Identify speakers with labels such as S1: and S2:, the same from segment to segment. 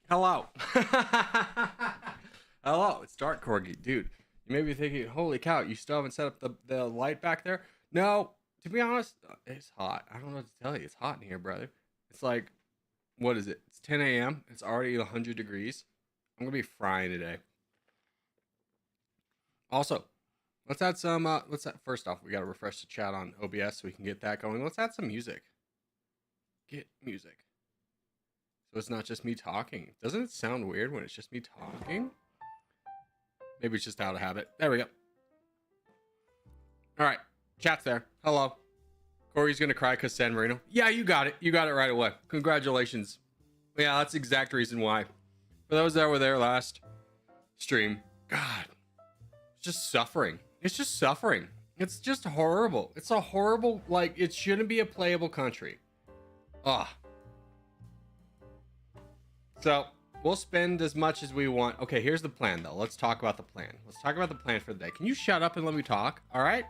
S1: Hello. Hello, it's Dark Corgi. Dude, you may be thinking, holy cow, you still haven't set up the light back there? No, to be honest, it's hot. I don't know what to tell you. It's hot in here, brother. It's like, what is it? It's 10 a.m. It's already 100 degrees. I'm going to be frying today. Also, let's add some, first off, we got to refresh the chat on OBS so we can get that going. Let's add some music. Get music. So it's not just me talking. Doesn't it sound weird when it's just me talking? Maybe it's just out of habit. There we go. All right. Chat's there. Hello. Corey's going to cry because San Marino. Yeah, you got it. You got it right away. Congratulations. Yeah, that's the exact reason why. For those that were there last stream, God, it's just suffering. It's just suffering. It's just horrible. It's a horrible, like, it shouldn't be a playable country. Ugh. So we'll spend as much as we want. Okay, here's the plan, though. Let's talk about the plan. Let's talk about the plan for the day. Can you shut up and let me talk? All right.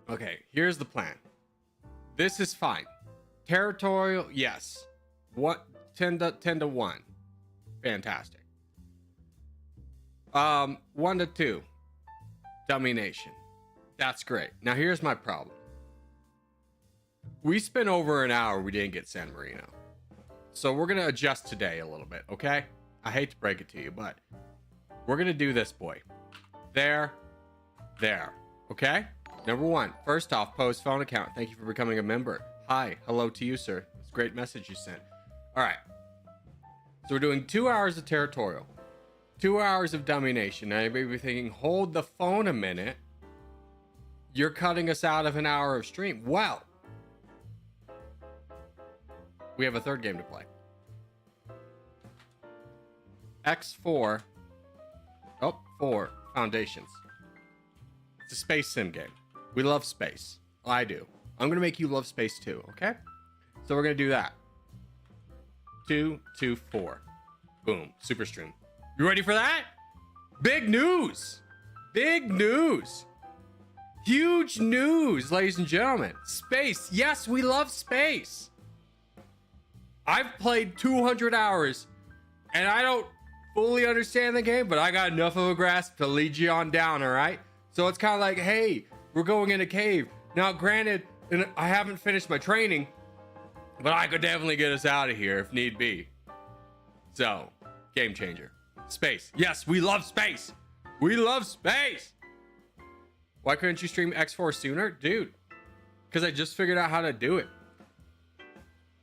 S1: Okay, here's the plan. This is fine. Territorial, yes. What? 10 to 1. Fantastic. 1 to 2. Domination. That's great. Now here's my problem. We spent over an hour, we didn't get San Marino. So we're going to adjust today a little bit, okay? I hate to break it to you, but we're going to do this, boy. There, okay? Number 1, first off, post phone account. Thank you for becoming a member. Hi, hello to you, sir. It's a great message you sent. All right. So we're doing 2 hours of Territorial, 2 hours of Domination. Now you may be thinking, hold the phone a minute. You're cutting us out of an hour of stream. Well, we have a third game to play. X4. Oh, 4 Foundations. It's a space sim game. We love space. I do. I'm going to make you love space too, okay? So we're going to do that. 2, 2, 4. Boom. Super stream. You ready for that? Big news. Big news. Huge news, ladies and gentlemen. Space. Yes, we love space. I've played 200 hours and I don't fully understand the game, but I got enough of a grasp to lead you on down, all right? So it's kind of like, hey, we're going in a cave. Now, granted, I haven't finished my training, but I could definitely get us out of here if need be. So, game changer. Space. Yes, we love space. We love space. Why couldn't you stream X4 sooner? Dude, because I just figured out how to do it.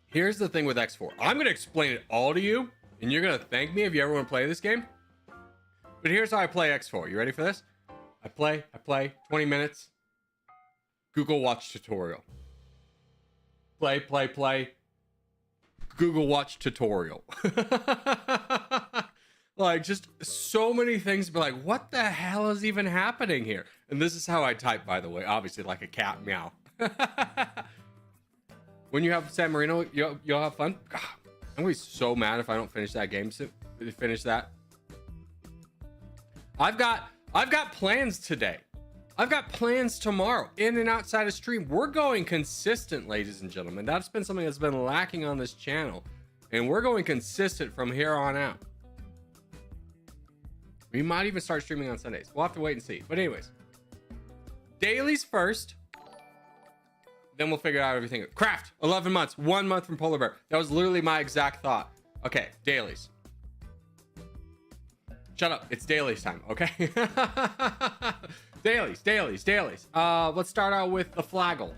S1: Here's the thing with X4. I'm going to explain it all to you, and you're going to thank me if you ever want to play this game. But here's how I play X4. You ready for this? I play 20 minutes. Google Watch tutorial. Play. Google Watch tutorial. Like, just so many things, but like, what the hell is even happening here? And this is how I type, by the way. Obviously, like a cat meow. When you have San Marino, you'll have fun. God, I'm gonna be so mad if I don't finish that game. Finish that. I've got plans today. I've got plans tomorrow, in and outside of stream. We're going consistent, ladies and gentlemen. That's been something that's been lacking on this channel, and we're going consistent from here on out. We might even start streaming on Sundays. We'll have to wait and see. But anyways, dailies first. Then we'll figure out everything. Craft, 11 months, 1 month from Polar Bear. That was literally my exact thought. Okay, dailies. Shut up, it's dailies time, okay? Dailies. Let's start out with the flaggle.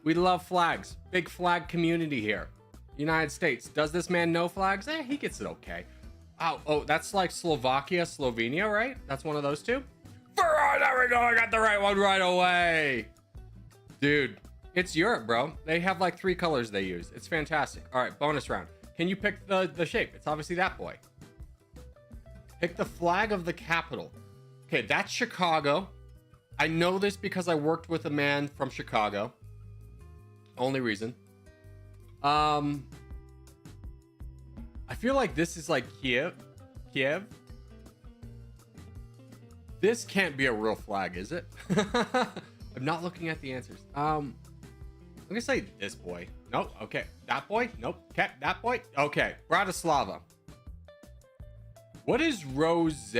S1: We love flags. Big flag community here. United States. Does this man know flags? He gets it okay. Oh, that's like Slovakia, Slovenia, right? That's one of those two? There we go, I got the right one right away. Dude. It's Europe, bro. They have like 3 colors they use. It's fantastic. All right, bonus round. Can you pick the shape? It's obviously that boy. Pick the flag of the capital. Okay, that's Chicago. I know this because I worked with a man from Chicago. Only reason. I feel like this is like Kiev. This can't be a real flag, is it? I'm not looking at the answers. I'm gonna say this boy. Nope. Okay. That boy. Nope. Okay. That boy. Okay. Bratislava. What is Rose?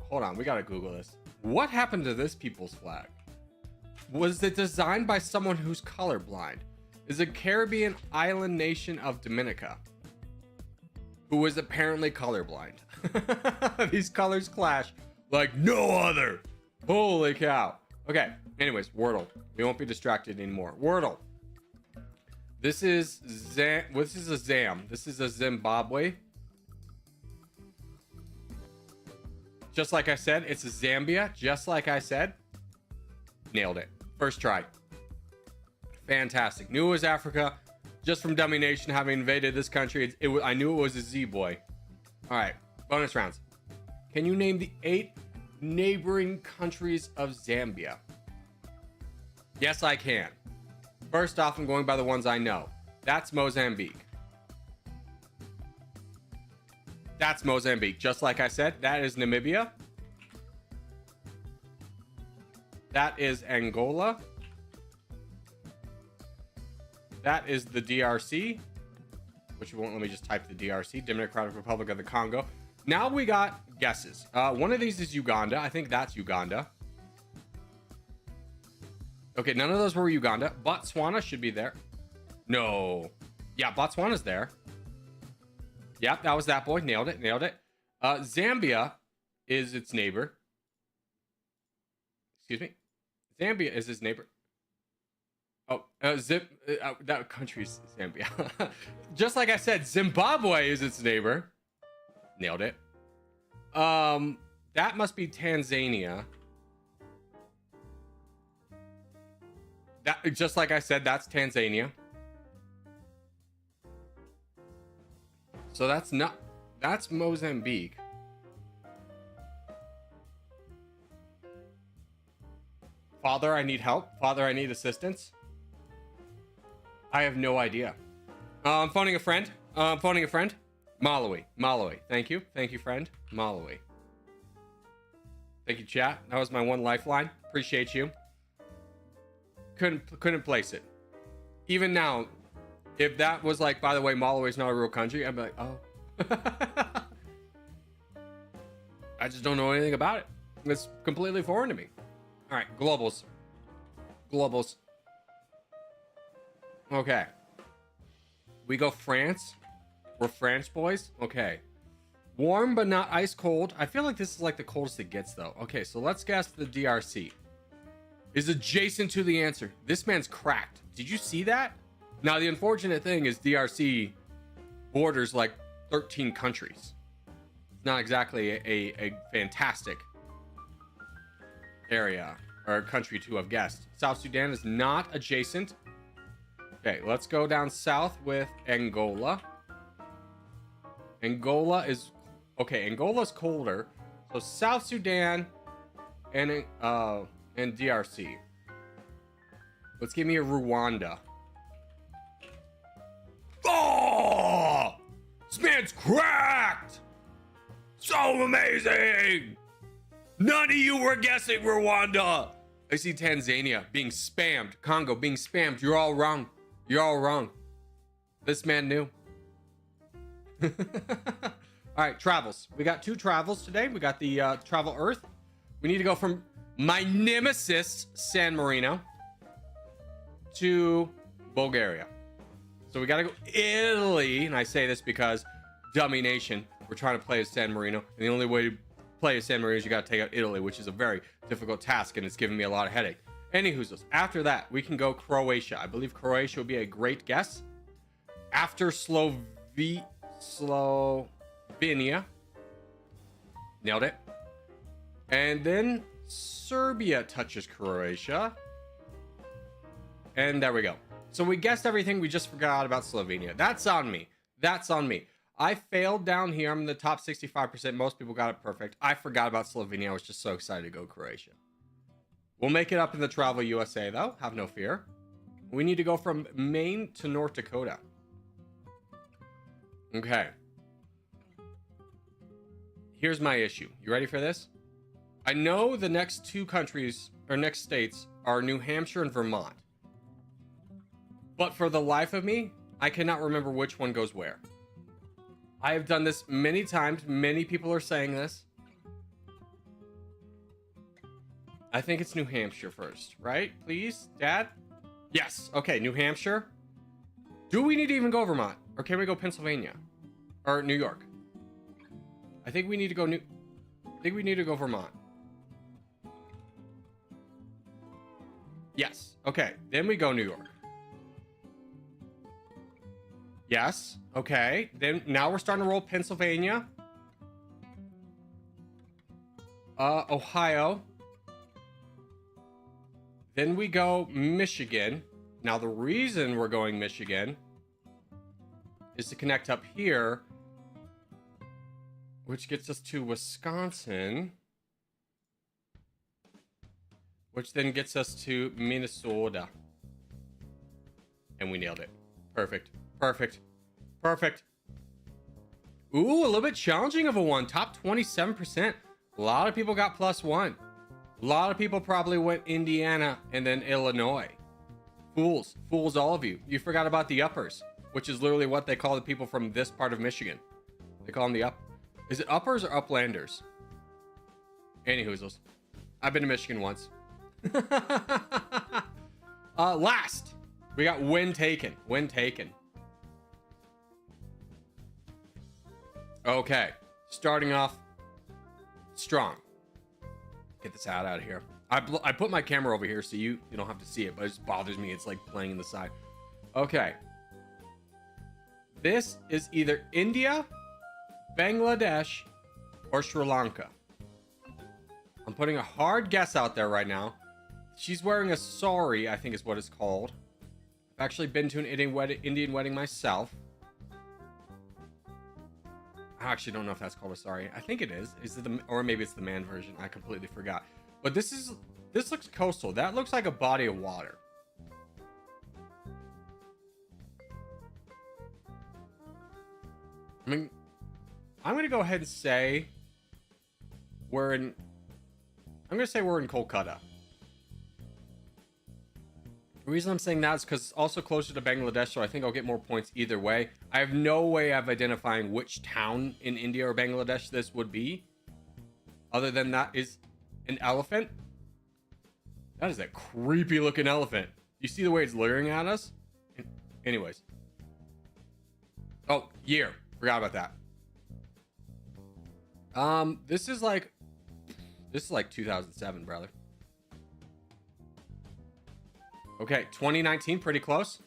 S1: Hold on. We gotta Google this. What happened to this people's flag? Was it designed by someone who's colorblind? Is a Caribbean island nation of Dominica, who is apparently colorblind. These colors clash like no other. Holy cow. Okay. Anyways, Wordle. We won't be distracted anymore. Wordle. This is This is a Zam. This is a Zimbabwe. Just like I said, it's a Zambia. Just like I said. Nailed it. First try. Fantastic. Knew it was Africa. Just from Dummynation having invaded this country. I knew it was a Z boy. All right. Bonus rounds. Can you name the 8 neighboring countries of Zambia? Yes, I can. First off, I'm going by the ones I know. That's Mozambique. That's Mozambique. Just like I said, that is Namibia. That is Angola. That is the DRC, which won't let me just type the DRC, Democratic Republic of the Congo. Now we got guesses. One of these is Uganda. I think that's Uganda. Okay, none of those were Uganda. Botswana should be there. No. Yeah, Botswana's there. Yep, that was that boy. Nailed it. Nailed it. Zambia is its neighbor. Excuse me. Zambia is his neighbor. Oh, that country's Zambia. Just like I said, Zimbabwe is its neighbor. Nailed it. That must be Tanzania. That, just like I said, that's Tanzania. So that's Mozambique. Father, I need help. Father, I need assistance. I have no idea. I'm phoning a friend. Malawi. Thank you. Thank you, friend. Malawi. Thank you, chat. That was my one lifeline. Appreciate you. Couldn't place it. Even now, if that was like, by the way, Malawi's not a real country, I'd be like, oh. I just don't know anything about it. It's completely foreign to me. All right, globals. Okay. We go France. We're French boys. Okay. Warm but not ice cold. I feel like this is like the coldest it gets though. Okay, so let's guess the DRC is adjacent to the answer. This man's cracked. Did you see that? Now the unfortunate thing is DRC borders like 13 countries. It's not exactly a fantastic area or country to have guessed. South Sudan is not adjacent. Okay, let's go down south with Angola. Angola is okay. Angola's colder, so South Sudan and DRC. Let's give me a Rwanda. Oh, this man's cracked. So amazing. None of you were guessing Rwanda. I see Tanzania being spammed. Congo being spammed. You're all wrong. You're all wrong. This man knew. All right, travels. We got 2 travels today. We got the Travel Earth. We need to go from my nemesis, San Marino, to Bulgaria. So we got to go Italy. And I say this because Domination. We're trying to play as San Marino. And the only way to play as San Marino is you got to take out Italy, which is a very difficult task. And it's giving me a lot of headache. Anywho's, after that, we can go Croatia. I believe Croatia would be a great guess. After Slovenia. Nailed it. And then Serbia touches Croatia. And there we go. So we guessed everything. We just forgot about Slovenia. That's on me. That's on me. I failed down here. I'm in the top 65%. Most people got it perfect. I forgot about Slovenia. I was just so excited to go Croatia. We'll make it up in the Travel USA, though. Have no fear. We need to go from Maine to North Dakota. Okay. Here's my issue. You ready for this? I know the next 2 countries, or next states, are New Hampshire and Vermont. But for the life of me, I cannot remember which one goes where. I have done this many times. Many people are saying this. I think it's New Hampshire first, right? Please, Dad? Yes. Okay, New Hampshire. Do we need to even go Vermont? Or can we go Pennsylvania? Or New York? I think we need to go Vermont. Yes. Okay, then we go New York. Yes. Okay. Then now we're starting to roll Pennsylvania. Ohio. Then we go Michigan. Now the reason we're going Michigan is to connect up here, which gets us to Wisconsin, which then gets us to Minnesota. And we nailed it. Perfect. Perfect. Perfect. Ooh, a little bit challenging of a one. Top 27%. A lot of people got +1. A lot of people probably went Indiana and then Illinois. Fools. Fools, all of you. You forgot about the uppers, which is literally what they call the people from this part of Michigan. They call them the up. Is it uppers or uplanders? Anywhoozles. I've been to Michigan once. Last. We got win taken. Win taken. Okay. Starting off strong. Get this out of here. I put my camera over here so you don't have to see it, but it just bothers me. It's like playing in the side. Okay. This is either India, Bangladesh, or Sri Lanka. I'm putting a hard guess out there right now. She's wearing a sari, I think is what it's called. I've actually been to an Indian wedding myself. I actually don't know if that's called a sari. I think it is. Is it or maybe it's the man version. I completely forgot. But this looks coastal. That looks like a body of water. I mean, I'm gonna go ahead and say we're in Kolkata. The reason I'm saying that is because it's also closer to Bangladesh, so I think I'll get more points either way. I have no way of identifying which town in India or Bangladesh this would be. Other than that is an elephant. That is a creepy looking elephant. You see the way it's leering at us? Anyways. Oh, year. Forgot about that. This is like 2007, brother. Okay, 2019, pretty close.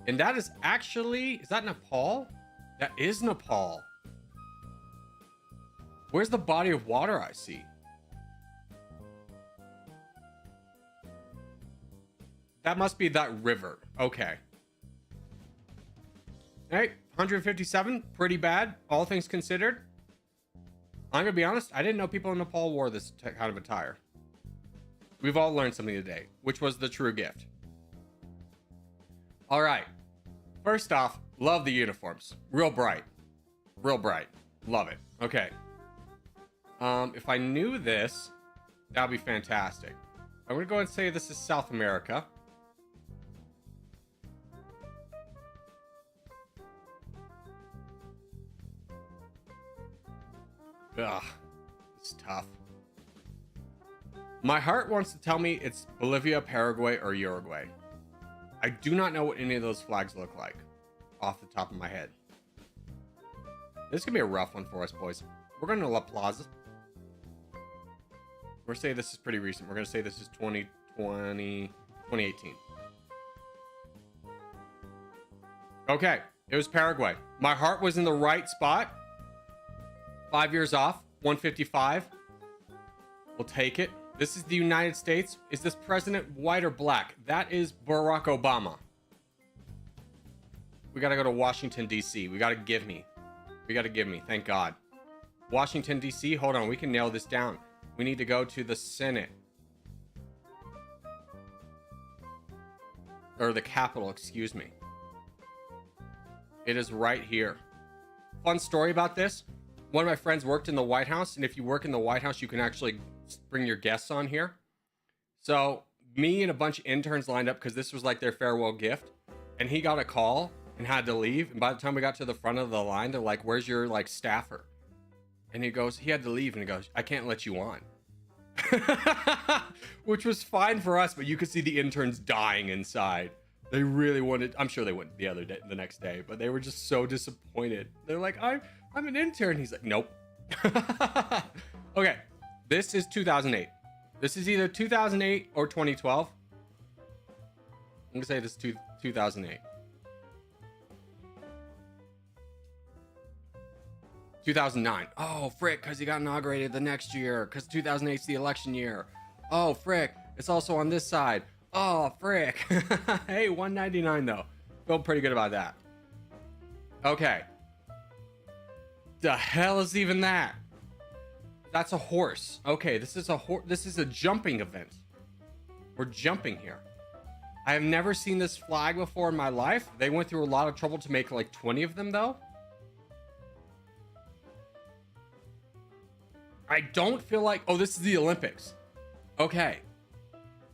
S1: And that is actually, is that Nepal? That is Nepal. Where's the body of water I see? That must be that river. Okay. All right, 157, pretty bad, all things considered. I'm gonna be honest, I didn't know people in Nepal wore this kind of attire. We've all learned something today, which was the true gift. All right. First off, love the uniforms. Real bright. Real bright. Love it. Okay. If I knew this, that would be fantastic. I'm going to go and say this is South America. Ugh. It's tough. My heart wants to tell me it's Bolivia, Paraguay, or Uruguay. I do not know what any of those flags look like off the top of my head. This could be a rough one for us, boys. We're going to La Plaza. We're going to say this is pretty recent. We're going to say this is 2018. Okay, it was Paraguay. My heart was in the right spot. 5 years off, 155. We'll take it. This is the United States. Is this president white or black? That is Barack Obama. We got to go to Washington, D.C. We got to give me. Thank God. Washington, D.C. Hold on. We can nail this down. We need to go to the Senate. Or the Capitol, excuse me. It is right here. Fun story about this. One of my friends worked in the White House. And if you work in the White House, you can actually bring your guests on here. So me and a bunch of interns lined up because this was like their farewell gift. and he got a call and had to leave. And by the time we got to the front of the line, they're like, "Where's your like staffer?" And he goes, "He had to leave." And he goes, "I can't let you on." Which was fine for us, but you could see the interns dying inside. They really wanted, I'm sure they went the next day, but they were just so disappointed. They're like, I'm an intern. He's like, "Nope." Okay, this is 2008. This is either 2008 or 2012. I'm gonna say this is 2008. 2009. Oh, frick, because he got inaugurated the next year, because 2008 is the election year. Oh, frick, it's also on this side. Oh, frick. Hey, 199 though. Feel pretty good about that. Okay. The hell is even that? That's a horse. Okay, this is a jumping event. We're jumping here. I have never seen this flag before in my life. They went through a lot of trouble to make like 20 of them though. I don't feel like, oh, this is the Olympics. Okay.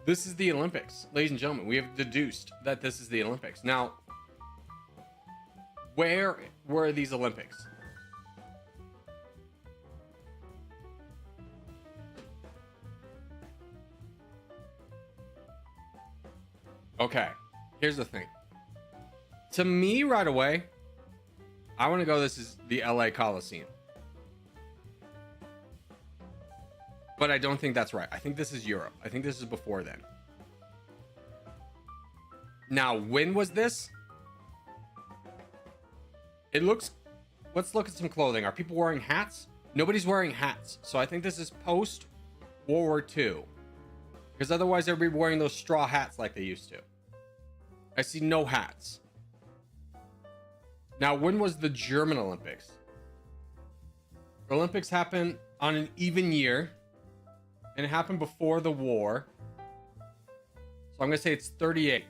S1: This is the Olympics. Ladies and gentlemen, we have deduced that this is the Olympics. Now, where were these Olympics? Okay, here's the thing. To me, right away, I want to go, this is the LA Coliseum. But I don't think that's right. I think this is Europe. I think this is before then. Now, when was this? It looks... Let's look at some clothing. Are people wearing hats? Nobody's wearing hats. So I think this is post World War II. Because otherwise they'd be wearing those straw hats like they used to. I see no hats. Now, when was the German Olympics? The Olympics happened on an even year. And it happened before the war. So I'm going to say it's 38.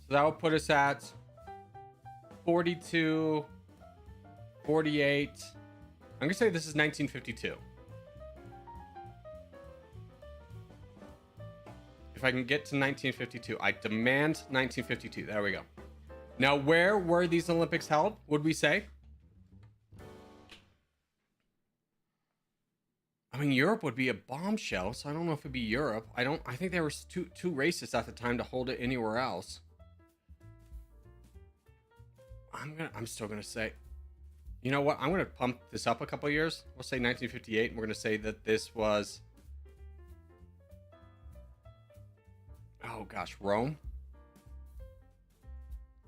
S1: So that would put us at 42, 48. I'm going to say this is 1952. If I can get to 1952, I demand 1952. There we go. Now, where were these Olympics held, would we say? I mean, Europe would be a bombshell, so I don't know if it'd be Europe. I think they were too racist at the time to hold it anywhere else. I'm still gonna say, you know what? I'm gonna pump this up a couple years. We'll say 1958, and we're gonna say that this was, oh gosh, Rome.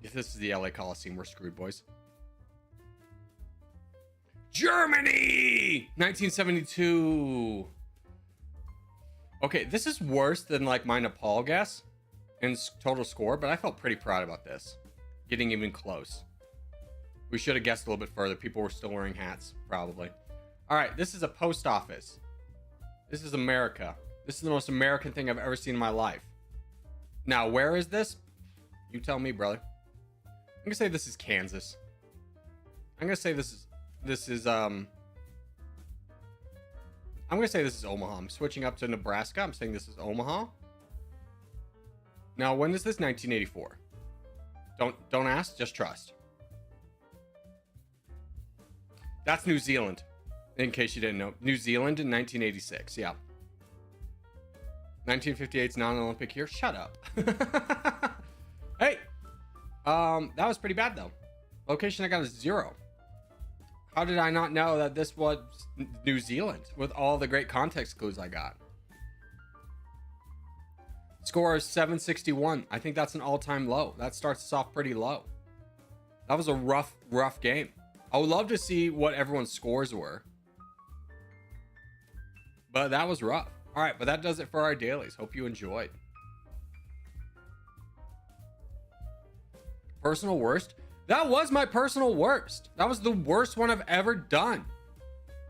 S1: If this is the LA Coliseum, we're screwed, boys. Germany 1972. Okay, this is worse than like my Nepal guess in total score, but I felt pretty proud about this, getting even close. We should have guessed a little bit further. People were still wearing hats, probably. All right, this is a post office. This is America. This is the most American thing I've ever seen in my life. Now, where is this? You tell me, brother. I'm gonna say this is Kansas. I'm gonna say this is I'm gonna say this is Omaha. I'm switching up to Nebraska. I'm saying this is Omaha. Now, when is this? 1984. Don't ask, just trust. That's New Zealand, in case you didn't know. New Zealand in 1986. Yeah. 1958's non-Olympic year. Shut up. Hey, that was pretty bad though. Location I got is 0. How did I not know that this was New Zealand with all the great context clues I got? Score is 761. I think that's an all-time low. That starts us off pretty low. That was a rough game. I would love to see what everyone's scores were. But that was rough. All right, but that does it for our dailies. Hope you enjoyed. Personal worst? That was my personal worst. That was the worst one I've ever done.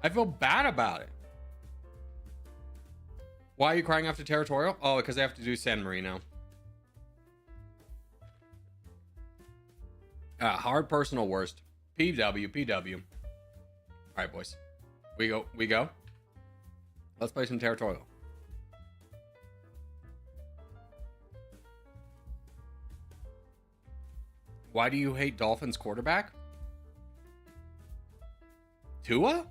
S1: I feel bad about it. Why are you crying after Territorial? Oh, because I have to do San Marino. Hard personal worst. PW. All right, boys. We go. Let's play some Territorial. Why do you hate Dolphins quarterback? Tua?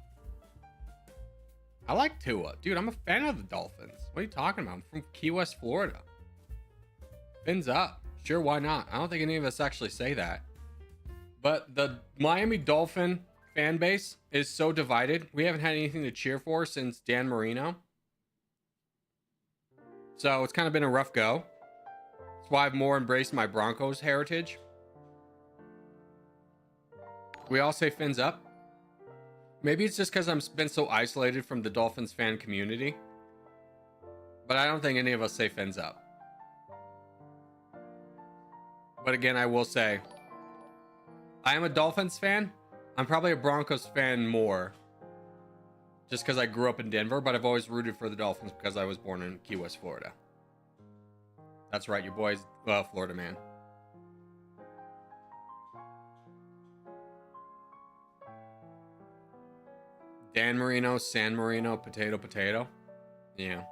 S1: I like Tua. Dude, I'm a fan of the Dolphins. What are you talking about? I'm from Key West, Florida. Fins up. Sure, why not? I don't think any of us actually say that. But the Miami Dolphin fan base is so divided. We haven't had anything to cheer for since Dan Marino. So it's kind of been a rough go. That's why I've more embraced my Broncos heritage. We all say fins up. Maybe it's just because I've been so isolated from the Dolphins fan community. But I don't think any of us say fins up. But again, I will say, I am a Dolphins fan. I'm probably a Broncos fan more. Just because I grew up in Denver, but I've always rooted for the Dolphins because I was born in Key West, Florida. That's right, your boy's Florida man. Dan Marino, San Marino, potato. Yeah.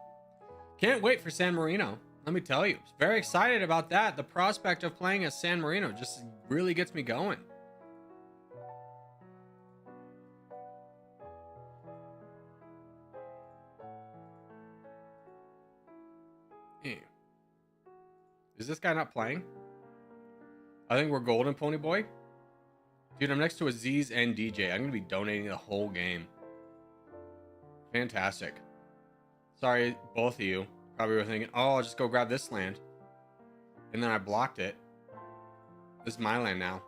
S1: Can't wait for San Marino. Let me tell you. Very excited about that. The prospect of playing as San Marino just really gets me going. Yeah. Is this guy not playing? I think we're golden, Pony Boy. Dude, I'm next to Aziz and DJ. I'm going to be donating the whole game. Fantastic. Sorry, both of you probably were thinking, oh, I'll just go grab this land. And then I blocked it. This is my land now.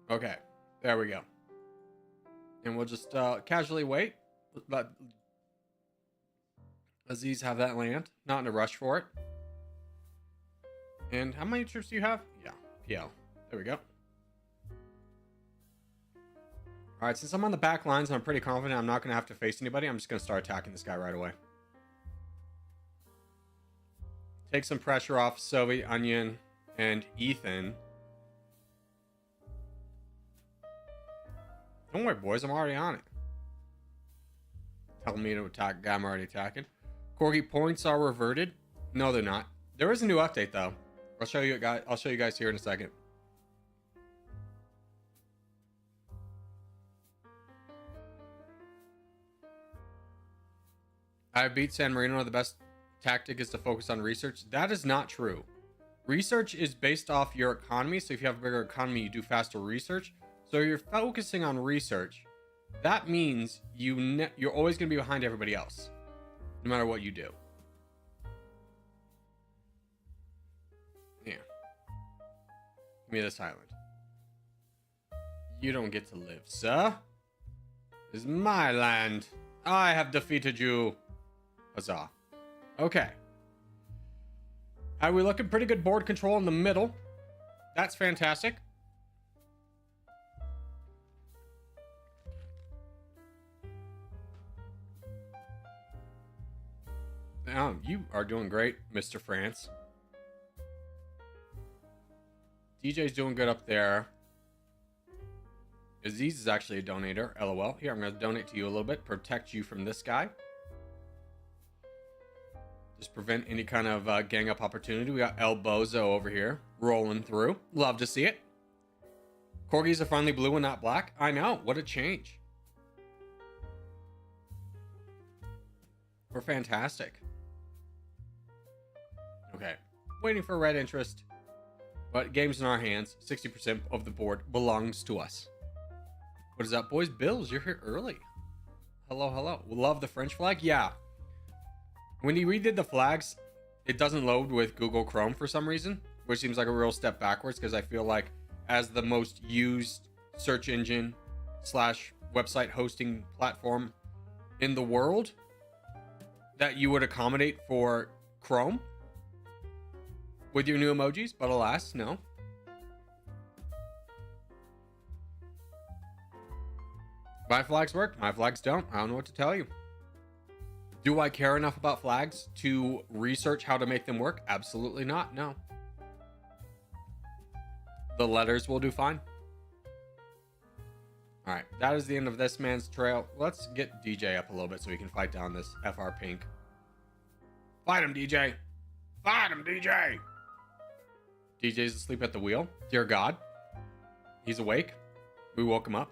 S1: Okay, there we go. And we'll just casually wait. Let Aziz have that land. Not in a rush for it. And how many troops do you have? Yeah, PL. There we go. All right, since I'm on the back lines and I'm pretty confident I'm not going to have to face anybody, I'm just going to start attacking this guy right away. Take some pressure off Soviet, Onion, and Ethan. Don't worry, boys. I'm already on it. Telling me to attack a guy I'm already attacking. Corgi points are reverted. No, they're not. There is a new update, though. I'll show you guys here in a second. I beat San Marino. The best tactic is to focus on research. That is not true. Research is based off your economy. So if you have a bigger economy, you do faster research. So you're focusing on research. That means you're always going to be behind everybody else, no matter what you do. Yeah. Give me this island. You don't get to live, sir. This is my land. I have defeated you. Huzzah. Okay. Are we looking? Pretty good board control in the middle. That's fantastic. Oh, you are doing great, Mr. France. DJ's doing good up there. Aziz is actually a donator. LOL. Here, I'm going to donate to you a little bit. Protect you from this guy. Just prevent any kind of gang up opportunity. We got El Bozo over here. Rolling through. Love to see it. Corgi's a friendly blue and not black. I know. What a change. We're fantastic. Okay. Waiting for red interest. But game's in our hands. 60% of the board belongs to us. What is up, boys? Bills, you're here early. Hello, hello. Love the French flag? Yeah. When you redid the flags, it doesn't load with Google Chrome for some reason, which seems like a real step backwards because I feel like as the most used search engine / website hosting platform in the world, that you would accommodate for Chrome with your new emojis, but alas, no. My flags work, my flags don't. I don't know what to tell you. Do I care enough about flags to research how to make them work? Absolutely not, no. The letters will do fine. All right, that is the end of this man's trail. Let's get DJ up a little bit so we can fight down this FR Pink. Fight him, DJ. Fight him, DJ. DJ's asleep at the wheel. Dear God. He's awake. We woke him up.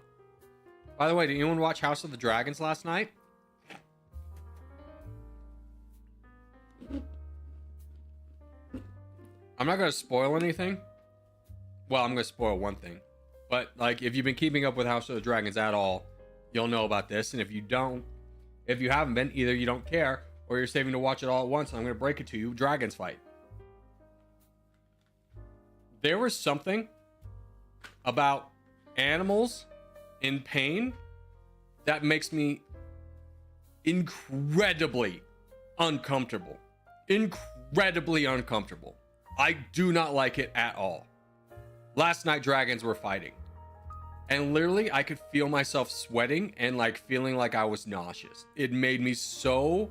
S1: By the way, did anyone watch House of the Dragons last night? I'm not going to spoil anything. Well, I'm going to spoil one thing. But, like, if you've been keeping up with House of the Dragons at all, you'll know about this. And if you haven't been, either you don't care, or you're saving to watch it all at once, I'm going to break it to you. Dragons fight. There was something about animals in pain that makes me incredibly uncomfortable. Incredibly uncomfortable. I do not like it at all. Last night, dragons were fighting. And literally, I could feel myself sweating and like feeling like I was nauseous. It made me so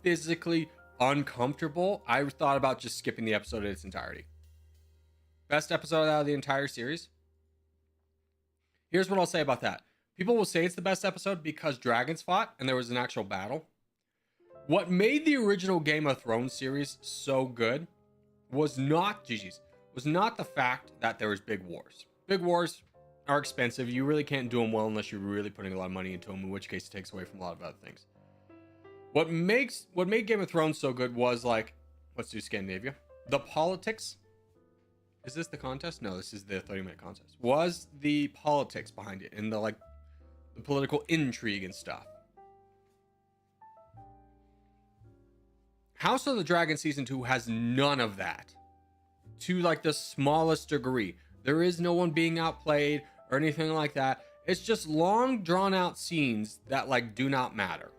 S1: physically uncomfortable. I thought about just skipping the episode in its entirety. Best episode out of the entire series. Here's what I'll say about that. People will say it's the best episode because dragons fought and there was an actual battle. What made the original Game of Thrones series so good was not the fact that there was big wars. Big wars are expensive. You really can't do them well unless you're really putting a lot of money into them, in which case it takes away from a lot of other things. What made Game of Thrones so good was, like, let's do Scandinavia. The politics. Is this the contest? No, this is the 30-minute contest. Was the politics behind it and the political intrigue and stuff. House of the Dragon Season 2 has none of that. To like the smallest degree. There is no one being outplayed or anything like that. It's just long drawn out scenes that like do not matter.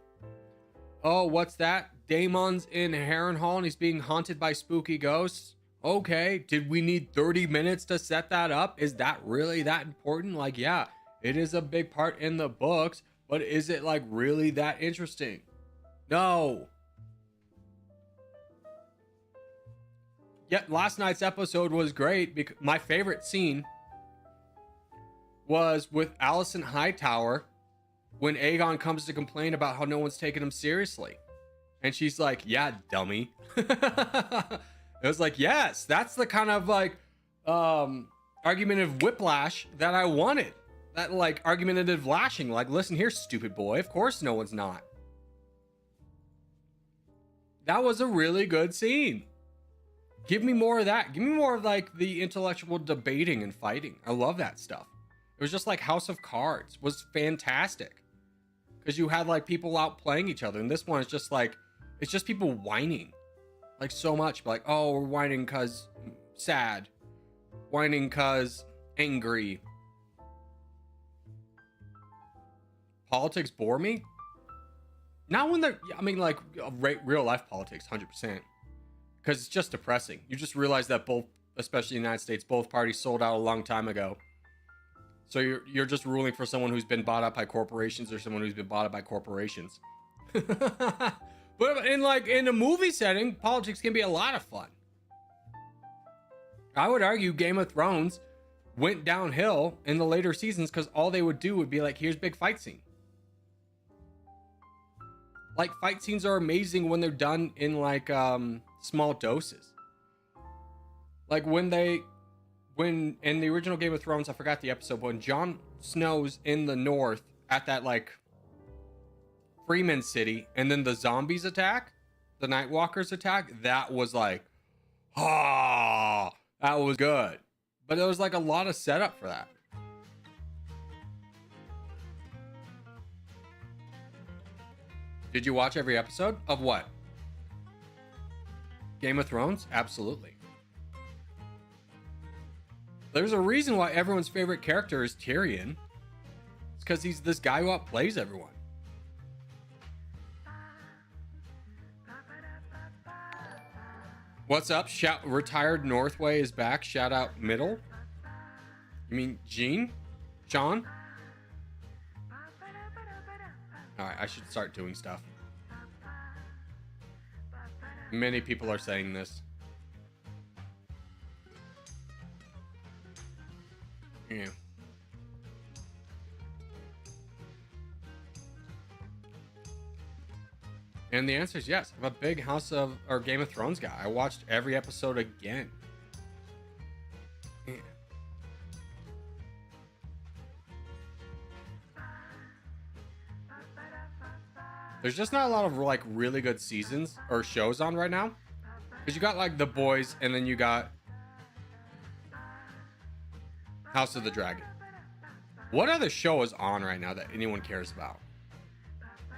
S1: Oh, what's that? Daemon's in Harrenhal and he's being haunted by spooky ghosts. Okay, did we need 30 minutes to set that up? Is that really that important? Like, yeah, it is a big part in the books, but is it like really that interesting? No. Yet last night's episode was great because my favorite scene was with Alicent Hightower when Aegon comes to complain about how no one's taking him seriously. And she's like, yeah, dummy. It was like, yes, that's the kind of like argumentative whiplash that I wanted. That like argumentative lashing, like, listen here, stupid boy. Of course no one's not. That was a really good scene. Give me more of that. Give me more of like the intellectual debating and fighting. I love that stuff. It was just like House of Cards was fantastic. Because you had like people out playing each other. And this one is just like, it's just people whining. Like so much. Like, oh, we're whining because sad. Whining because angry. Politics bore me. Not when they're, I mean, like real life politics, 100%. Because it's just depressing. You just realize that both, especially in the United States, both parties sold out a long time ago. So you're just ruling for someone who's been bought up by corporations or someone who's been bought up by corporations. But in a movie setting, politics can be a lot of fun. I would argue Game of Thrones went downhill in the later seasons because all they would do would be like, here's big fight scene. Like fight scenes are amazing when they're done in like small doses. Like when in the original Game of Thrones, I forgot the episode, but when Jon Snow's in the north at that like Freeman City and then the zombies attack, the Nightwalkers attack, that was like, that was good. But there was like a lot of setup for that. Did you watch every episode of what? Game of Thrones? Absolutely. There's a reason why everyone's favorite character is Tyrion. It's because he's this guy who outplays everyone. What's up? Retired Northway is back. Shout out Middle. You mean Gene? John? Alright, I should start doing stuff. Many people are saying this. Yeah. And the answer is yes. I'm a big House of or Game of Thrones guy. I watched every episode again. Yeah. There's just not a lot of like really good seasons or shows on right now. Because you got like The Boys and then you got House of the Dragon. What other show is on right now that anyone cares about?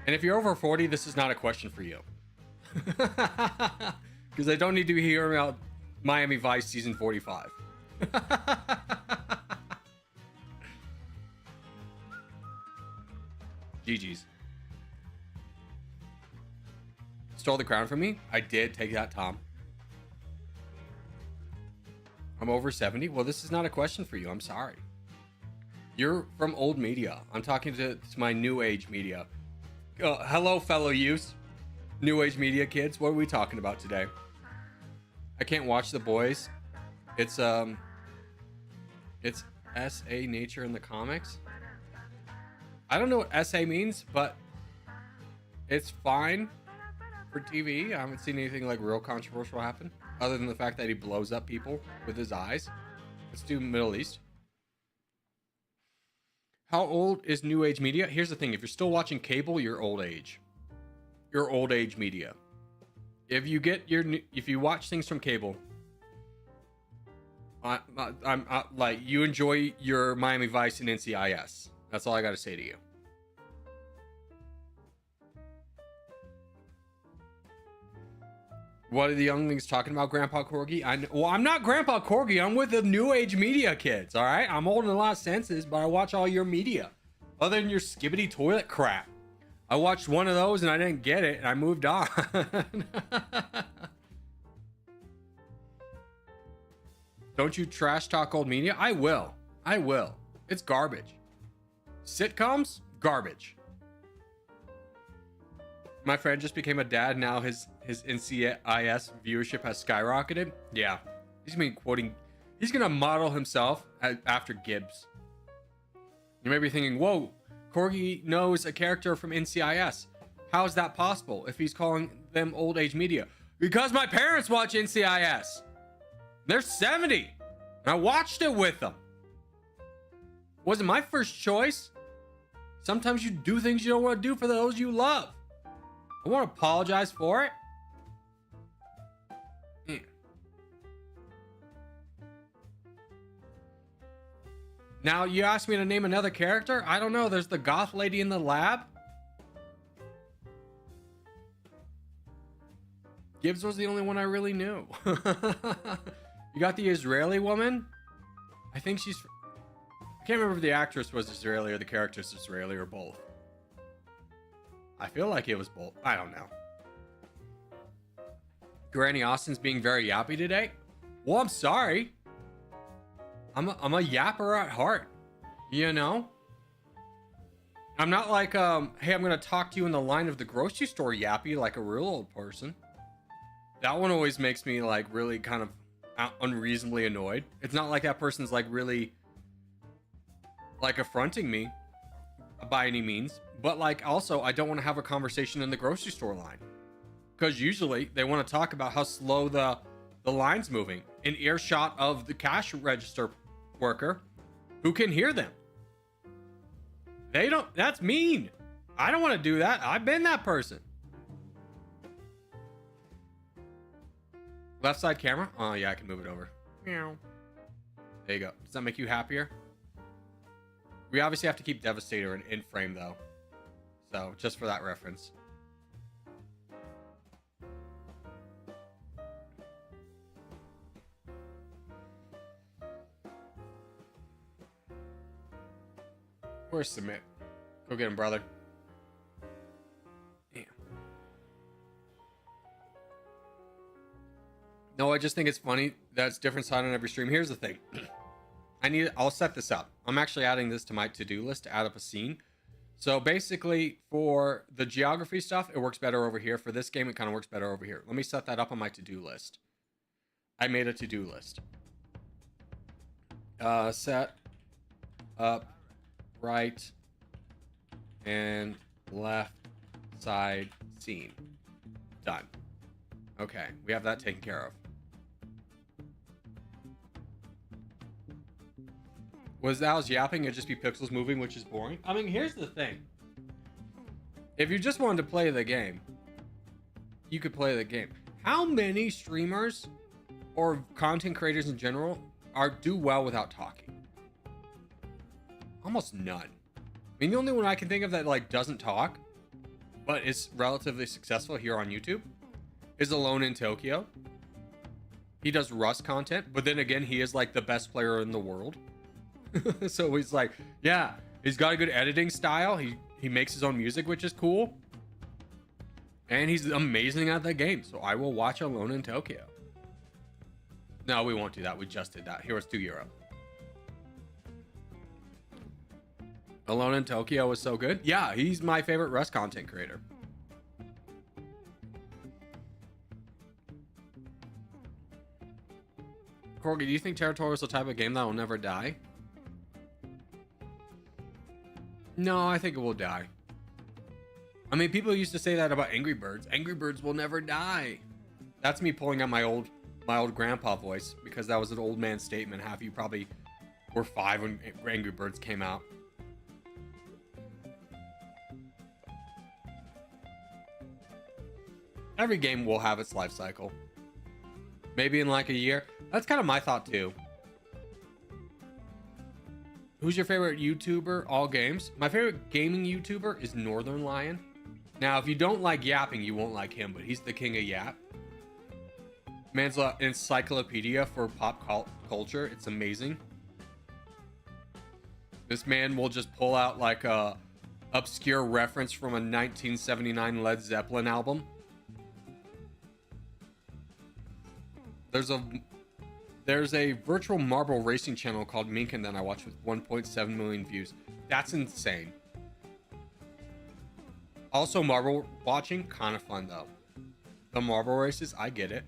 S1: And if you're over 40, this is not a question for you. Because I don't need to hear about Miami Vice season 45. GG's. Stole the crown from me? I did take that, Tom. I'm over 70? Well, this is not a question for you. I'm sorry. You're from old media. I'm talking to my new age media. Hello, fellow youths. New age media kids. What are we talking about today? I can't watch The Boys. It's SA nature in the comics. I don't know what SA means, but it's fine for TV. I haven't seen anything like real controversial happen, other than the fact that he blows up people with his eyes. Let's do Middle East. How old is new age media? Here's the thing. If you're still watching cable, you're old age. You're old age media. If you watch things from cable, I'm like, you enjoy your Miami Vice and NCIS. That's all I got to say to you. What are the younglings talking about, Grandpa Corgi? Well, I'm not Grandpa Corgi. I'm with the new age media kids, all right? I'm old in a lot of senses, but I watch all your media. Other than your skibbity toilet crap. I watched one of those and I didn't get it, and I moved on. Don't you trash talk old media? I will. I will. It's garbage. Sitcoms? Garbage. My friend just became a dad. Now his NCIS viewership has skyrocketed. Yeah. He's gonna model himself after Gibbs. You may be thinking, whoa, Corgi knows a character from NCIS. How is that possible if he's calling them old age media? Because my parents watch NCIS. They're 70. And I watched it with them. Wasn't my first choice. Sometimes you do things you don't want to do for those you love. I won't apologize for it. Yeah. Now, you asked me to name another character? I don't know. There's the goth lady in the lab. Gibbs was the only one I really knew. You got the Israeli woman? I think she's... I can't remember if the actress was Israeli or the character's Israeli or both. I feel like it was both. I don't know. Granny Austin's being very yappy today. Well, I'm sorry. I'm a yapper at heart. You know? I'm not like, hey, I'm going to talk to you in the line of the grocery store yappy like a real old person. That one always makes me like really kind of unreasonably annoyed. It's not like that person's like really like affronting me by any means. But like also, I don't want to have a conversation in the grocery store line. Because usually they want to talk about how slow the line's moving in earshot of the cash register worker who can hear them. They don't, that's mean. I don't want to do that. I've been that person. Left side camera? Oh yeah, I can move it over. Meow. There you go. Does that make you happier? We obviously have to keep Devastator in frame though. So just for that reference. Where's Submit? Go get him, brother. Damn. No, I just think it's funny that it's different side on every stream. Here's the thing. I'll set this up. I'm actually adding this to my to-do list to add up a scene. So basically for the geography stuff, it works better over here. For this game, it kind of works better over here. Let me set that up on my to-do list. I made a to-do list. Set up right and left side scene. Done. Okay, we have that taken care of. Was Al's yapping? It'd just be pixels moving, which is boring. I mean, here's the thing. If you just wanted to play the game, you could play the game. How many streamers or content creators in general do well without talking? Almost none. I mean, the only one I can think of that like doesn't talk, but is relatively successful here on YouTube, is Alone in Tokyo. He does Rust content, but then again, he is like the best player in the world. So he's like, yeah, he's got a good editing style. He makes his own music, which is cool. And he's amazing at the game. So I will watch Alone in Tokyo. No, we won't do that. We just did that. Heroes 2 Europe. Alone in Tokyo was so good. Yeah, he's my favorite Rust content creator. Corgi, do you think Territorial is the type of game that will never die? No, I think it will die. I mean, people used to say that about Angry Birds. Angry Birds will never die. That's me pulling out my old grandpa voice, because that was an old man statement. Half of you probably were 5 when Angry Birds came out. Every game will have its life cycle. Maybe in like a year. That's kind of my thought too. Who's your favorite YouTuber? All games. My favorite gaming YouTuber is Northern Lion. Now, if you don't like yapping, you won't like him, but he's the king of yap. Man's an encyclopedia for pop culture. It's amazing. This man will just pull out like a obscure reference from a 1979 Led Zeppelin album. There's a virtual marble racing channel called Minkin that I watch with 1.7 million views. That's insane. Also, marble watching, kind of fun though. The marble races, I get it.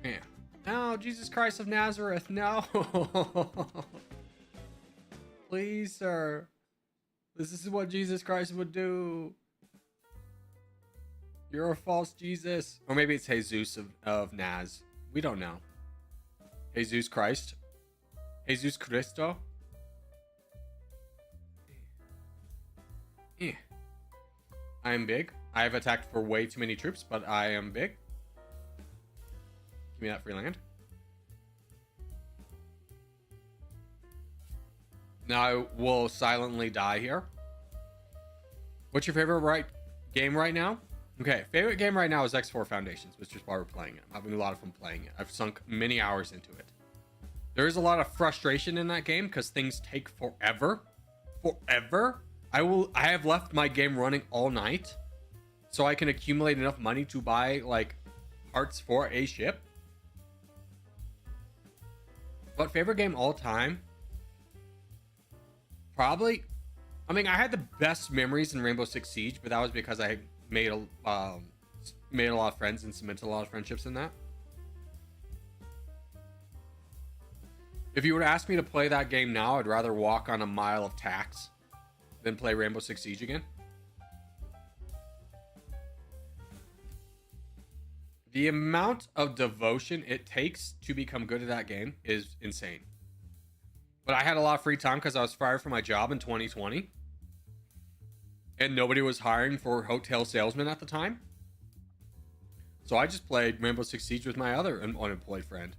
S1: Yeah. No, Jesus Christ of Nazareth, no. Please, sir. This is what Jesus Christ would do. You're a false Jesus. Or maybe it's Jesus of Naz. We don't know. Jesus Christ. Jesus Cristo. Eh. I am big. I have attacked for way too many troops, but I am big. Give me that free land. Now I will silently die here. What's your favorite game right now? Okay, favorite game right now is X4 Foundations, which is why we're playing it. I'm having a lot of fun playing it. I've sunk many hours into it. There is a lot of frustration in that game because things take forever. Forever. I have left my game running all night so I can accumulate enough money to buy like parts for a ship. But favorite game all time? Probably. I mean, I had the best memories in Rainbow Six Siege, but that was because I made a lot of friends and cemented a lot of friendships in that. If you were to ask me to play that game now, I'd rather walk on a mile of tacks than play Rainbow Six Siege again. The amount of devotion it takes to become good at that game is insane. But I had a lot of free time because I was fired from my job in 2020. And nobody was hiring for hotel salesmen at the time. So I just played Rainbow Six Siege with my other unemployed friend.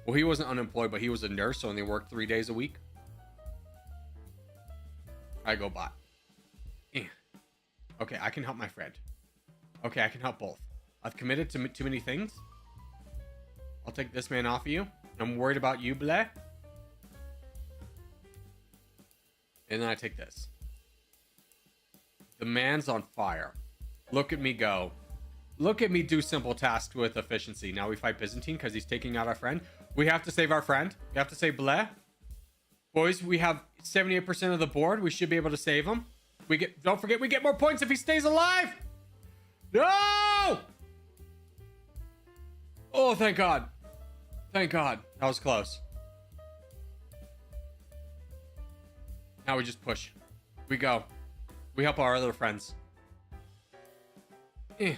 S1: Well, he wasn't unemployed, but he was a nurse, so only worked 3 days a week. I go bot. Okay, I can help my friend. Okay, I can help both. I've committed to too many things. I'll take this man off of you. I'm worried about you, bleh. And then I take this. The man's on fire. Look at me go. Look at me do simple tasks with efficiency. Now we fight Byzantine because he's taking out our friend. We have to save our friend. We have to save bleh. Boys, we have 78% of the board. We should be able to save him. Don't forget, we get more points if he stays alive. No! Oh, thank God. Thank God. That was close. Now we just push. We go. We help our other friends. Eh.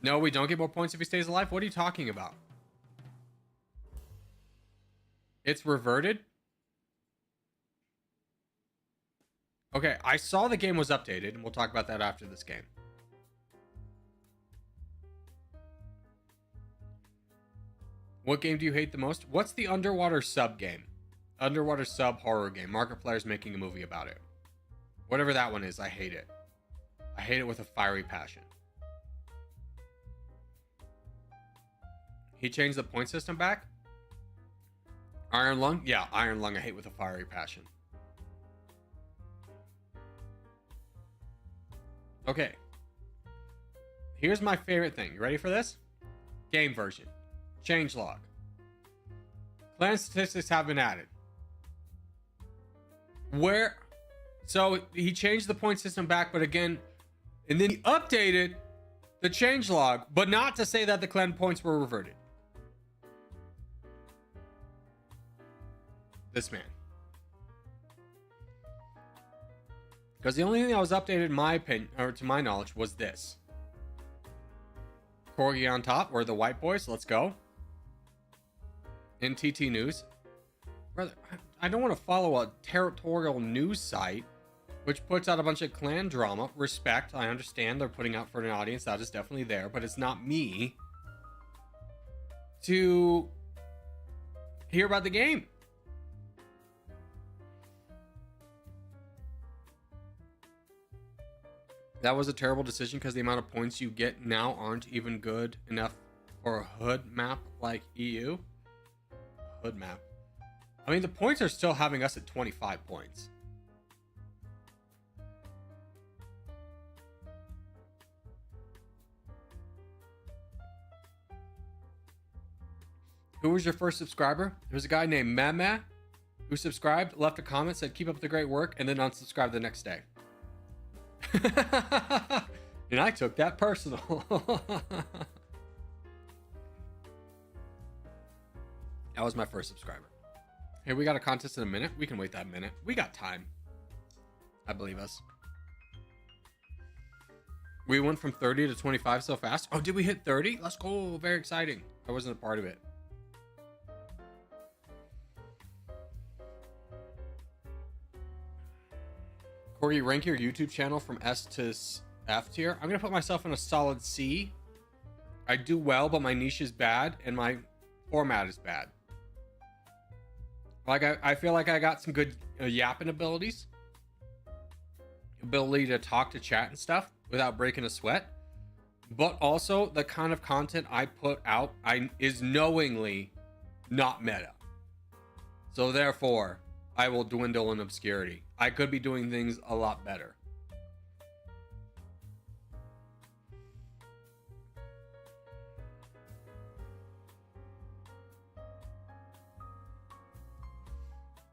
S1: No, we don't get more points if he stays alive? What are you talking about? It's reverted? Okay, I saw the game was updated, and we'll talk about that after this game. What game do you hate the most? What's the underwater sub game? Underwater sub horror game. Markiplier's making a movie about it. Whatever that one is, I hate it. I hate it with a fiery passion. He changed the point system back? Iron Lung? Yeah, Iron Lung I hate with a fiery passion. Okay. Here's my favorite thing. You ready for this? Game version. Changelog. Clan statistics have been added. Where? So he changed the point system back, but again, and then he updated the changelog, but not to say that the clan points were reverted. This man. Because the only thing that was updated in my opinion, or to my knowledge, was this. Corgi on top, we're the white boys, let's go. NTT News. Brother, I don't want to follow a territorial news site which puts out a bunch of clan drama. Respect, I understand they're putting out for an audience, that is definitely there, but it's not me to hear about the game. That was a terrible decision because the amount of points you get now aren't even good enough for a hood map like EU. Hood map. I mean, the points are still having us at 25 points. Who was your first subscriber? There was a guy named Mama who subscribed, left a comment, said keep up the great work, and then unsubscribed the next day. And I took that personal. That was my first subscriber. Hey, we got a contest in a minute. We can wait that minute. We got time. I believe us. We went from 30 to 25 so fast. Oh, did we hit 30? Let's go. Very exciting. I wasn't a part of it. Corgi, rank your YouTube channel from S to F tier. I'm going to put myself in a solid C. I do well, but my niche is bad, and my format is bad. Like, I feel like I got some good yapping abilities. Ability to talk to chat and stuff without breaking a sweat. But also, the kind of content I put out is knowingly not meta. So therefore, I will dwindle in obscurity. I could be doing things a lot better.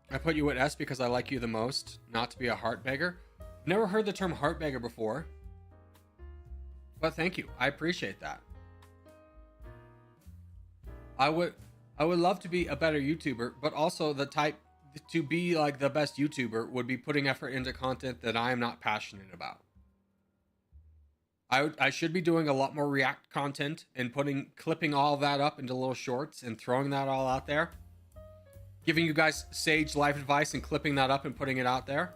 S1: I put you at S because I like you the most, not to be a heart beggar. Never heard the term heart beggar before. But thank you. I appreciate that. I would love to be a better YouTuber, but also the type to be like the best YouTuber would be putting effort into content that I am not passionate about. I should be doing a lot more React content and clipping all that up into little shorts and throwing that all out there. Giving you guys sage life advice and clipping that up and putting it out there.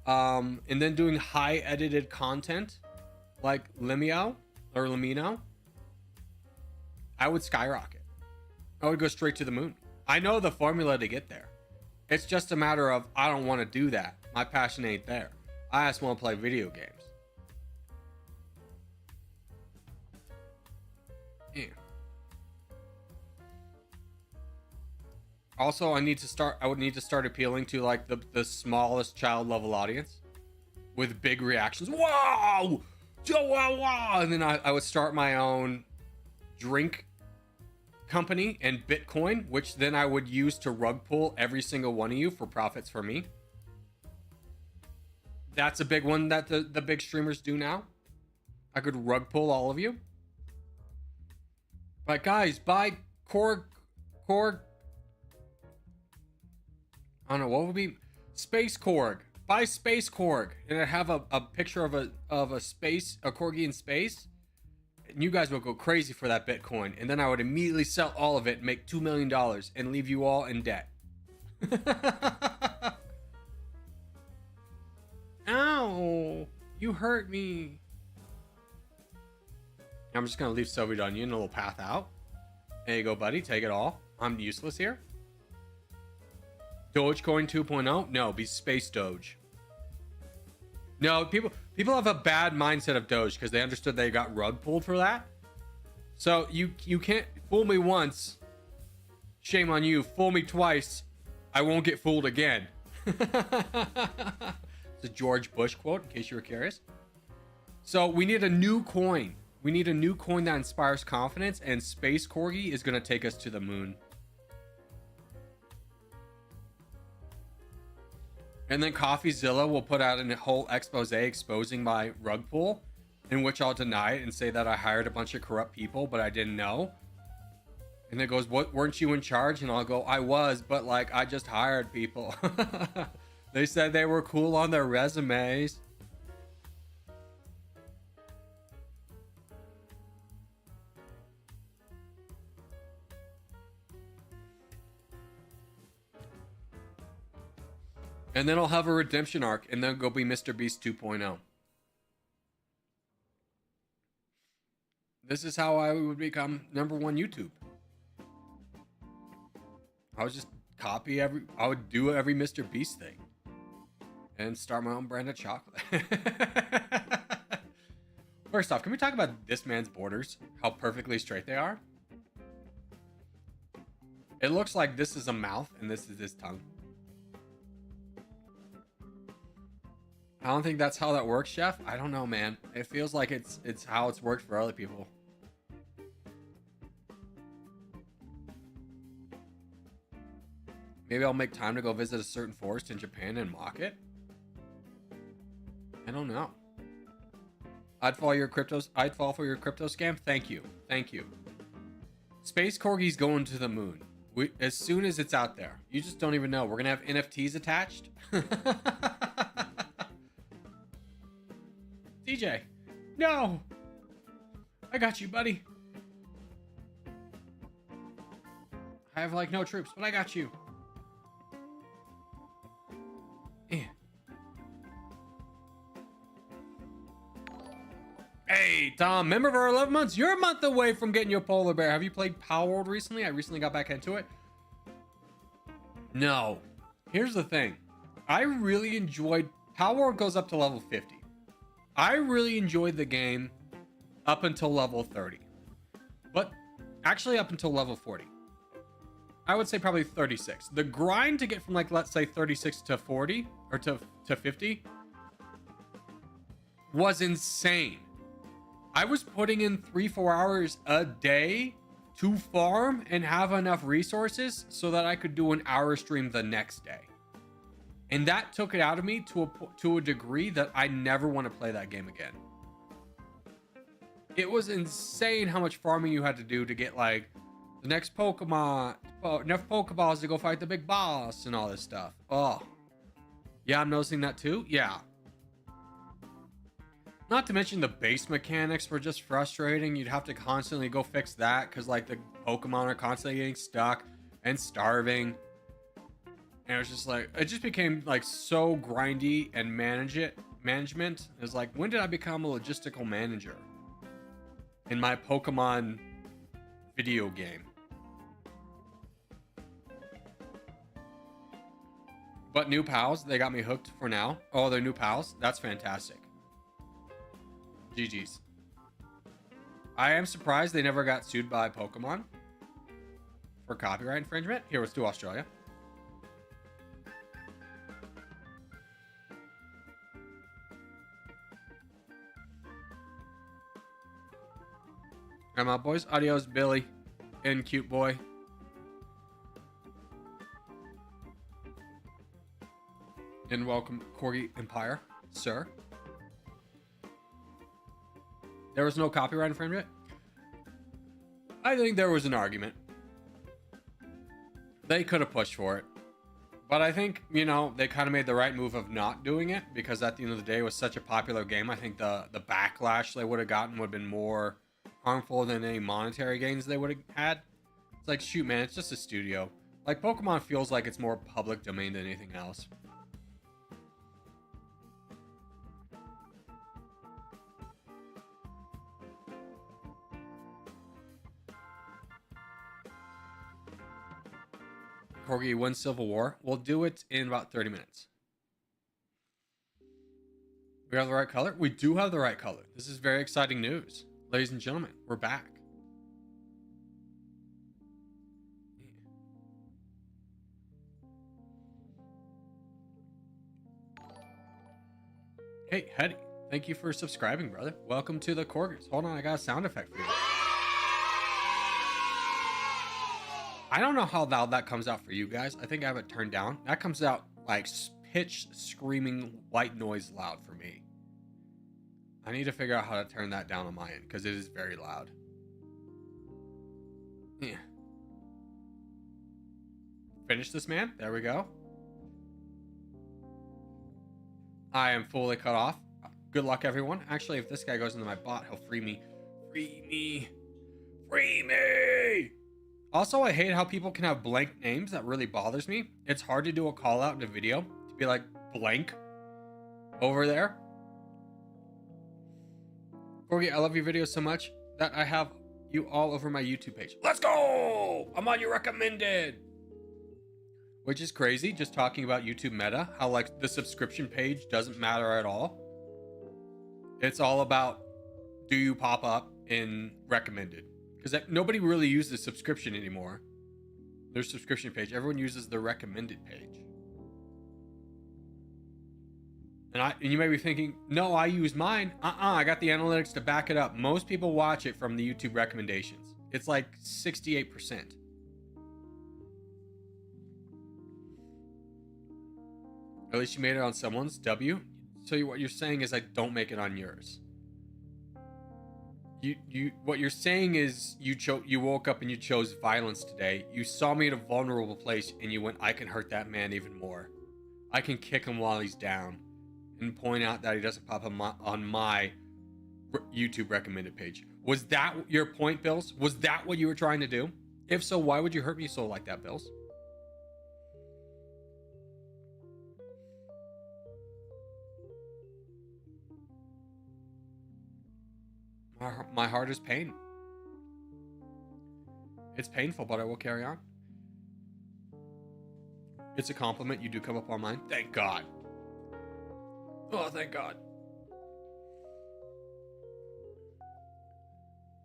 S1: And then doing high edited content like Lemio or Lemino. I would skyrocket. I would go straight to the moon. I know the formula to get there. It's just a matter of, I don't want to do that. My passion ain't there. I just want to play video games. Yeah. Also, I would need to start appealing to like the smallest child level audience with big reactions. Wow! Wow, wow! And then I would start my own drink company and Bitcoin, which then I would use to rug pull every single one of you for profits for me. That's a big one that the big streamers do now. I could rug pull all of you. But guys, buy Korg. I don't know what would be Space Korg. buy Space Korg, and I have a picture of a Corgi in space, and you guys will go crazy for that Bitcoin, and then I would immediately sell all of it, and make $2 million, and leave you all in debt. Ow! You hurt me. I'm just gonna leave Soviet Onion a little path out. There you go, buddy. Take it all. I'm useless here. Dogecoin 2.0? No, be Space Doge. No, people have a bad mindset of Doge because they understood they got rug pulled for that. So you can't fool me once. Shame on you. Fool me twice. I won't get fooled again. It's a George Bush quote, in case you were curious. So we need a new coin. We need a new coin that inspires confidence, and Space Corgi is going to take us to the moon. And then CoffeeZilla will put out a whole expose exposing my rug pull, in which I'll deny it and say that I hired a bunch of corrupt people, but I didn't know. And it goes, "What, weren't you in charge?" And I'll go, "I was, but like I just hired people." They said they were cool on their resumes. And then I'll have a redemption arc, and then go be Mr. Beast 2.0. This is how I would become #1 YouTube. I would just I would do every Mr. Beast thing. And start my own brand of chocolate. First off, can we talk about this man's borders? How perfectly straight they are? It looks like this is a mouth, and this is his tongue. I don't think that's how that works, Chef. I don't know, man. It feels like it's how it's worked for other people. Maybe I'll make time to go visit a certain forest in Japan and mock it. I don't know. I'd fall for your crypto scam. Thank you. Thank you. Space Corgi's going to the moon. As soon as it's out there. You just don't even know. We're gonna have NFTs attached. DJ, no! I got you, buddy. I have like no troops, but I got you. Hey, Tom, member of our 11 months. You're a month away from getting your polar bear. Have you played Power World recently? I recently got back into it. No. Here's the thing. I really enjoyed... Power World goes up to level 50. I really enjoyed the game up until level 30. But actually up until level 40. I would say probably 36. The grind to get from, like, let's say 36 to 40 or to 50 was insane. I was putting in 3-4 hours a day to farm and have enough resources so that I could do an hour stream the next day. And that took it out of me to a degree that I never want to play that game again. It was insane how much farming you had to do to get, like, the next Pokemon, enough Pokeballs to go fight the big boss and all this stuff. Oh. Yeah, I'm noticing that too. Yeah. Not to mention the base mechanics were just frustrating. You'd have to constantly go fix that because, like, the Pokemon are constantly getting stuck and starving. And it was just like, it just became like so grindy and management. It was like, when did I become a logistical manager in my Pokemon video game? But new pals, they got me hooked for now. Oh, they're new pals. That's fantastic. GG's. I am surprised they never got sued by Pokemon for copyright infringement. Here, let's do Australia. I'm out, boys. Adios, Billy and Cute Boy. And welcome, Corgi Empire, sir. There was no copyright infringement? I think there was an argument. They could have pushed for it. But I think, you know, they kind of made the right move of not doing it, because at the end of the day, it was such a popular game. I think the backlash they would have gotten would have been more harmful than any monetary gains they would have had. It's like, shoot, man, it's just a studio. Like, Pokemon feels like it's more public domain than anything else. Corgi wins Civil War. We'll do it in about 30 minutes. We have the right color? We do have the right color. This is very exciting news. Ladies and gentlemen, we're back. Hey, Hetty, thank you for subscribing, brother. Welcome to the Corgis. Hold on, I got a sound effect for you. I don't know how loud that comes out for you guys. I think I have it turned down. That comes out like pitch screaming white noise loud for me. I need to figure out how to turn that down on my end because it is very loud. Yeah. Finish this man. There we go. I am fully cut off. Good luck, everyone. Actually, if this guy goes into my bot, he'll free me. Free me. Free me. Also, I hate how people can have blank names. That really bothers me. It's hard to do a call out in a video to be like blank over there. Corgi, I love your videos so much that I have you all over my YouTube page. Let's go! I'm on your recommended. Which is crazy, just talking about YouTube meta, how like the subscription page doesn't matter at all. It's all about, do you pop up in recommended? Because nobody really uses subscription anymore. Their subscription page. Everyone uses the recommended page. And you may be thinking, no, I use mine. I got the analytics to back it up. Most people watch it from the YouTube recommendations. It's like 68%. At least you made it on someone's W. So what you're saying is I don't make it on yours. What you're saying is you woke up and you chose violence today. You saw me in a vulnerable place and you went, I can hurt that man even more. I can kick him while he's down and point out that he doesn't pop on my YouTube recommended page. Was that your point, Bills? Was that what you were trying to do? If so, why would you hurt me so like that, Bills? My heart is pain. It's painful, but I will carry on. It's a compliment. You do come up on mine. Thank God. Oh, thank God.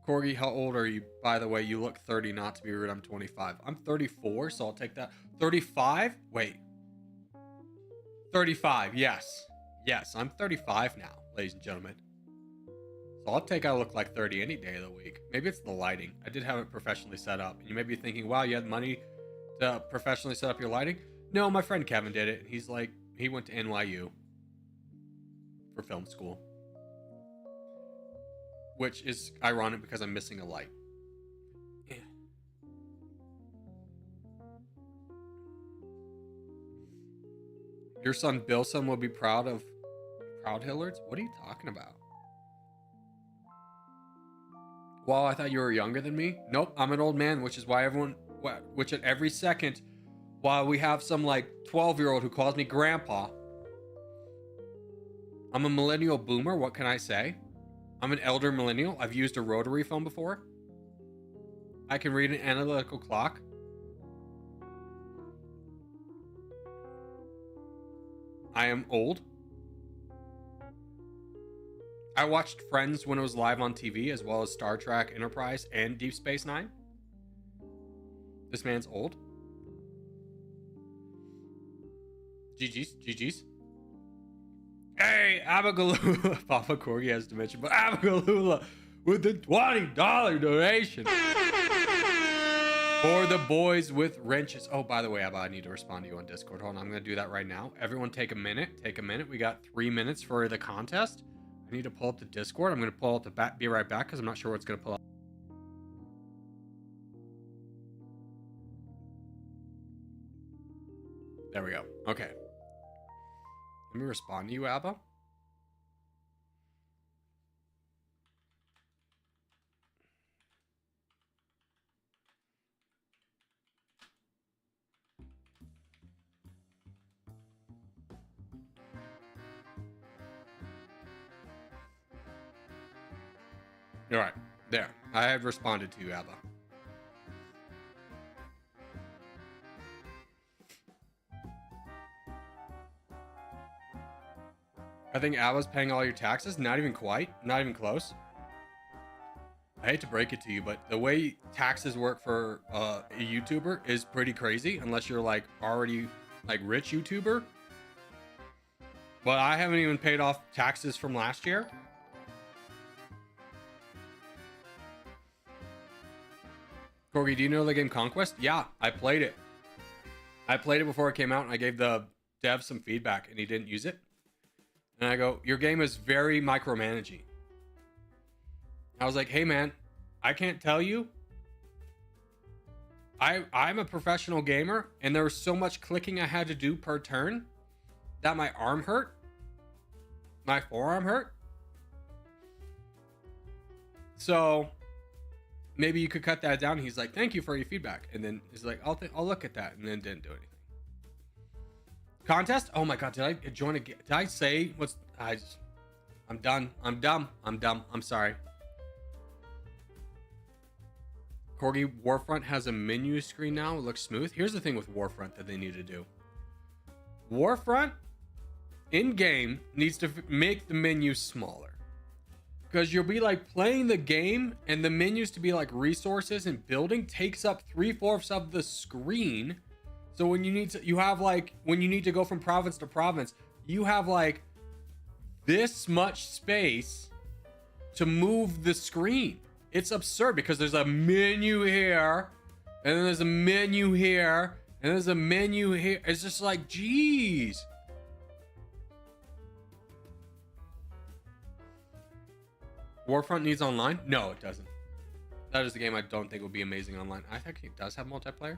S1: Corgi, how old are you? By the way, you look 30, not to be rude. I'm 25. I'm 34, so I'll take that. 35? Wait. 35, yes. Yes, I'm 35 now, ladies and gentlemen. So I'll take I look like 30 any day of the week. Maybe it's the lighting. I did have it professionally set up. And you may be thinking, wow, you had money to professionally set up your lighting? No, my friend Kevin did it. He's like, he went to NYU for film school. Which is ironic because I'm missing a light. Yeah. Your son Billson will be proud Hillards? What are you talking about? Well, I thought you were younger than me. Nope, I'm an old man, which is why which at every second, while we have some like 12-year-old who calls me grandpa, I'm a millennial boomer. What can I say? I'm an elder millennial. I've used a rotary phone before. I can read an analytical clock. I am old. I watched Friends when it was live on TV, as well as Star Trek Enterprise and Deep Space Nine. This man's old. GG's. Hey, Abagalula. Papa Corgi has to mention, but Abagalula with the $20 donation for the boys with wrenches. Oh, by the way, Abba, I need to respond to you on Discord. Hold on, I'm going to do that right now. Everyone take a minute. We got 3 minutes for the contest. I need to pull up the Discord. I'm going to pull up be right back because I'm not sure what's going to pull up. There we go. Let me respond to you, Abba. All right, there. I have responded to you, Abba. I think Abba's paying all your taxes. Not even quite. Not even close. I hate to break it to you, but the way taxes work for a YouTuber is pretty crazy, unless you're like already like rich YouTuber. But I haven't even paid off taxes from last year. Corgi, do you know the game Conquest? Yeah, I played it. I played it before it came out, and I gave the dev some feedback, and he didn't use it. And I go, your game is very micromanaging. I was like, hey man, I can't tell you. I'm a professional gamer, and there was so much clicking I had to do per turn that my arm hurt. My forearm hurt. So maybe you could cut that down. He's like, thank you for your feedback. And then he's like, I'll look at that. And then didn't do anything. Contest? Oh my God, did I join a game? Did I say what's... I'm done. I'm dumb. I'm sorry. Corgi, Warfront has a menu screen now. It looks smooth. Here's the thing with Warfront that they need to do. Warfront, in-game, needs to make the menu smaller. Because you'll be like playing the game, and the menus to be like resources and building takes up 3/4 of the screen. So when you need to, you have like, when you need to go from province to province, you have like this much space to move the screen. It's absurd because there's a menu here, and then there's a menu here, and there's a menu here. It's just like, geez. Warfront needs online? No, it doesn't. That is the game I don't think will be amazing online. I think it does have multiplayer.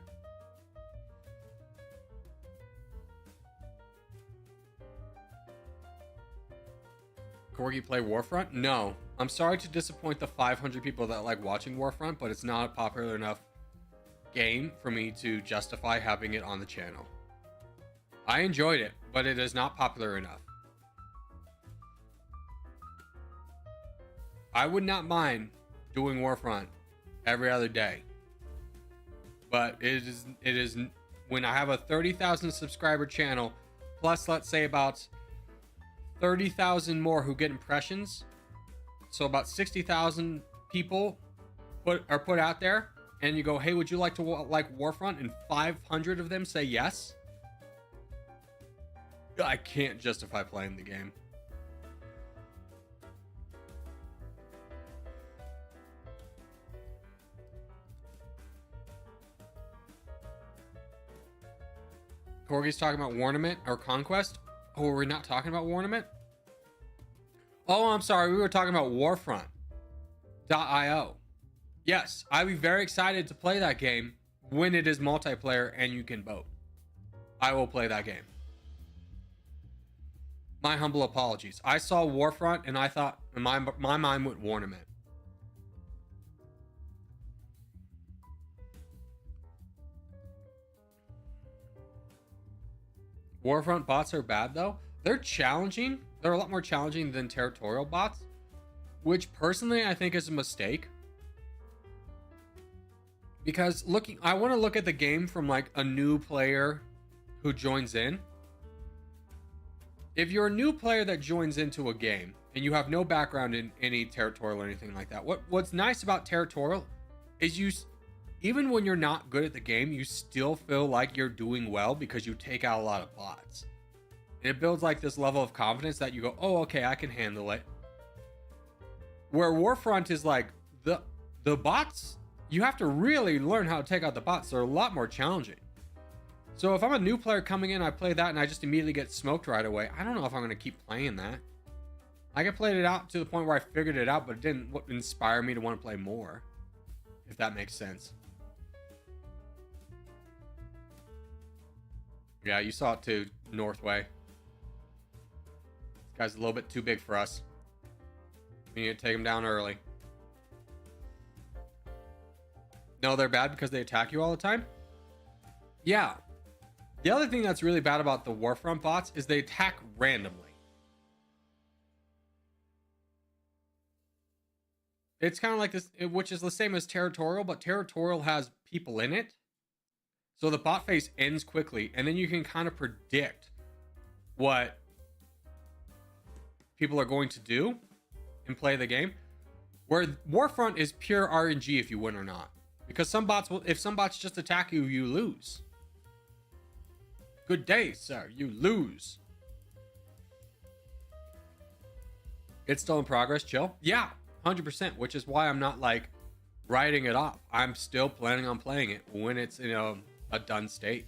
S1: Corgi play Warfront? No. I'm sorry to disappoint the 500 people that like watching Warfront, but it's not a popular enough game for me to justify having it on the channel. I enjoyed it, but it is not popular enough. I would not mind doing Warfront every other day, but it is when I have a 30,000 subscriber channel, plus let's say about 30,000 more who get impressions, so about 60,000 people are put out there, and you go, hey, would you like to like Warfront, and 500 of them say yes. I can't justify playing the game. Corgi's talking about Warnament or Conquest. Oh, were we not talking about Warnament? Oh, I'm sorry. We were talking about Warfront.io. Yes, I'd be very excited to play that game when it is multiplayer and you can vote. I will play that game. My humble apologies. I saw Warfront and I thought, my mind went Warnament. Warfront bots are bad though. They're challenging. They're a lot more challenging than Territorial bots, which personally I think is a mistake. Because I want to look at the game from like a new player who joins in. If you're a new player that joins into a game and you have no background in any Territorial or anything like that, what's nice about Territorial is even when you're not good at the game, you still feel like you're doing well because you take out a lot of bots. And it builds like this level of confidence that you go, oh, okay, I can handle it. Where Warfront is like, the bots, you have to really learn how to take out the bots. They're a lot more challenging. So if I'm a new player coming in, I play that and I just immediately get smoked right away. I don't know if I'm going to keep playing that. I played it out to the point where I figured it out, but it didn't inspire me to want to play more. If that makes sense. Yeah, you saw it too, Northway. This guy's a little bit too big for us. We need to take him down early. No, they're bad because they attack you all the time? Yeah. The other thing that's really bad about the Warfront bots is they attack randomly. It's kind of like this, which is the same as Territorial, but Territorial has people in it. So the bot phase ends quickly, and then you can kind of predict what people are going to do and play the game. Where Warfront is pure RNG if you win or not. Because some bots will, if some bots just attack you, you lose. Good day, sir. You lose. It's still in progress. Chill. Yeah, 100%. Which is why I'm not like writing it off. I'm still planning on playing it when it's in a done state.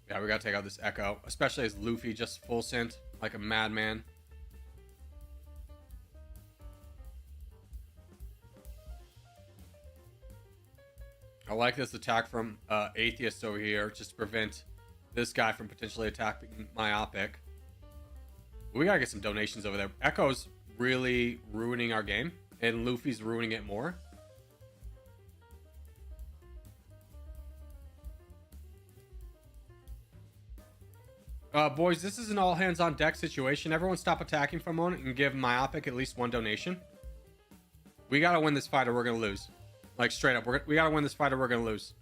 S1: Yeah, we gotta take out this Echo, especially as Luffy just full sent like a madman. I like this attack from Atheist over here, just to prevent this guy from potentially attacking Myopic. We gotta get some donations over there. Echo's really ruining our game, and Luffy's ruining it more. Boys, this is an all hands on deck situation. Everyone stop attacking for a moment and give Myopic at least one donation. We gotta win this fight or we're gonna lose. Like, straight up, we gotta win this fight or we're gonna lose.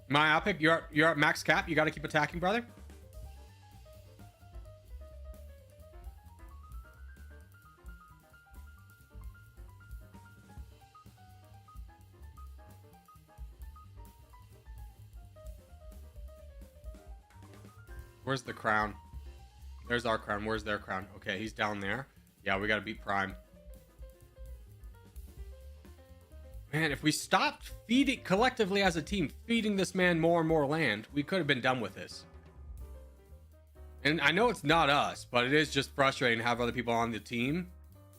S1: Myopic, you're at max cap. You gotta keep attacking, brother. Where's the crown? There's our crown. Where's their crown? Okay, he's down there. Yeah, we gotta beat Prime. Man, if we stopped feeding collectively as a team, feeding this man more and more land, we could have been done with this. And I know it's not us, but it is just frustrating to have other people on the team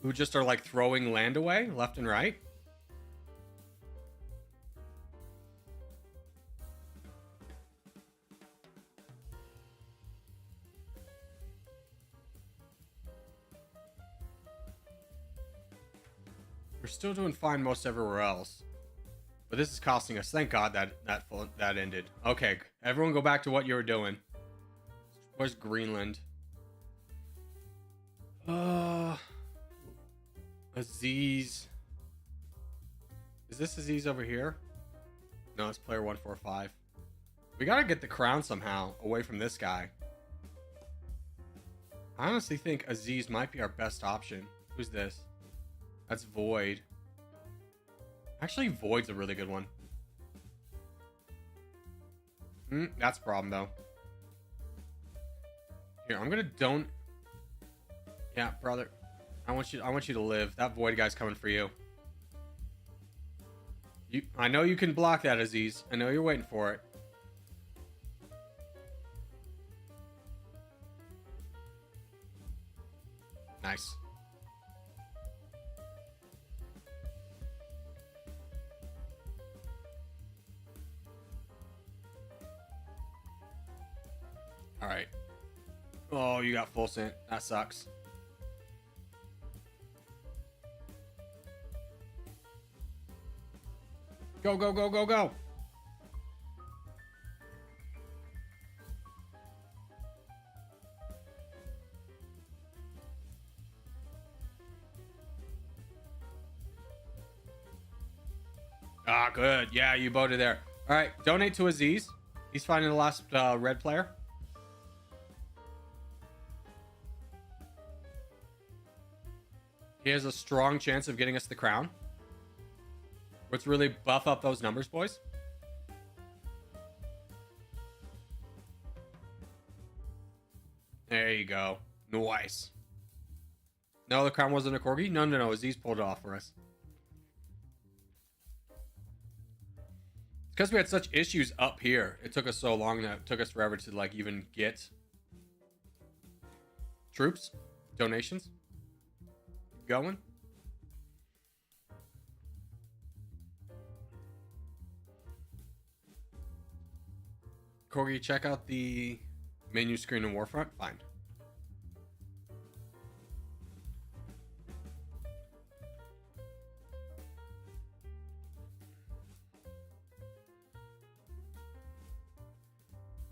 S1: who just are like throwing land away left and right. We're still doing fine most everywhere else, but this is costing us. Thank God that ended. Okay, everyone go back to what you were doing. Where's Greenland? Aziz. Is this Aziz over here? No, it's player 145. We gotta get the crown somehow away from this guy. I honestly think Aziz might be our best option. Who's this? That's Void. Actually, Void's a really good one. That's a problem, though. Here, I'm gonna don't. Yeah, brother. I want you to live. That Void guy's coming for you. I know you can block that, Aziz. I know you're waiting for it. Nice. All right. Oh, you got full scent. That sucks. Go, go, go, go, go. Ah, good. Yeah, you voted there. All right, donate to Aziz. He's finding the last red player. He has a strong chance of getting us the crown. Let's really buff up those numbers, boys. There you go. Nice. No, the crown wasn't a Corgi? No, no, no. Aziz pulled it off for us. It's because we had such issues up here. It took us so long that it took us forever to like even get troops, donations going. Corgi, check out the menu screen in Warfront. Fine.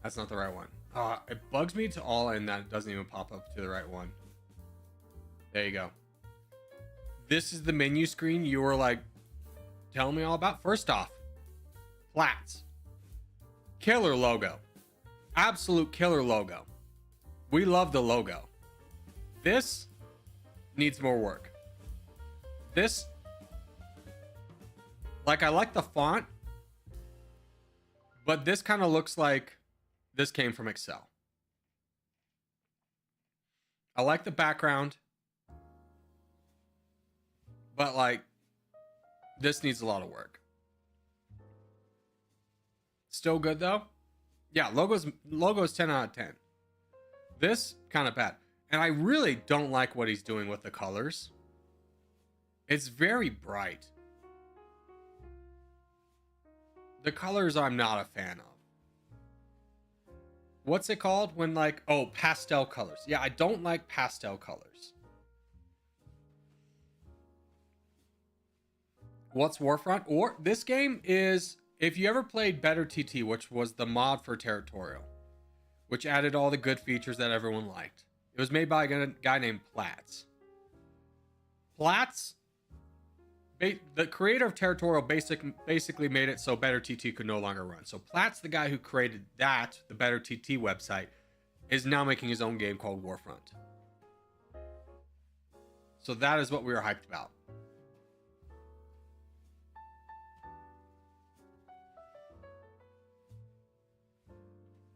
S1: That's not the right one. It bugs me to all and that it doesn't even pop up to the right one. There you go. This is the menu screen you were like telling me all about. First off, Flats. Killer logo. Absolute killer logo. We love the logo. This needs more work. This, like, I like the font, but this kind of looks like this came from Excel. I like the background, but like, this needs a lot of work. Still good though. Yeah, logo's 10 out of 10. This kind of bad. And I really don't like what he's doing with the colors. It's very bright. The colors I'm not a fan of. What's it called when like, oh, pastel colors. Yeah, I don't like pastel colors. What's Warfront? Or this game is, if you ever played Better TT, which was the mod for Territorial, which added all the good features that everyone liked. It was made by a guy named Platts. Platts, the creator of Territorial, basically made it so Better TT could no longer run. So Platts, the guy who created that, the Better TT website, is now making his own game called Warfront. So that is what we were hyped about.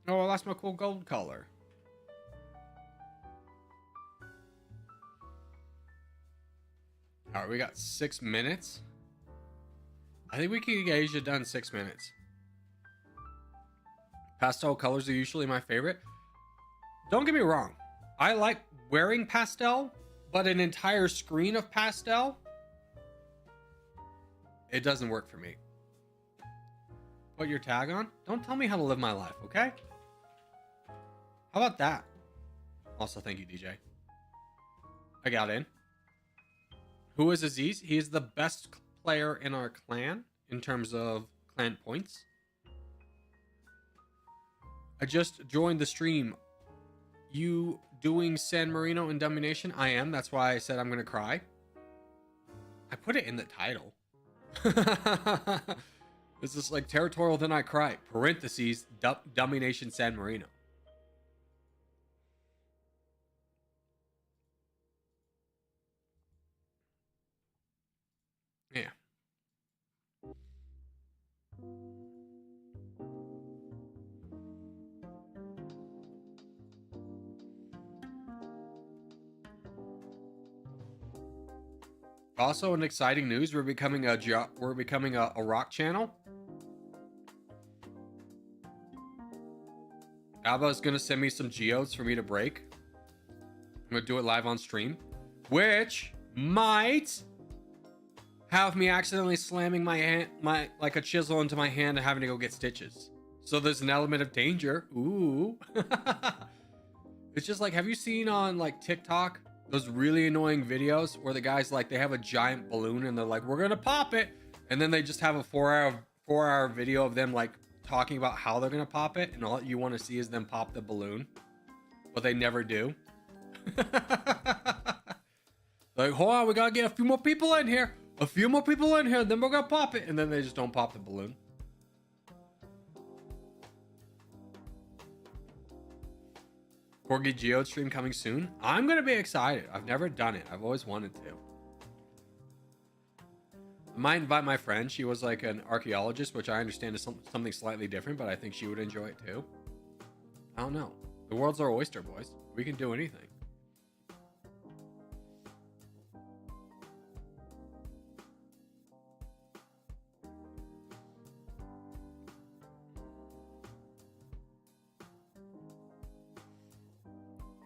S1: Oh, I lost my cool gold color. All right, we got 6 minutes. I think we can get Asia done in 6 minutes. Pastel colors are usually my favorite. Don't get me wrong. I like wearing pastel, but an entire screen of pastel, it doesn't work for me. Put your tag on? Don't tell me how to live my life, okay? How about that? Also, thank you, DJ. I got in. Who is Aziz? He is the best player in our clan in terms of clan points. I just joined the stream. You doing San Marino and Domination? I am. That's why I said I'm going to cry. I put it in the title. This is like Territorial, then I cry. Parentheses, Domination San Marino. Yeah. Also, in exciting news, we're becoming a rock channel. Abba is gonna send me some geodes for me to break. I'm gonna do it live on stream, which might have me accidentally slamming my hand, like a chisel into my hand and having to go get stitches. So there's an element of danger. Ooh. It's just like, have you seen on like TikTok those really annoying videos where the guys like they have a giant balloon and they're like, we're gonna pop it, and then they just have a 4-hour video of them like talking about how they're gonna pop it, and all you want to see is them pop the balloon, but they never do. Like, hold on, we gotta get a few more people in here. A few more people in here, then we're gonna pop it. And then they just don't pop the balloon. Corgi Geode stream coming soon. I'm gonna be excited. I've never done it. I've always wanted to. I might invite my friend. She was like an archaeologist, which I understand is something slightly different, but I think she would enjoy it too. I don't know. The world's our oyster, boys. We can do anything.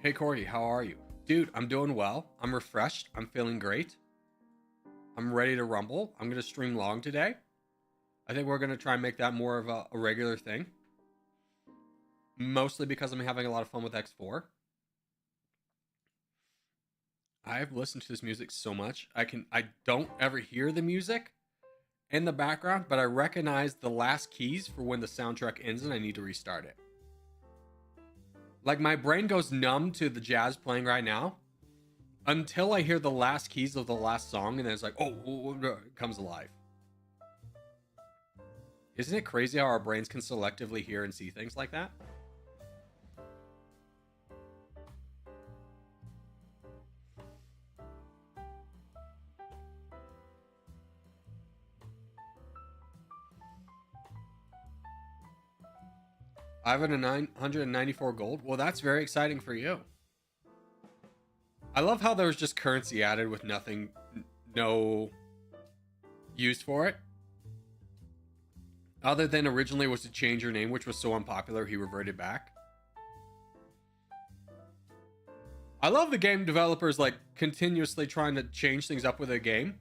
S1: Hey Corey, how are you? Dude, I'm doing well. I'm refreshed. I'm feeling great. I'm ready to rumble. I'm going to stream long today. I think we're going to try and make that more of a regular thing. mostly because I'm having a lot of fun with X4. I've listened to this music so much. I don't ever hear the music in the background, but I recognize the last keys for when the soundtrack ends and I need to restart it. Like, my brain goes numb to the jazz playing right now until I hear the last keys of the last song, and then it's like, oh, it comes alive. Isn't it crazy how our brains can selectively hear and see things like that? I have a 994 gold. Well, that's very exciting for you. I love how there was just currency added with nothing, no use for it. Other than originally was to change your name, which was so unpopular, he reverted back. I love the game developers like continuously trying to change things up with a game.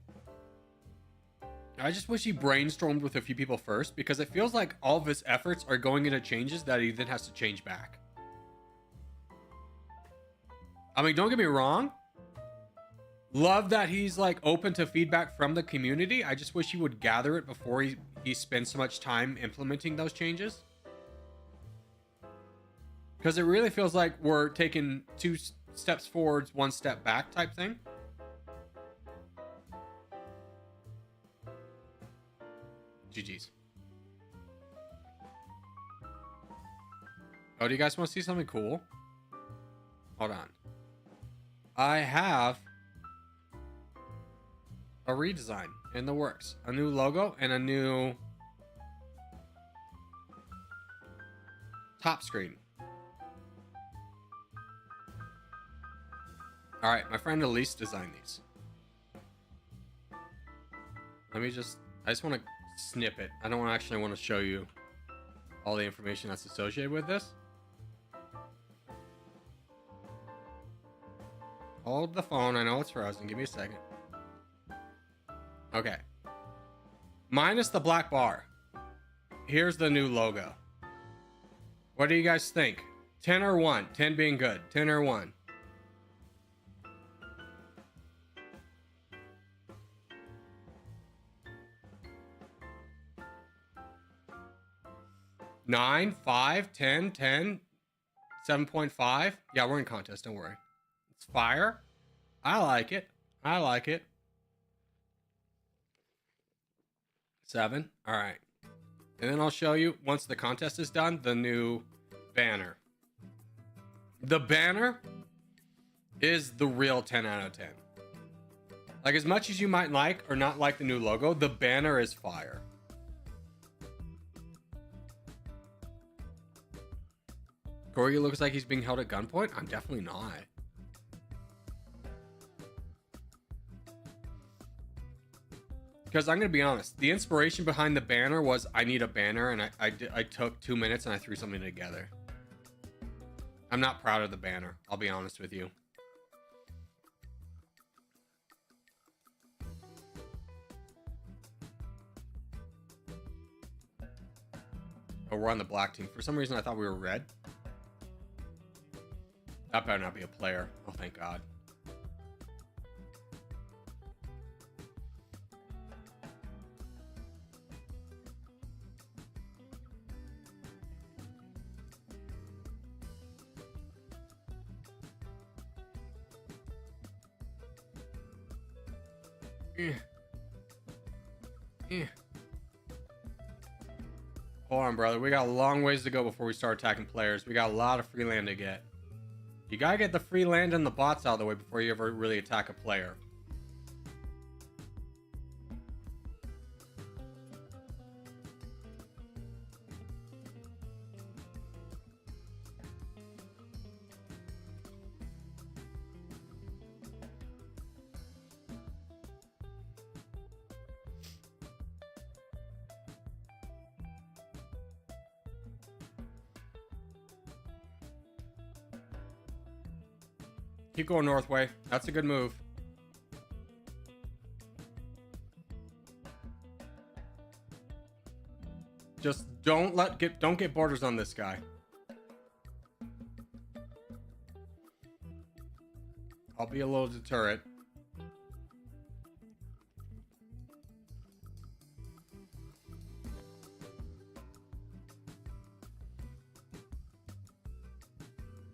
S1: I just wish he brainstormed with a few people first, because it feels like all of his efforts are going into changes that he then has to change back. I mean, don't get me wrong. Love that he's like open to feedback from the community. I just wish he would gather it before he spends so much time implementing those changes. Because it really feels like we're taking 2 steps forwards, 1 step back type thing. GG's. Oh, do you guys want to see something cool? Hold on. I have a redesign in the works. A new logo and a new top screen. All right, my friend Elise designed these. I just want to snip it. I don't actually want to show you all the information that's associated with this. Hold the phone. I know it's frozen. Give me a second. Okay. Minus the black bar. Here's the new logo. What do you guys think? 10 or 1? 10 being good. 10 or 1? Nine, 5, 10, 10, 7.5. Yeah, we're in contest. Don't worry. It's fire. I like it. I like it. 7. All right. And then I'll show you, once the contest is done, the new banner. The banner is the real 10 out of 10. Like, as much as you might like or not like the new logo, the banner is fire. Corgi looks like he's being held at gunpoint. I'm definitely not. Because I'm going to be honest, the inspiration behind the banner was I need a banner, and I took 2 minutes and I threw something together. I'm not proud of the banner, I'll be honest with you. Oh, we're on the black team. For some reason, I thought we were red. That better not be a player. Oh, thank God. Hold on, brother. We got a long ways to go before we start attacking players. We got a lot of free land to get. You gotta get the free land and the bots out of the way before you ever really attack a player. Keep going Northway. That's a good move. Just don't get borders on this guy. I'll be a little deterrent.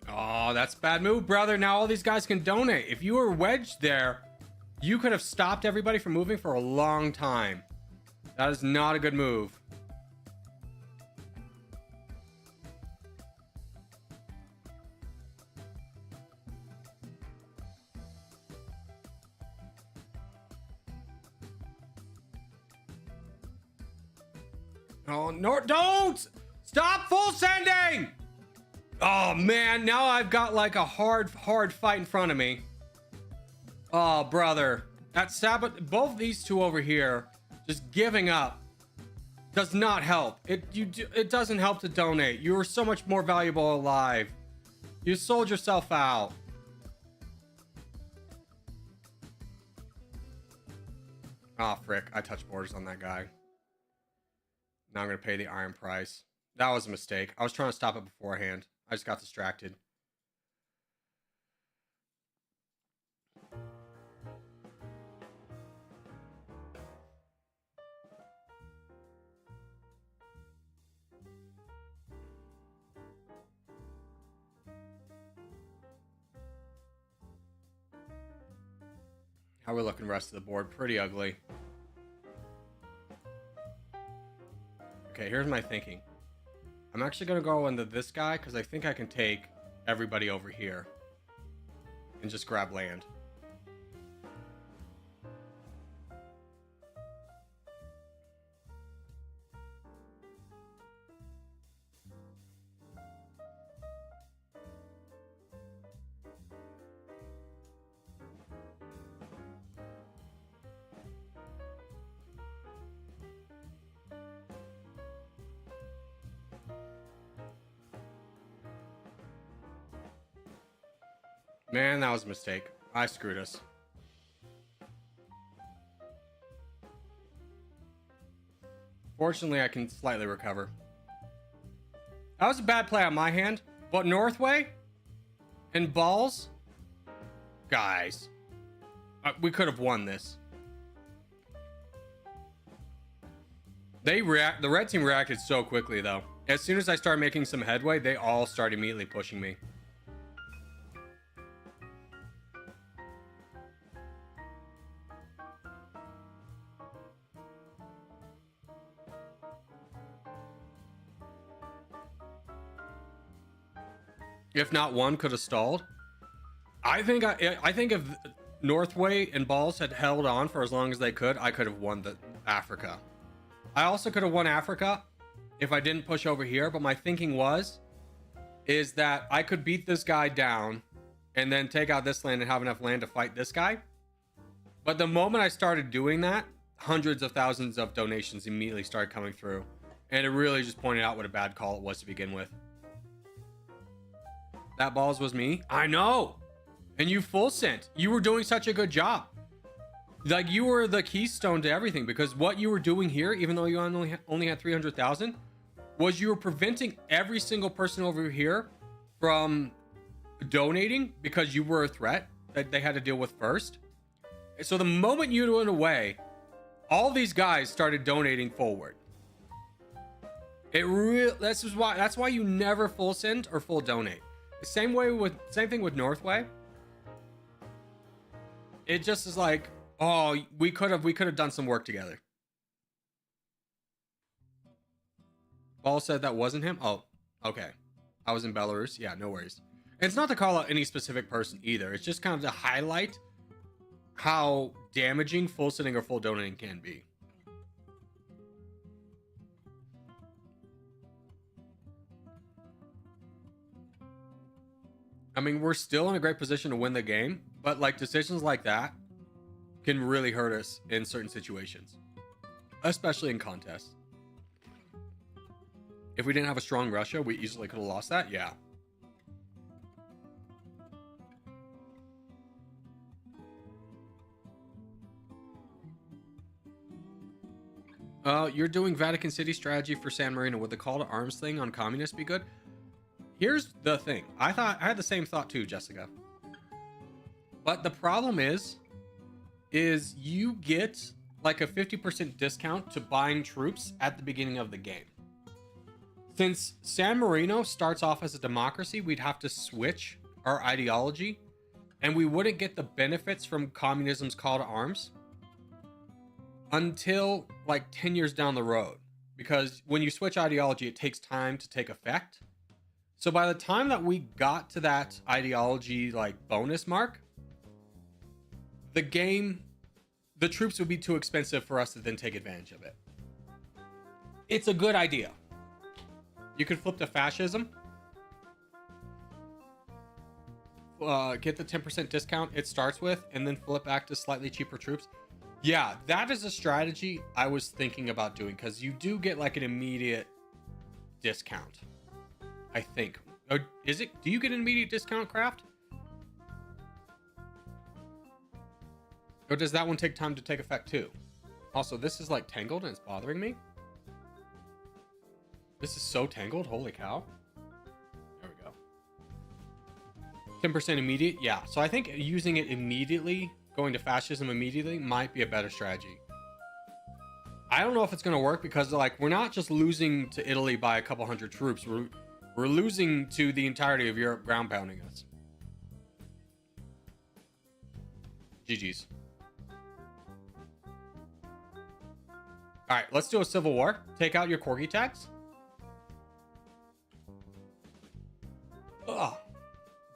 S1: Oh, that's a bad move, brother. Now all these guys can donate. If you were wedged there, you could have stopped everybody from moving for a long time. That is not a good move. Oh, no, don't! Stop full sending! Oh, man, now I've got like a hard fight in front of me. Oh, brother. That both these two over here just giving up does not help. It doesn't help to donate. You are so much more valuable alive. You sold yourself out. Oh, frick. I touched borders on that guy. Now I'm going to pay the iron price. That was a mistake. I was trying to stop it beforehand. I just got distracted. How we looking rest of the board? Pretty ugly. Okay, here's my thinking. I'm actually going to go into this guy because I think I can take everybody over here and just grab land. Man, that was a mistake. I screwed us. Fortunately, I can slightly recover. That was a bad play on my hand, but Northway and balls, guys, we could have won this. The red team reacted so quickly, though. As soon as I started making some headway, they all started immediately pushing me. If not one could have stalled. I think if Northway and Balls had held on for as long as they could, I could have won the Africa. I also could have won Africa if I didn't push over here, but my thinking is that I could beat this guy down and then take out this land and have enough land to fight this guy. But the moment I started doing that, hundreds of thousands of donations immediately started coming through. And it really just pointed out what a bad call it was to begin with. That balls was me. I know. And you full sent. You were doing such a good job. Like, you were the keystone to everything, because what you were doing here, even though you only had 300,000, was you were preventing every single person over here from donating because you were a threat that they had to deal with first. So the moment you went away, all these guys started donating forward. That's why you never full send or full donate. Same thing with Northway. It just is like, oh, we could have done some work together. Ball said that wasn't him. Oh, okay. I was in Belarus. Yeah, no worries. And it's not to call out any specific person either. It's just kind of to highlight how damaging full sending or full donating can be. I mean, we're still in a great position to win the game, but like decisions like that can really hurt us in certain situations, especially in contests. If we didn't have a strong Russia, we easily could have lost that. Yeah. You're doing Vatican City strategy for San Marino. Would the call to arms thing on communists be good? Here's the thing. I had the same thought too, Jessica. But the problem is you get like a 50% discount to buying troops at the beginning of the game. Since San Marino starts off as a democracy, we'd have to switch our ideology, and we wouldn't get the benefits from communism's call to arms until like 10 years down the road. Because when you switch ideology, it takes time to take effect. So by the time that we got to that ideology like bonus mark, the troops would be too expensive for us to then take advantage of it. It's a good idea. You could flip to fascism. Get the 10% discount it starts with, and then flip back to slightly cheaper troops. Yeah, that is a strategy I was thinking about doing, because you do get like an immediate discount, I think. Or is it? Do you get an immediate discount, Craft? Or does that one take time to take effect too? Also, this is like tangled and it's bothering me. This is so tangled. Holy cow. There we go. 10% immediate. Yeah. So I think using it immediately, going to fascism immediately, might be a better strategy. I don't know if it's going to work, because like we're not just losing to Italy by a couple hundred troops. We're losing to the entirety of Europe ground pounding us. GG's. All right, let's do a civil war. Take out your Corgi tags. Oh,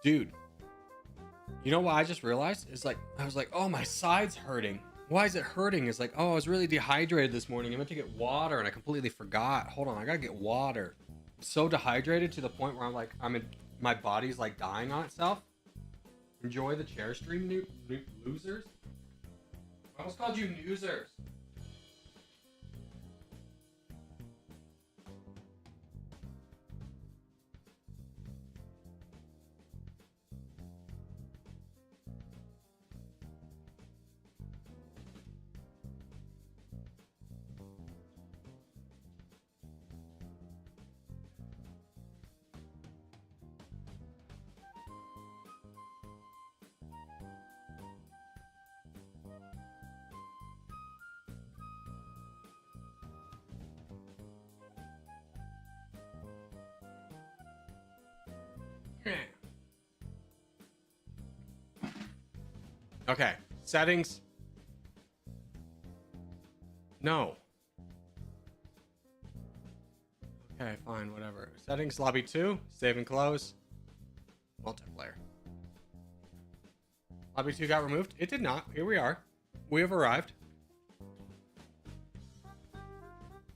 S1: dude. You know what I just realized? It's like, I was like, oh, my side's hurting. Why is it hurting? It's like, oh, I was really dehydrated this morning. I meant to get water and I completely forgot. Hold on, I gotta get water. I'm so dehydrated to the point where my body's like dying on itself. Enjoy the chair stream, losers. I almost called you newsers. Okay, settings. No. Okay, fine, whatever. Settings, lobby 2, save and close. Multiplayer. Lobby 2 got removed? It did not. Here we are. We have arrived.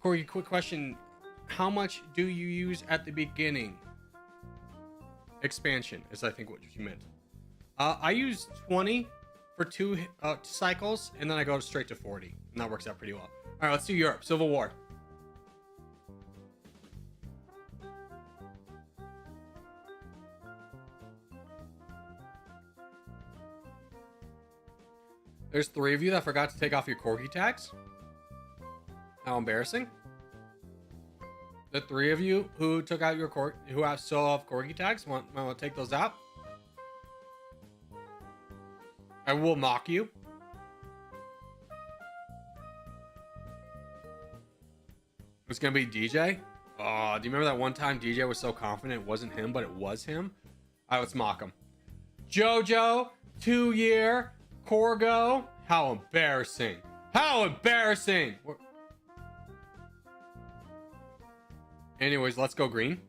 S1: Corey, quick question. How much do you use at the beginning? Expansion is, I think, what you meant. I use 20 for two cycles, and then I go straight to 40, and that works out pretty well. All right, let's do Europe. Civil War. There's 3 of you that forgot to take off your Corgi tags. How embarrassing. The 3 of you who took out your who still have Corgi tags, want to take those out? I will mock you. It's gonna be DJ. Oh, do you remember that one time DJ was so confident it wasn't him, but it was him? All right, let's mock him. Jojo, 2-year, Corgo. How embarrassing. How embarrassing. Anyways, let's go green.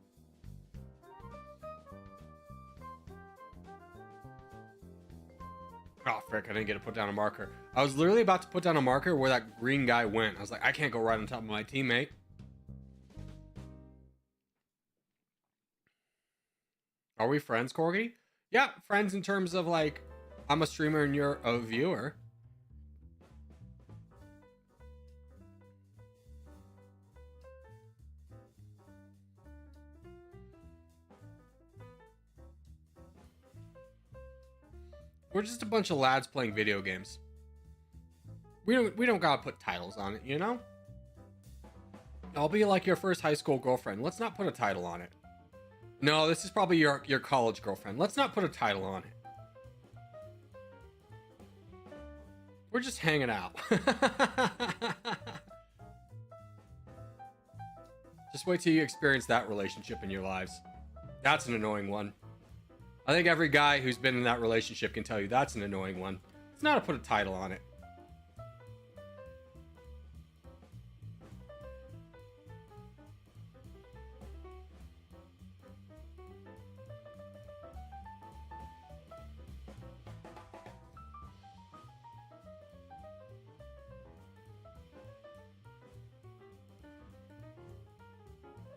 S1: Oh, frick, I didn't get to put down a marker. I was literally about to put down a marker where that green guy went. I was like, I can't go right on top of my teammate. Are we friends, Corgi? Yeah, friends in terms of like, I'm a streamer and you're a viewer. We're just a bunch of lads playing video games. We don't gotta put titles on it, you know? I'll be like your first high school girlfriend. Let's not put a title on it. No, this is probably your college girlfriend. Let's not put a title on it. We're just hanging out. Just wait till you experience that relationship in your lives. That's an annoying one. I think every guy who's been in that relationship can tell you that's an annoying one. It's not to put a title on it.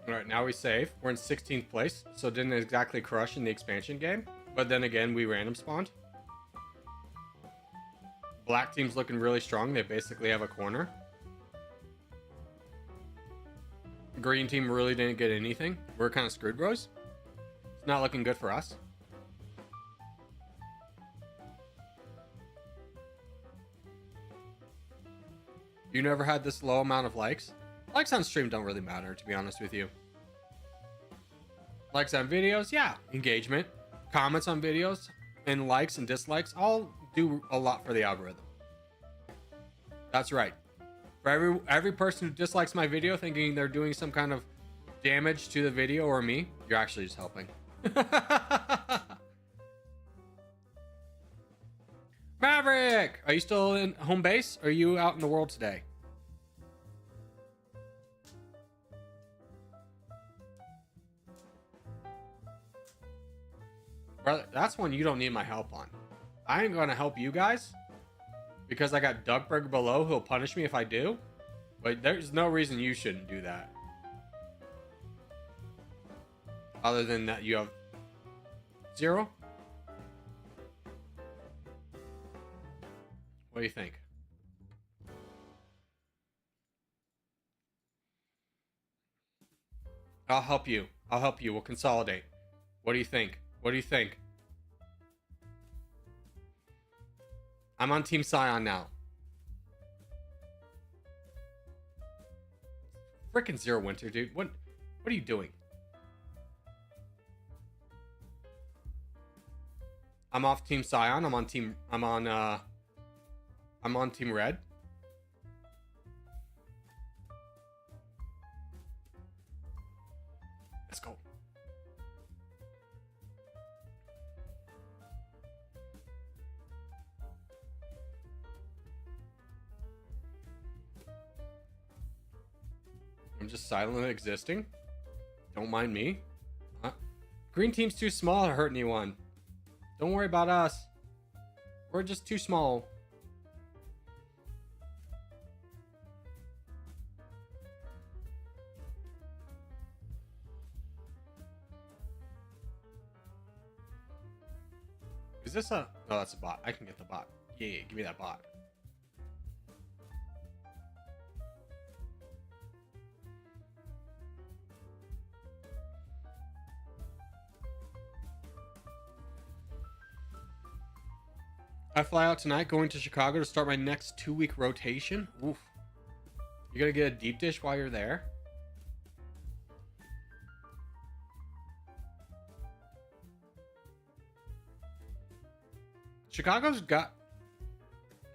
S1: Alright, now we save. We're in 16th place, so didn't exactly crush in the expansion game. But then again, we random spawned. Black team's looking really strong. They basically have a corner. Green team really didn't get anything. We're kind of screwed, bros. It's not looking good for us. You never had this low amount of likes? Likes on stream don't really matter, to be honest with you. Likes on videos, yeah. Engagement. Comments on videos, and likes and dislikes all do a lot for the algorithm. That's right. For every person who dislikes my video thinking they're doing some kind of damage to the video or me, you're actually just helping. Maverick! Are you still in home base? Or are you out in the world today? Brother, that's one you don't need my help on. I ain't gonna help you guys because I got Duckburger below who'll punish me if I do. But there's no reason you shouldn't do that. Other than that, you have 0. What do you think? I'll help you. I'll help you. We'll consolidate. What do you think? What do you think? I'm on Team Scion now. Frickin' Zero Winter, dude. What are you doing? I'm off Team Scion. I'm on Team Red. Let's go. I'm just silently existing. Don't mind me. Green team's too small to hurt anyone. Don't worry about us. We're just too small. Is this a... No, that's a bot. I can get the bot. Yeah, give me that bot. I fly out tonight, going to Chicago to start my next 2-week rotation. Oof. You're gonna get a deep dish while you're there? Chicago's got...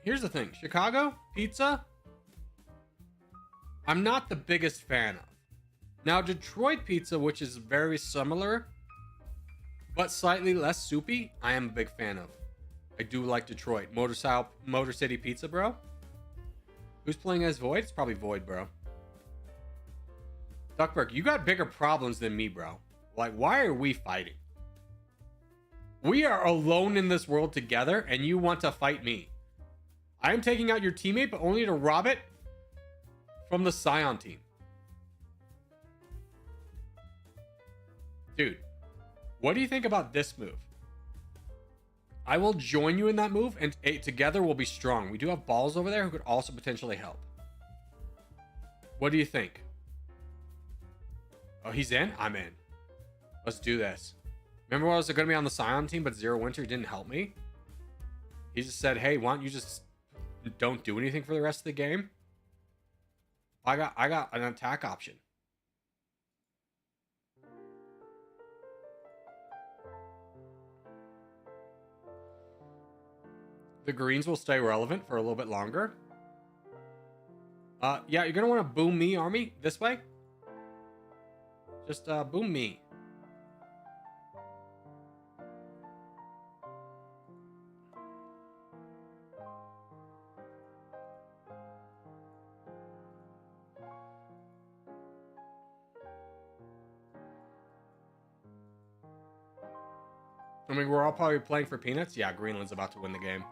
S1: Here's the thing. Chicago pizza, I'm not the biggest fan of. Now, Detroit pizza, which is very similar, but slightly less soupy, I am a big fan of. I do like Detroit. Motor City Pizza, bro. Who's playing as Void? It's probably Void, bro. Duckberg, you got bigger problems than me, bro. Like, why are we fighting? We are alone in this world together, and you want to fight me. I am taking out your teammate, but only to rob it from the Scion team. Dude, what do you think about this move? I will join you in that move, and together we'll be strong. We do have balls over there who could also potentially help. What do you think? Oh, he's in? I'm in. Let's do this. Remember when I was going to be on the Scion team, but Zero Winter didn't help me? He just said, hey, why don't you just don't do anything for the rest of the game? I got an attack option. The greens will stay relevant for a little bit longer. Yeah, you're gonna want to boom me, army, this way. Just boom me. I mean, we're all probably playing for peanuts. Yeah, Greenland's about to win the game.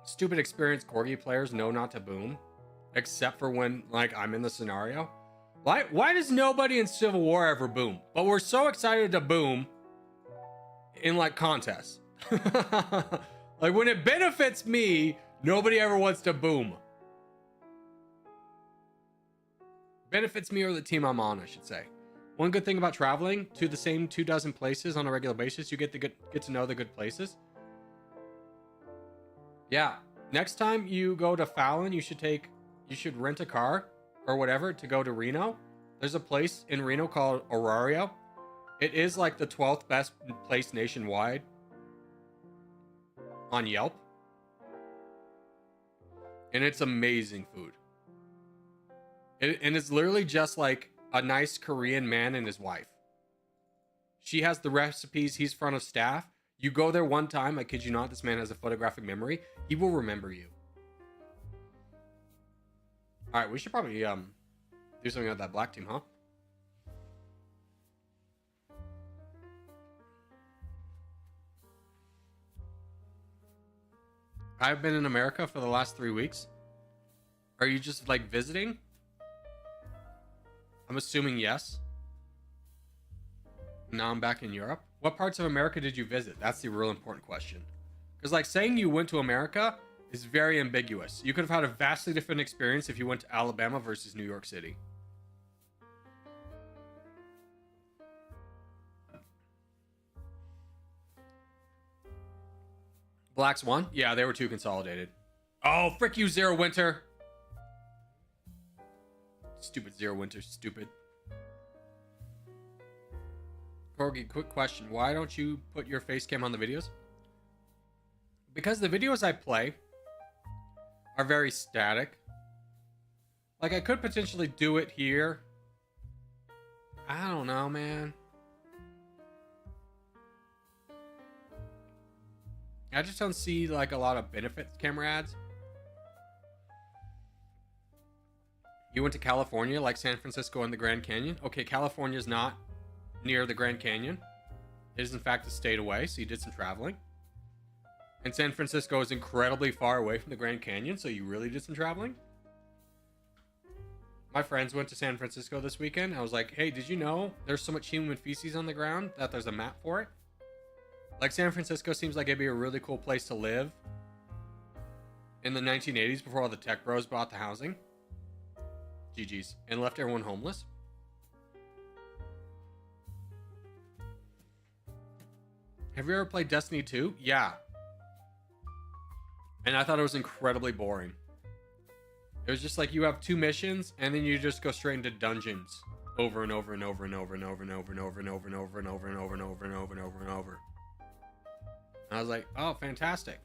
S1: Stupid experienced Corgi players know not to boom, except for when, like, I'm in the scenario. Why does nobody in Civil War ever boom? But we're so excited to boom in, like, contests. Like, when it benefits me, nobody ever wants to boom. Benefits me or the team I'm on, I should say. One good thing about traveling to the same 24 places on a regular basis, you get to know the good places. Yeah, next time you go to Fallon, you should rent a car or whatever to go to Reno. There's a place in Reno called Aurario. It is like the 12th best place nationwide on Yelp. And it's amazing food. And it's literally just like a nice Korean man and his wife. She has the recipes. He's front of staff. You go there one time, I kid you not, this man has a photographic memory. He will remember you. All right, we should probably do something with that black team, huh? I've been in America for the last 3 weeks. Are you just like visiting? I'm assuming yes. Now I'm back in Europe. What parts of America did you visit? That's the real important question. Because like saying you went to America is very ambiguous. You could have had a vastly different experience if you went to Alabama versus New York City. Blacks won? Yeah, they were too consolidated. Oh, frick you, Zero Winter. Stupid Zero Winter, stupid. Corgi, quick question. Why don't you put your face cam on the videos? Because the videos I play are very static. Like, I could potentially do it here. I don't know, man. I just don't see, like, a lot of benefits camera ads. You went to California, like San Francisco and the Grand Canyon? Okay, California's not near the Grand Canyon. It is, in fact, a state away, so you did some traveling. And San Francisco is incredibly far away from the Grand Canyon, so you really did some traveling. My friends went to San Francisco this weekend. I was like, hey, did you know there's so much human feces on the ground that there's a map for it? Like, San Francisco seems like it'd be a really cool place to live in the 1980s before all the tech bros bought the housing. GG's. And left everyone homeless. Have you ever played Destiny 2? Yeah. And I thought it was incredibly boring. It was just like you have 2 missions and then you just go straight into dungeons over and over and over and over and over and over and over and over and over and over and over and over and over and over and over. And I was like, oh, fantastic.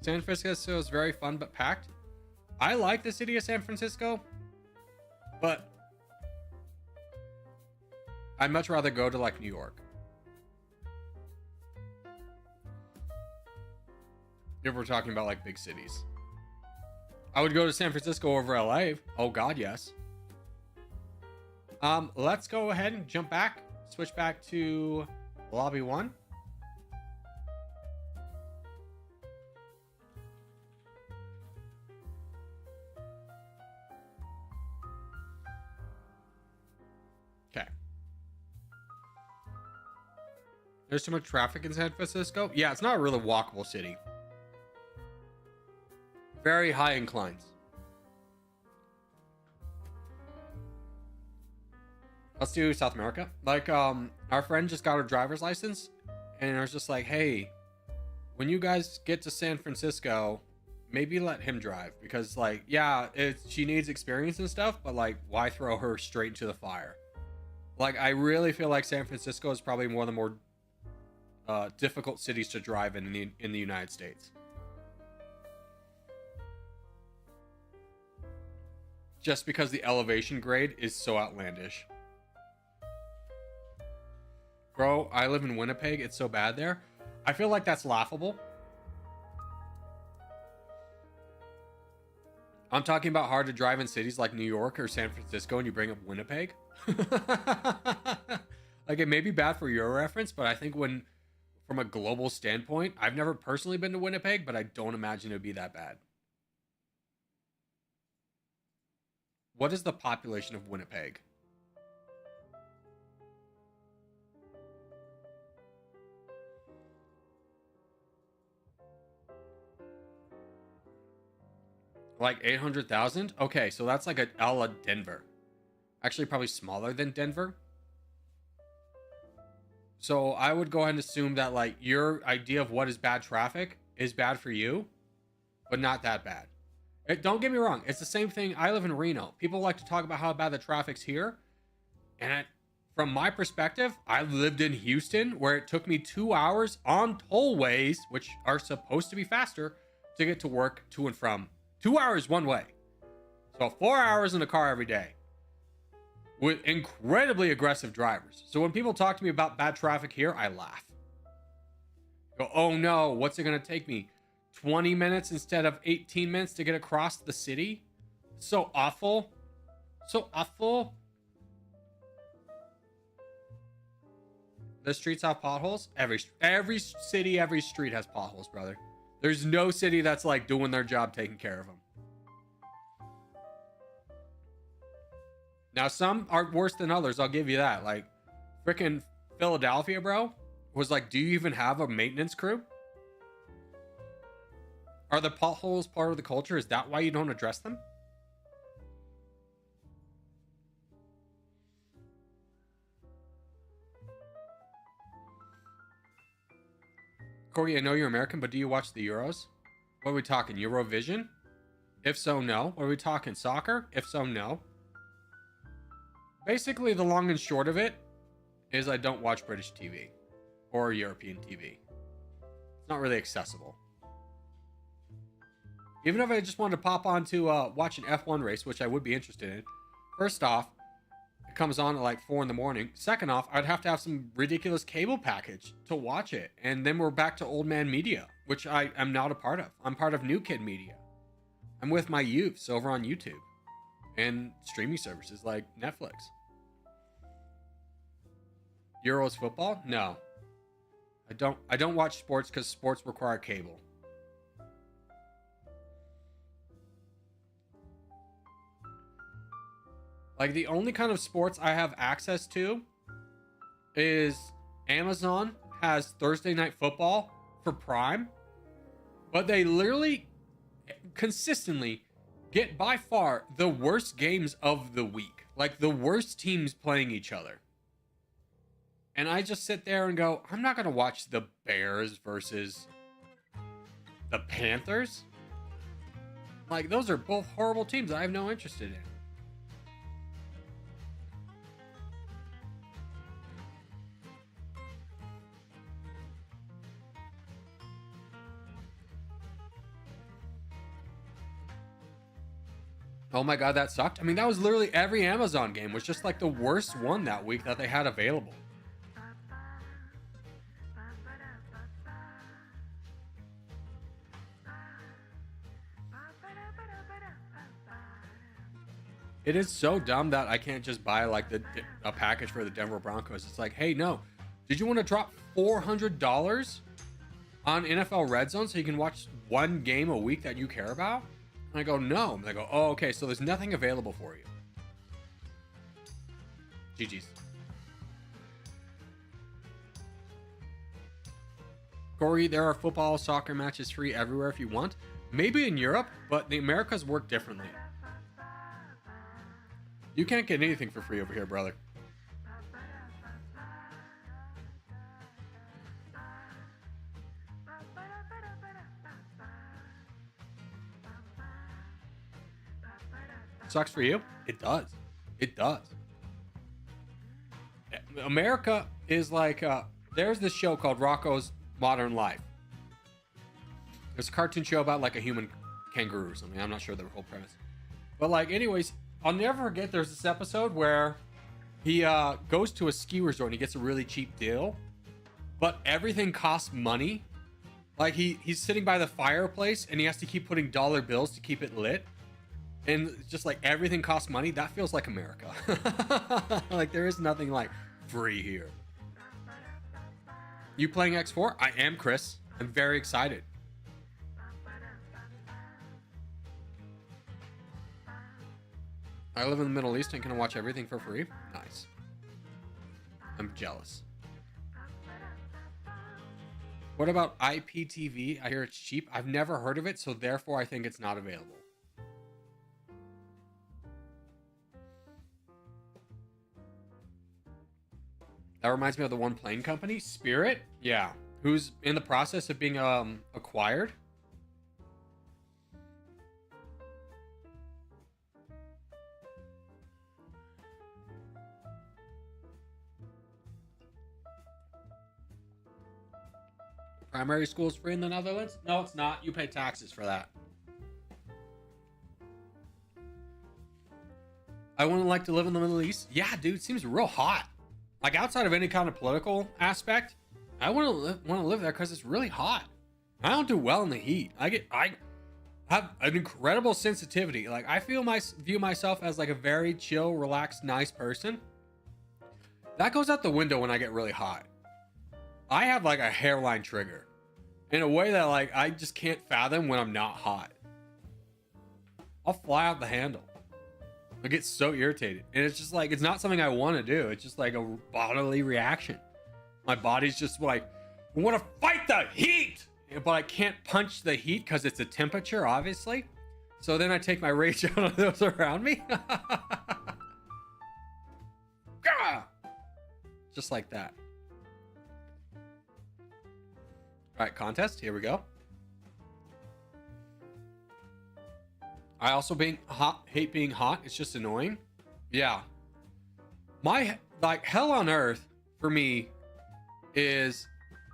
S1: San Francisco is very fun but packed. I like the city of San Francisco, but I'd much rather go to like New York. If we're talking about like big cities. I would go to San Francisco over LA. Oh god, yes. Let's go ahead and jump back. Switch back to lobby 1. Okay. There's too much traffic in San Francisco. Yeah, it's not a really walkable city. Very high inclines. Let's do South America. Like, our friend just got her driver's license, and I was just like, hey, when you guys get to San Francisco, maybe let him drive, because like, yeah, she needs experience and stuff, but like, why throw her straight into the fire? Like, I really feel like San Francisco is probably one of the more difficult cities to drive in the United States. Just because the elevation grade is so outlandish. Bro, I live in Winnipeg. It's so bad there. I feel like that's laughable. I'm talking about hard to drive in cities like New York or San Francisco, and you bring up Winnipeg. Like, it may be bad for your reference, but I think from a global standpoint, I've never personally been to Winnipeg, but I don't imagine it would be that bad. What is the population of Winnipeg? Like 800,000? Okay, so that's like a la Denver. Actually, probably smaller than Denver. So I would go ahead and assume that like your idea of what is bad traffic is bad for you, but not that bad. Don't get me wrong. It's the same thing. I live in Reno. People like to talk about how bad the traffic's here. And from my perspective, I lived in Houston, where it took me 2 hours on tollways, which are supposed to be faster, to get to work, to and from. 2 hours one way. So 4 hours in the car every day with incredibly aggressive drivers. So when people talk to me about bad traffic here, I laugh. Go, oh no, what's it going to take me? 20 minutes instead of 18 minutes to get across the city? So awful. So awful. The streets have potholes? Every city, every street has potholes, brother. There's no city that's like doing their job taking care of them. Now, some are worse than others. I'll give you that. Like, freaking Philadelphia, bro, was like, do you even have a maintenance crew? Are the potholes part of the culture? Is that why you don't address them? Corgi, I know you're American, but do you watch the Euros? What are we talking? Eurovision? If so, no. What are we talking? Soccer? If so, no. Basically, the long and short of it is I don't watch British TV or European TV. It's not really accessible. Even if I just wanted to pop on to watch an F1 race, which I would be interested in. First off, it comes on at like 4 in the morning. Second off, I'd have to have some ridiculous cable package to watch it. And then we're back to old man media, which I am not a part of. I'm part of new kid media. I'm with my youths over on YouTube and streaming services like Netflix. Euros football? No. I don't watch sports because sports require cable. Like, the only kind of sports I have access to is Amazon has Thursday Night Football for Prime, but they literally consistently get by far the worst games of the week. Like, the worst teams playing each other. And I just sit there and go, I'm not going to watch the Bears versus the Panthers. Like, those are both horrible teams I have no interest in. Oh my god, that sucked. I mean, that was literally every Amazon game was just like the worst one that week that they had available. It is so dumb that I can't just buy like a package for the Denver Broncos. It's like, hey, no. Did you want to drop $400 on NFL Red Zone so you can watch one game a week that you care about? And I go, no. And they go, oh, okay, so there's nothing available for you. GG's. Corey, there are football, soccer matches free everywhere if you want. Maybe in Europe, but the Americas work differently. You can't get anything for free over here, brother. Sucks for you. It does. It does. America is like, there's this show called Rocko's Modern Life. It's a cartoon show about like a human kangaroo or something. I'm not sure the whole premise. But like, anyways, I'll never forget there's this episode where he goes to a ski resort and he gets a really cheap deal, but everything costs money. Like he's sitting by the fireplace and he has to keep putting dollar bills to keep it lit. And just like everything costs money. That feels like America. Like there is nothing like free here. You playing X4? I am, Chris. I'm very excited. I live in the Middle East and can watch everything for free. Nice. I'm jealous. What about IPTV? I hear it's cheap. I've never heard of it, so therefore I think it's not available. That reminds me of the one plane company, Spirit. Yeah. Who's in the process of being acquired. Primary school is free in the Netherlands? No, it's not. You pay taxes for that. I wouldn't like to live in the Middle East. Yeah, dude, it seems real hot. Like outside of any kind of political aspect, I want to live there because it's really hot. I don't do well in the heat. I have an incredible sensitivity. Like I view myself as like a very chill, relaxed, nice person. That goes out the window when I get really hot. I have like a hairline trigger in a way that like I just can't fathom when I'm not hot. I'll fly out the handle. I get so irritated. And it's just like, it's not something I want to do. It's just like a bodily reaction. My body's just like, I want to fight the heat, but I can't punch the heat because it's a temperature, obviously. So then I take my rage out on those around me. Just like that. All right, contest. Here we go. I also hate being hot. It's just annoying. Yeah. My like hell on earth for me is,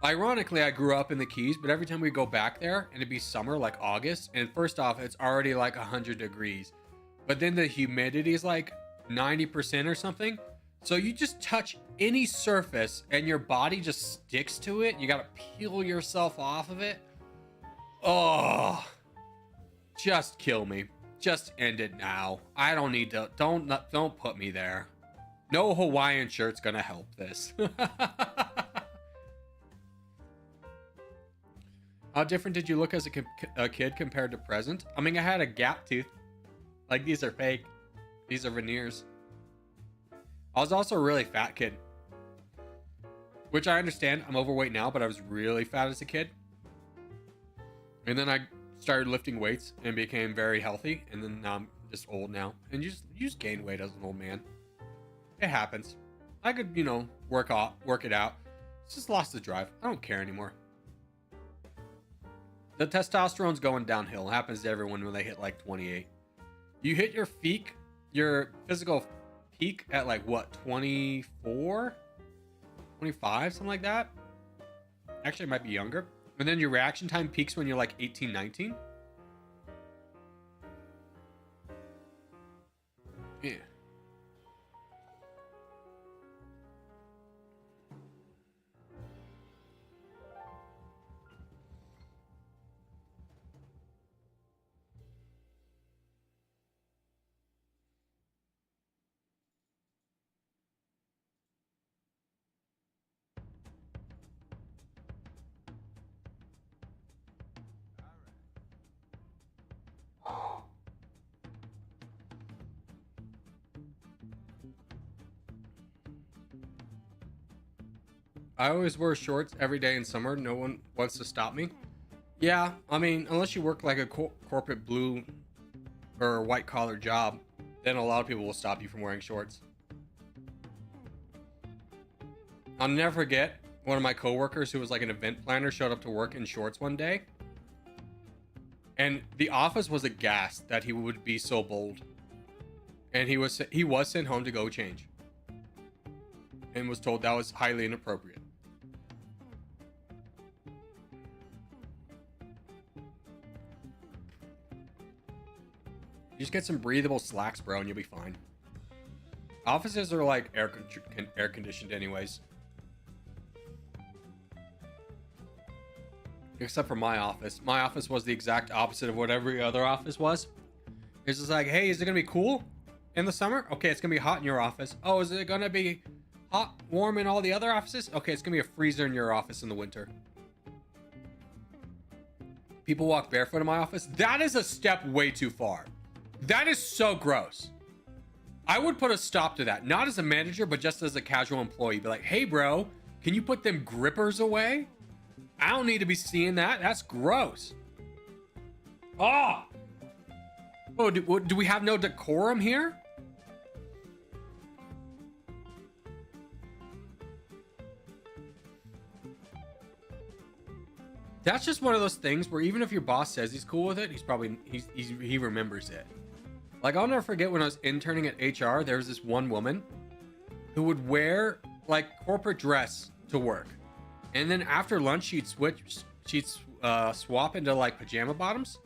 S1: ironically, I grew up in the Keys, but every time we go back there and it'd be summer, like August, and first off, it's already like 100 degrees, but then the humidity is like 90% or something. So you just touch any surface and your body just sticks to it. You got to peel yourself off of it. Oh, just kill me. Just end it now. I don't need to. Don't put me there. No Hawaiian shirt's gonna help this. How different did you look as a kid compared to present? I mean, I had a gap tooth. Like, these are fake. These are veneers. I was also a really fat kid. Which I understand. I'm overweight now, but I was really fat as a kid. And then I started lifting weights and became very healthy, and then now I'm just old now, and you just gain weight as an old man. It happens. I could, work it out. It's just lost the drive. I don't care anymore. The testosterone's going downhill. It happens to everyone when they hit like 28. You hit your physical peak at like what, 24, 25, something like that. Actually, it might be younger. And then your reaction time peaks when you're like 18, 19. Yeah. I always wear shorts every day in summer. No one wants to stop me. Yeah, I mean, unless you work like a corporate blue or white collar job, then a lot of people will stop you from wearing shorts. I'll never forget one of my coworkers who was like an event planner showed up to work in shorts one day. And the office was aghast that he would be so bold. and he was sent home to go change, and was told that was highly inappropriate. You just get some breathable slacks, bro, and you'll be fine. Offices are like air conditioned anyways. Except for my office. My office was the exact opposite of what every other office was. It's just like, hey, is it gonna be cool in the summer? Okay, it's gonna be hot in your office. Oh, is it gonna be hot, warm in all the other offices? Okay, it's gonna be a freezer in your office in the winter. People walk barefoot in my office. That is a step way too far. That is so gross. I would put a stop to that. Not as a manager, but just as a casual employee. Be like, hey, bro, can you put them grippers away? I don't need to be seeing that. That's gross. Oh, do we have no decorum here? That's just one of those things where even if your boss says he's cool with it, he remembers it. Like, I'll never forget when I was interning at HR, there was this one woman who would wear like corporate dress to work. And then after lunch, she'd swap into like pajama bottoms.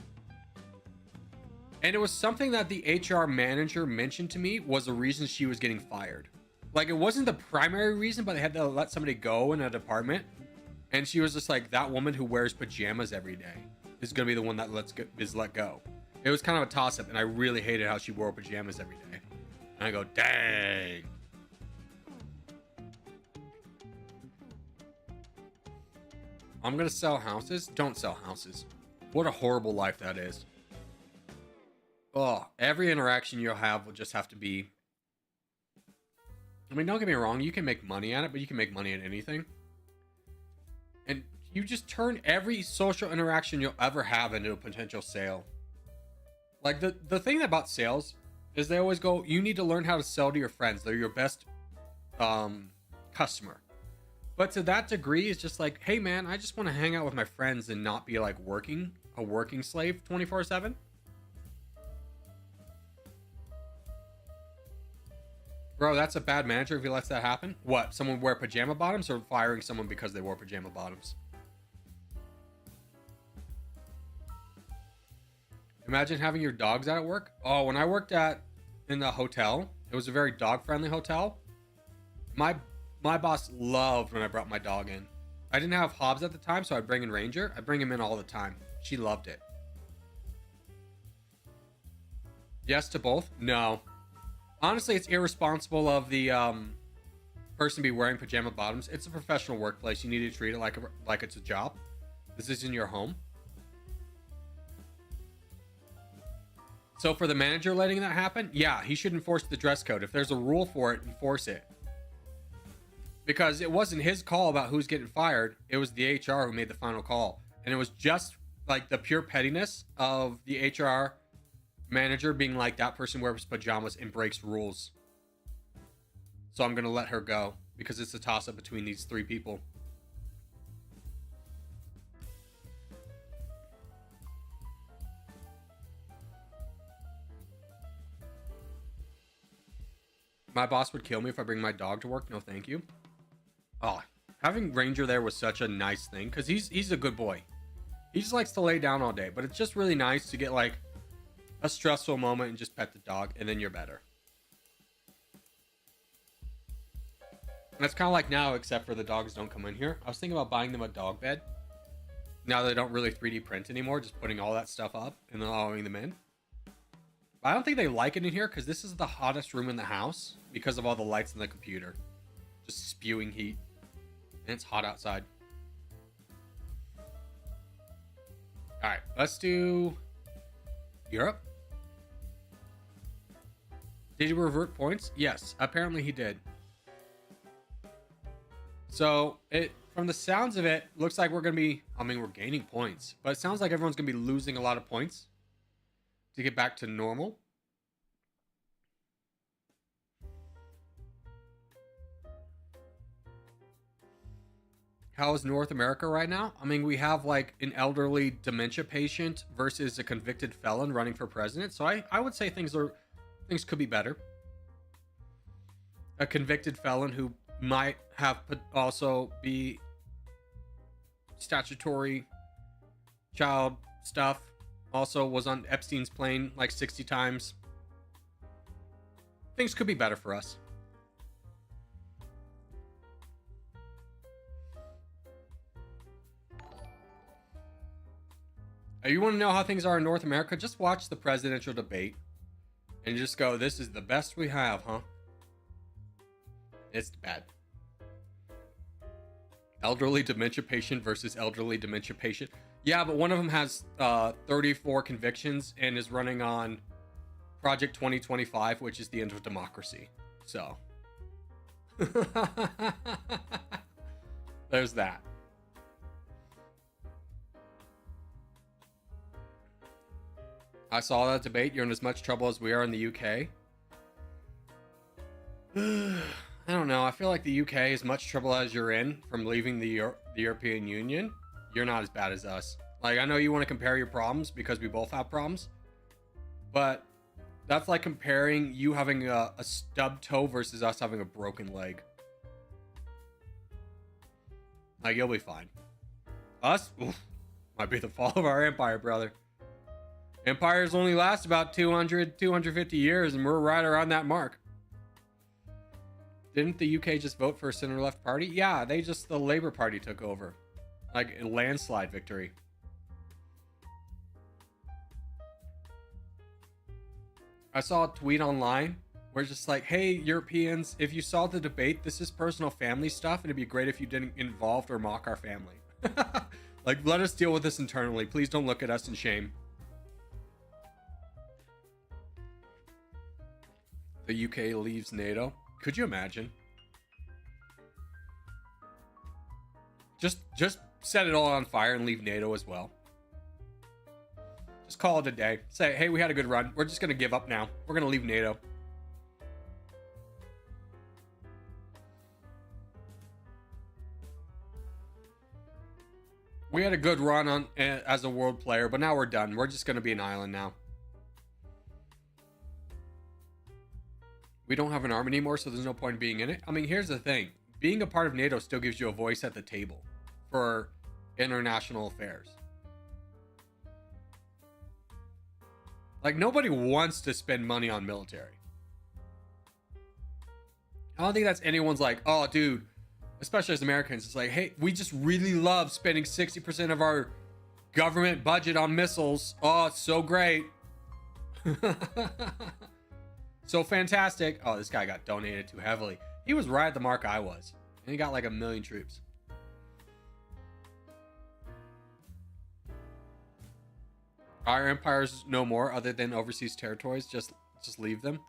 S1: And it was something that the HR manager mentioned to me was the reason she was getting fired. Like, it wasn't the primary reason, but they had to let somebody go in a department. And she was just like, that woman who wears pajamas every day is going to be the one that is let go. It was kind of a toss-up, and I really hated how she wore pajamas every day. And I go, dang. I'm going to sell houses? Don't sell houses. What a horrible life that is. Oh, every interaction you'll have will just have to be... I mean, don't get me wrong. You can make money at it, but you can make money at anything. And you just turn every social interaction you'll ever have into a potential sale. Like, the thing about sales is they always go, you need to learn how to sell to your friends. They're your best customer. But to that degree, it's just like, hey, man, I just want to hang out with my friends and not be like a working slave 24/7. Bro, that's a bad manager if he lets that happen. What? Someone wear pajama bottoms or firing someone because they wore pajama bottoms? Imagine having your dogs out at work. Oh, when I worked in the hotel, it was a very dog-friendly hotel. My boss loved when I brought my dog in. I didn't have Hobbs at the time, so I'd bring in Ranger. I'd bring him in all the time. She loved it. Yes to both? No. Honestly, it's irresponsible of the person to be wearing pajama bottoms. It's a professional workplace. You need to treat it like it's a job. This isn't your home. So for the manager letting that happen, yeah, he should enforce the dress code. If there's a rule for it, enforce it. Because it wasn't his call about who's getting fired. It was the HR who made the final call. And it was just like the pure pettiness of the HR manager being like, that person wears pajamas and breaks rules. So I'm going to let her go because it's a toss-up between these three people. My boss would kill me if I bring my dog to work. No, thank you. Oh, having Ranger there was such a nice thing because he's a good boy. He just likes to lay down all day, but it's just really nice to get like a stressful moment and just pet the dog, and then you're better. And it's kind of like now, except for the dogs don't come in here. I was thinking about buying them a dog bed. Now they don't really 3D print anymore, just putting all that stuff up and then allowing them in. But I don't think they like it in here because this is the hottest room in the house because of all the lights in the computer. Just spewing heat. And it's hot outside. Alright, let's do Europe. Did he revert points? Yes, apparently he did. So, from the sounds of it, looks like we're going to be... I mean, we're gaining points. But it sounds like everyone's going to be losing a lot of points to get back to normal. How is North America right now? I mean, we have like an elderly dementia patient versus a convicted felon running for president. So I would say things are Things could be better. A convicted felon who might have also be statutory child stuff also was on Epstein's plane like 60 times. Things could be better for us. You want to know how things are in North America? Just watch the presidential debate and just go, this is the best we have, huh? It's bad. Elderly dementia patient versus elderly dementia patient. Yeah, but one of them has 34 convictions and is running on Project 2025, which is the end of democracy. So there's that. I saw that debate. You're in as much trouble as we are in the UK. I don't know. I feel like the UK is much trouble as you're in from leaving the European Union. You're not as bad as us. Like, I know you want to compare your problems because we both have problems, but that's like comparing you having a stubbed toe versus us having a broken leg. Like, you'll be fine. Us? Oof, might be the fall of our empire, brother. Empires only last about 250 years, and we're right around that mark. Didn't the UK just vote for a center-left party? Yeah, the Labour Party took over. Like, a landslide victory. I saw a tweet online where it's just like, hey, Europeans, if you saw the debate, this is personal family stuff, and it'd be great if you didn't involve or mock our family. Like, let us deal with this internally. Please don't look at us in shame. The UK leaves NATO. Could you imagine? Just set it all on fire and leave NATO as well. Just call it a day. Say, hey, we had a good run. We're just going to give up now. We're going to leave NATO. We had a good run on as a world player, but now we're done. We're just going to be an island now. We don't have an army anymore, so there's no point in being in it. I mean, here's the thing. Being a part of NATO still gives you a voice at the table for international affairs. Like, nobody wants to spend money on military. I don't think that's anyone's like, oh, dude, especially as Americans, it's like, hey, we just really love spending 60% of our government budget on missiles. Oh, it's so great. So fantastic. Oh, this guy got donated too heavily. He was right at the mark I was. And he got like 1 million troops. Our empires no more other than overseas territories. Just leave them.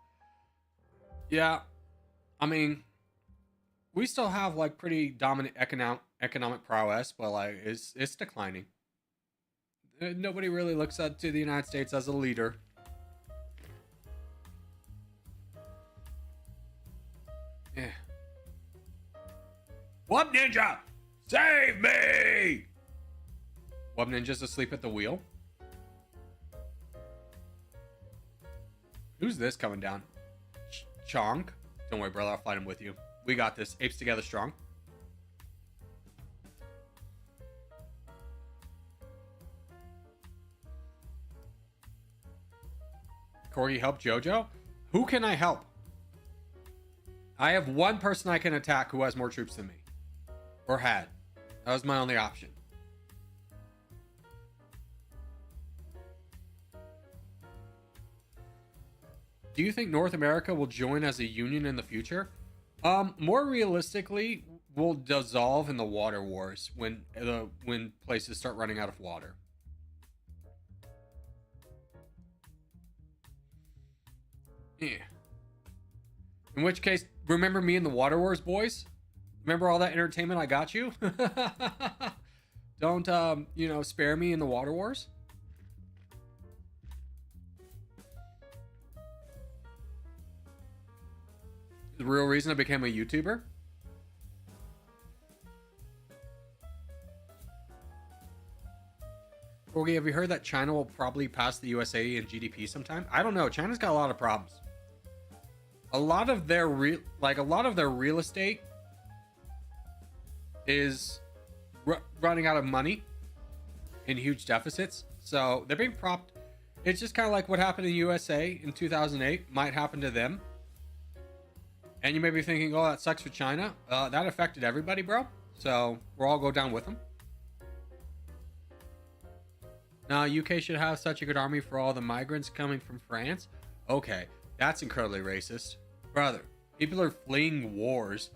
S1: Yeah. I mean, we still have like pretty dominant economic prowess, but like it's declining. Nobody really looks up to the United States as a leader. Yeah. Wub Ninja! Save me! Wub Ninja's asleep at the wheel. Who's this coming down? Chong? Don't worry, brother. I'll fight him with you. We got this. Apes together strong. Corgi help Jojo? Who can I help? I have one person I can attack who has more troops than me. Or had. That was my only option. Do you think North America will join as a union in the future? More realistically, we'll dissolve in the water wars when places start running out of water. Yeah. In which case, remember me in the Water Wars, boys? Remember all that entertainment I got you? Don't, spare me in the Water Wars. The real reason I became a YouTuber? Corgi, have you heard that China will probably pass the USA in GDP sometime? I don't know. China's got a lot of problems. a lot of their real estate is running out of money in huge deficits, so they're being propped. It's just kind of like what happened in USA in 2008 might happen to them. And you may be thinking, oh, that sucks for China. That affected everybody, bro. So we'll all go down with them. Now, UK should have such a good army for all the migrants coming from France. Okay, that's incredibly racist. Brother, people are fleeing wars.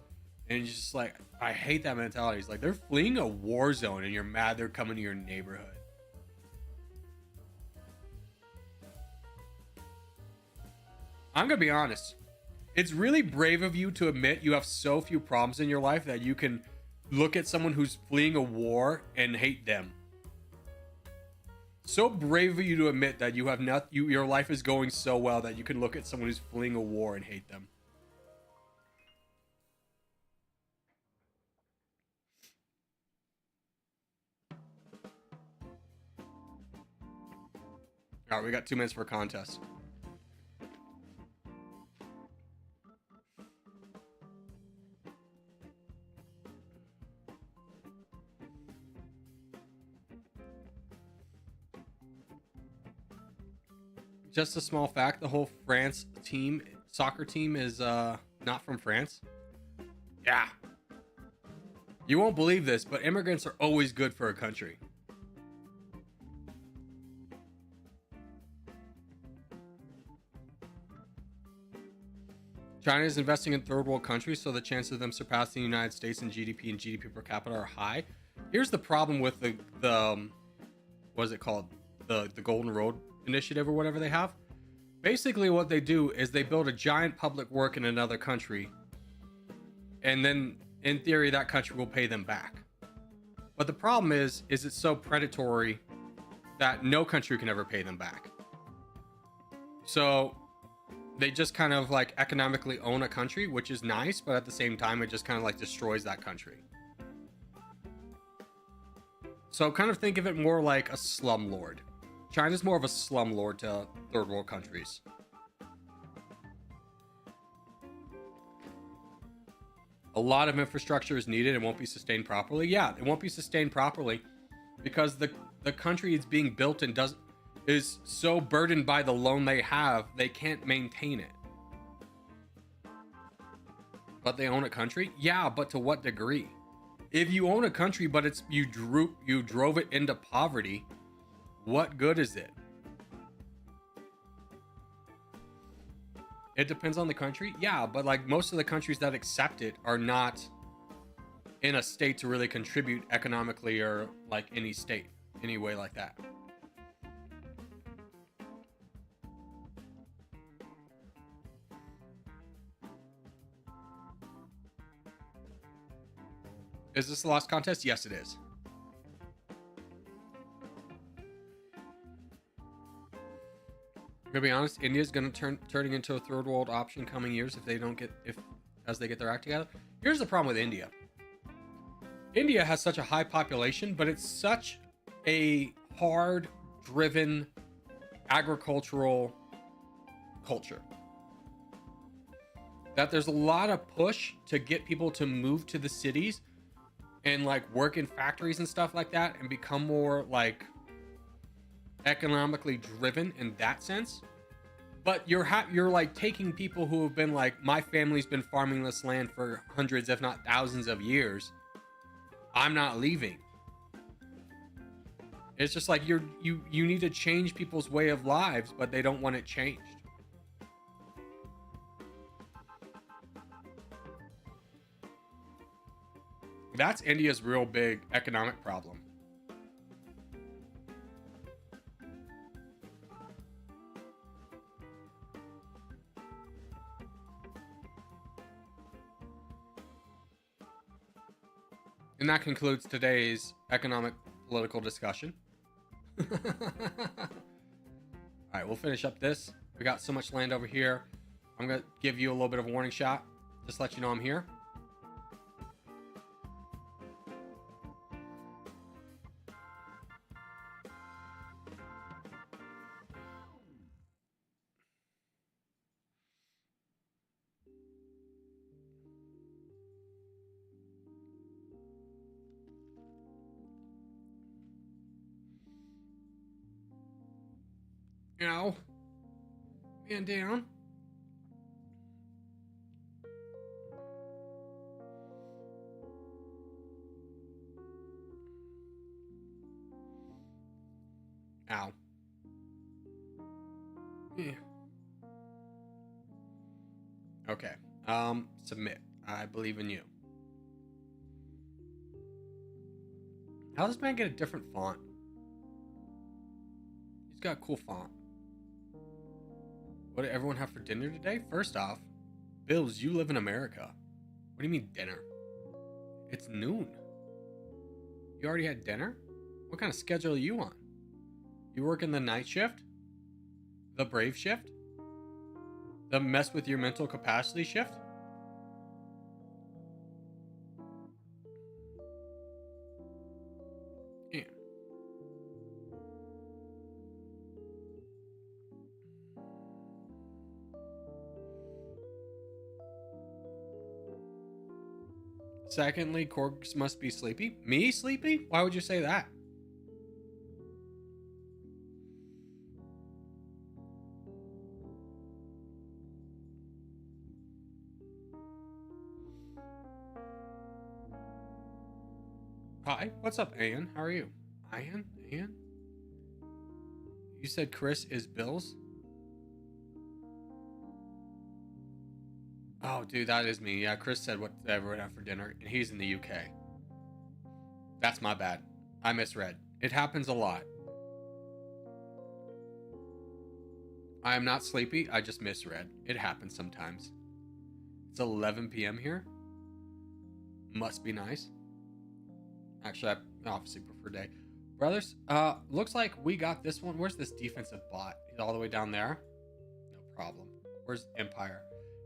S1: And it's just like, I hate that mentality. It's like, they're fleeing a war zone and you're mad they're coming to your neighborhood. I'm going to be honest. It's really brave of you to admit you have so few problems in your life that you can look at someone who's fleeing a war and hate them. So brave of you to admit that you have your life is going so well that you can look at someone who's fleeing a war and hate them. All right, we got 2 minutes for a contest. Just a small fact, the whole France soccer team is not from France. Yeah. You won't believe this, but immigrants are always good for a country. China is investing in third world countries, so the chances of them surpassing the United States in GDP and GDP per capita are high. Here's the problem with the what is it called? The Golden Road Initiative or whatever they have. Basically what they do is they build a giant public work in another country, and then in theory that country will pay them back. But the problem is it's so predatory that no country can ever pay them back. So they just kind of like economically own a country, which is nice, but at the same time it just kind of like destroys that country. So kind of think of it more like a slumlord. China's more of a slumlord to third world countries. A lot of infrastructure is needed and won't be sustained properly. Yeah, it won't be sustained properly because the country it's being built in is so burdened by the loan they have, they can't maintain it. But they own a country? Yeah, but to what degree? If you own a country but you drove it into poverty, what good is it? It depends on the country. Yeah, but like most of the countries that accept it are not in a state to really contribute economically or like any state, any way like that. Is this the last contest? Yes, it is. I'm gonna be honest, India's gonna turning into a third world option coming years as they get their act together. Here's the problem with India. India has such a high population, but it's such a hard driven agricultural culture that there's a lot of push to get people to move to the cities and like work in factories and stuff like that and become more like economically driven in that sense. But you're like taking people who have been like, my family's been farming this land for hundreds if not thousands of years, I'm not leaving. It's just like you need to change people's way of lives, but they don't want it changed. That's India's real big economic problem. And that concludes today's economic political discussion. All right, we'll finish up this. We got so much land over here. I'm going to give you a little bit of a warning shot. Just let you know I'm here. Ow. Man down. Ow. Yeah. Okay. Submit. I believe in you. How does this man get a different font? He's got a cool font. What did everyone have for dinner today? First off, Bills, you live in America. What do you mean dinner? It's noon. You already had dinner? What kind of schedule are you on? You work in the night shift? The brave shift? The mess with your mental capacity shift? Yeah. Secondly, Corgs must be sleepy. Me sleepy? Why would you say that? Hi, what's up, Ann? How are you? Ann? Ann? You said Chris is Bill's? Oh, dude, that is me. Yeah, Chris said what everyone had for dinner, and he's in the UK. That's my bad. I misread. It happens a lot. I am not sleepy. I just misread. It happens sometimes. It's 11 p.m. here. Must be nice. Actually, I obviously prefer day. Brothers, looks like we got this one. Where's this defensive bot? He's all the way down there. No problem. Where's Empire?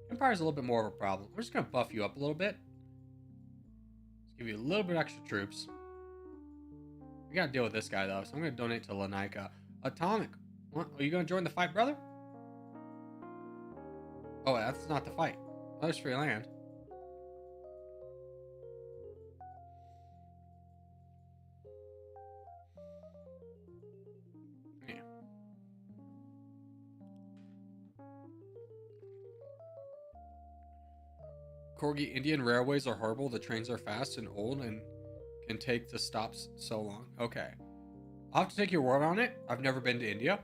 S1: Empire's a little bit more of a problem. We're just going to buff you up a little bit. Just give you a little bit extra troops. We got to deal with this guy, though, so I'm going to donate to Lanika. Atomic. What? Are you going to join the fight, brother? Oh, that's not the fight. Oh, there's free land. Yeah. Corgi, Indian railways are horrible. The trains are fast and old and can take the stops so long. Okay. I'll have to take your word on it. I've never been to India.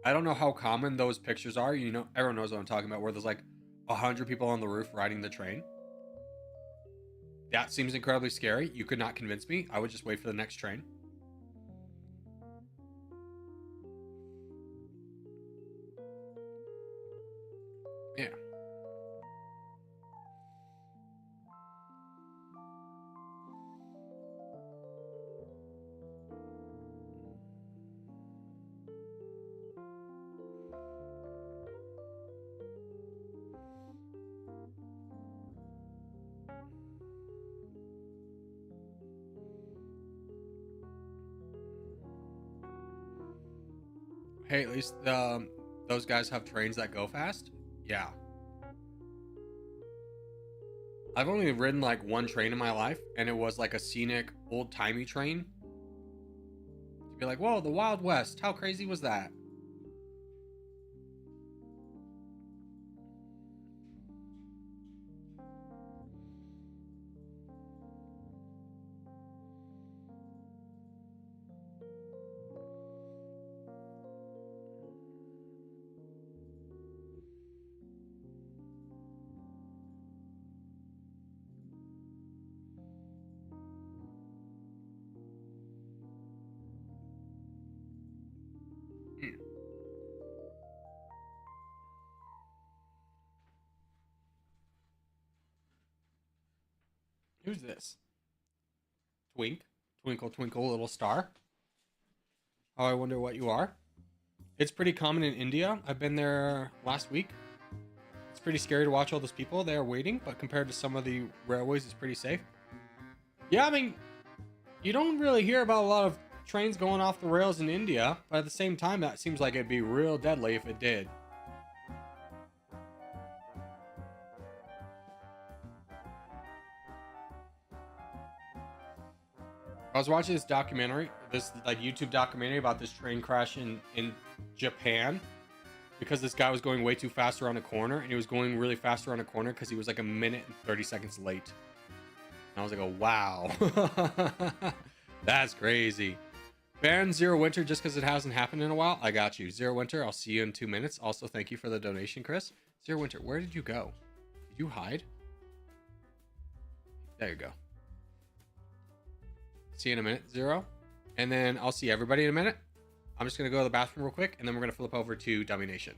S1: I don't know how common those pictures are. You know, everyone knows what I'm talking about, where there's like 100 people on the roof riding the train. That seems incredibly scary. You could not convince me. I would just wait for the next train. Yeah. Hey, at least those guys have trains that go fast. Yeah. I've only ridden like one train in my life, and it was like a scenic, old-timey train. To be like, whoa, the Wild West. How crazy was that? Hmm. Who's this? Twink. Twinkle, twinkle, little star. Oh, I wonder what you are. It's pretty common in India. I've been there last week. It's pretty scary to watch all those people. They are waiting, but compared to some of the railways, it's pretty safe. Yeah, I mean, you don't really hear about a lot of trains going off the rails in India, but at the same time, that seems like it'd be real deadly if it did. I was watching this documentary. this like YouTube documentary about this train crash in Japan because this guy was going way too fast around a corner, and he was going really fast around a corner because he was like a minute and 30 seconds late. And I was like, oh wow, that's crazy. Ban Zero Winter just because it hasn't happened in a while. I got you, Zero Winter. I'll see you in 2 minutes. Also, thank you for the donation, Chris. Zero Winter, where did you go? Did you hide? There you go. See you in a minute, Zero. And then I'll see everybody in a minute. I'm just going to go to the bathroom real quick, and then we're going to flip over to Domination.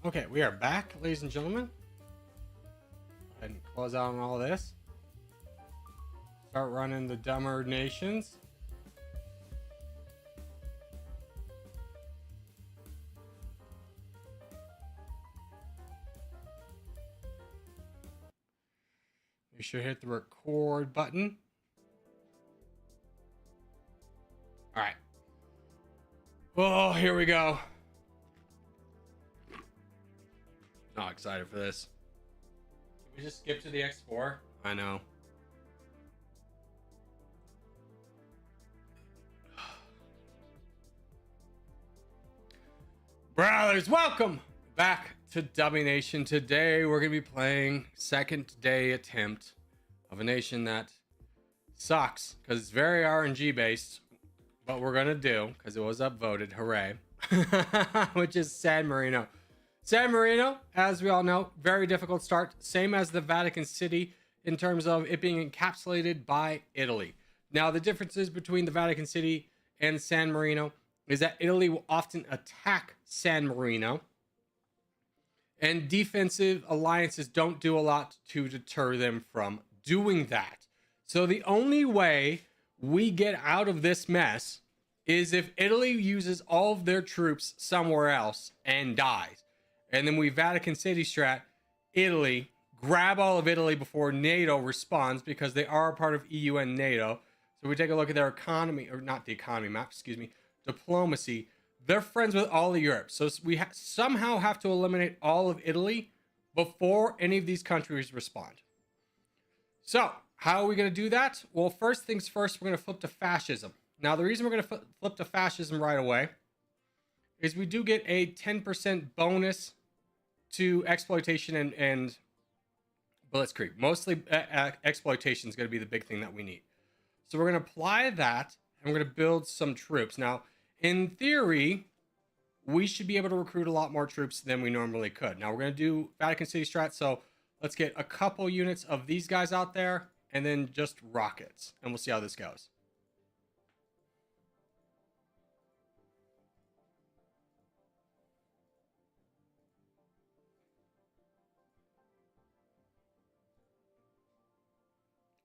S1: Okay, we are back, ladies and gentlemen. Go ahead and close out on all this. Start running the dumber nations. You should hit the record button. All right. Oh, here we go. Not excited for this. Can we just skip to the X4? I know. Brothers, welcome back to Domination. Today we're going to be playing second day attempt of a nation that sucks because it's very RNG based, but we're going to do because it was upvoted. Hooray. Which is San Marino. San Marino, as we all know, very difficult start. Same as the Vatican City in terms of it being encapsulated by Italy. Now, the differences between the Vatican City and San Marino is that Italy will often attack San Marino, and defensive alliances don't do a lot to deter them from doing that. So the only way we get out of this mess is if Italy uses all of their troops somewhere else and dies. And then we Vatican City strat Italy, grab all of Italy before NATO responds because they are a part of EU and NATO. So we take a look at their economy, or not the economy map, excuse me, diplomacy. They're friends with all of Europe. So we somehow have to eliminate all of Italy before any of these countries respond. So how are we going to do that? Well, first things first, we're going to flip to fascism. Now, the reason we're going to flip to fascism right away is we do get a 10% bonus to exploitation and blitzkrieg. Mostly exploitation is going to be the big thing that we need. So we're going to apply that, and we're going to build some troops. Now, in theory, we should be able to recruit a lot more troops than we normally could. Now, we're going to do Vatican City strat, so let's get a couple units of these guys out there, and then just rockets, and we'll see how this goes.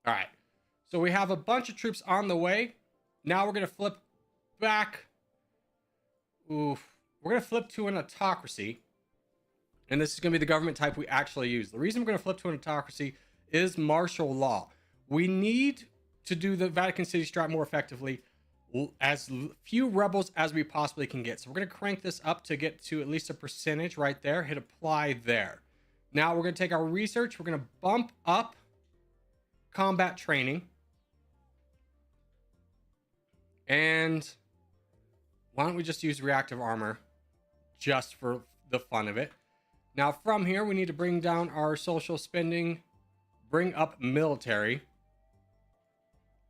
S1: All right, so we have a bunch of troops on the way. Now we're going to flip back. We're going to flip to an autocracy. And this is going to be the government type we actually use. The reason we're going to flip to an autocracy is martial law. We need to do the Vatican City strat more effectively, as few rebels as we possibly can get. So we're going to crank this up to get to at least a percentage right there. Hit apply there. Now we're going to take our research. We're going to bump up combat training. And why don't we just use reactive armor just for the fun of it? Now from here, we need to bring down our social spending, bring up military,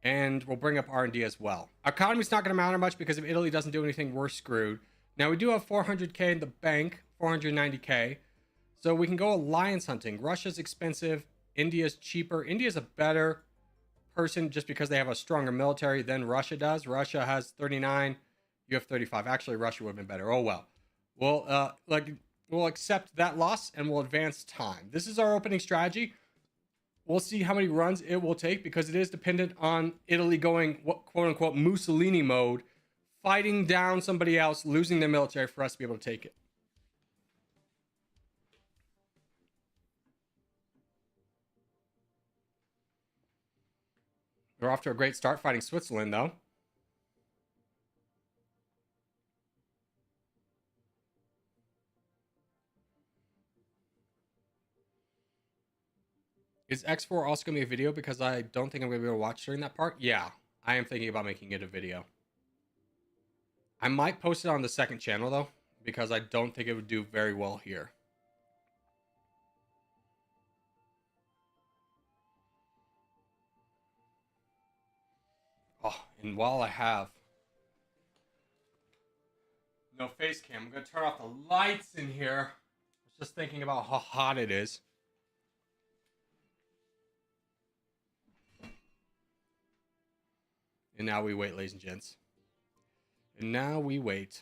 S1: and we'll bring up R&D as well. Our economy's not going to matter much because if Italy doesn't do anything, we're screwed. Now we do have 400k in the bank, 490k. So we can go alliance hunting. Russia's expensive. India's cheaper. India's a better person just because they have a stronger military than Russia does. Russia has 39. You have 35. Actually, Russia would have been better. Oh, well. We'll accept that loss and we'll advance time. This is our opening strategy. We'll see how many runs it will take because it is dependent on Italy going quote unquote Mussolini mode, fighting down somebody else, losing their military for us to be able to take it. We're off to a great start fighting Switzerland, though. Is X4 also going to be a video? Because I don't think I'm going to be able to watch during that part. Yeah, I am thinking about making it a video. I might post it on the second channel, though, because I don't think it would do very well here. Oh, and while I have no face cam, I'm going to turn off the lights in here. I was just thinking about how hot it is. And now we wait, ladies and gents. And now we wait.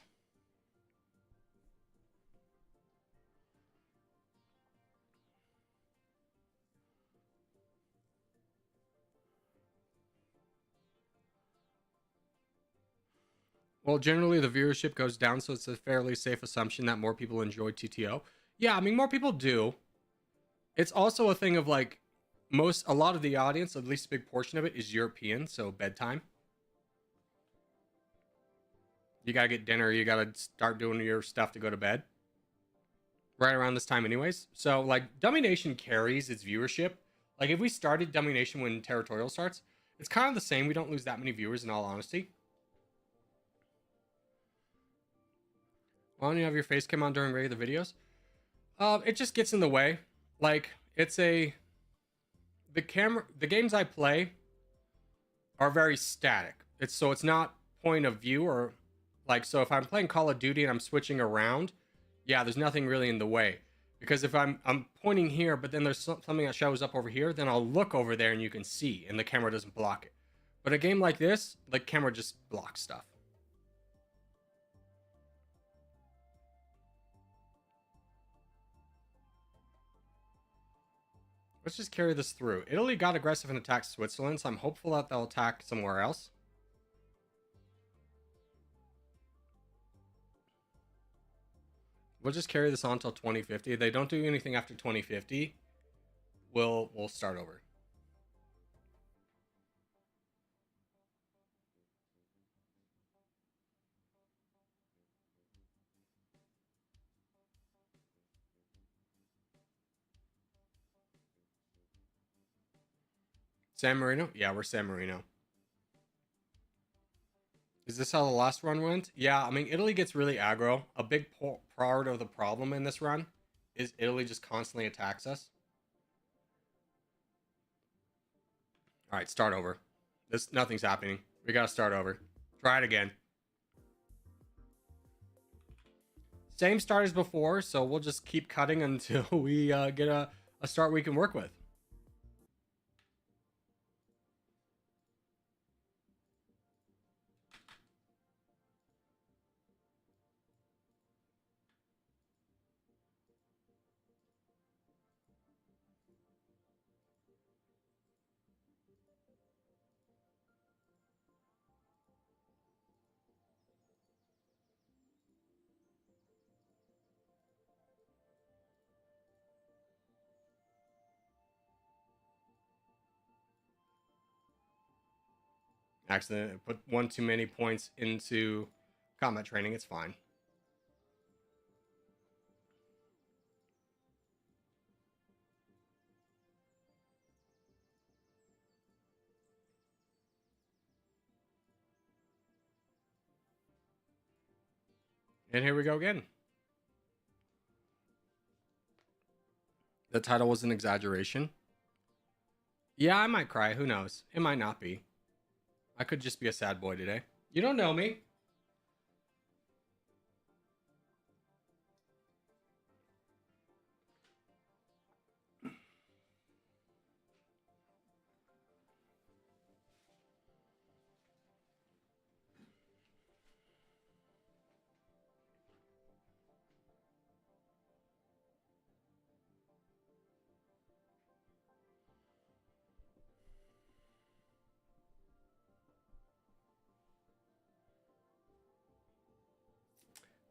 S1: Well, generally the viewership goes down, so it's a fairly safe assumption that more people enjoy TTO. Yeah, I mean, more people do. It's also a thing of like a lot of the audience, at least a big portion of it, is European, so bedtime. You gotta get dinner, you gotta start doing your stuff to go to bed. Right around this time, anyways. So, like, Domination carries its viewership. Like, if we started Domination when Territorial starts, it's kind of the same. We don't lose that many viewers, in all honesty. Why don't you have your face cam on during regular videos? It just gets in the way. Like, the games I play are very static. It's not point of view, or like, so if I'm playing Call of Duty and I'm switching around, yeah, there's nothing really in the way. Because if I'm pointing here, but then there's something that shows up over here, then I'll look over there and you can see, and the camera doesn't block it. But a game like this, the camera just blocks stuff. Let's just carry this through. Italy got aggressive and attacked Switzerland, so I'm hopeful that they'll attack somewhere else. We'll just carry this on until 2050. If they don't do anything after 2050, we'll start over. San Marino? Yeah, we're San Marino. Is this how the last run went? Yeah, I mean, Italy gets really aggro. A big part of the problem in this run is Italy just constantly attacks us. All right, start over. Nothing's happening. We gotta start over. Try it again. Same start as before, so we'll just keep cutting until we get a start we can work with. Accident. Put one too many points into combat training. It's fine. And here we go again. The title was an exaggeration. Yeah, I might cry. Who knows? It might not be. I could just be a sad boy today. You don't know me.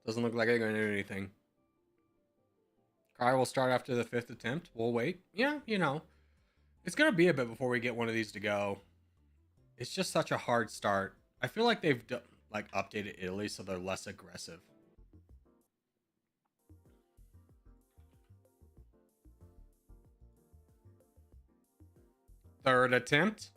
S1: Doesn't look like I'm going to do anything. Kai will start after the 5th attempt. We'll wait. Yeah, you know. It's going to be a bit before we get one of these to go. It's just such a hard start. I feel like they've like updated Italy so they're less aggressive. Third attempt.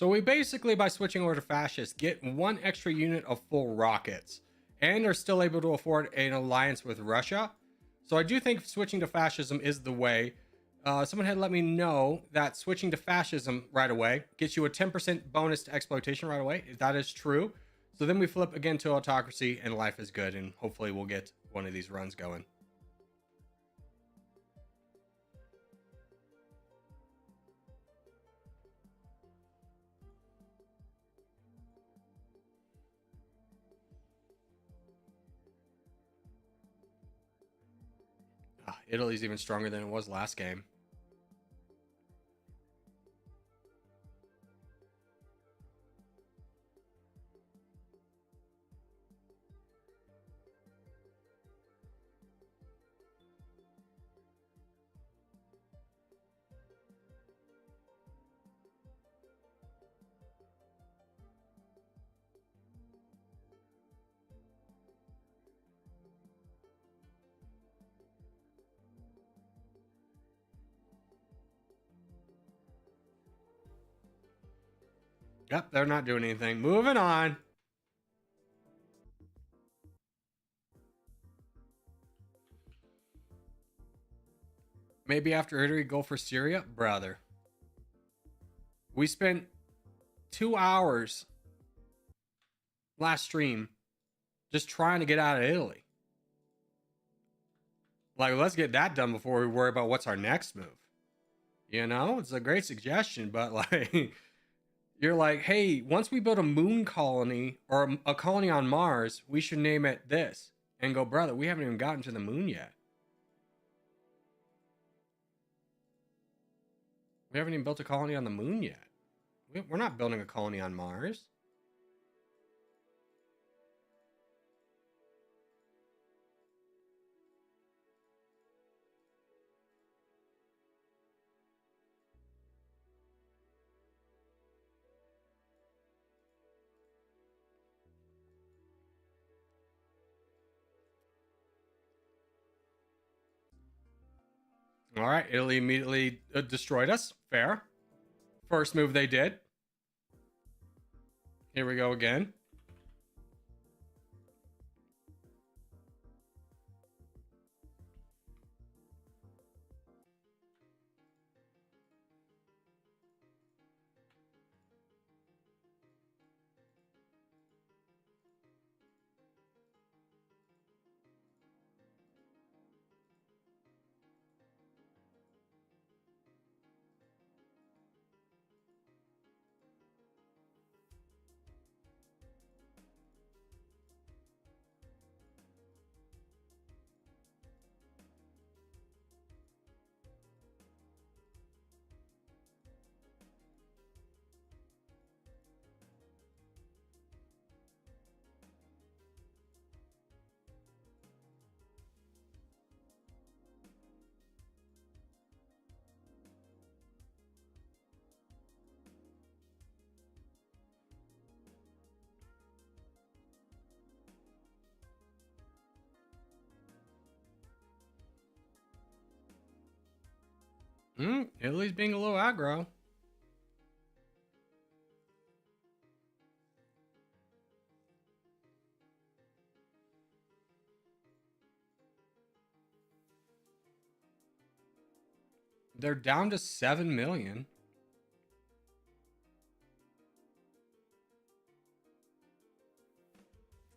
S1: So we basically, by switching over to fascist, get 1 extra unit of full rockets, and are still able to afford an alliance with Russia. So I do think switching to fascism is the way. Someone had let me know that switching to fascism right away gets you a 10% bonus to exploitation right away. If that is true. So then we flip again to autocracy and life is good, and hopefully we'll get one of these runs going. Italy's even stronger than it was last game. Yep, they're not doing anything. Moving on. Maybe after Italy, go for Syria? Brother. We spent 2 hours last stream just trying to get out of Italy. Like, let's get that done before we worry about what's our next move. You know, it's a great suggestion, but like... You're like, hey, once we build a moon colony or a colony on Mars, we should name it this. And go, brother, we haven't even gotten to the moon yet. We haven't even built a colony on the moon yet. We're not building a colony on Mars. All right, Italy immediately destroyed us. Fair. First move they did. Here we go again. Italy's being a little aggro. They're down to 7 million.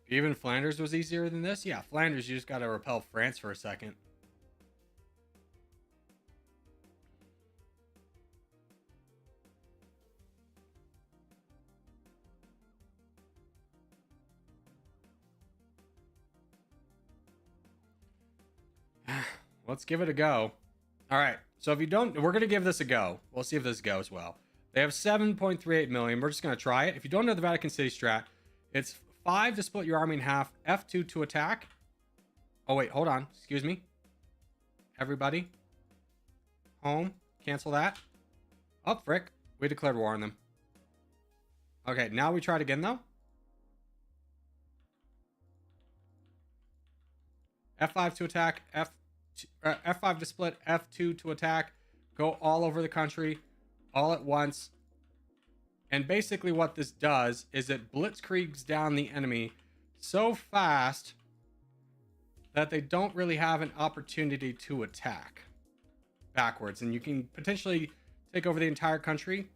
S1: Even Flanders was easier than this? Yeah, Flanders, you just got to repel France for a second. Let's give it a go. All right. So if you don't, we're going to give this a go. We'll see if this goes well. They have 7.38 million. We're just going to try it. If you don't know the Vatican City strat, it's 5 to split your army in half, F2 to attack. Oh, wait, hold on. Excuse me. Everybody. Home. Cancel that. Oh, frick. We declared war on them. Okay, now we try it again, though. F5 to attack, F5 to split, F2 to attack. Go all over the country, all at once. And basically what this does is it blitzkriegs down the enemy so fast that they don't really have an opportunity to attack backwards. And you can potentially take over the entire country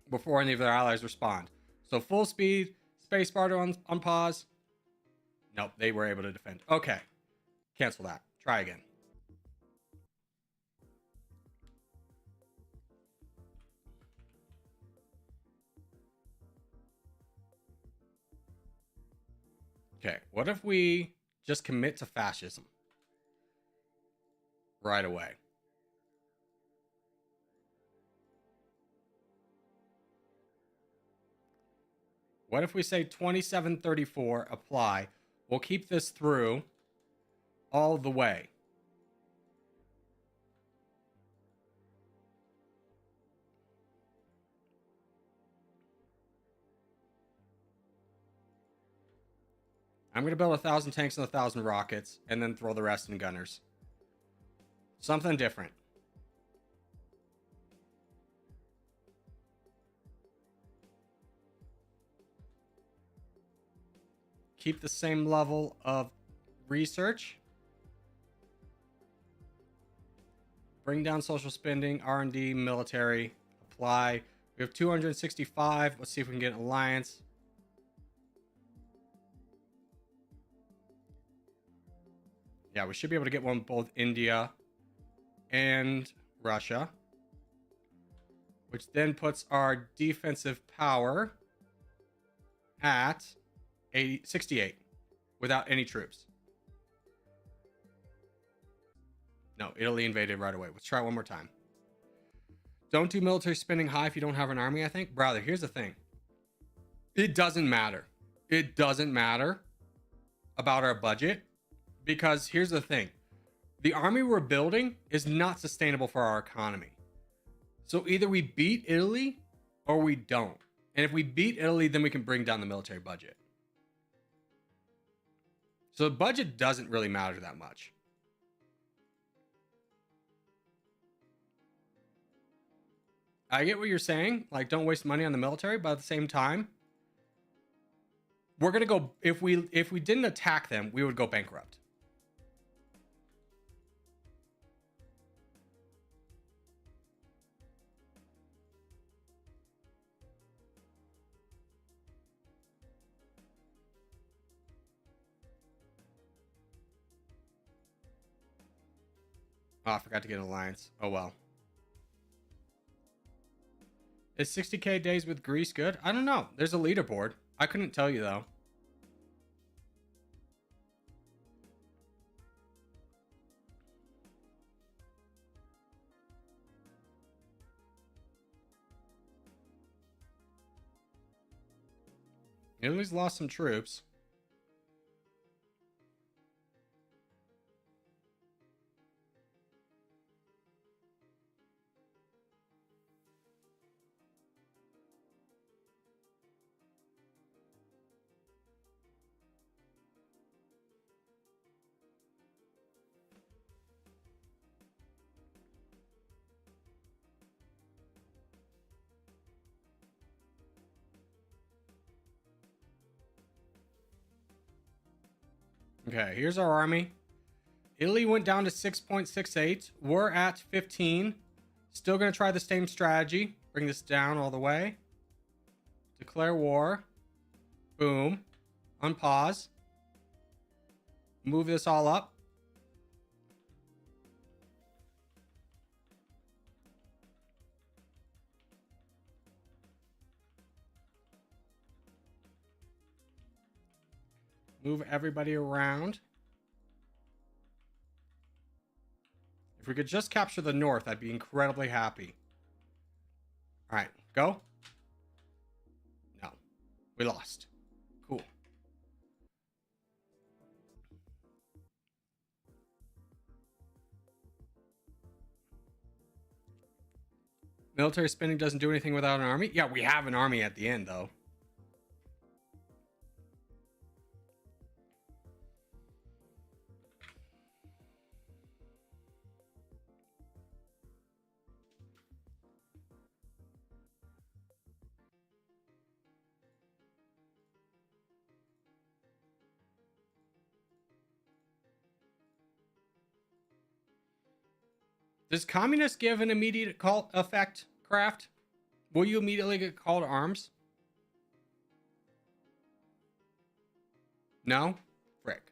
S1: before any of their allies respond. So full speed, spacebar to unpause. Nope, they were able to defend. Okay, cancel that. Try again. Okay, what if we just commit to fascism right away? What if we say 2734 apply? We'll keep this through all the way. I'm going to build 1,000 tanks and 1,000 rockets and then throw the rest in gunners. Something different. Keep the same level of research. Bring down social spending, R&D, military, apply. We have 265. Let's see if we can get an alliance. Yeah, we should be able to get one both India and Russia, which then puts our defensive power at 68 without any troops. No, Italy invaded right away. Let's try it one more time. Don't do military spending high if you don't have an army, I think. Brother, here's the thing. It doesn't matter. It doesn't matter about our budget. Because here's the thing. The army we're building is not sustainable for our economy. So either we beat Italy or we don't. And if we beat Italy, then we can bring down the military budget. So the budget doesn't really matter that much. I get what you're saying. Like, don't waste money on the military. But at the same time, we're going to go... If we didn't attack them, we would go bankrupt. Oh, I forgot to get an alliance. Oh, well. Is 60k days with Greece good? I don't know. There's a leaderboard. I couldn't tell you, though. Italy's lost some troops. Okay, here's our army. Italy went down to 6.68. We're at 15. Still going to try the same strategy. Bring this down all the way. Declare war. Boom. Unpause. Move this all up. Move everybody around. If we could just capture the north, I'd be incredibly happy. All right, go. No, we lost. Cool. Military spending doesn't do anything without an army. Yeah, we have an army at the end, though. Does communist give an immediate call effect, Craft? Will you immediately get called to arms? No? Frick.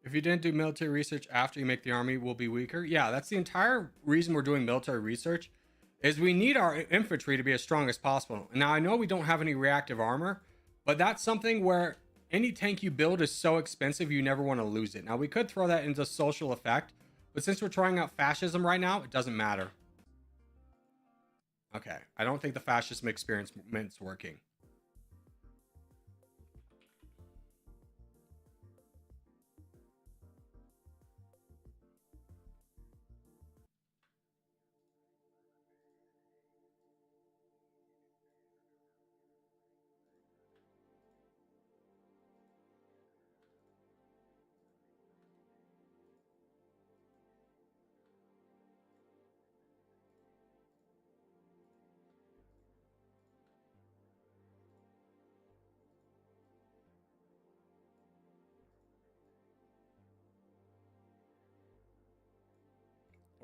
S1: If you didn't do military research after you make the army, will be weaker. Yeah, that's the entire reason we're doing military research, is we need our infantry to be as strong as possible. Now, I know we don't have any reactive armor, but that's something where any tank you build is so expensive, you never want to lose it. Now, we could throw that into social effect, but since we're trying out fascism right now, it doesn't matter. Okay, I don't think the fascism experiment's working.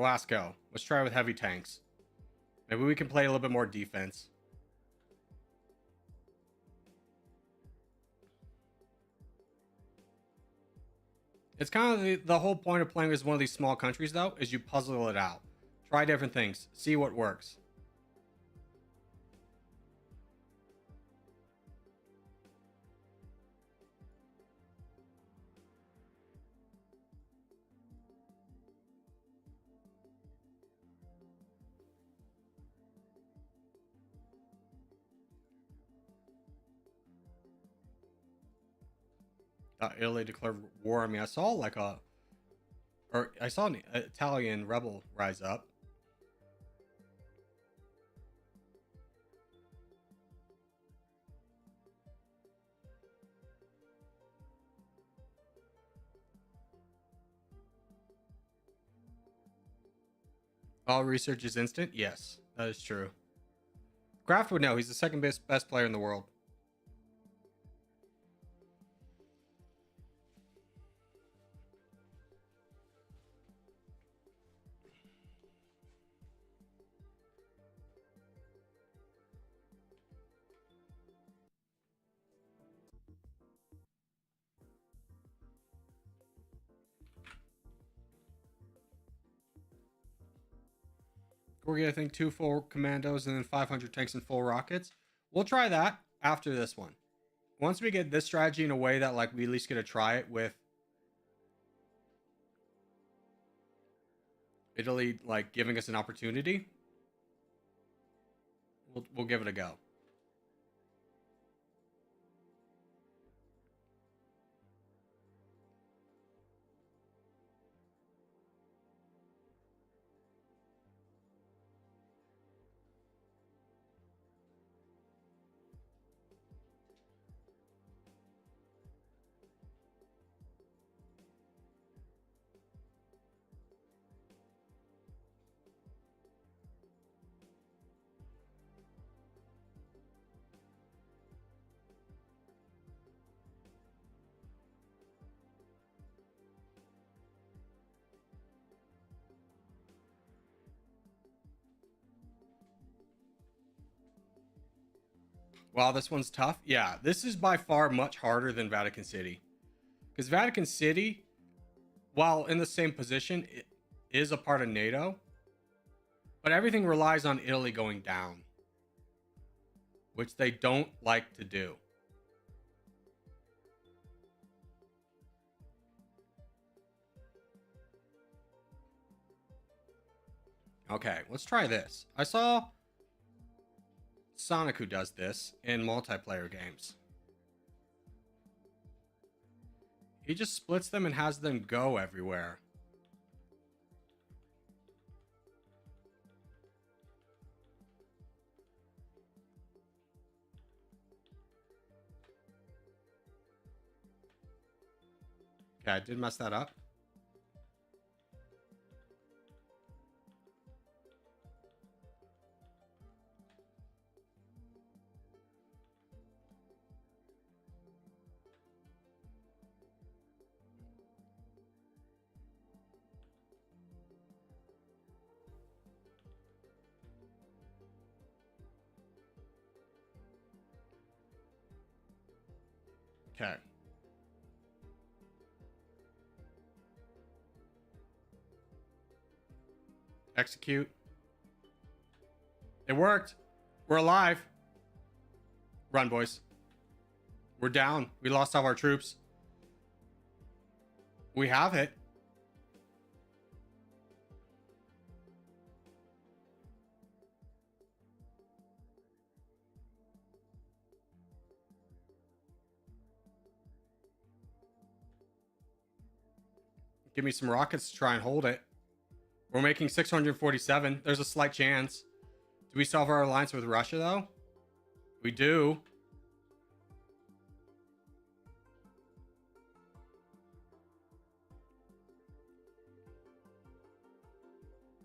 S1: Let's go. Let's try with heavy tanks. Maybe we can play a little bit more defense. It's kind of the whole point of playing as one of these small countries, though, is you puzzle it out. Try different things. See what works. Italy declared war. I mean, I saw like I saw an Italian rebel rise up. All research is instant. Yes, that is true. Kraft would know. He's the second best player in the world. Corgi, I think 2 full commandos and then 500 tanks and full rockets. We'll try that after this one. Once we get this strategy in a way that like we at least get to try it with Italy, like giving us an opportunity, we'll give it a go. Wow, this one's tough. Yeah, this is by far much harder than Vatican City. Because Vatican City, while in the same position, it is a part of NATO. But everything relies on Italy going down, which they don't like to do. Okay, let's try this. I saw Sonic who does this in multiplayer games. He just splits them and has them go everywhere. Okay, I did mess that up. Okay. Execute. It worked. We're alive. Run, boys. We're down. We lost all of our troops. We have it. Give me some rockets to try and hold it. We're making 647. There's a slight chance. Do we solve our alliance with Russia, though? We do.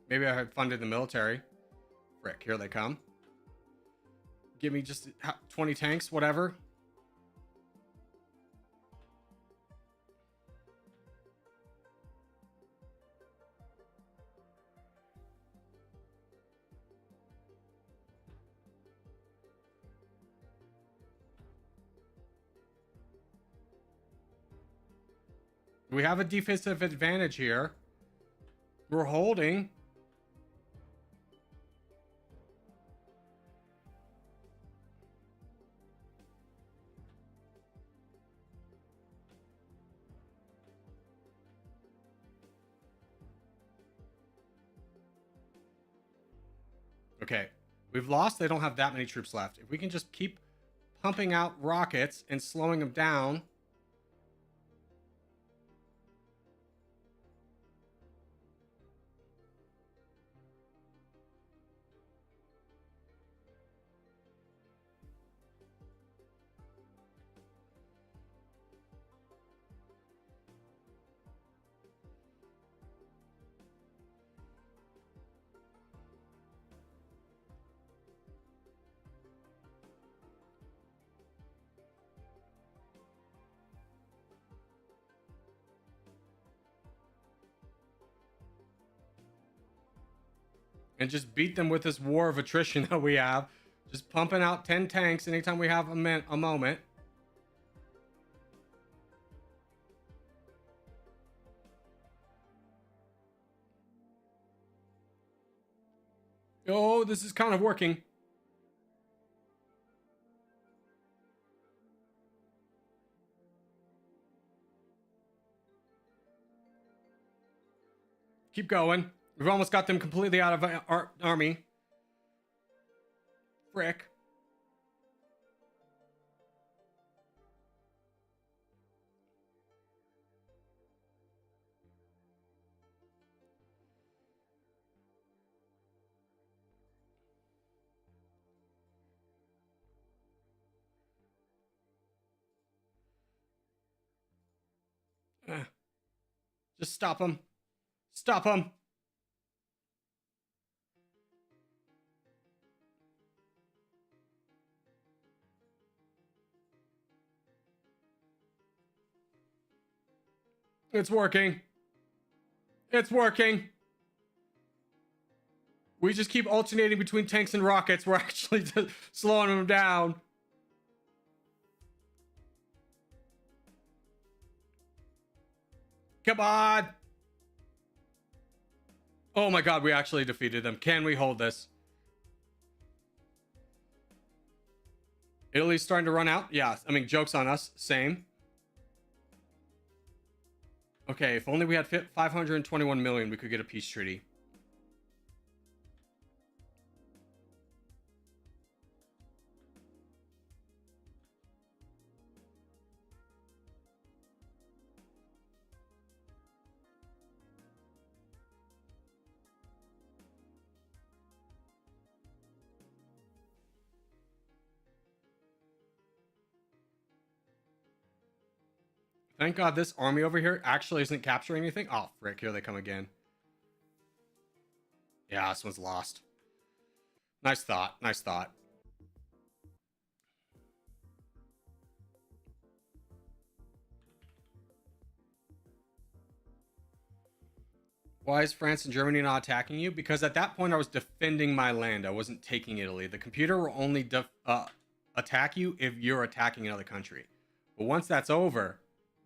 S1: Maybe I had funded the military. Frick, here they come. Give me just 20 tanks, whatever. We have a defensive advantage here. We're holding. Okay, we've lost. They don't have that many troops left. If we can just keep pumping out rockets and slowing them down. And just beat them with this war of attrition that we have. Just pumping out 10 tanks anytime we have a moment. Oh, this is kind of working. Keep going. We've almost got them completely out of our army. Frick. Just stop them. Stop them. It's working. It's working. We just keep alternating between tanks and rockets. We're actually slowing them down. Come on. Oh my god, we actually defeated them. Can we hold this? Italy's starting to run out? Yeah, I mean, joke's on us. Same. Okay, if only we had 521 million, we could get a peace treaty. Thank God this army over here actually isn't capturing anything. Oh, frick, here they come again. Yeah, this one's lost. Nice thought, nice thought. Why is France and Germany not attacking you? Because at that point I was defending my land. I wasn't taking Italy. The computer will only attack you if you're attacking another country. But once that's over,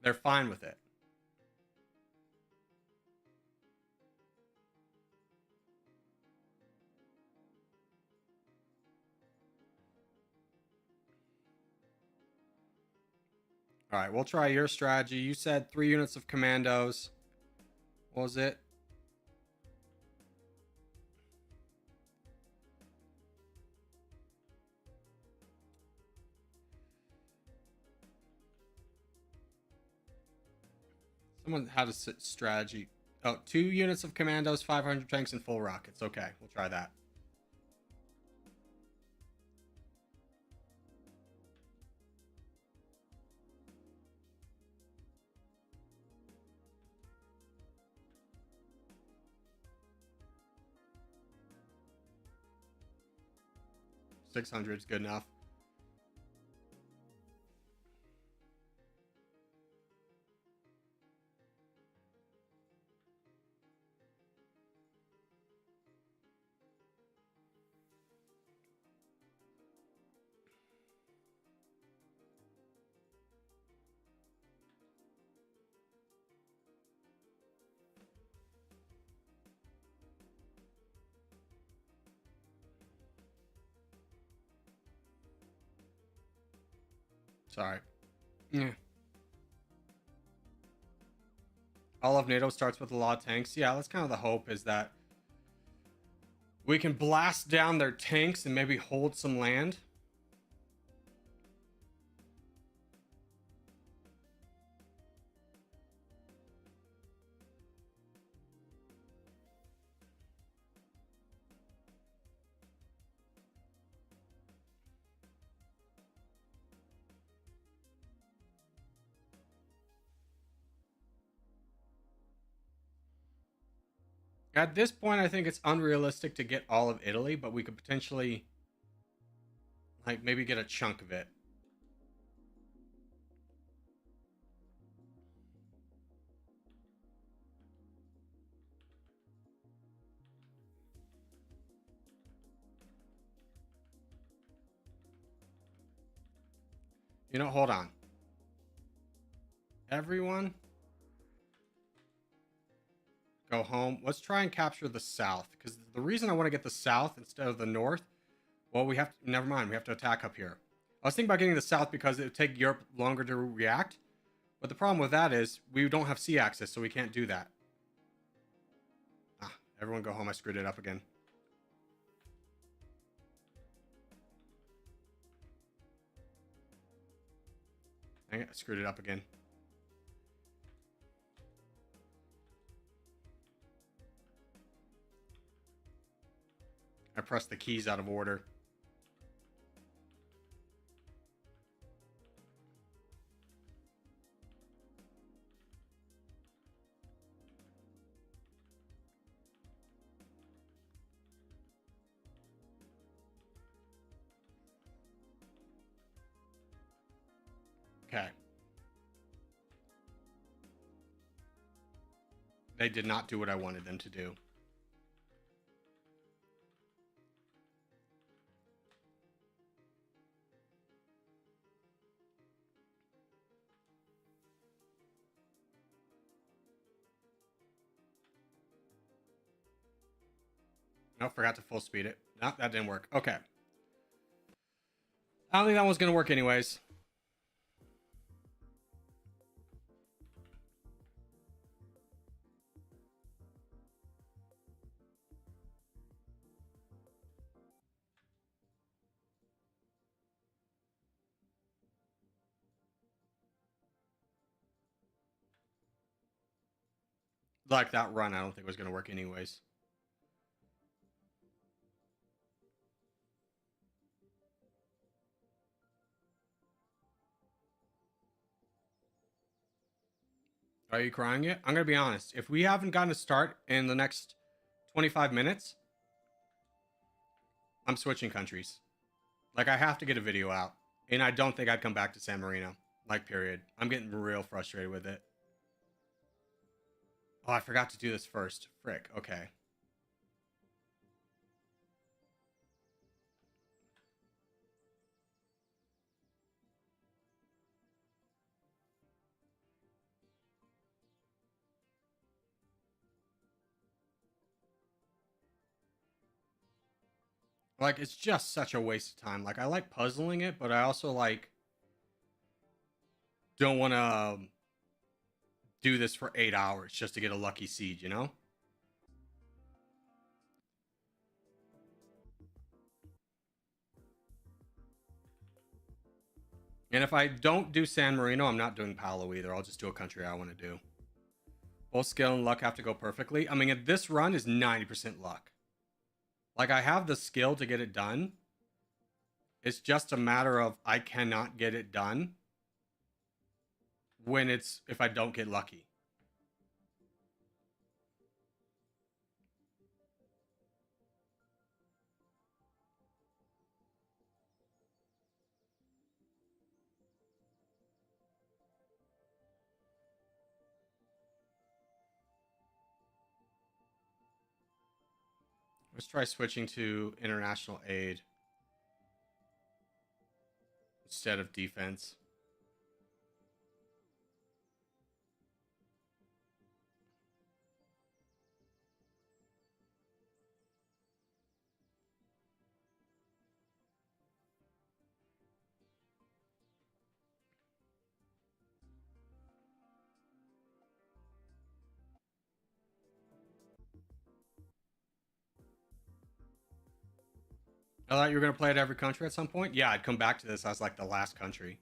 S1: they're fine with it. All right, we'll try your strategy. You said 3 units of commandos. What was it? Someone had a strategy. Oh, 2 units of commandos, 500 tanks, and full rockets. Okay, we'll try that. $600 is good enough. Sorry. Yeah. All of NATO starts with a lot of tanks. Yeah, that's kind of the hope, is that we can blast down their tanks and maybe hold some land. At this point, I think it's unrealistic to get all of Italy, but we could potentially, like, maybe get a chunk of it. You know, hold on. Everyone, go home. Let's try and capture the south, because the reason I want to get the south instead of the north, well, we have to, never mind, we have to attack up here. I was thinking about getting the south because it would take Europe longer to react, but the problem with that is we don't have sea access, so we can't do that. Ah, everyone go home. I screwed it up again. Dang it, I screwed it up again. I pressed the keys out of order. Okay. They did not do what I wanted them to do. Nope, forgot to full speed it. No, that didn't work. Okay. I don't think that one's going to work anyways. Like that run, I don't think was going to work anyways. Are you crying yet? I'm going to be honest. If we haven't gotten a start in the next 25 minutes, I'm switching countries. Like, I have to get a video out. And I don't think I'd come back to San Marino. Like, period. I'm getting real frustrated with it. Oh, I forgot to do this first. Frick. Okay. Like, it's just such a waste of time. Like, I like puzzling it, but I also, like, don't want to do this for 8 hours just to get a lucky seed, you know? And if I don't do San Marino, I'm not doing Paolo either. I'll just do a country I want to do. Both skill and luck have to go perfectly. I mean, this run is 90% luck. Like, I have the skill to get it done. It's just a matter of I cannot get it done if I don't get lucky. Let's try switching to international aid instead of defense. I thought you were going to play at every country at some point. Yeah, I'd come back to this as like the last country.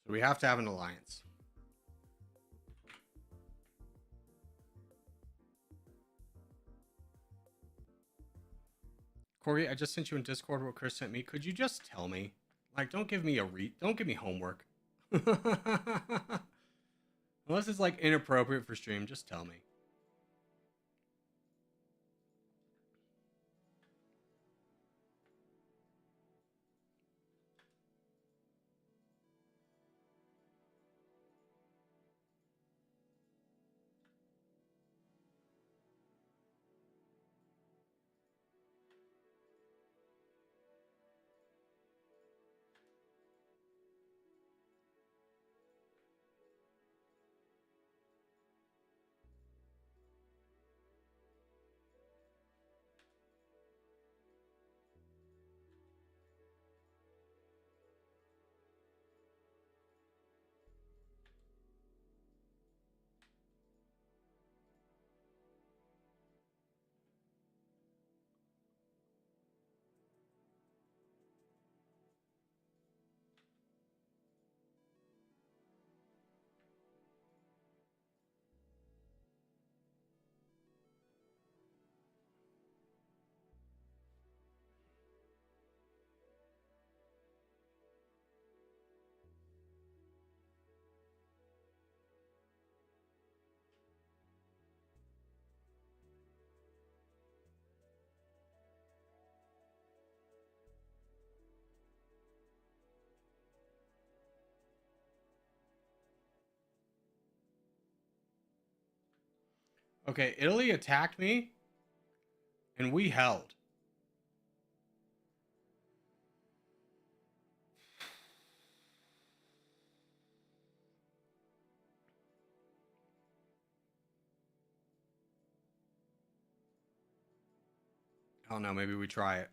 S1: So we have to have an alliance. Corgi, I just sent you in Discord what Chris sent me. Could you just tell me? Like, don't give me don't give me homework. Unless it's like inappropriate for stream, just tell me. Okay, Italy attacked me, and we held. Oh no, maybe we try it.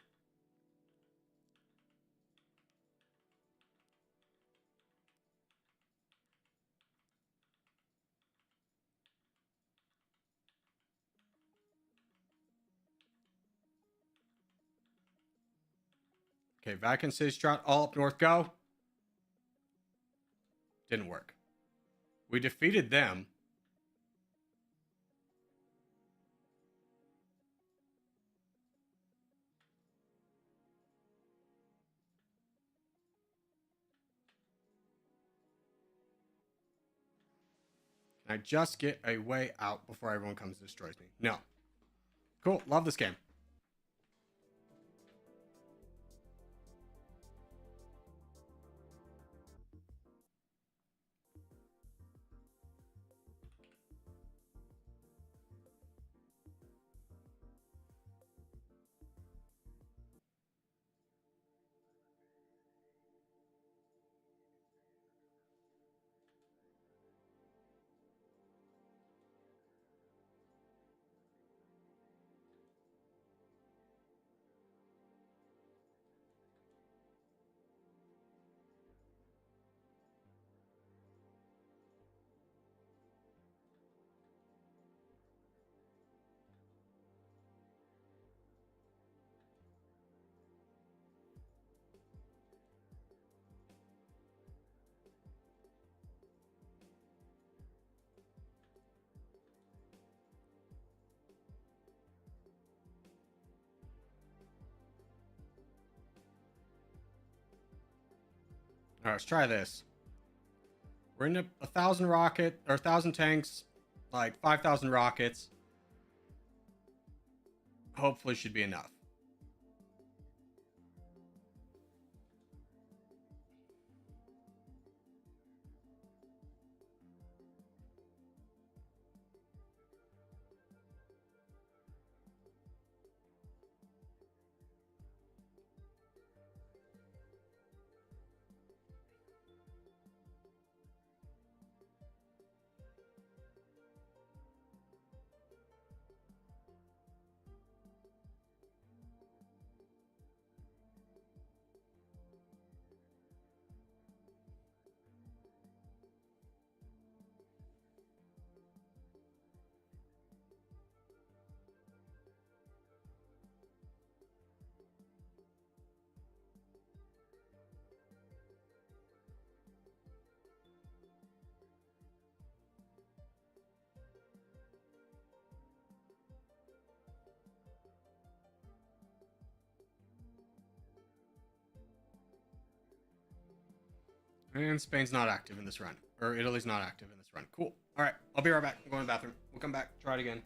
S1: Okay, Vatican City Strat, all up north, go. Didn't work. We defeated them. Can I just get a way out before everyone comes and destroys me? No. Cool, love this game. All right, let's try this. We're into 1,000 rocket or 1,000 tanks, like 5,000 rockets. Hopefully, should be enough. And Spain's not active in this run. Or Italy's not active in this run. Cool. All right, I'll be right back. I'm going to the bathroom. We'll come back. Try it again.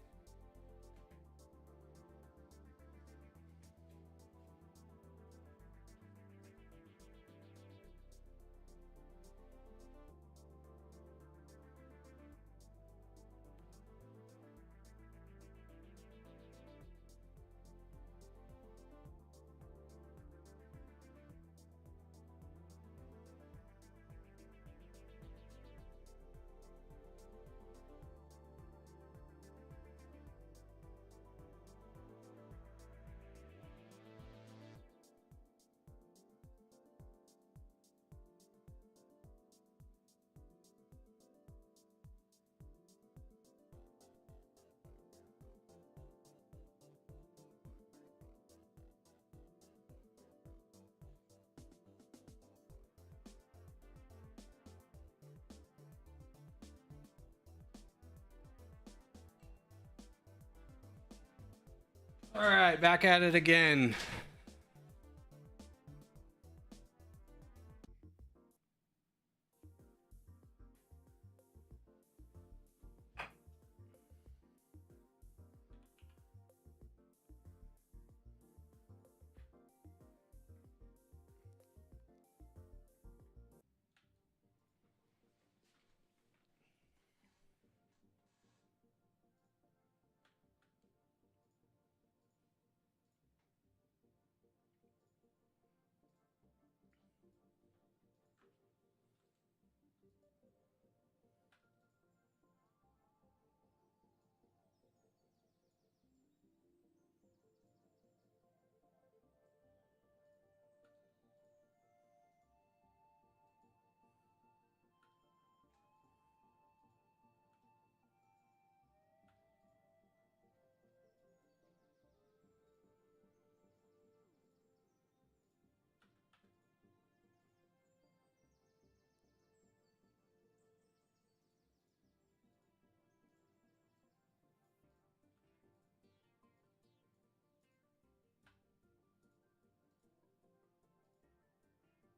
S1: All right, back at it again.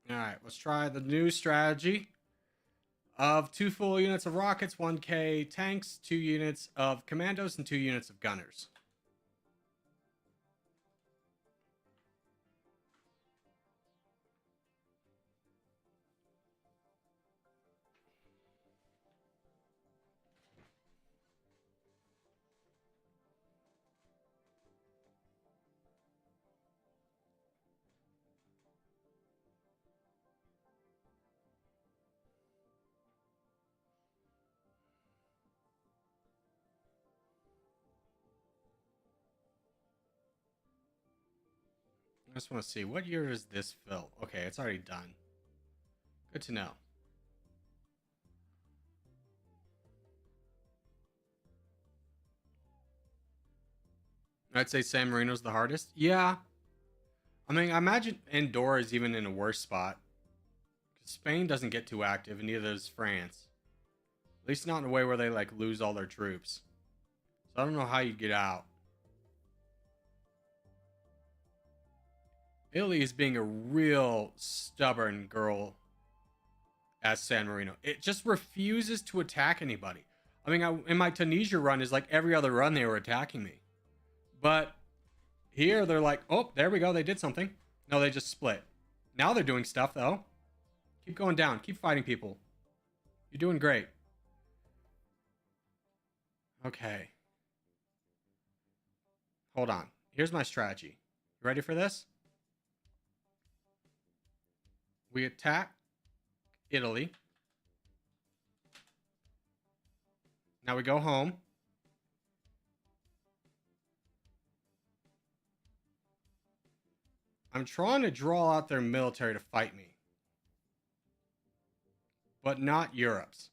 S1: All right, let's try the new strategy of 2 full units of rockets, 1k tanks, 2 units of commandos, and 2 units of gunners. I just want to see, what year is this fill? Okay, it's already done. Good to know. I'd say San Marino's the hardest. Yeah. I mean, I imagine Andorra is even in a worse spot. Spain doesn't get too active, and neither does France. At least not in a way where they like lose all their troops. So I don't know how you get out. Italy is being a real stubborn girl as San Marino. It just refuses to attack anybody. I mean, in my Tunisia run is like every other run they were attacking me. But here they're like, oh, there we go. They did something. No, they just split. Now they're doing stuff though. Keep going down. Keep fighting people. You're doing great. Okay. Hold on. Here's my strategy. You ready for this? We attack Italy. Now we go home. I'm trying to draw out their military to fight me. But not Europe's.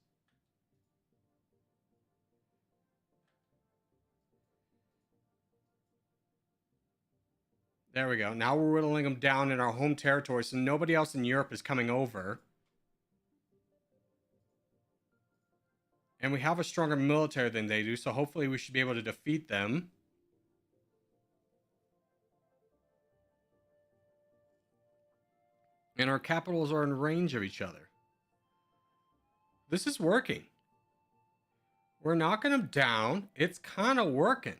S1: There we go. Now we're whittling them down in our home territory, so nobody else in Europe is coming over. And we have a stronger military than they do, so hopefully we should be able to defeat them. And our capitals are in range of each other. This is working. We're knocking them down. It's kind of working.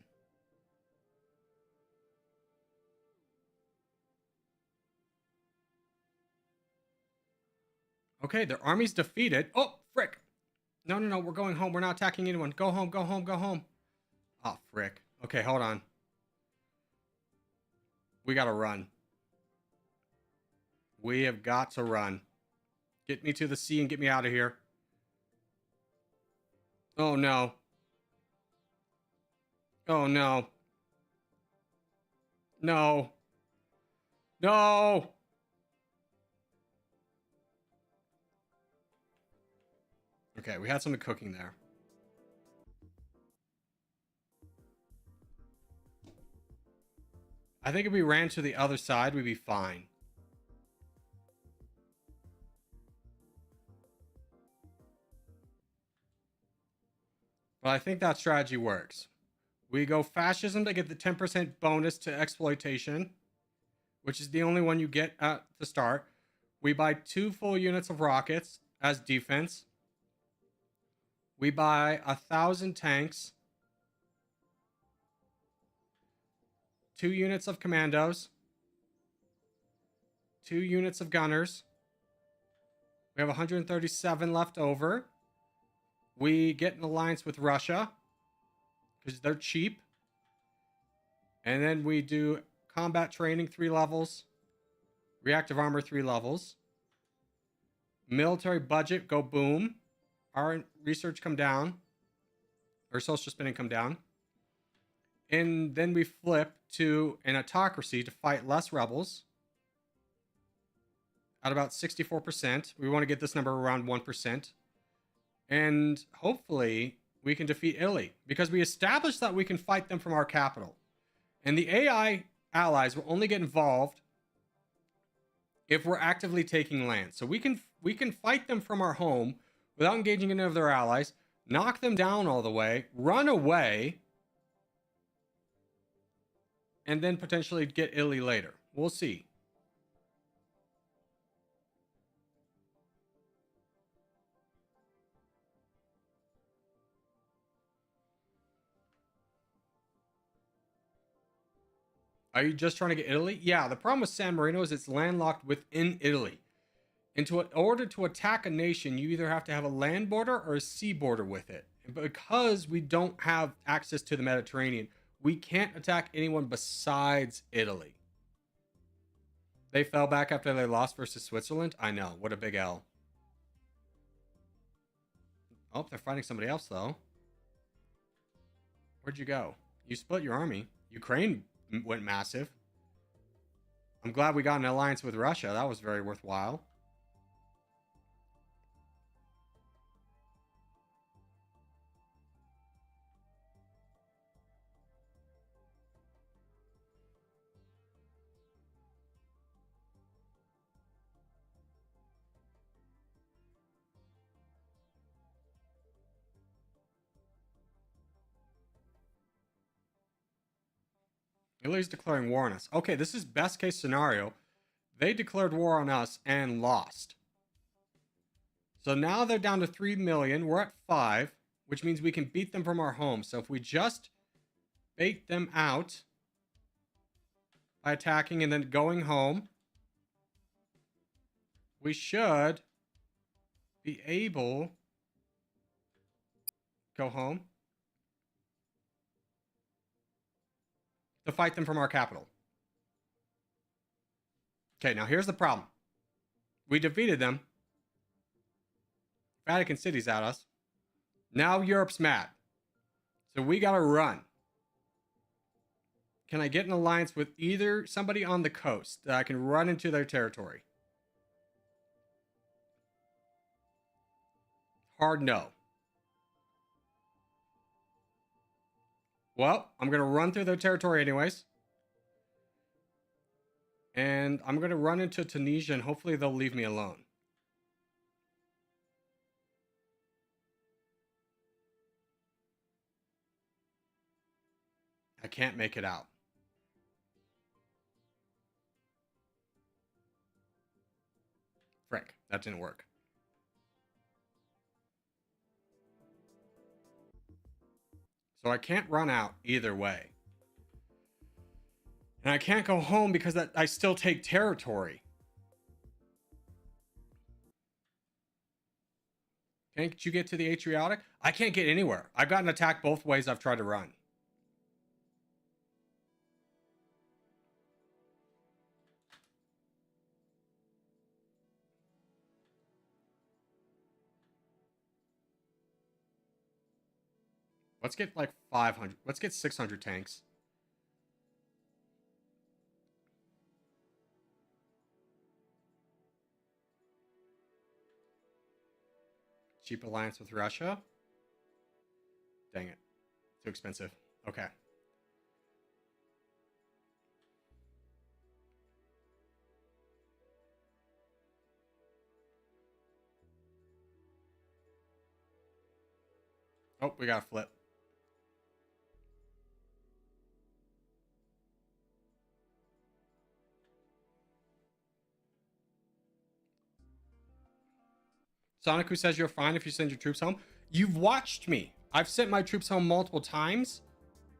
S1: Okay, their army's defeated. Oh, frick. No, we're going home. We're not attacking anyone. Go home, go home, go home. Oh, frick. Okay, hold on. We gotta run. We have got to run. Get me to the sea and get me out of here. Oh, no. Oh, no. No. No. Okay, we had something cooking there. I think if we ran to the other side, we'd be fine. But I think that strategy works. We go fascism to get the 10% bonus to exploitation, which is the only one you get at the start. We buy 2 full units of rockets as defense. We buy 1,000 tanks, 2 units of commandos, 2 units of gunners. We have 137 left over. We get an alliance with Russia because they're cheap. And then we do combat training 3 levels, reactive armor 3 levels, military budget go boom. Our research come down, or social spending come down. And then we flip to an autocracy to fight less rebels at about 64%. We want to get this number around 1%. And hopefully we can defeat Italy because we established that we can fight them from our capital. And the AI allies will only get involved if we're actively taking land. So we can fight them from our home without engaging any of their allies, knock them down all the way, run away, and then potentially get Italy later. We'll see. Are you just trying to get Italy? Yeah, the problem with San Marino is it's landlocked within Italy. And in order to attack a nation, you either have to have a land border or a sea border with it. And because we don't have access to the Mediterranean, we can't attack anyone besides Italy. They fell back after they lost versus Switzerland? I know. What a big L. Oh, they're fighting somebody else, though. Where'd you go? You split your army. Ukraine went massive. I'm glad we got an alliance with Russia. That was very worthwhile. Italy's declaring war on us. Okay, this is best case scenario. They declared war on us and lost. So now they're down to 3 million. We're at 5, which means we can beat them from our home. So if we just bait them out by attacking and then going home, we should be able to go home to fight them from our capital. Okay, now here's the problem. We defeated them. Vatican City's at us. Now Europe's mad. So we gotta run. Can I get an alliance with either somebody on the coast that I can run into their territory? Hard no. Well, I'm going to run through their territory anyways. And I'm going to run into Tunisia and hopefully they'll leave me alone. I can't make it out. Frick, that didn't work. So I can't run out either way. And I can't go home because I still take territory. Can't you get to the Adriatic? I can't get anywhere. I've gotten attacked both ways I've tried to run. Let's get like 500. Let's get 600 tanks. Cheap alliance with Russia. Dang it. Too expensive. Okay. Oh, we got a flip. Sonic, who says you're fine if you send your troops home. You've watched me. I've sent my troops home multiple times.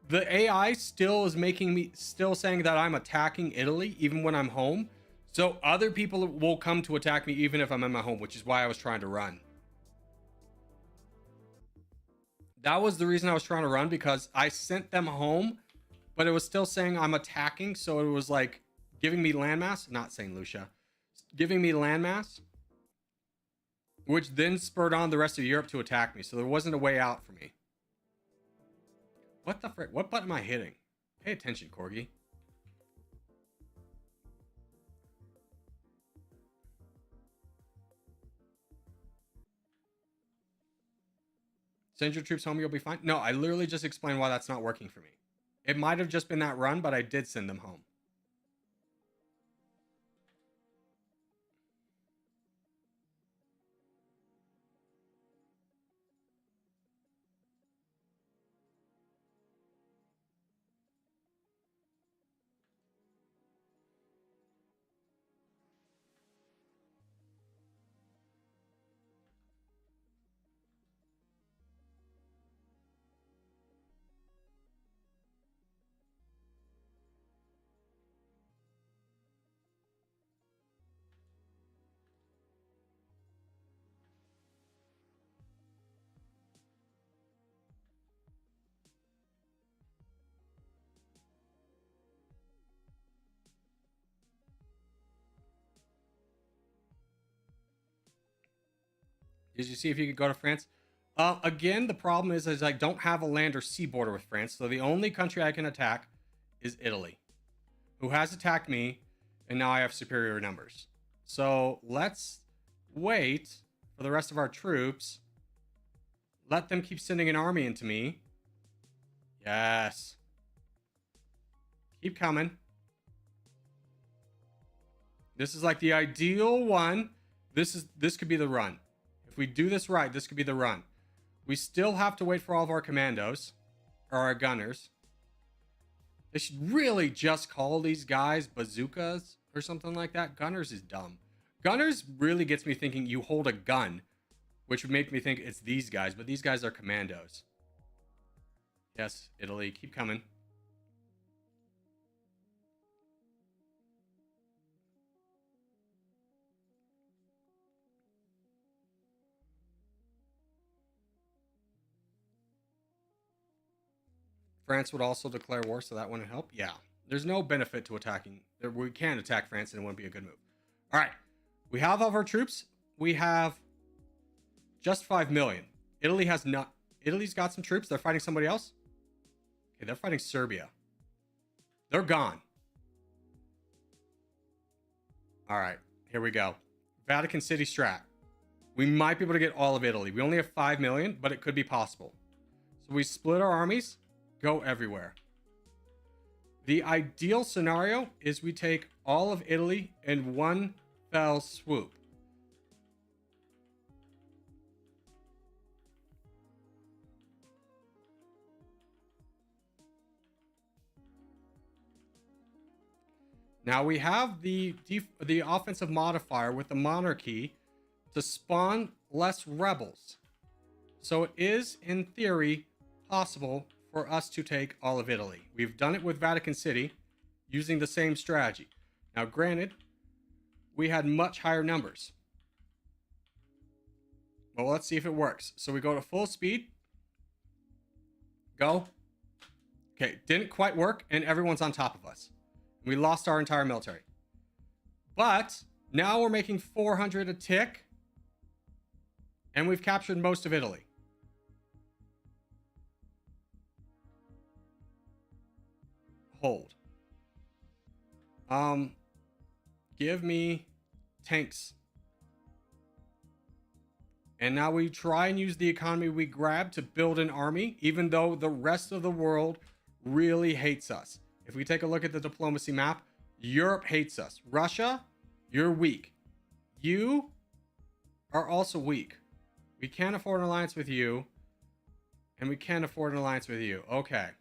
S1: The AI still is still saying that I'm attacking Italy even when I'm home. So other people will come to attack me even if I'm in my home, which is why I was trying to run. That was the reason I was trying to run, because I sent them home, but it was still saying I'm attacking. So it was like giving me landmass, not saying Lucia, giving me landmass, which then spurred on the rest of Europe to attack me. So there wasn't a way out for me. What the frick? What button am I hitting? Pay attention, Corgi. Send your troops home, you'll be fine. No, I literally just explained why that's not working for me. It might have just been that run, but I did send them home. Did you see if you could go to France? Again, the problem is I don't have a land or sea border with France, so the only country I can attack is Italy, who has attacked me, and now I have superior numbers. So let's wait for the rest of our troops. Let them keep sending an army into me. Yes. Keep coming. This is like the ideal one. This could be the run. If we do this right, this could be the run. We still have to wait for all of our commandos or our gunners. They should really just call these guys bazookas or something like that. Gunners is dumb. Gunners really gets me thinking you hold a gun, which would make me think it's these guys, but these guys are commandos. Yes, Italy, keep coming. France would also declare war, so that wouldn't help. Yeah, there's no benefit to attacking. We can attack France, and it wouldn't be a good move. All right, we have all of our troops. We have just 5 million. Italy has not. Italy's got some troops. They're fighting somebody else. Okay, they're fighting Serbia. They're gone. All right, here we go. Vatican City strat. We might be able to get all of Italy. We only have 5 million, but it could be possible. So we split our armies. Go everywhere. The ideal scenario is we take all of Italy in one fell swoop. Now we have the offensive modifier with the monarchy to spawn less rebels. So it is, in theory, possible for us to take all of Italy. We've done it with Vatican City using the same strategy. Now, granted, we had much higher numbers. Well, let's see if it works. So we go to full speed. Go. Okay, didn't quite work, and everyone's on top of us. We lost our entire military. But now we're making 400 a tick, and we've captured most of Italy. Hold. Give me tanks. And now we try and use the economy we grabbed to build an army, even though the rest of the world really hates us. If we take a look at the diplomacy map, Europe hates us. Russia, you're weak. You are also weak. We can't afford an alliance with you, and we can't afford an alliance with you. Okay.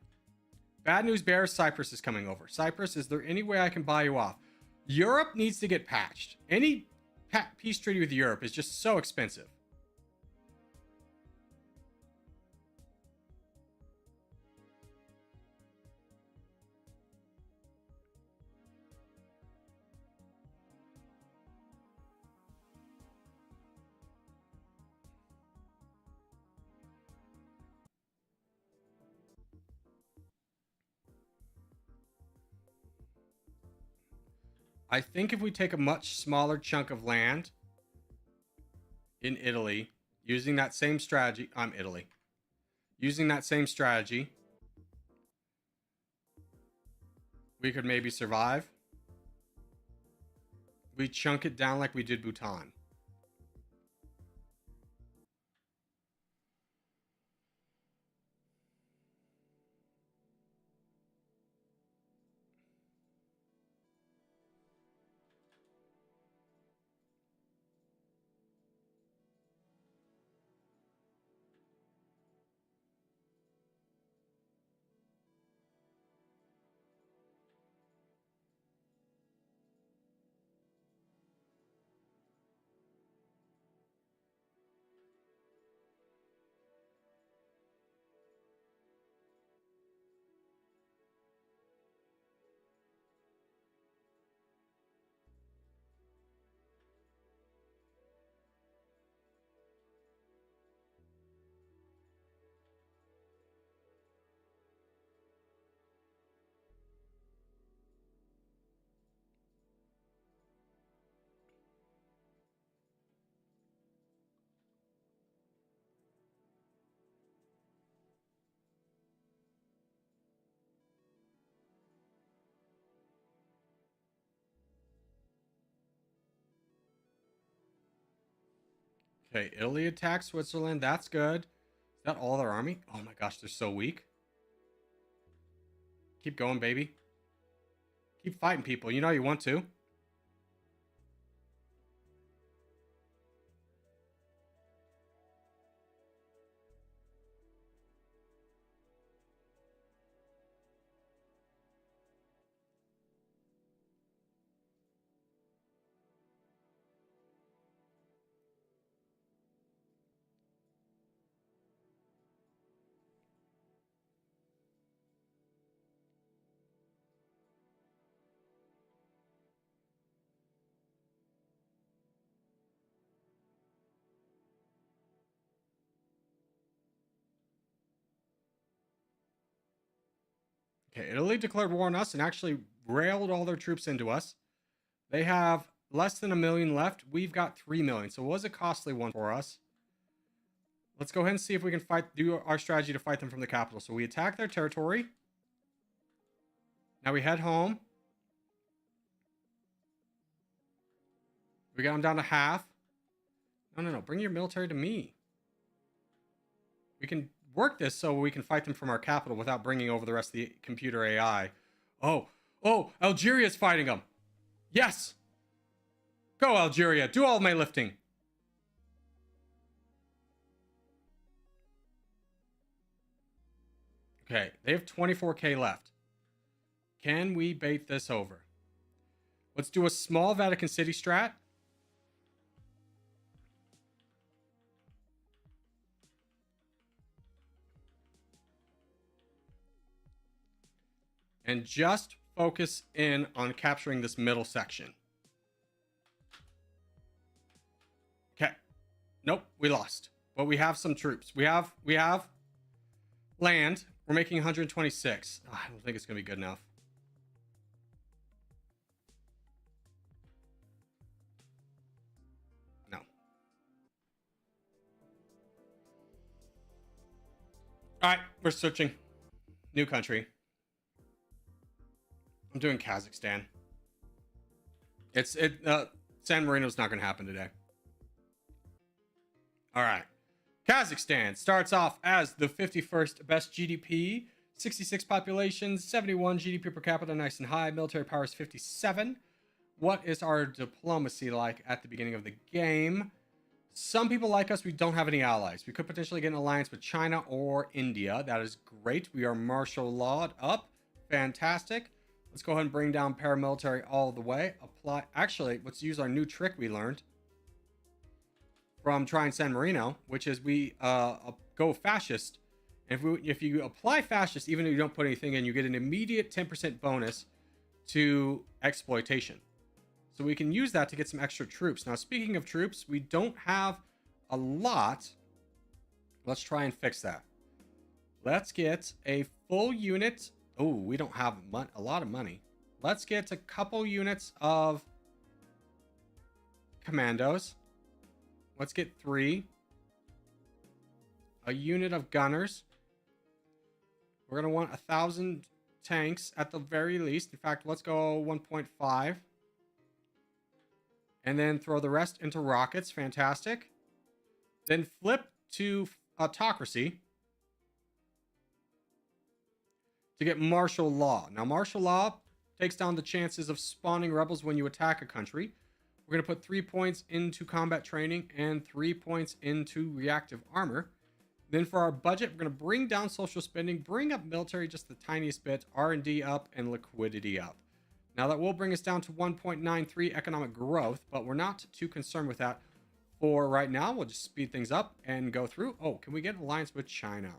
S1: Bad news bears, Cyprus is coming over. Cyprus, is there any way I can buy you off? Europe needs to get patched. Any peace treaty with Europe is just so expensive. I think if we take a much smaller chunk of land in Italy, using that same strategy, using that same strategy, we could maybe survive. We chunk it down like we did Bhutan. Okay, Italy attacks Switzerland. That's good. Is that all their army? Oh my gosh, they're so weak. Keep going, baby. Keep fighting people. You know you want to. Okay, Italy declared war on us and actually railed all their troops into us. They have less than 1 million left. We've got 3 million, so it was a costly one for us. Let's go ahead and see if we can do our strategy to fight them from the capital. So we attack their territory. Now we head home. We got them down to half. No. Bring your military to me. We can work this so we can fight them from our capital without bringing over the rest of the computer AI. Oh, Algeria's fighting them. Yes. Go, Algeria. Do all my lifting. Okay, they have 24k left. Can we bait this over? Let's do a small Vatican City strat. And just focus in on capturing this middle section. Okay. Nope, we lost. But we have some troops. We have land. We're making 126. Oh, I don't think it's going to be good enough. No. All right, we're switching. New country. I'm doing Kazakhstan. San Marino's not going to happen today. All right. Kazakhstan starts off as the 51st best GDP, 66 population, 71 GDP per capita, nice and high. Military power is 57. What is our diplomacy like at the beginning of the game? Some people like us. We don't have any allies. We could potentially get an alliance with China or India. That is great. We are martial lawed up. Fantastic. Let's go ahead and bring down paramilitary all the way. Apply. Actually, let's use our new trick we learned from trying San Marino, which is we go fascist. And if you apply fascist, even if you don't put anything in, you get an immediate 10% bonus to exploitation. So we can use that to get some extra troops. Now, speaking of troops, we don't have a lot. Let's try and fix that. Let's get a full unit. Oh, we don't have a lot of money. Let's get a couple units of commandos. Let's get 3. A unit of gunners. We're going to want 1,000 tanks at the very least. In fact, let's go 1.5. And then throw the rest into rockets. Fantastic. Then flip to autocracy to get martial law. Now, martial law takes down the chances of spawning rebels when you attack a country. We're going to put 3 points into combat training and 3 points into reactive armor. Then for our budget, we're going to bring down social spending, bring up military just the tiniest bit, R&D up, and liquidity up. Now that will bring us down to 1.93 economic growth, but we're not too concerned with that for right now. We'll just speed things up and go through. Oh, can we get an alliance with China?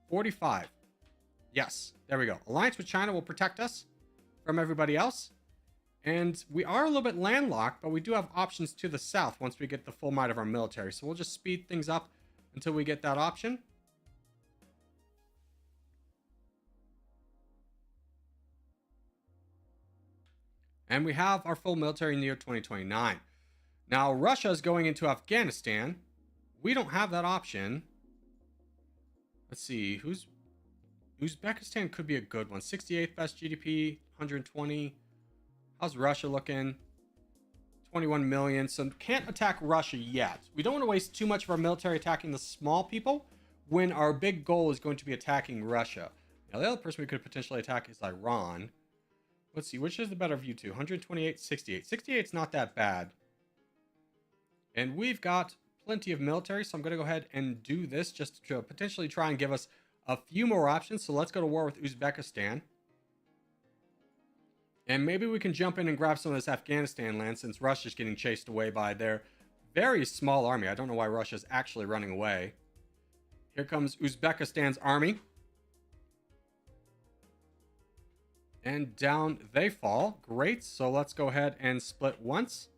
S1: 45. Yes, there we go. Alliance with China will protect us from everybody else. And we are a little bit landlocked, but we do have options to the south once we get the full might of our military. So we'll just speed things up until we get that option. And we have our full military in the year 2029. Now, Russia is going into Afghanistan. We don't have that option. Let's see. Uzbekistan could be a good one. 68th best GDP, 120. How's Russia looking? 21 million, so can't attack Russia yet. We don't want to waste too much of our military attacking the small people when our big goal is going to be attacking Russia. Now, the other person we could potentially attack is Iran. Let's see, which is the better of you two? 128, 68. 68 is not that bad. And we've got plenty of military, so I'm going to go ahead and do this just to potentially try and give us a few more options. So let's go to war with Uzbekistan. And maybe we can jump in and grab some of this Afghanistan land since Russia's getting chased away by their very small army. I don't know why Russia's actually running away. Here comes Uzbekistan's army. And down they fall. Great. So let's go ahead and split once.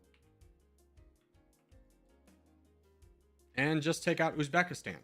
S1: And just take out Uzbekistan.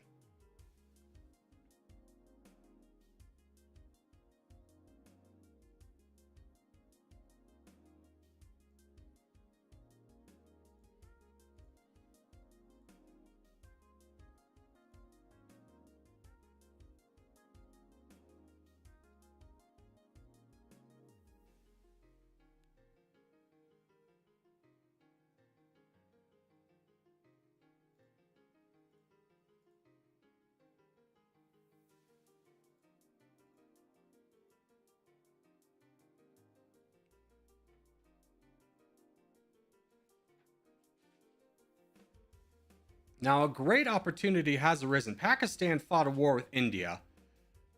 S1: Now, a great opportunity has arisen. Pakistan fought a war with India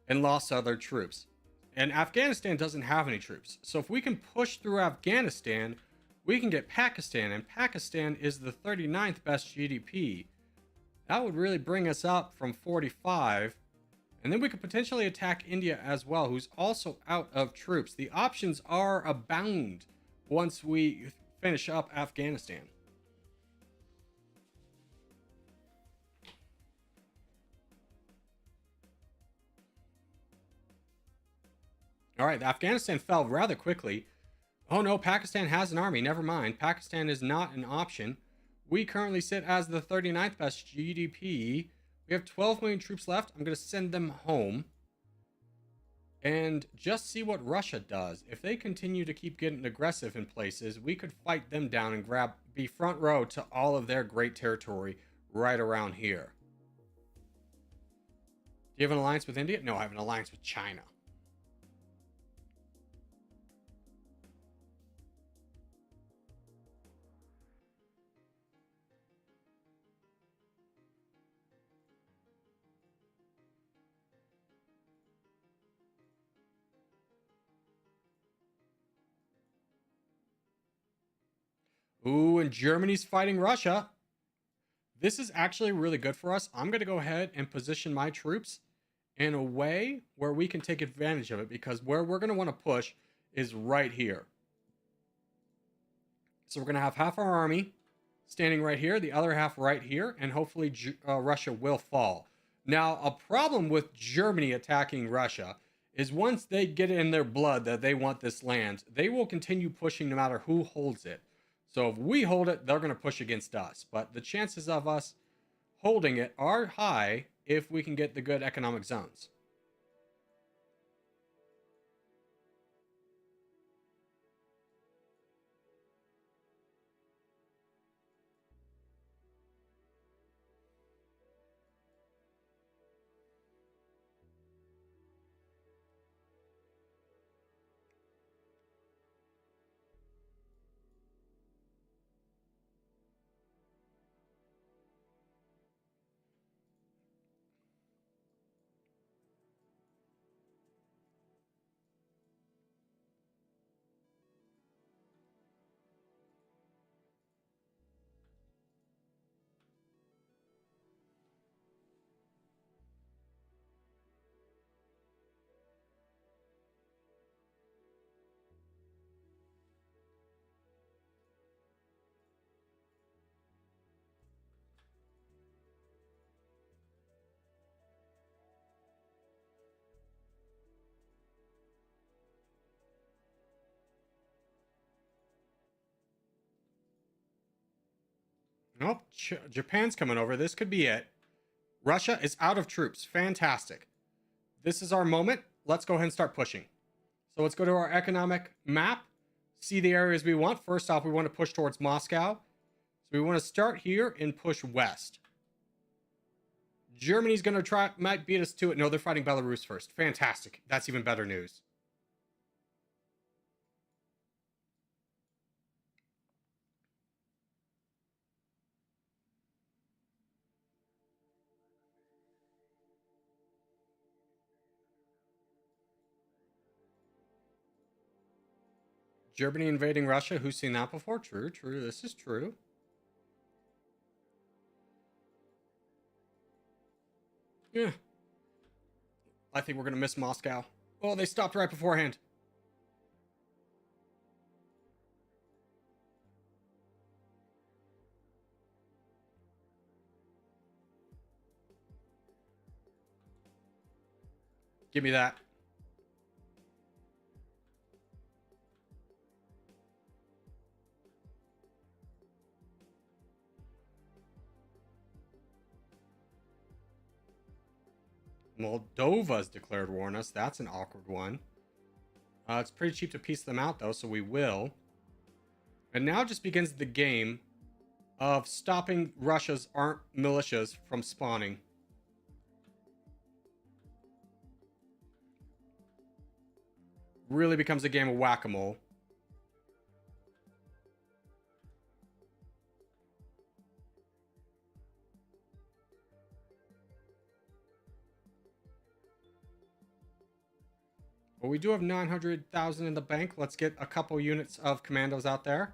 S1: and lost other troops. And Afghanistan doesn't have any troops. So if we can push through Afghanistan, we can get Pakistan. And Pakistan is the 39th best GDP. That would really bring us up from 45. And then we could potentially attack India as well, who's also out of troops. The options are abound once we finish up Afghanistan. All right, Afghanistan fell rather quickly. Oh no, Pakistan has an army. Never mind. Pakistan is not an option. We currently sit as the 39th best GDP. We have 12 million troops left. I'm going to send them home. And just see what Russia does. If they continue to keep getting aggressive in places, we could fight them down and be front row to all of their great territory right around here. Do you have an alliance with India? No, I have an alliance with China. Ooh, and Germany's fighting Russia. This is actually really good for us. I'm going to go ahead and position my troops in a way where we can take advantage of it, because where we're going to want to push is right here. So we're going to have half our army standing right here, the other half right here, and hopefully Russia will fall. Now, a problem with Germany attacking Russia is once they get in their blood that they want this land, they will continue pushing no matter who holds it. So if we hold it, they're going to push against us. But the chances of us holding it are high if we can get the good economic zones. Nope, Japan's coming over. This could be it. Russia is out of troops. Fantastic. This is our moment. Let's go ahead and start pushing. So let's go to our economic map. see the areas we want. First off, we want to push towards Moscow. So we want to start here and push west. Germany's going to might beat us to it. No, they're fighting Belarus first. Fantastic. That's even better news. Germany invading Russia. Who's seen that before? True, true. This is true. Yeah. I think we're going to miss Moscow. Oh, they stopped right beforehand. Give me that. Moldova's declared war on us. That's an awkward one. It's pretty cheap to piece them out, though, so we will. And now just begins the game of stopping Russia's armed militias from spawning. Really becomes a game of whack-a-mole. Well, we do have 900,000 in the bank. Let's get a couple units of commandos out there.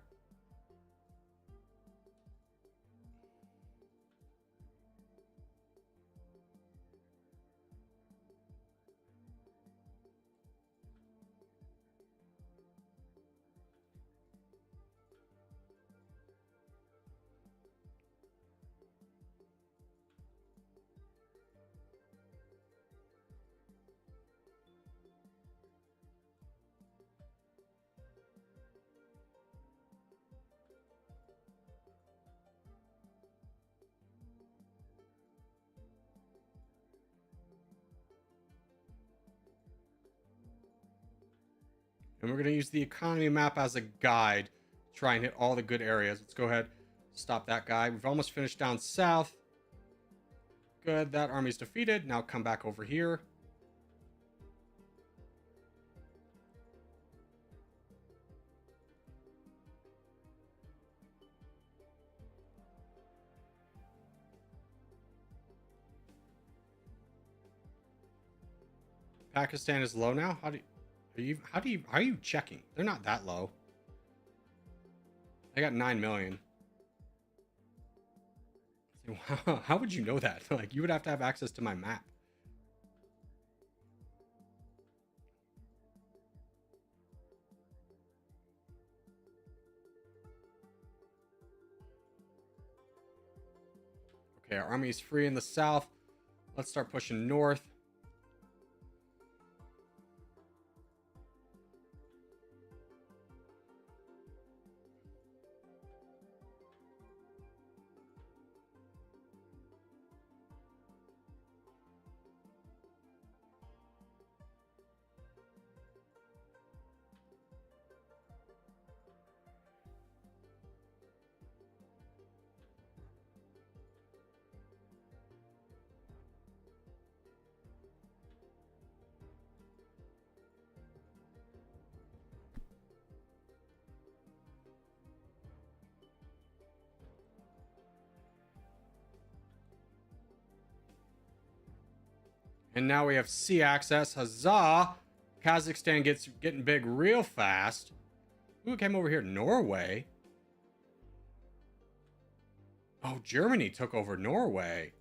S1: And we're going to use the economy map as a guide. Try and hit all the good areas. Let's go ahead. Stop that guy. We've almost finished down south. Good. That army's defeated. Now come back over here. Pakistan is low now. Are you checking? They're not that low. They got 9 million. Wow, how would you know that? Like, you would have to have access to my map. Okay, our army is free in the south. Let's start pushing north. And now we have sea access. Huzzah! Kazakhstan getting big real fast. Who came over here? Norway. Oh, Germany took over Norway.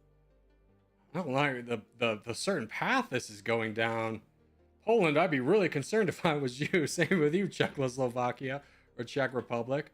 S1: I don't like the certain path this is going down. Poland, I'd be really concerned if I was you. Same with you, Czechoslovakia or Czech Republic.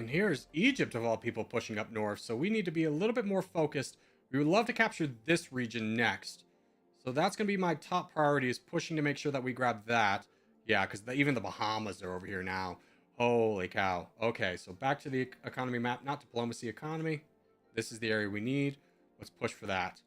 S1: And here's Egypt, of all people, pushing up north. So we need to be a little bit more focused. We would love to capture this region next. So that's going to be my top priority, is pushing to make sure that we grab that. Yeah, because even the Bahamas are over here now. Holy cow. Okay, so back to the economy map. Not diplomacy, economy. This is the area we need. Let's push for that.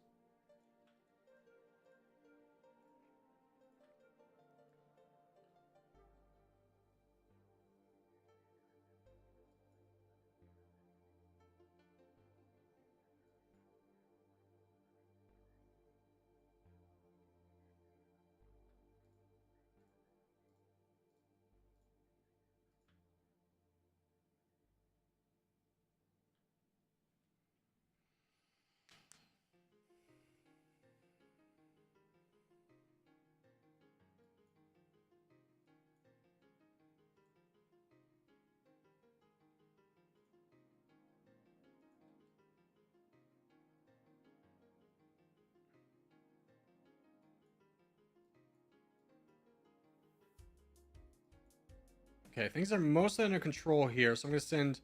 S1: Okay, things are mostly under control here, so I'm going to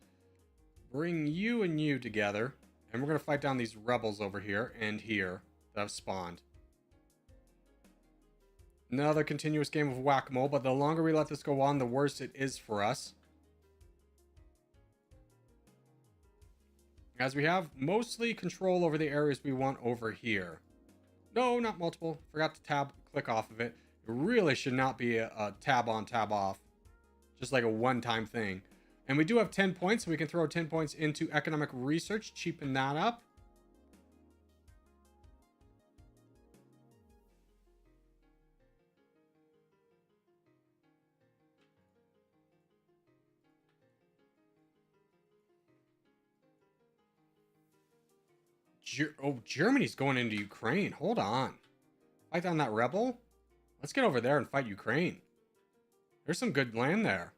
S1: bring you and you together, and we're going to fight down these rebels over here and here that have spawned. Another continuous game of whack-a-mole, but the longer we let this go on, the worse it is for us. As we have mostly control over the areas we want over here. No, not multiple. Forgot to click off of it. It really should not be a tab on, tab off. Just like a one-time thing. And we do have 10 points, so we can throw 10 points into economic research, cheapen that up. Germany's going into Ukraine. Hold on. Fight down that rebel? Let's get over there and fight Ukraine. There's some good land there.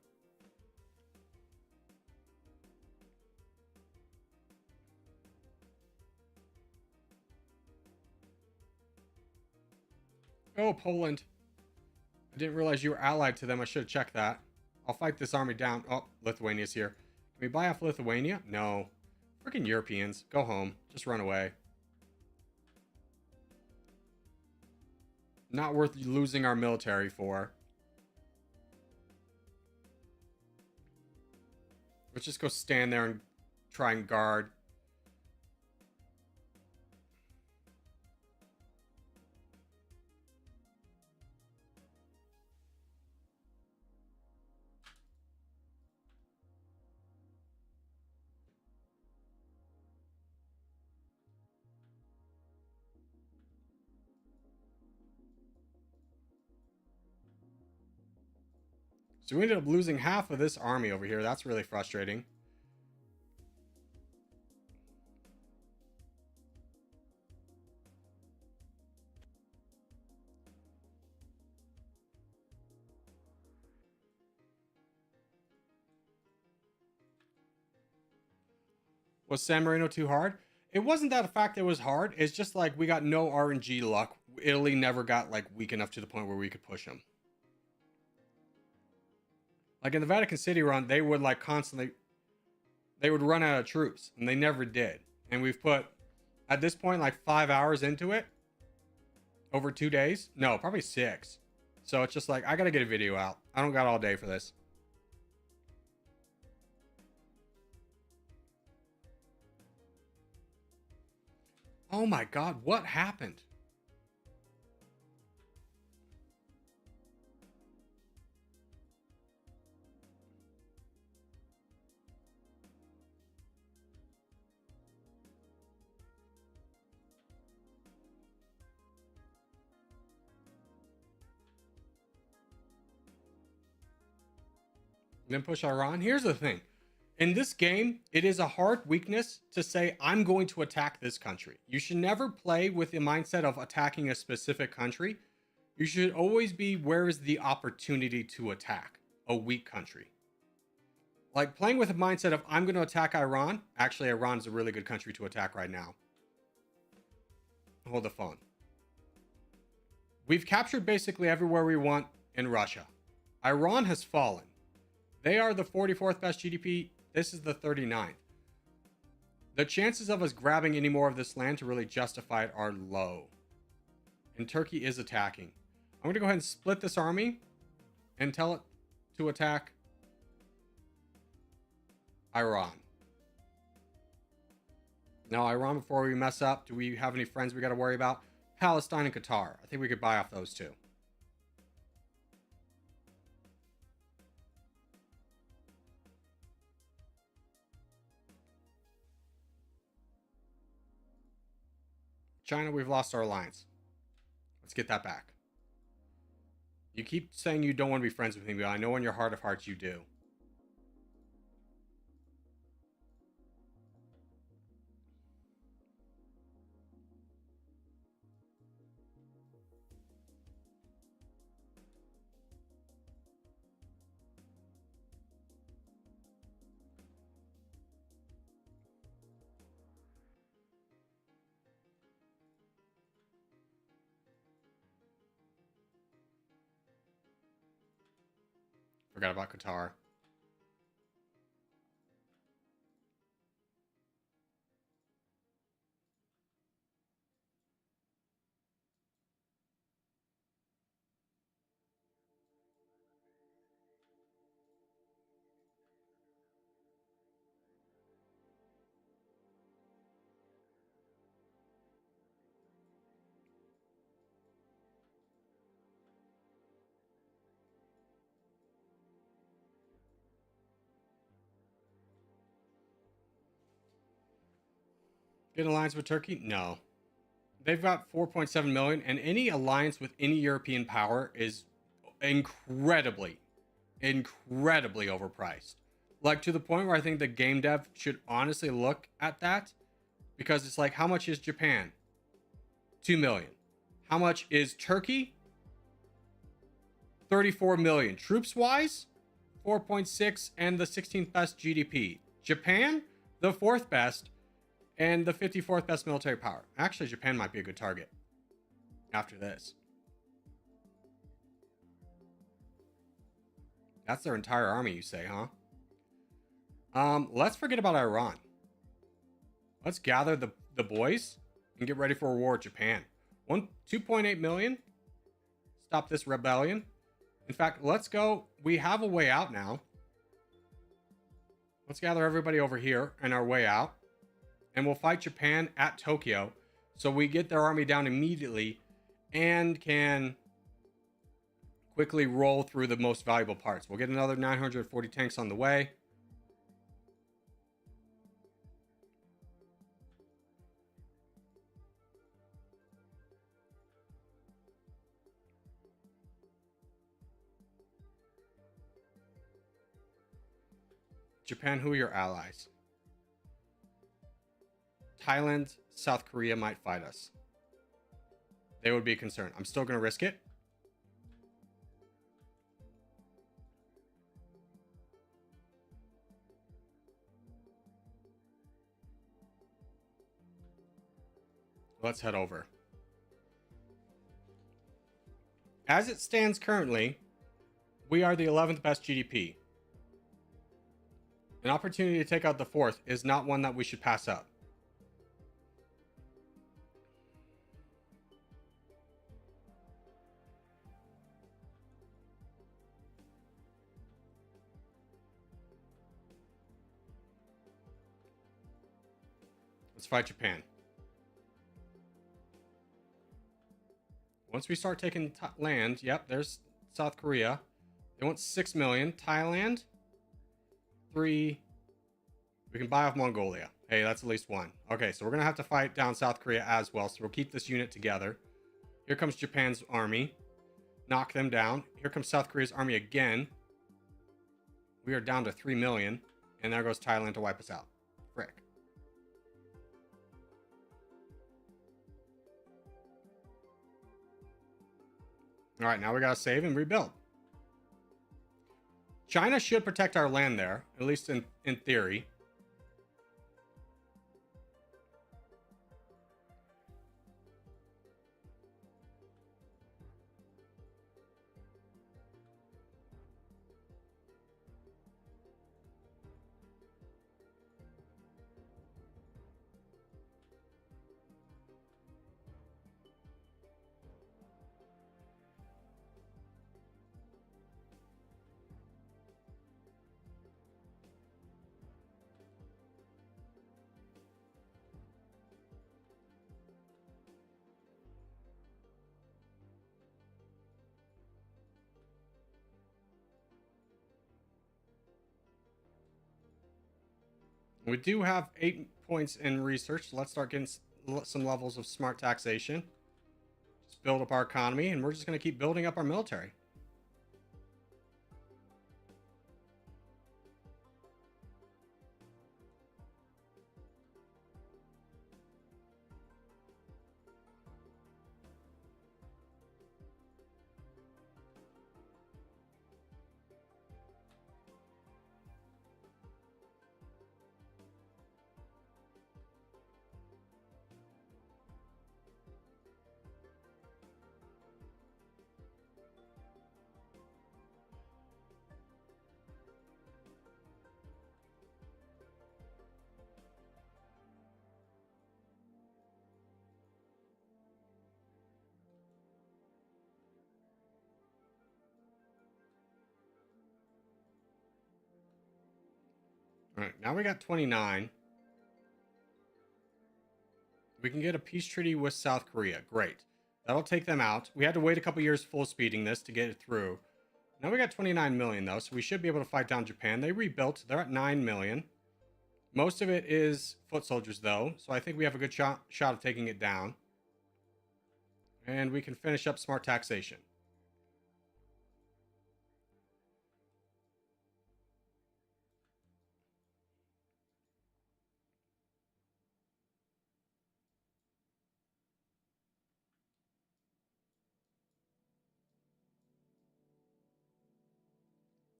S1: Oh, Poland. I didn't realize you were allied to them. I should have checked that. I'll fight this army down. Oh, Lithuania's here. Can we buy off Lithuania? No. Freaking Europeans. Go home. Just run away. Not worth losing our military for. Let's just go stand there and try and guard. So we ended up losing half of this army over here. That's really frustrating. Was San Marino too hard? It wasn't that a fact that it was hard. It's just like we got no RNG luck. Italy never got like weak enough to the point where we could push them. Like in the Vatican City run, they would like constantly, they would run out of troops, and they never did. And we've put, at this point, like 5 hours into it. Over 2 days. No, probably 6. So it's just like, I gotta get a video out. I don't got all day for this. Oh my god, what happened? Then push Iran. Here's the thing. In this game, it is a hard weakness to say, I'm going to attack this country. You should never play with the mindset of attacking a specific country. You should always be, where is the opportunity to attack a weak country? Like playing with a mindset of, I'm going to attack Iran. Actually, Iran is a really good country to attack right now. Hold the phone. We've captured basically everywhere we want in Russia. Iran has fallen. They are the 44th best GDP. This is the 39th. The chances of us grabbing any more of this land to really justify it are low. And Turkey is attacking. I'm going to go ahead and split this army and tell it to attack Iran. Now, Iran, before we mess up, do we have any friends we got to worry about? Palestine and Qatar. I think we could buy off those two. China, we've lost our alliance. Let's get that back. You keep saying you don't want to be friends with me, but I know in your heart of hearts you do. Forgot about Qatar. Get an alliance with Turkey? No. They've got 4.7 million, and any alliance with any European power is incredibly overpriced. Like, to the point where I think the game dev should honestly look at that, because it's like, how much is Japan? 2 million. How much is Turkey? 34 million. Troops wise, 4.6 and the 16th best GDP. Japan, the 4th best and the 54th best military power. Actually, Japan might be a good target after this. That's their entire army, you say, huh? Let's forget about Iran. Let's gather the boys and get ready for a war with Japan. 2.8 million. Stop this rebellion. In fact, let's go. We have a way out now. Let's gather everybody over here and our way out. And we'll fight Japan at Tokyo. So we get their army down immediately and can quickly roll through the most valuable parts. We'll get another 940 tanks on the way. Japan, who are your allies? Thailand, South Korea might fight us. They would be a concern. I'm still going to risk it. Let's head over. As it stands currently, we are the 11th best GDP. An opportunity to take out the 4th is not one that we should pass up. Let's fight Japan. Once we start taking land, yep, there's South Korea. They want 6 million. Thailand, 3. We can buy off Mongolia. Hey, that's at least 1. Okay, so we're going to have to fight down South Korea as well, so we'll keep this unit together. Here comes Japan's army. Knock them down. Here comes South Korea's army again. We are down to 3 million. And there goes Thailand to wipe us out. Frick. All right, now we got to save and rebuild. China should protect our land there, at least in theory. We do have 8 points in research. So let's start getting some levels of smart taxation. Just build up our economy, and we're just going to keep building up our military. All right, now we got 29. We can get a peace treaty with South Korea. Great. That'll take them out. We had to wait a couple years full speeding this to get it through. Now we got 29 million, though, so we should be able to fight down Japan. They rebuilt. They're at 9 million. Most of it is foot soldiers, though, so I think we have a good shot of taking it down. And we can finish up smart taxation.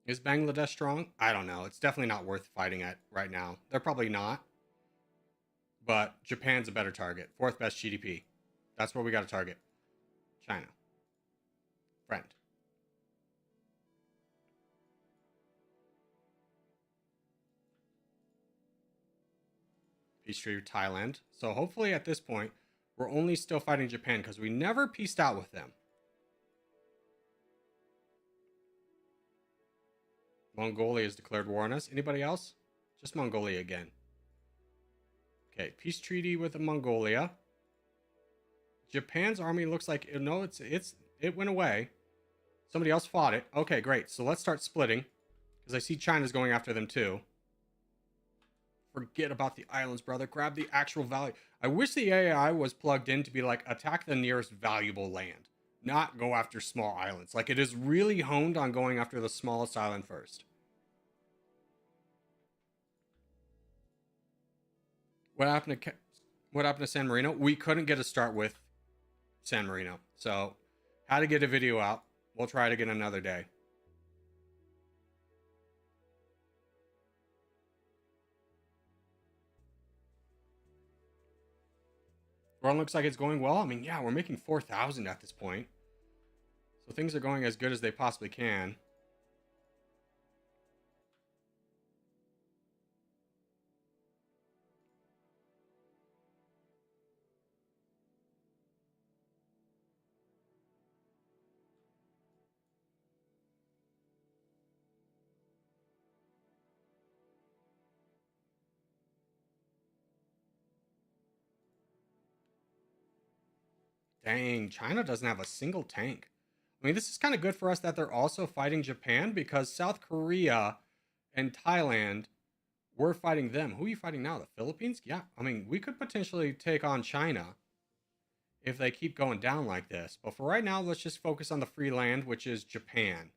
S1: Is Bangladesh strong? I don't know. It's definitely not worth fighting at right now. They're probably not. But Japan's a better target. 4th best GDP. That's where we got to target. China. Friend. Peace treaty with Thailand. So hopefully at this point, we're only still fighting Japan because we never pieced out with them. Mongolia has declared war on us. Anybody else? Just Mongolia again. Okay, peace treaty with Mongolia. Japan's army looks like it went away. Somebody else fought it. Okay, great. So let's start splitting because I see China's going after them too. Forget about the islands, brother. Grab the actual value. I wish the AI was plugged in to be like attack the nearest valuable land, not go after small islands. Like it is really honed on going after the smallest island first. What happened to San Marino? We couldn't get a start with San Marino. So, had to get a video out. We'll try it again another day. Run looks like it's going well. I mean, yeah, we're making 4,000 at this point. So things are going as good as they possibly can. Dang, China doesn't have a single tank. I mean, this is kind of good for us that they're also fighting Japan because South Korea and Thailand, we're fighting them. Who are you fighting now? The Philippines? Yeah, I mean, we could potentially take on China if they keep going down like this. But for right now, let's just focus on the free land, which is Japan.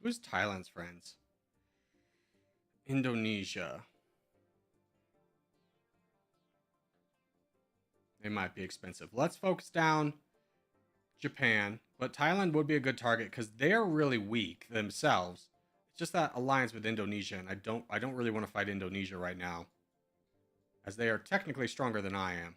S1: Who's Thailand's friends? Indonesia. They might be expensive. Let's focus down Japan, but Thailand would be a good target because they're really weak themselves. It's just that alliance with Indonesia, and I don't really want to fight Indonesia right now, as they are technically stronger than I am.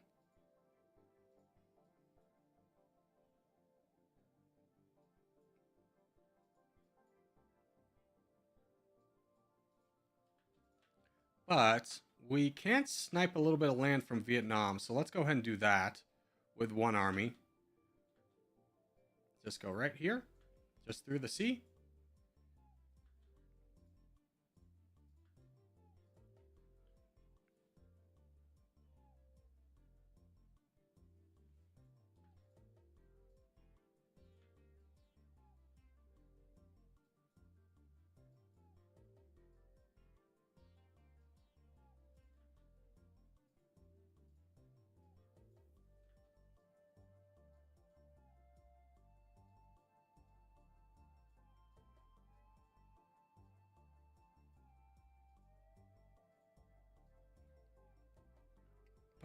S1: But we can't snipe a little bit of land from Vietnam, so let's go ahead and do that with one army. Just go right here, just through the sea.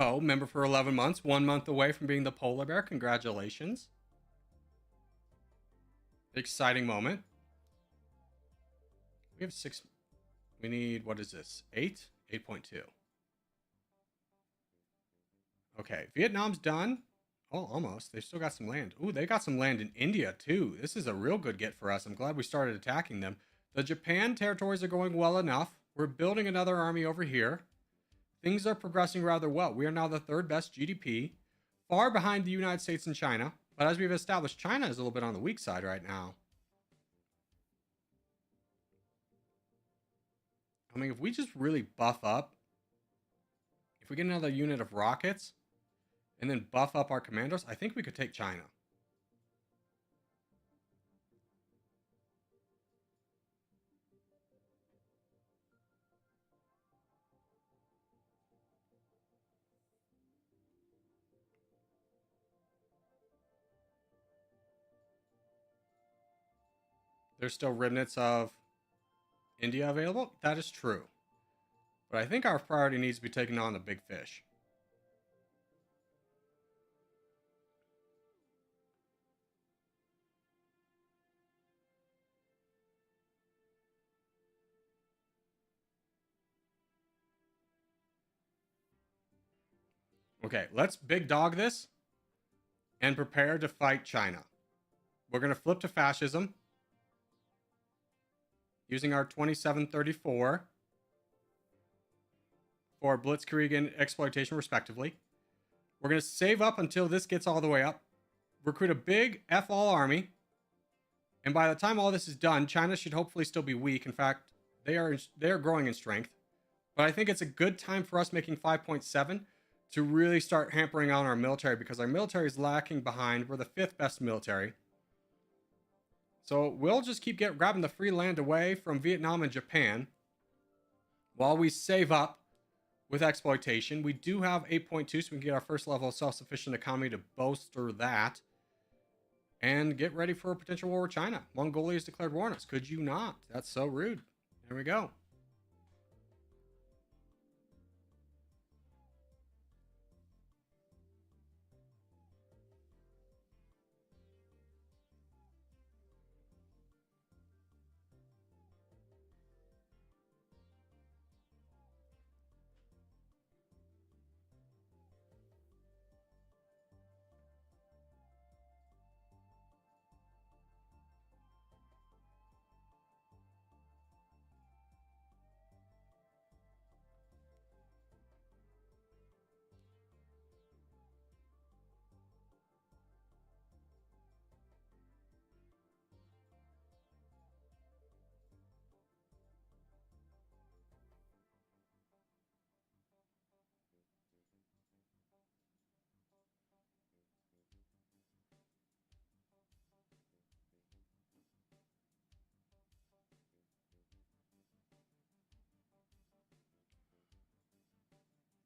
S1: Oh, member for 11 months, 1 month away from being the polar bear. Congratulations. Exciting moment. We have 6. We need, what is this? 8? 8.2. Okay, Vietnam's done. Oh, almost. They've still got some land. Ooh, they got some land in India, too. This is a real good get for us. I'm glad we started attacking them. The Japan territories are going well enough. We're building another army over here. Things are progressing rather well. We are now the 3rd best GDP, far behind the United States and China. But as we've established, China is a little bit on the weak side right now. I mean, if we just really buff up, if we get another unit of rockets, and then buff up our commandos, I think we could take China. There's still remnants of India available. That is true. But I think our priority needs to be taking on the big fish. Okay, let's big dog this and prepare to fight China. We're going to flip to fascism using our 2734 for blitzkrieg and exploitation respectively. We're going to save up until this gets all the way up, recruit a big F-all army, and by the time all this is done, China should hopefully still be weak. In fact, they are growing in strength. But I think it's a good time for us making 5.7 to really start hampering on our military, because our military is lacking behind. We're the 5th best military. So we'll just keep grabbing the free land away from Vietnam and Japan while we save up with exploitation. We do have 8.2, so we can get our first level of self-sufficient economy to bolster that. And get ready for a potential war with China. Mongolia has declared war on us. Could you not? That's so rude. There we go.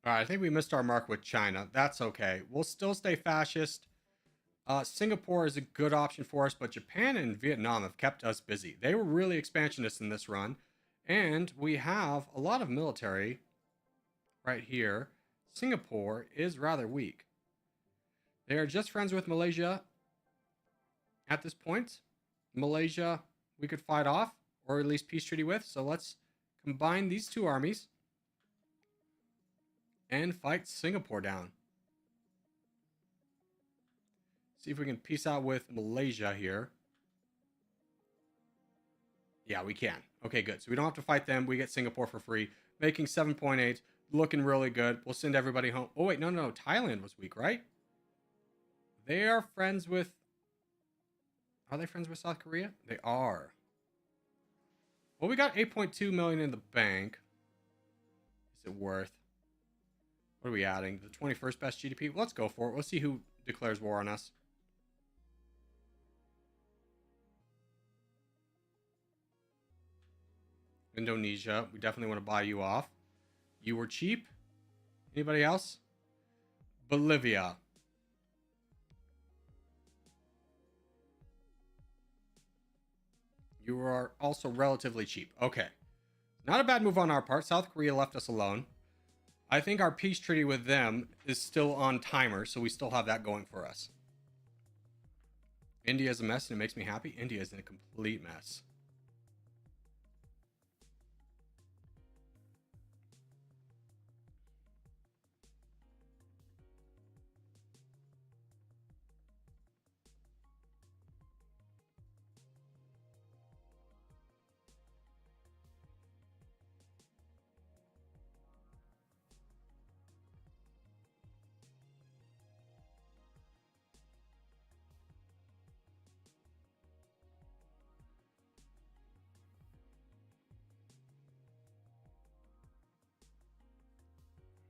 S1: All right, I think we missed our mark with China. That's okay. We'll still stay fascist. Singapore is a good option for us, but Japan and Vietnam have kept us busy. They were really expansionists in this run, and we have a lot of military right here. Singapore is rather weak. They are just friends with Malaysia at this point. Malaysia, we could fight off, or at least peace treaty with. So let's combine these two armies and fight Singapore down. See if we can peace out with Malaysia here. Yeah, we can. Okay, good. So we don't have to fight them. We get Singapore for free, making 7.8, looking really good. We'll send everybody home. Oh, wait, no. Thailand was weak, right? They are friends with... Are they friends with South Korea? They are. Well, we got 8.2 million in the bank. Is it worth? What are we adding? The 21st best GDP? Let's go for it. Let's see who declares war on us. Indonesia. We definitely want to buy you off. You were cheap. Anybody else? Bolivia. You are also relatively cheap. Okay. Not a bad move on our part. South Korea left us alone. I think our peace treaty with them is still on timer, so we still have that going for us. India is a mess and it makes me happy. India is in a complete mess.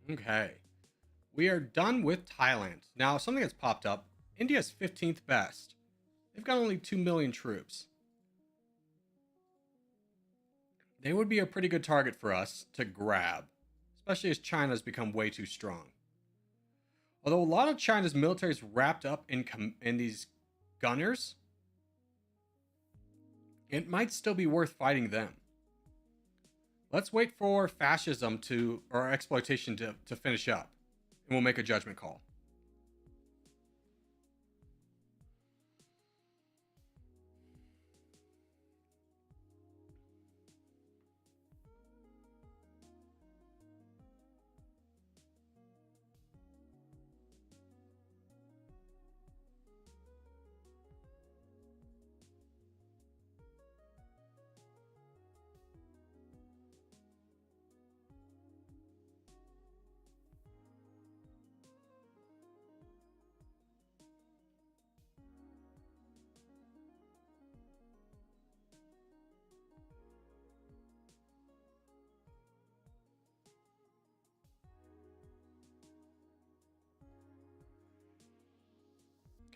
S1: Okay. We are done with Thailand. Now, something that's popped up. India's 15th best. They've got only 2 million troops. They would be a pretty good target for us to grab, especially as China's become way too strong. Although a lot of China's military is wrapped up in these gunners, it might still be worth fighting them. Let's wait for fascism or exploitation to finish up, and we'll make a judgment call.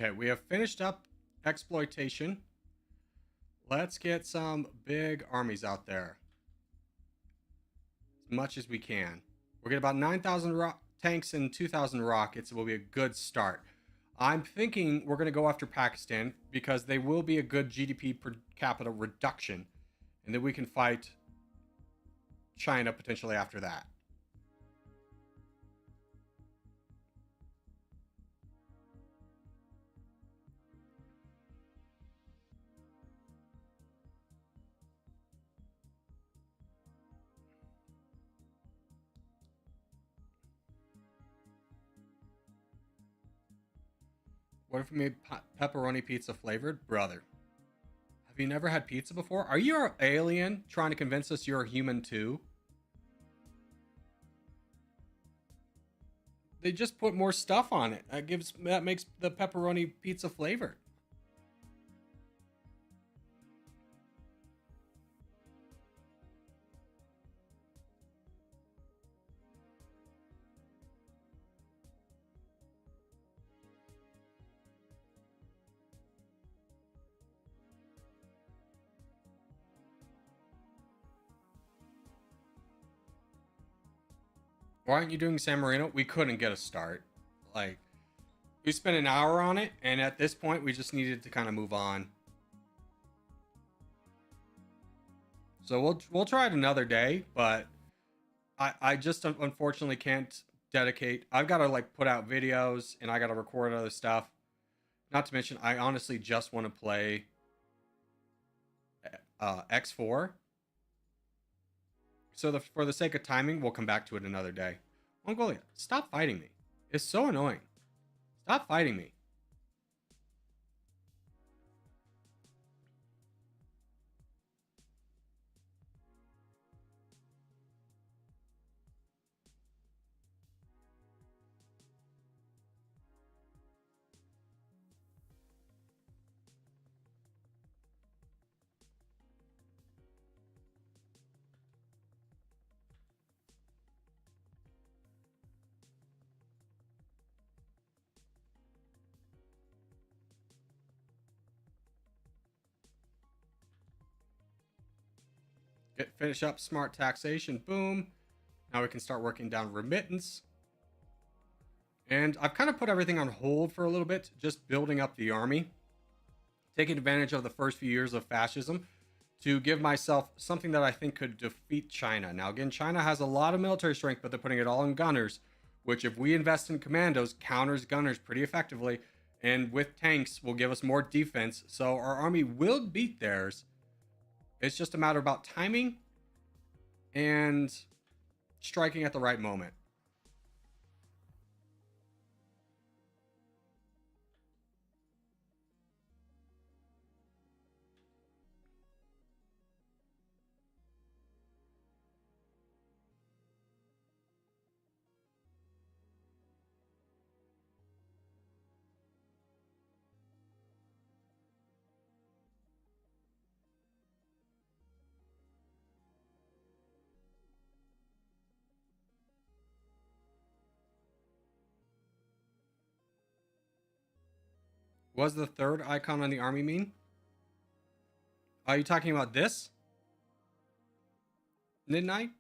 S1: Okay, we have finished up exploitation. Let's get some big armies out there. As much as we can. We're getting about 9,000 tanks and 2,000 rockets. It will be a good start. I'm thinking we're going to go after Pakistan because they will be a good GDP per capita reduction. And then we can fight China potentially after that. What if we made pepperoni pizza flavored? Brother, have you never had pizza before? Are you an alien trying to convince us you're a human too? They just put more stuff on it. That makes the pepperoni pizza flavored. Why aren't you doing San Marino? We couldn't get a start. Like, we spent an hour on it, and at this point, we just needed to kind of move on. So we'll try it another day, but I just unfortunately can't dedicate. I've got to like put out videos, and I got to record other stuff. Not to mention, I honestly just want to play X4. So for the sake of timing, we'll come back to it another day. Mongolia, stop fighting me. It's so annoying. Stop fighting me. Finish up smart taxation. Boom. Now we can start working down remittance. And I've kind of put everything on hold for a little bit, just building up the army, taking advantage of the first few years of fascism to give myself something that I think could defeat China. Now, again, China has a lot of military strength, but they're putting it all in gunners, which if we invest in commandos, counters gunners pretty effectively. And with tanks, will give us more defense. So our army will beat theirs. It's just a matter about timing and striking at the right moment. Was the third icon on the army mean? Are you talking about this? Midnight?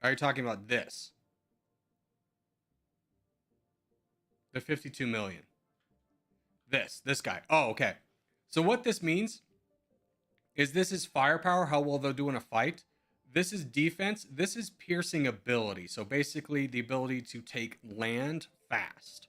S1: Are you talking about this? The 52 million. This guy. Oh, okay. So what this means is this is firepower, how well they'll do in a fight. This is defense. This is piercing ability. So basically the ability to take land fast.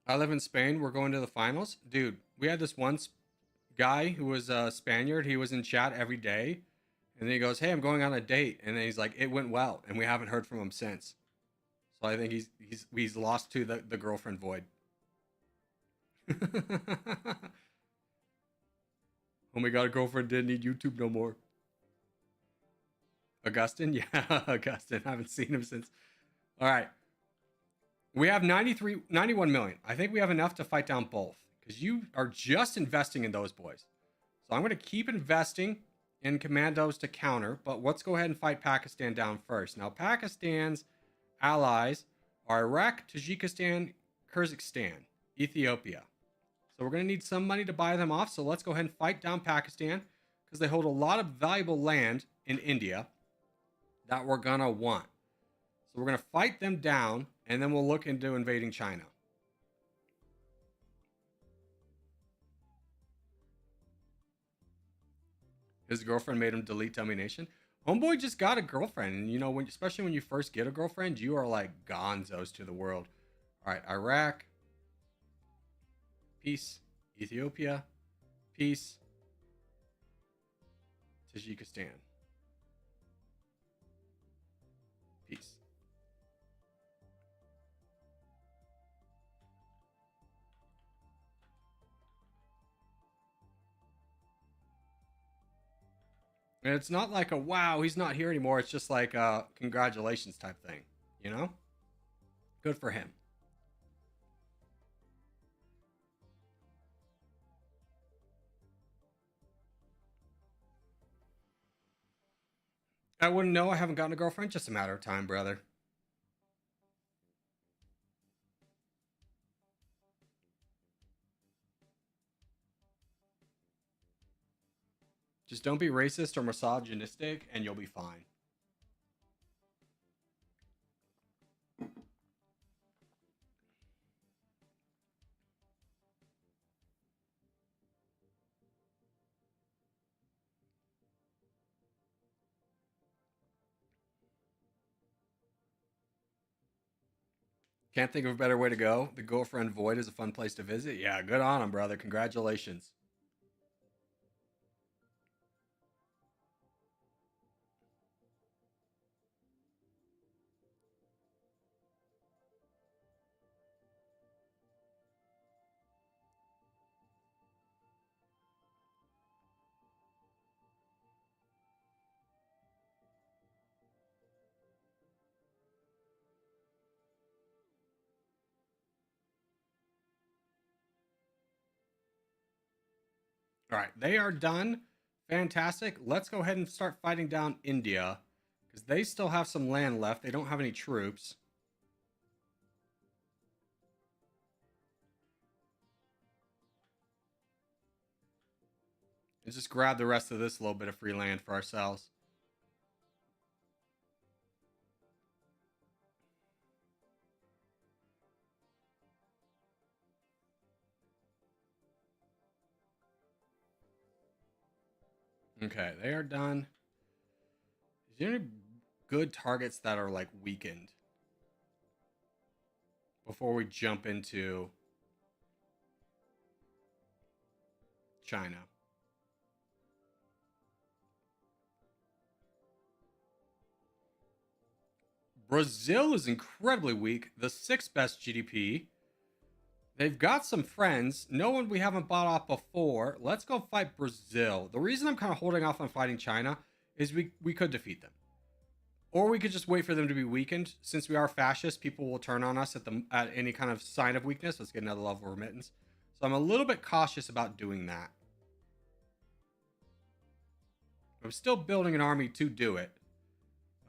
S1: I live in Spain. We're going to the finals. Dude, we had this one guy who was a Spaniard. He was in chat every day. And then he goes, "Hey, I'm going on a date." And then he's like, "It went well." And we haven't heard from him since. So I think he's lost to the girlfriend void. Oh my god, a girlfriend didn't need YouTube no more. Augustin? Yeah, Augustin. I haven't seen him since. All right. We have 91 million. I think we have enough to fight down both because you are just investing in those boys. So I'm going to keep investing in commandos to counter, but let's go ahead and fight Pakistan down first. Now, Pakistan's allies are Iraq, Tajikistan, Kyrgyzstan, Ethiopia. So we're going to need some money to buy them off. So let's go ahead and fight down Pakistan because they hold a lot of valuable land in India that we're going to want. So we're going to fight them down, and then we'll look into invading China. His girlfriend made him delete Domination. Homeboy just got a girlfriend, and you know, especially when you first get a girlfriend, you are like gonzos to the world. All right, Iraq, peace. Ethiopia, peace. Tajikistan, peace. And it's not like a wow, he's not here anymore. It's just like a congratulations type thing, you know? Good for him. I wouldn't know. I haven't gotten a girlfriend. Just a matter of time, brother. Just don't be racist or misogynistic, and you'll be fine. Can't think of a better way to go. The girlfriend void is a fun place to visit. Yeah, good on him, brother. Congratulations. All right, they are done. Fantastic. Let's go ahead and start fighting down India because they still have some land left. They don't have any troops. Let's just grab the rest of this little bit of free land for ourselves. Okay, they are done. Is there any good targets that are like weakened before we jump into China? Brazil is incredibly weak. The sixth best GDP. They've got some friends. No one we haven't bought off before. Let's go fight Brazil. The reason I'm kind of holding off on fighting China is we could defeat them. Or we could just wait for them to be weakened. Since we are fascist, people will turn on us at any kind of sign of weakness. Let's get another level of remittance. So I'm a little bit cautious about doing that. I'm still building an army to do it.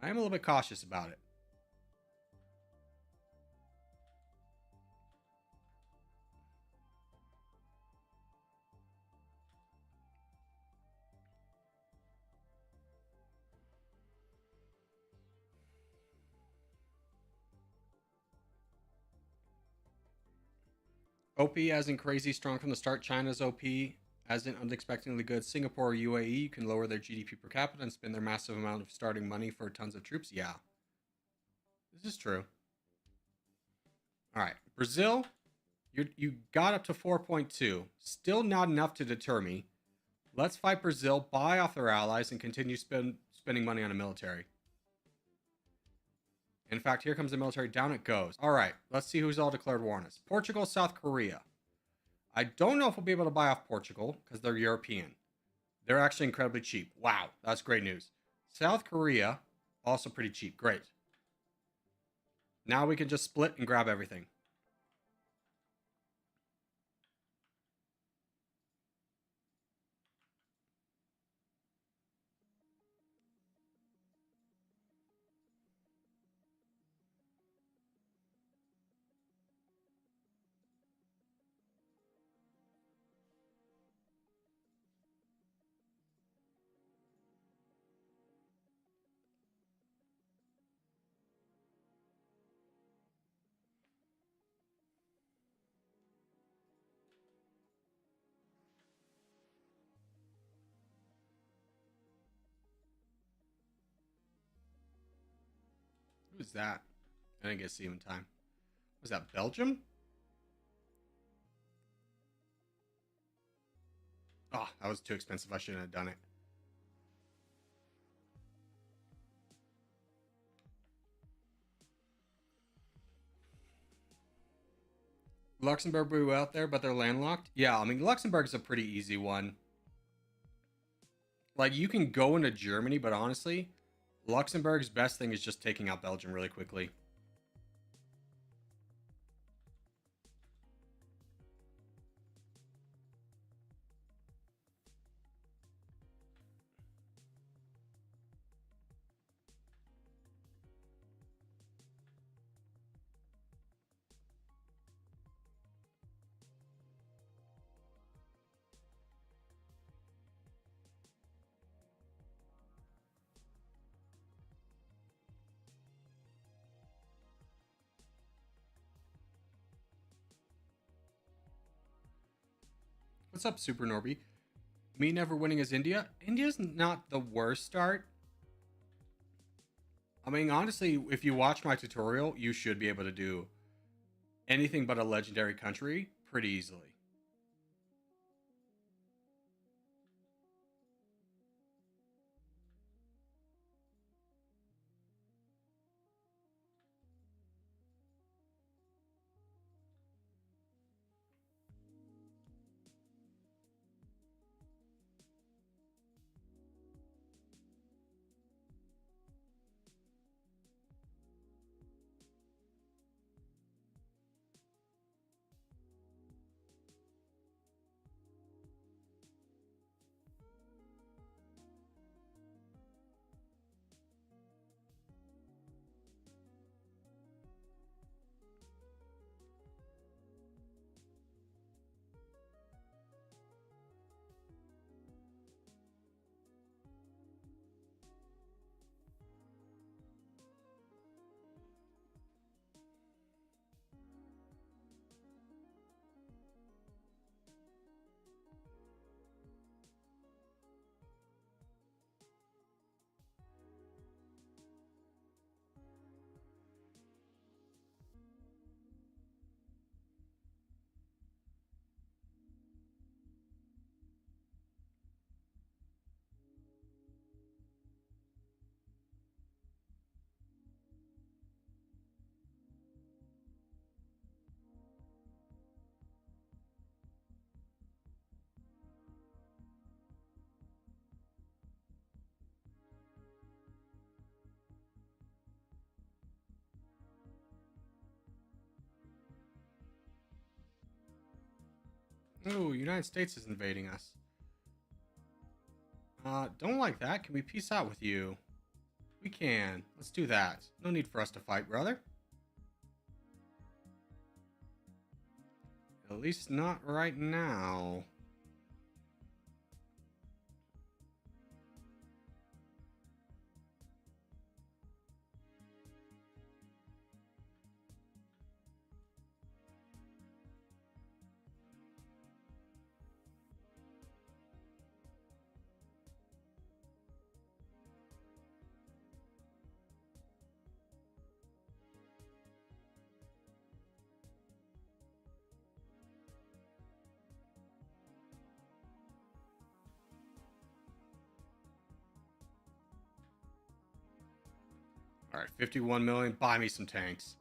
S1: I am a little bit cautious about it. OP as in crazy strong from the start. China's OP as in unexpectedly good. Singapore or UAE can lower their GDP per capita and spend their massive amount of starting money for tons of troops. Yeah. This is true. All right. Brazil, you got up to 4.2. Still not enough to deter me. Let's fight Brazil, buy off their allies, and continue spending money on a military. In fact, here comes the military. Down it goes. All right, let's see who's all declared war on us. Portugal, South Korea. I don't know if we'll be able to buy off Portugal because they're European. They're actually incredibly cheap. Wow, that's great news. South Korea, also pretty cheap. Great. Now we can just split and grab everything. Who's that? I didn't get to see him in time. Was that Belgium? Oh, that was too expensive. I shouldn't have done it. Luxembourg blew out there, but they're landlocked. Yeah, I mean, Luxembourg's a pretty easy one. Like, you can go into Germany, but honestly, Luxembourg's best thing is just taking out Belgium really quickly. What's up, Super Norby? Me never winning as India? India's not the worst start. I mean, honestly, if you watch my tutorial, you should be able to do anything but a legendary country pretty easily. Oh, United States is invading us. Don't like that. Can we peace out with you? We can. Let's do that. No need for us to fight, brother. At least not right now. All right, 51 million. Buy me some tanks.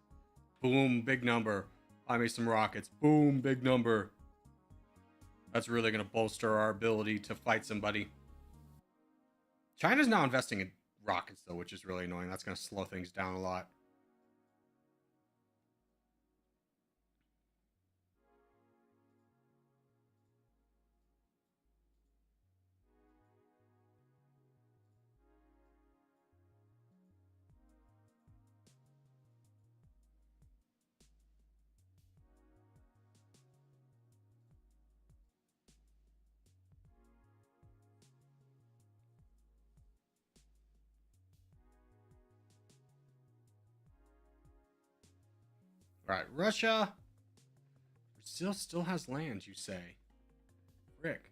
S1: Boom, big number. Buy me some rockets. Boom, big number. That's really going to bolster our ability to fight somebody. China's now investing in rockets, though, which is really annoying. That's going to slow things down a lot. All right, Russia. Brazil still has land, you say? Rick.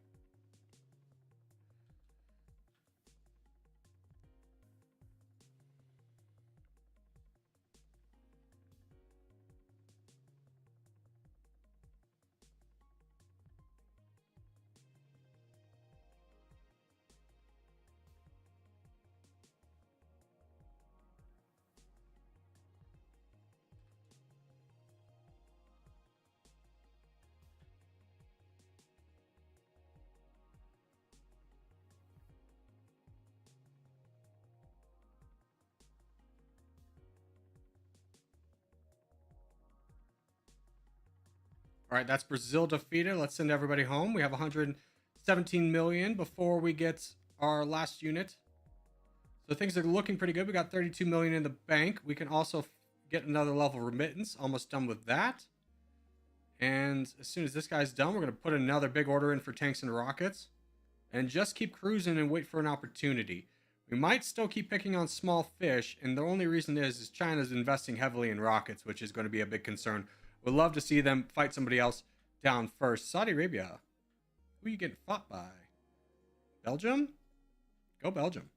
S1: All right, that's Brazil defeated. Let's send everybody home. We have 117 million before we get our last unit. So things are looking pretty good. We got 32 million in the bank. We can also get another level remittance. Almost done with that. And as soon as this guy's done, we're going to put another big order in for tanks and rockets. And just keep cruising and wait for an opportunity. We might still keep picking on small fish. And the only reason is China's investing heavily in rockets, which is going to be a big concern. We'd love to see them fight somebody else down first. Saudi Arabia Who are you getting fought by? Belgium? Go Belgium.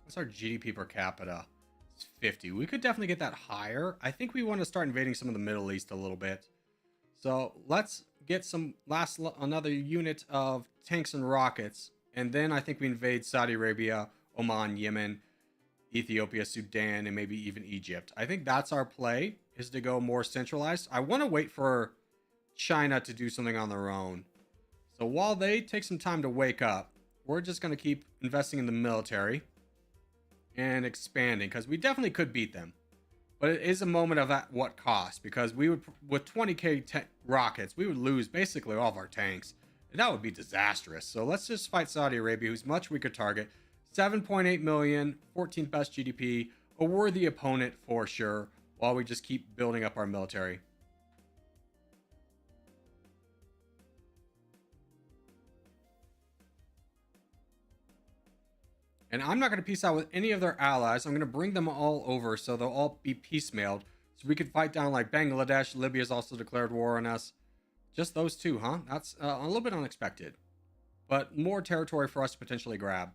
S1: What's our GDP per capita? It's 50. We could definitely get that higher. I think we want to start invading some of the Middle East a little bit. So let's get another unit of tanks and rockets. And then I think we invade Saudi Arabia, Oman, Yemen, Ethiopia, Sudan, and maybe even Egypt. I think that's our play, is to go more centralized. I want to wait for China to do something on their own. So while they take some time to wake up, we're just going to keep investing in the military and expanding, because we definitely could beat them. But it is a moment of at what cost, because we would, with 20k rockets, we would lose basically all of our tanks. And that would be disastrous. So let's just fight Saudi Arabia, who's much weaker target. 7.8 million, 14th best GDP, a worthy opponent for sure, while we just keep building up our military. And I'm not going to peace out with any of their allies. I'm going to bring them all over so they'll all be piecemealed. So we could fight down like Bangladesh. Libya's also declared war on us. Just those two, huh? That's a little bit unexpected. But more territory for us to potentially grab.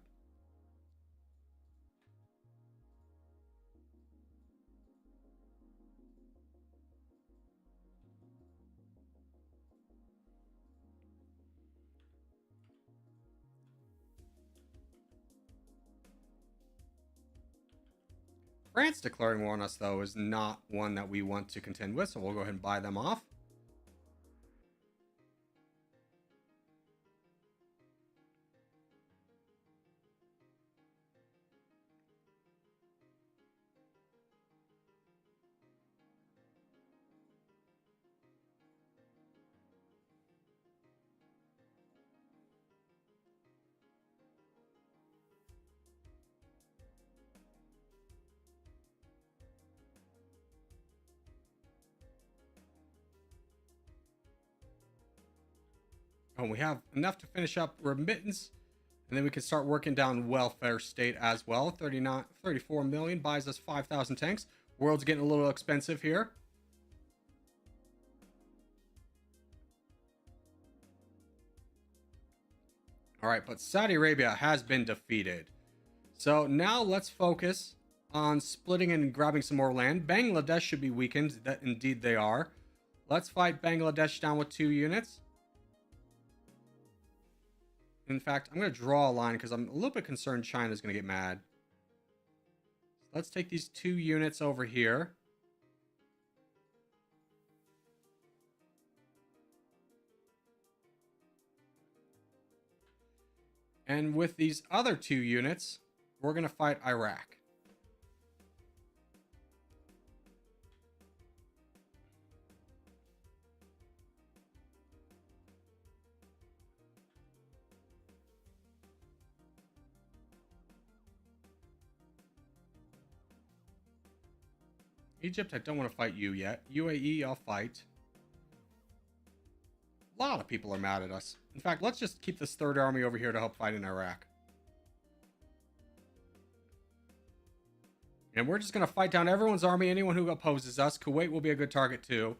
S1: France declaring war on us, though, is not one that we want to contend with, so we'll go ahead and buy them off. And we have enough to finish up remittance, and then we can start working down welfare state as well. 34 million buys us 5,000 tanks. World's getting a little expensive here. All right, but Saudi Arabia has been defeated. So now let's focus on splitting and grabbing some more land. Bangladesh should be weakened. That indeed they are. Let's fight Bangladesh down with 2 units. In fact, I'm going to draw a line because I'm a little bit concerned China's going to get mad. Let's take these 2 units over here. And with these other 2 units, we're going to fight Iraq. Egypt, I don't want to fight you yet. UAE, I'll fight. A lot of people are mad at us. In fact, let's just keep this 3rd army over here to help fight in Iraq. And we're just going to fight down everyone's army, anyone who opposes us. Kuwait will be a good target too.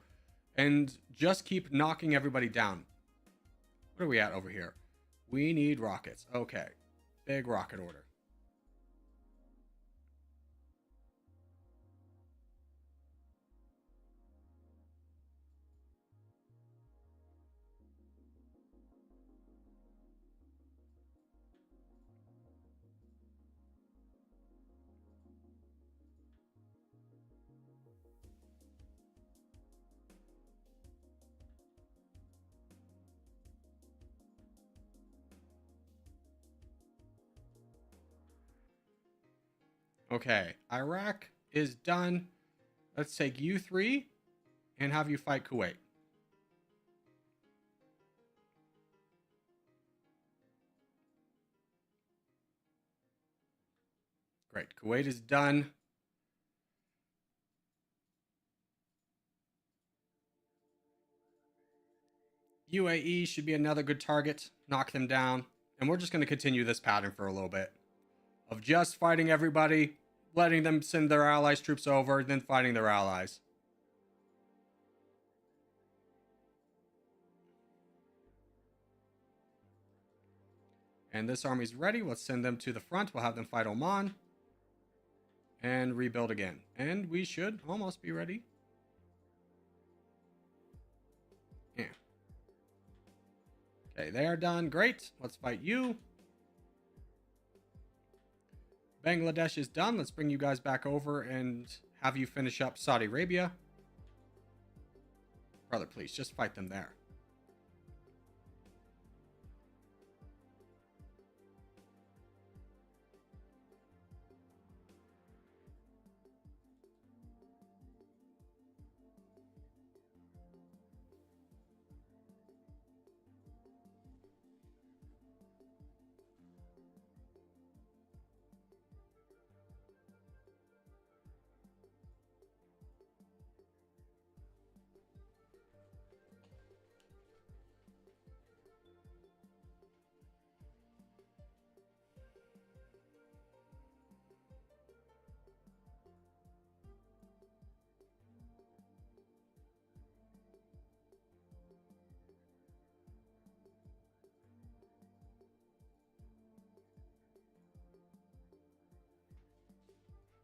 S1: And just keep knocking everybody down. What are we at over here? We need rockets. Okay. Big rocket order. Okay, Iraq is done. Let's take you three and have you fight Kuwait. Great, Kuwait is done. UAE should be another good target. Knock them down. And we're just going to continue this pattern for a little bit. Of just fighting everybody, letting them send their allies' troops over, then fighting their allies. And this army's ready. Let's send them to the front. We'll have them fight Oman. And rebuild again. And we should almost be ready. Yeah. Okay, they are done. Great. Let's fight you. Bangladesh is done. Let's bring you guys back over and have you finish up Saudi Arabia. Brother, please, just fight them there.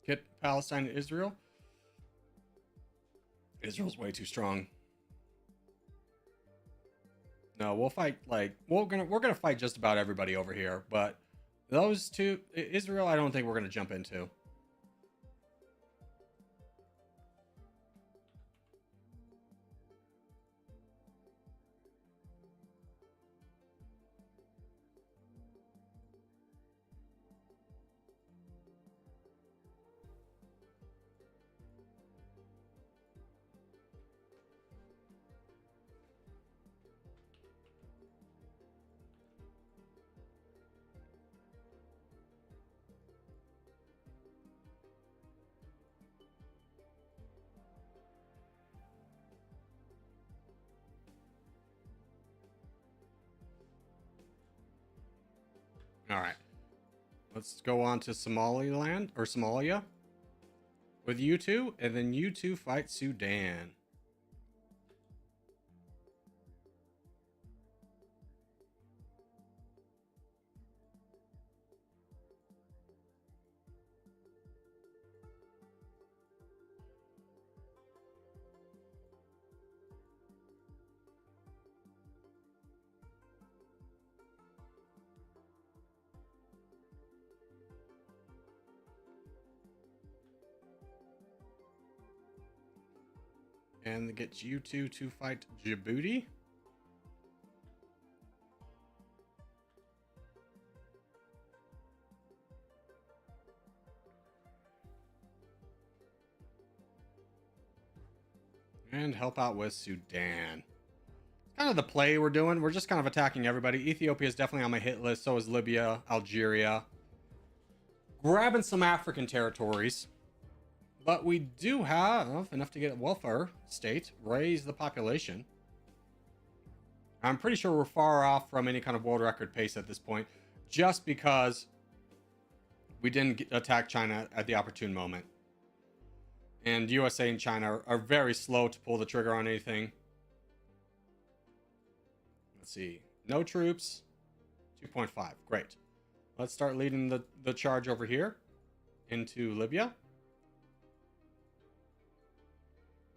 S1: Get Palestine and Israel. Israel's way too strong. No, we'll fight we're gonna fight just about everybody over here, but those two, Israel, I don't think we're gonna jump into. All right. Let's go on to Somaliland or Somalia with you two, and then you two fight Sudan. And get you two to fight Djibouti. And help out with Sudan. Kind of the play we're doing. We're just kind of attacking everybody. Ethiopia is definitely on my hit list. So is Libya, Algeria. Grabbing some African territories. But we do have enough to get a welfare state, raise the population. I'm pretty sure we're far off from any kind of world record pace at this point, just because we didn't attack China at the opportune moment. And USA and China are very slow to pull the trigger on anything. Let's see. No troops. 2.5. Great. Let's start leading the charge over here into Libya.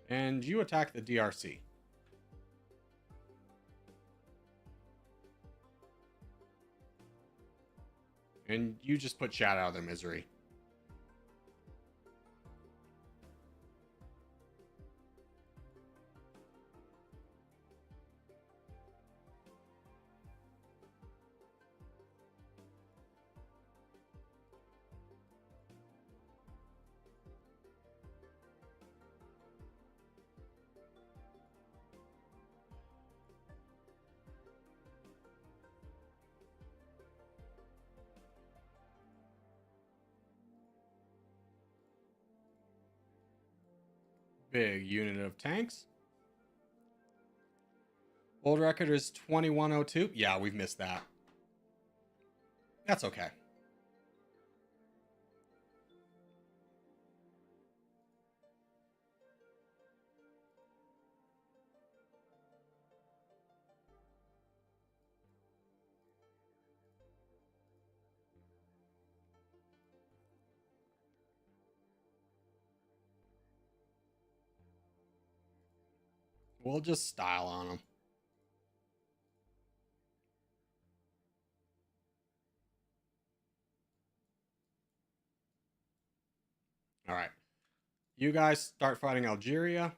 S1: And you attack the DRC. And you just put Chad out of their misery. Big unit of tanks. World record is 2102. Yeah, we've missed that. That's okay. We'll just style on them. All right. You guys start fighting Algeria.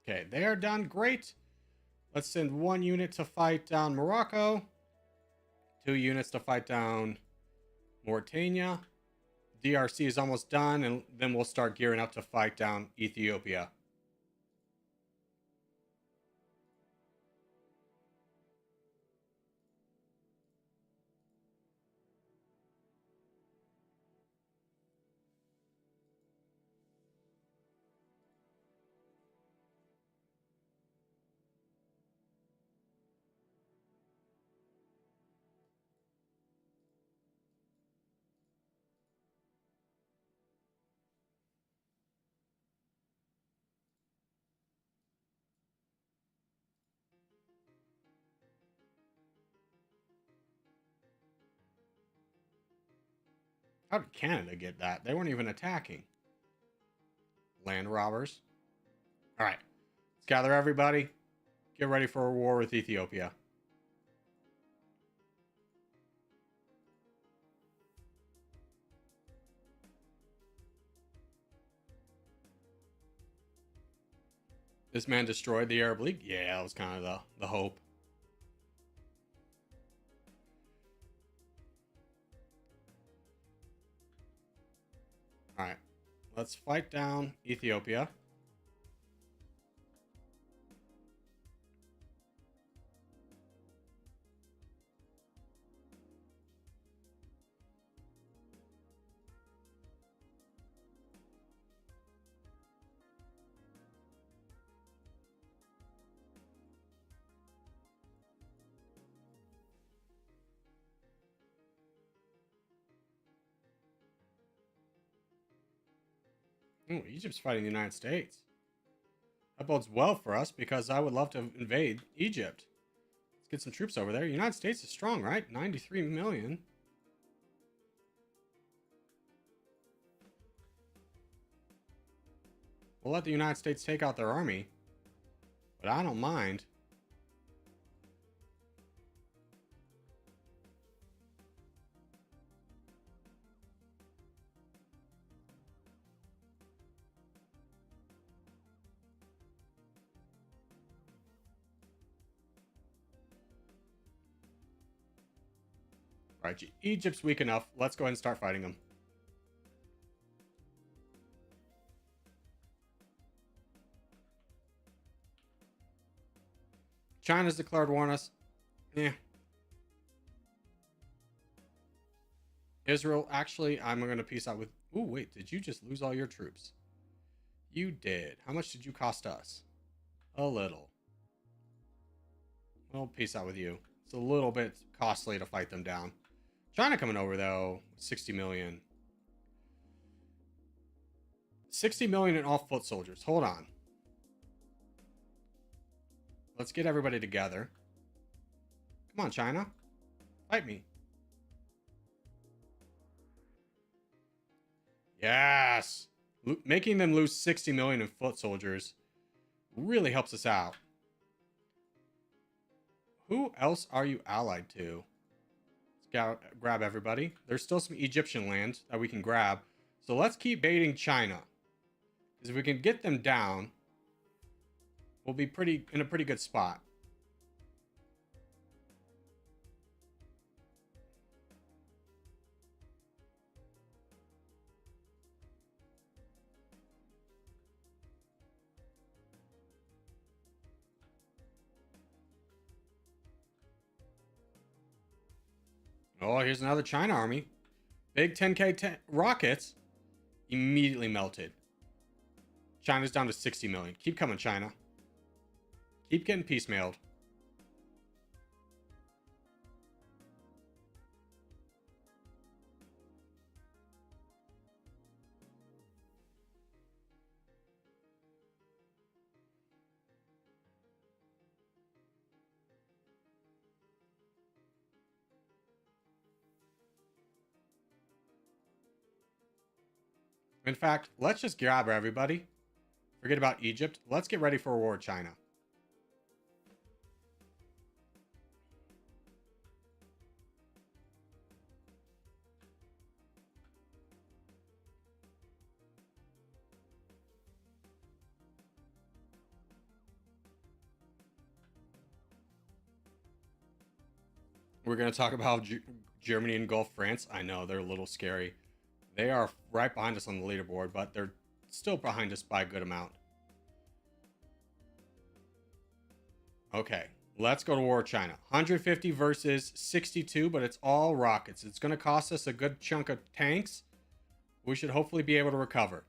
S1: Okay, they are done. Great. Let's send 1 unit to fight down Morocco. 2 units to fight down Mauritania. DRC is almost done, and then we'll start gearing up to fight down Ethiopia. How did Canada get that? They weren't even attacking. Land robbers. All right. Let's gather everybody. Get ready for a war with Ethiopia. This man destroyed the Arab League? Yeah, that was kind of the hope. Alright. Let's fight down Ethiopia. Ooh, Egypt's fighting the United States. That bodes well for us because I would love to invade Egypt. Let's get some troops over there. United States is strong, right? 93 million. We'll let the United States take out their army, but I don't mind. All right, Egypt's weak enough. Let's go ahead and start fighting them. China's declared war on us. Yeah. Israel, actually, I'm going to peace out with... Ooh, wait, did you just lose all your troops? You did. How much did you cost us? A little. Well, peace out with you. It's a little bit costly to fight them down. China coming over, though. 60 million. 60 million in all foot soldiers. Hold on. Let's get everybody together. Come on, China. Fight me. Yes. Making them lose 60 million in foot soldiers really helps us out. Who else are you allied to? Let's grab everybody. There's still some Egyptian land that we can grab. So let's keep baiting China. Because if we can get them down, we'll be in a pretty good spot. Oh, here's another China army. Big 10K rockets immediately melted. China's down to 60 million. Keep coming, China. Keep getting piecemealed. In fact, let's just grab everybody. Forget about Egypt. Let's get ready for a war with China. We're going to talk about Germany and Gulf France. I know, they're a little scary. They are right behind us on the leaderboard, but they're still behind us by a good amount. Okay, let's go to war with China. 150 versus 62, but it's all rockets. It's going to cost us a good chunk of tanks. We should hopefully be able to recover.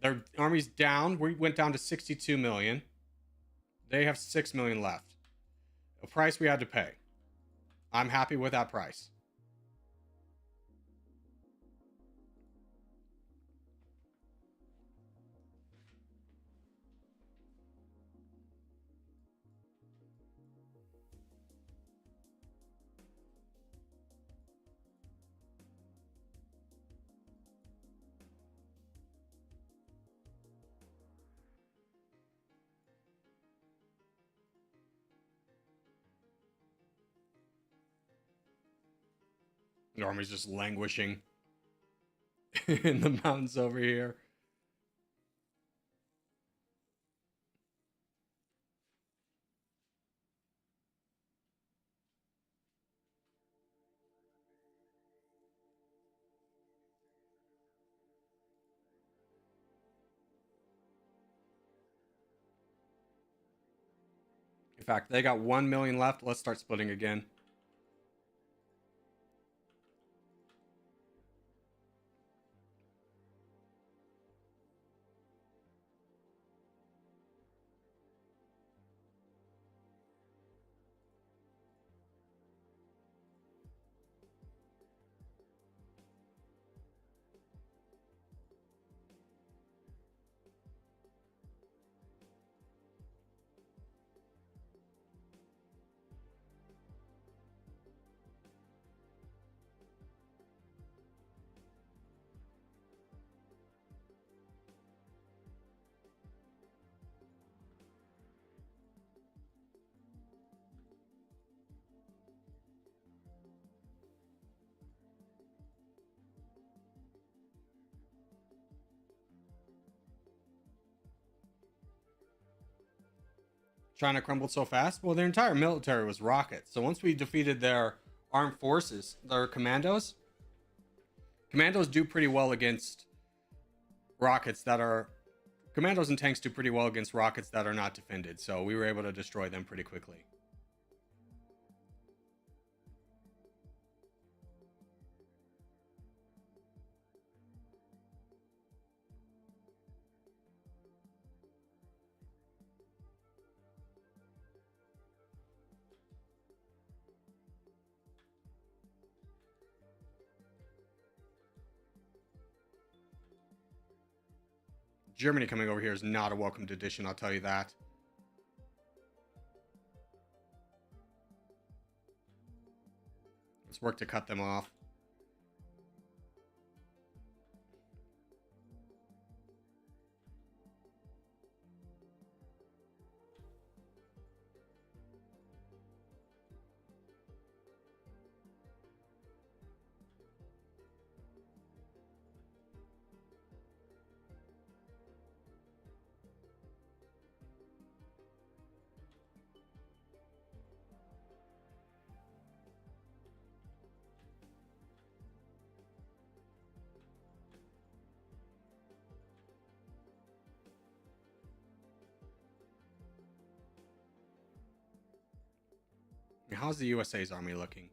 S1: Their army's down. We went down to 62 million. They have 6 million left. A price we had to pay. I'm happy with that price. The army's just languishing in the mountains over here. In fact, they got 1 million left. Let's start splitting again. China crumbled so fast? Well, their entire military was rockets. So once we defeated their armed forces, their commandos do pretty well against rockets that are commandos and tanks do pretty well against rockets that are not defended. So we were able to destroy them pretty quickly. Germany coming over here is not a welcomed addition, I'll tell you that. Let's work to cut them off. How's the USA's army looking?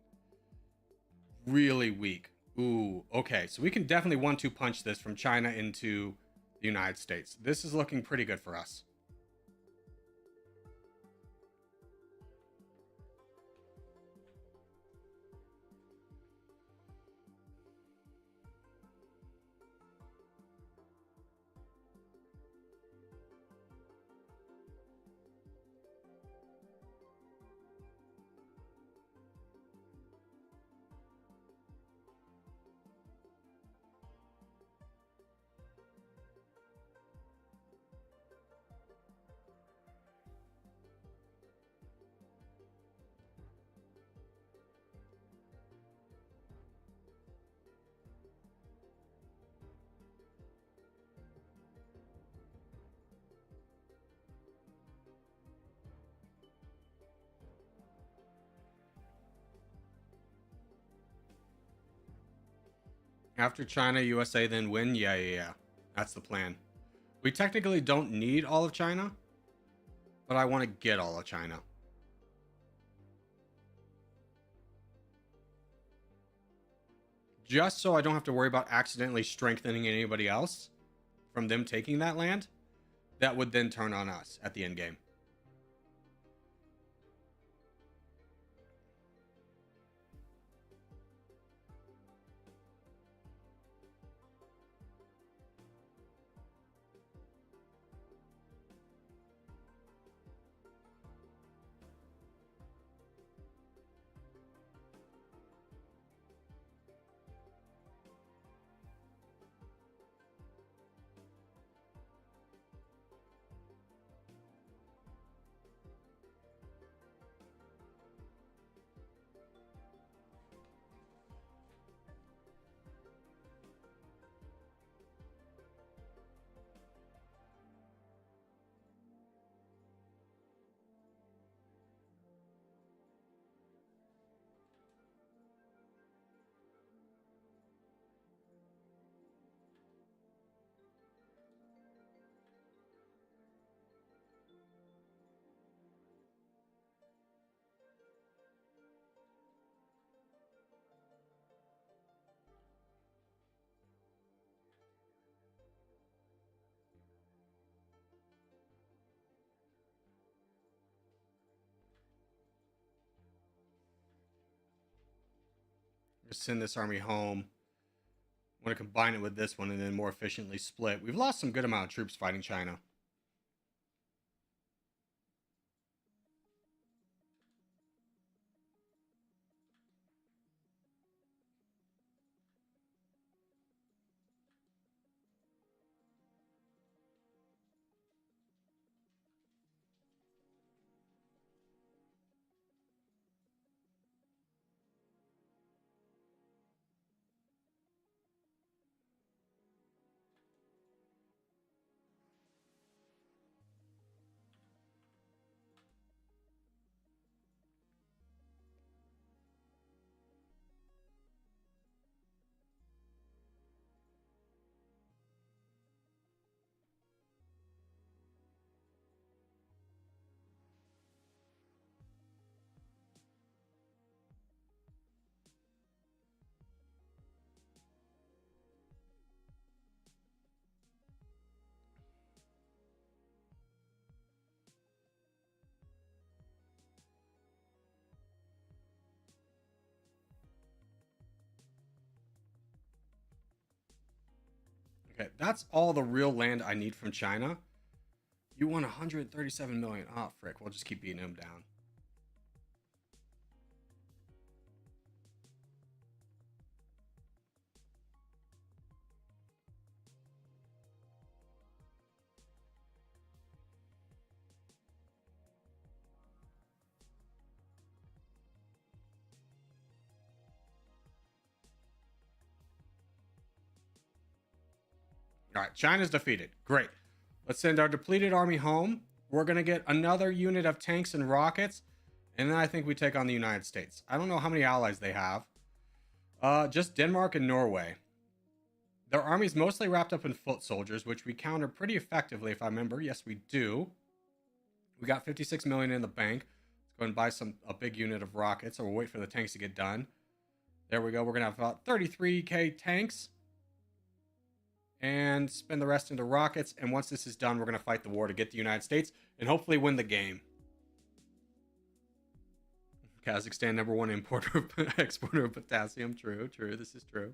S1: Really weak. Ooh, okay. So we can definitely 1-2 punch this from China into the United States. This is looking pretty good for us. After China, USA, then win? Yeah. That's the plan. We technically don't need all of China, but I want to get all of China. Just so I don't have to worry about accidentally strengthening anybody else from them taking that land. That would then turn on us at the end game. Just send this army home. I want to combine it with this one and then more efficiently split. We've lost some good amount of troops fighting China. Okay, that's all the real land I need from China. You want 137 million. Oh, frick. We'll just keep beating him down. All right, China's defeated. Great. Let's send our depleted army home. We're going to get another unit of tanks and rockets. And then I think we take on the United States. I don't know how many allies they have. Just Denmark and Norway. Their army's mostly wrapped up in foot soldiers, which we counter pretty effectively, if I remember. Yes, we do. We got 56 million in the bank. Let's go and buy a big unit of rockets, or we'll wait for the tanks to get done. There we go. We're going to have about 33k tanks. And spend the rest into rockets. And once this is done, we're going to fight the war to get the United States and hopefully win the game. Kazakhstan, number one importer, exporter of potassium. True. This is true.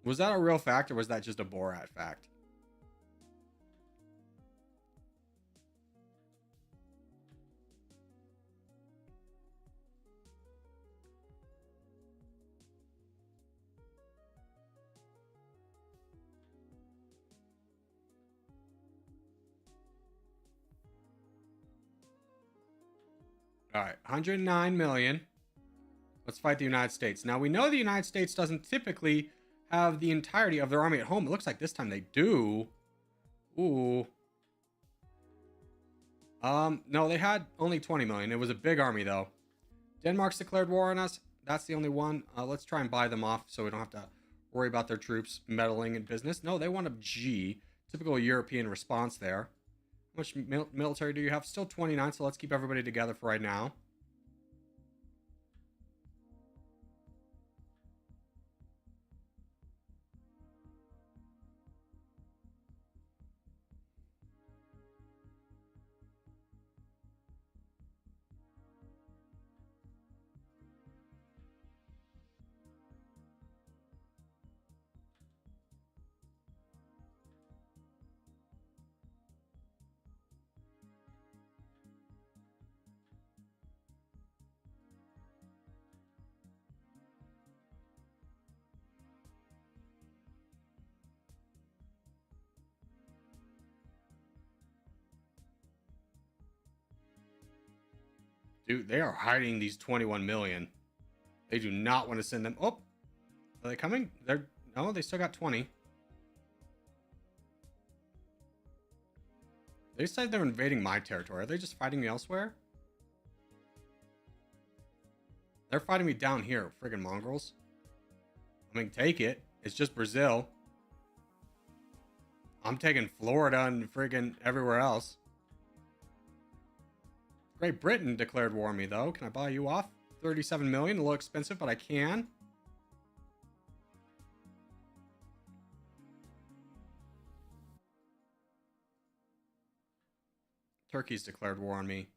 S1: Was that a real fact or was that just a Borat fact? All right, 109 million. Let's fight the United States. Now, we know the United States doesn't typically have the entirety of their army at home. It looks like this time they do. Ooh. No, they had only 20 million. It was a big army, though. Denmark's declared war on us. That's the only one. Let's try and buy them off so we don't have to worry about their troops meddling in business. No, they want a G. Typical European response there. How much military do you have? Still 29, so let's keep everybody together for right now. Dude, they are hiding these 21 million. They do not want to send them. Oh, are they coming? No, they still got 20. They said they're invading my territory. Are they just fighting me elsewhere? They're fighting me down here, friggin' mongrels. I mean, take it. It's just Brazil. I'm taking Florida and friggin' everywhere else. Great Britain declared war on me, though. Can I buy you off? 37 million, a little expensive, but I can. Turkey's declared war on me.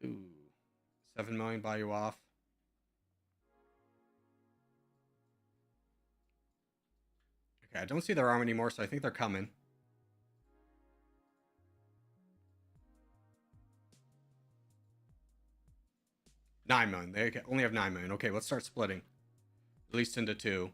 S1: Ooh. 7 million, buy you off. Okay, I don't see their arm anymore, so I think they're coming. $9 million. They only have 9 million. Okay, let's start splitting. At least into two.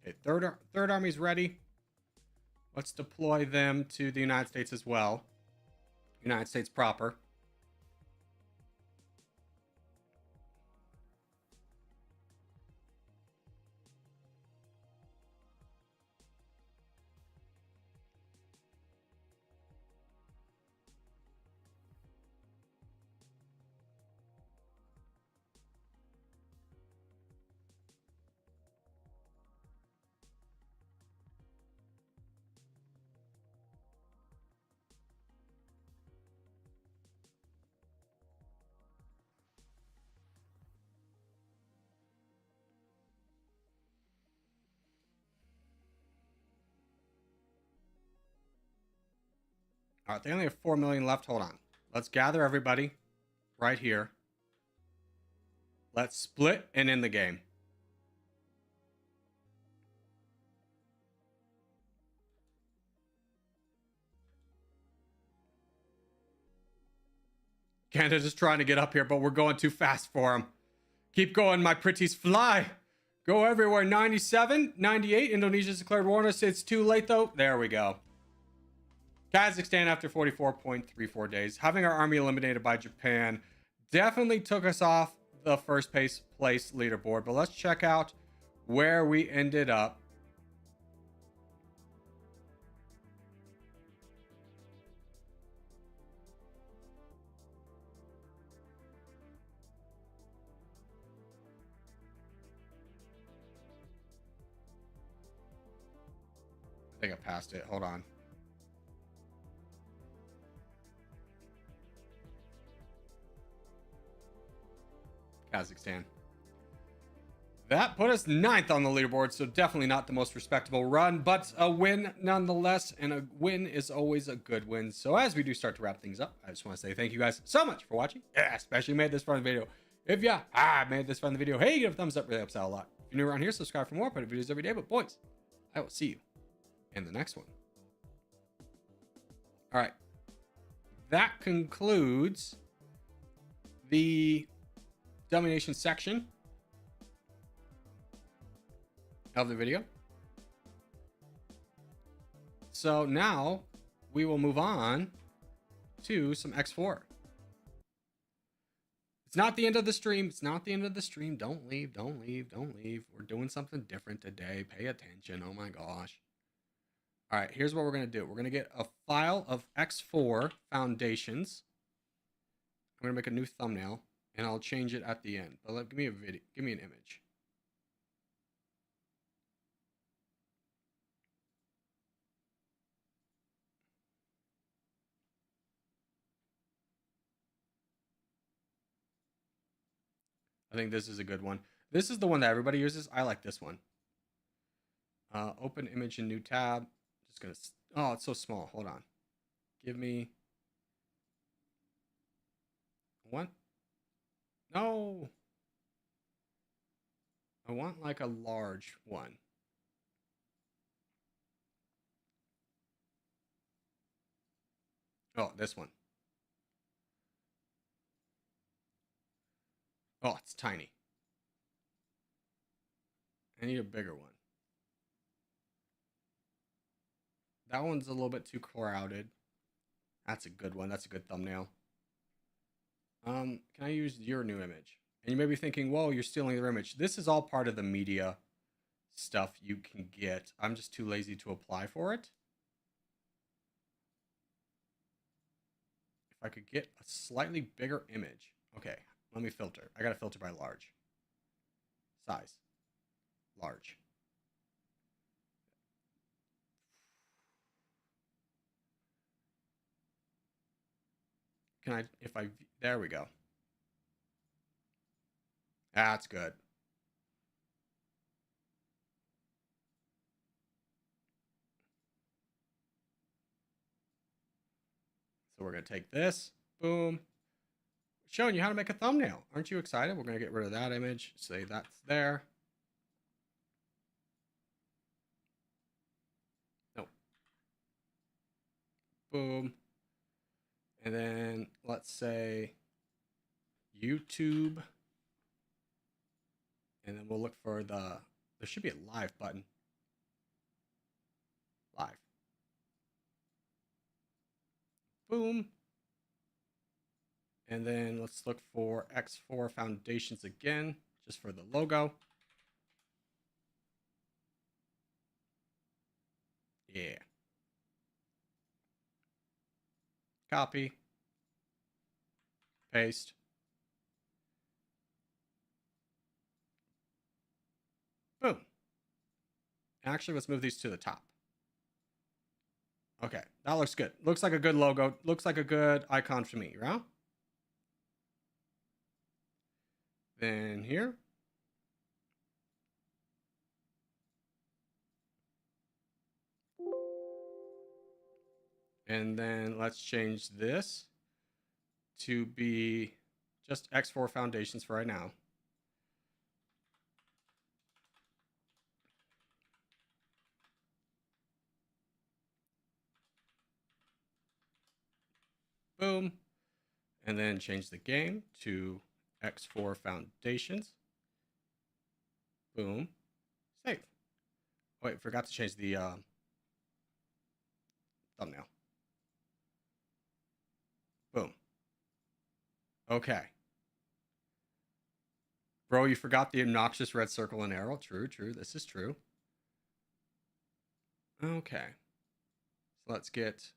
S1: Okay, third army's ready. Let's deploy them to the United States as well. United States proper. All right, they only have 4 million left. Hold on. Let's gather everybody right here. Let's split and end the game. Canada's just trying to get up here, but we're going too fast for him. Keep going, my pretties. Fly. Go everywhere. 97, 98. Indonesia's declared war on us. It's too late, though. There we go. Kazakhstan after 44.34 days. Having our army eliminated by Japan definitely took us off the first place leaderboard. But let's check out where we ended up. I think I passed it. Hold on. Kazakhstan. That put us 9th on the leaderboard, so definitely not the most respectable run, but a win nonetheless, and a win is always a good win. So as we do start to wrap things up, I just want to say thank you guys so much for watching. Yeah, especially made this fun video. If you made this fun video, hey, give a thumbs up, really helps out a lot. If you're new around here, subscribe for more. I put videos every day, but boys, I will see you in the next one. All right. That concludes the Domination section of the video. So now we will move on to some X4. It's not the end of the stream. It's not the end of the stream. Don't leave. Don't leave. Don't leave. We're doing something different today. Pay attention. Oh my gosh. All right, here's what we're going to do. We're going to get a file of X4 foundations. I'm going to make a new thumbnail, and I'll change it at the end. But give me a video. Give me an image. I think this is a good one. This is the one that everybody uses. I like this one. Open image in new tab. Just going to... Oh, it's so small. Hold on. Give me... What? No. I want like a large one. Oh, this one. Oh, it's tiny. I need a bigger one. That one's a little bit too crowded. That's a good one. That's a good thumbnail. Can I use your new image? And you may be thinking, whoa, you're stealing their image. This is all part of the media stuff you can get. I'm just too lazy to apply for it. If I could get a slightly bigger image. Okay, let me filter. I got to filter by large. Size. Large. Can I, there we go. That's good. So we're going to take this, boom, showing you how to make a thumbnail. Aren't you excited? We're going to get rid of that image, say that's there. Nope. Boom. And then let's say YouTube. And then we'll look for there should be a live button. Live. Boom. And then let's look for X4 foundations again, just for the logo. Yeah. Copy. Paste. Boom. Actually, let's move these to the top. Okay, that looks good. Looks like a good logo. Looks like a good icon for me, right? Then here. And then let's change this to be just X4 foundations for right now. Boom. And then change the game to X4 foundations. Boom. Save. Wait, forgot to change the thumbnail. Boom. Okay. Bro, you forgot the obnoxious red circle and arrow. True, true. This is true. Okay. So let's get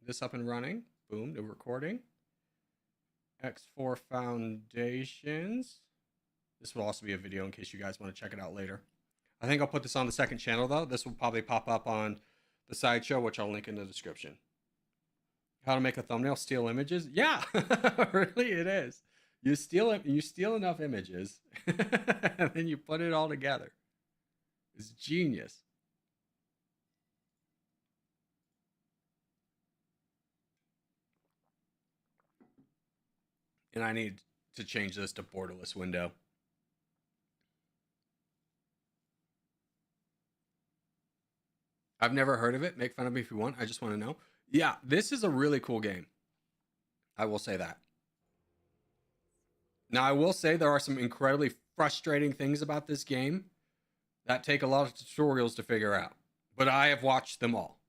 S1: this up and running. Boom, new recording. X4 foundations. This will also be a video in case you guys want to check it out later. I think I'll put this on the second channel though. This will probably pop up on the sideshow, which I'll link in the description. How to make a thumbnail, steal images? Yeah, really it is. You steal enough images, and then you put it all together. It's genius. And I need to change this to borderless window. I've never heard of it. Make fun of me if you want. I just want to know. Yeah, this is a really cool game. I will say that. Now, I will say there are some incredibly frustrating things about this game that take a lot of tutorials to figure out. But I have watched them all.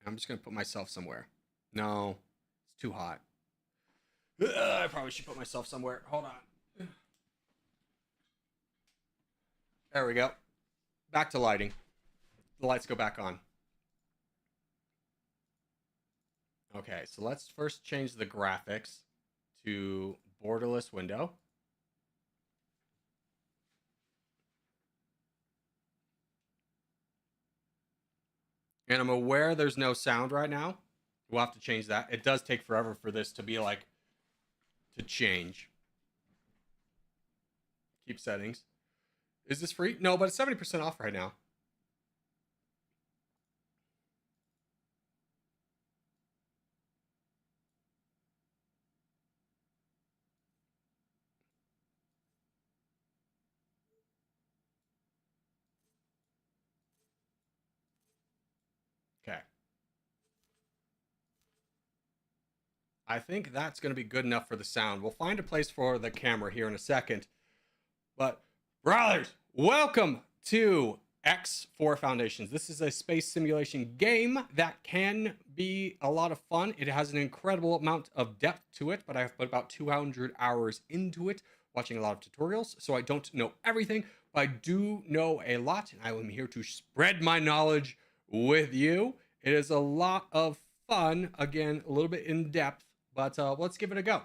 S1: I'm just going to put myself somewhere. No, it's too hot. I probably should put myself somewhere. Hold on. There we go. Back to lighting. The lights go back on. Okay, so let's first change the graphics to borderless window. And I'm aware there's no sound right now. We'll have to change that. It does take forever for this to be like, to change. Keep settings. Is this free? No, but it's 70% off right now. Okay. I think that's going to be good enough for the sound. We'll find a place for the camera here in a second. But, brothers, welcome to X4 Foundations. This is a space simulation game that can be a lot of fun. It has an incredible amount of depth to it, but I've put about 200 hours into it, watching a lot of tutorials, so I don't know everything, but I do know a lot, and I am here to spread my knowledge with you. It is a lot of fun, again, a little bit in depth, but let's give it a go.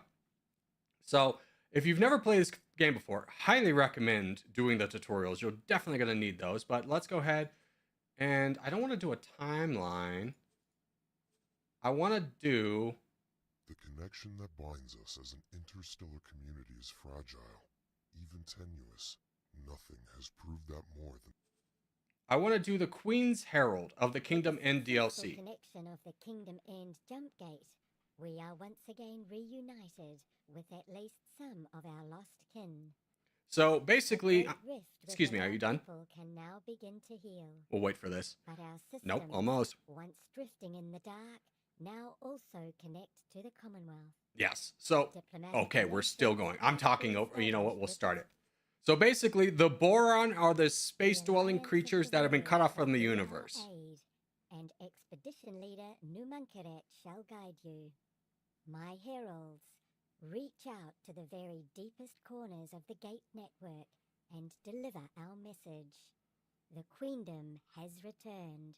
S1: So, if you've never played this game before, highly recommend doing the tutorials. You're definitely going to need those, but let's go ahead. And I don't want to do a timeline. I want to do...
S2: The connection that binds us as an interstellar community is fragile, even tenuous. Nothing has proved that more than...
S1: I want to do the Queen's Herald of the Kingdom End DLC.
S3: Connection of the Kingdom End jump gate. We are once again reunited with at least some of our lost kin.
S1: So basically, excuse me, are you done?
S3: Can now begin to heal.
S1: We'll wait for this.
S3: But our systems,
S1: nope, almost.
S3: Once drifting in the dark, now also connect to the Commonwealth.
S1: Yes. So, okay, we're still going. I'm talking over, you know what, we'll start it. So basically, the Boron are the space-dwelling creatures that have been cut off from the universe.
S3: And expedition leader Numankaret shall guide you. My heralds, reach out to the very deepest corners of the Gate network and deliver our message. The Queendom has returned.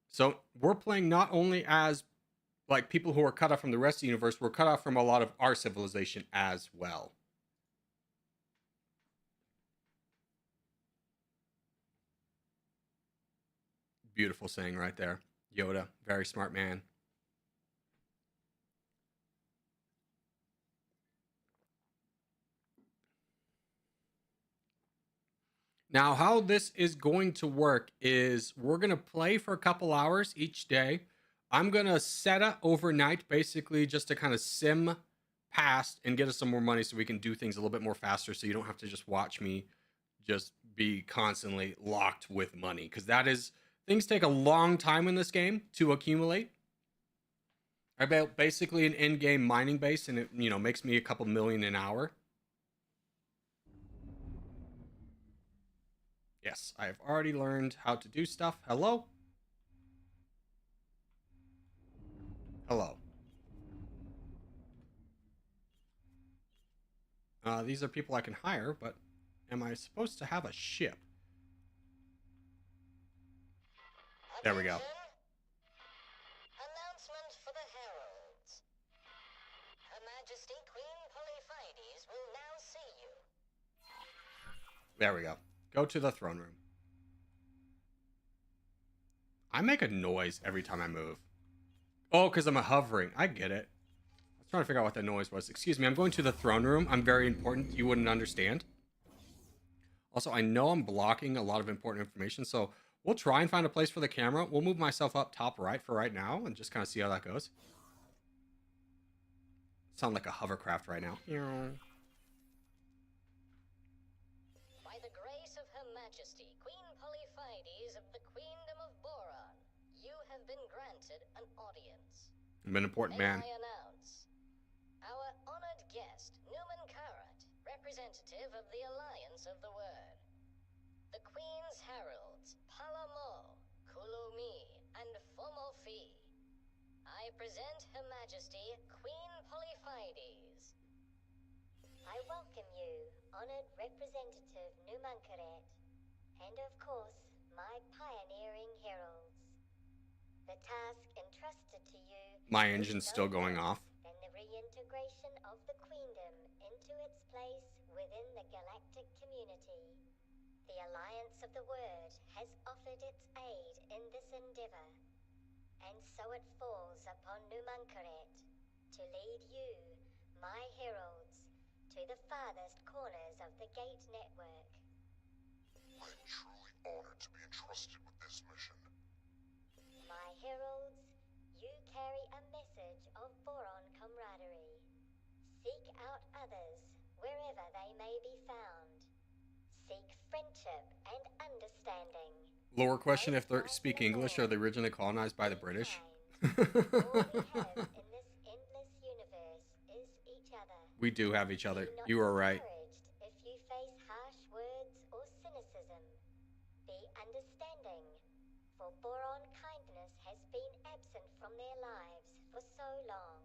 S1: So we're playing not only as like people who are cut off from the rest of the universe, we're cut off from a lot of our civilization as well. Beautiful saying right there. Yoda, very smart man. Now, how this is going to work is we're going to play for a couple hours each day. I'm going to set up overnight, basically, just to kind of sim past and get us some more money so we can do things a little bit more faster so you don't have to just watch me just be constantly locked with money. Because things take a long time in this game to accumulate. I built basically an in-game mining base, and it, makes me a couple million an hour. Yes, I have already learned how to do stuff. Hello? Hello. These are people I can hire, but am I supposed to have a ship? There we go.
S4: Announcement for the heralds. Her Majesty Queen Polyphides will now see you.
S1: There we go. Go to the throne room. I make a noise every time I move. Oh, because I'm hovering. I get it. I was trying to figure out what that noise was. Excuse me, I'm going to the throne room. I'm very important. You wouldn't understand. Also, I know I'm blocking a lot of important information, so we'll try and find a place for the camera. We'll move myself up top right for right now and just kind of see how that goes. Sound like a hovercraft right now.
S4: By the grace of Her Majesty Queen Polyphides of the Queendom of Boron, you have been granted an audience.
S1: I'm an important man.
S4: May I announce our honored guest, Newman Karat, representative of the Alliance of the Word. The Queen's Heralds, Palamo, Kulumi, and Fomofi. I present Her Majesty Queen Polyphides.
S3: I welcome you, honored representative Numankaret, and of course, my pioneering heralds. The task entrusted to you
S1: My
S3: is
S1: engine's
S3: no
S1: still going
S3: less
S1: off.
S3: than the reintegration of the Queendom into its place within the galactic community. The Alliance of the Word has offered its aid in this endeavor, and so it falls upon Numankaret to lead you, my heralds, to the farthest corners of the Gate Network.
S2: I'm truly honored to be entrusted with this mission.
S3: My heralds, you carry a message of Boron camaraderie. Seek out others wherever they may be found. Seek friendship and understanding.
S1: Lower question, if they speak English, are they originally colonized by the British?
S3: All we have in this endless universe is each other.
S1: We do have each other.
S3: Be not
S1: You are right.
S3: discouraged if you face harsh words or cynicism. Be understanding, for Boron kindness has been absent from their lives for so long.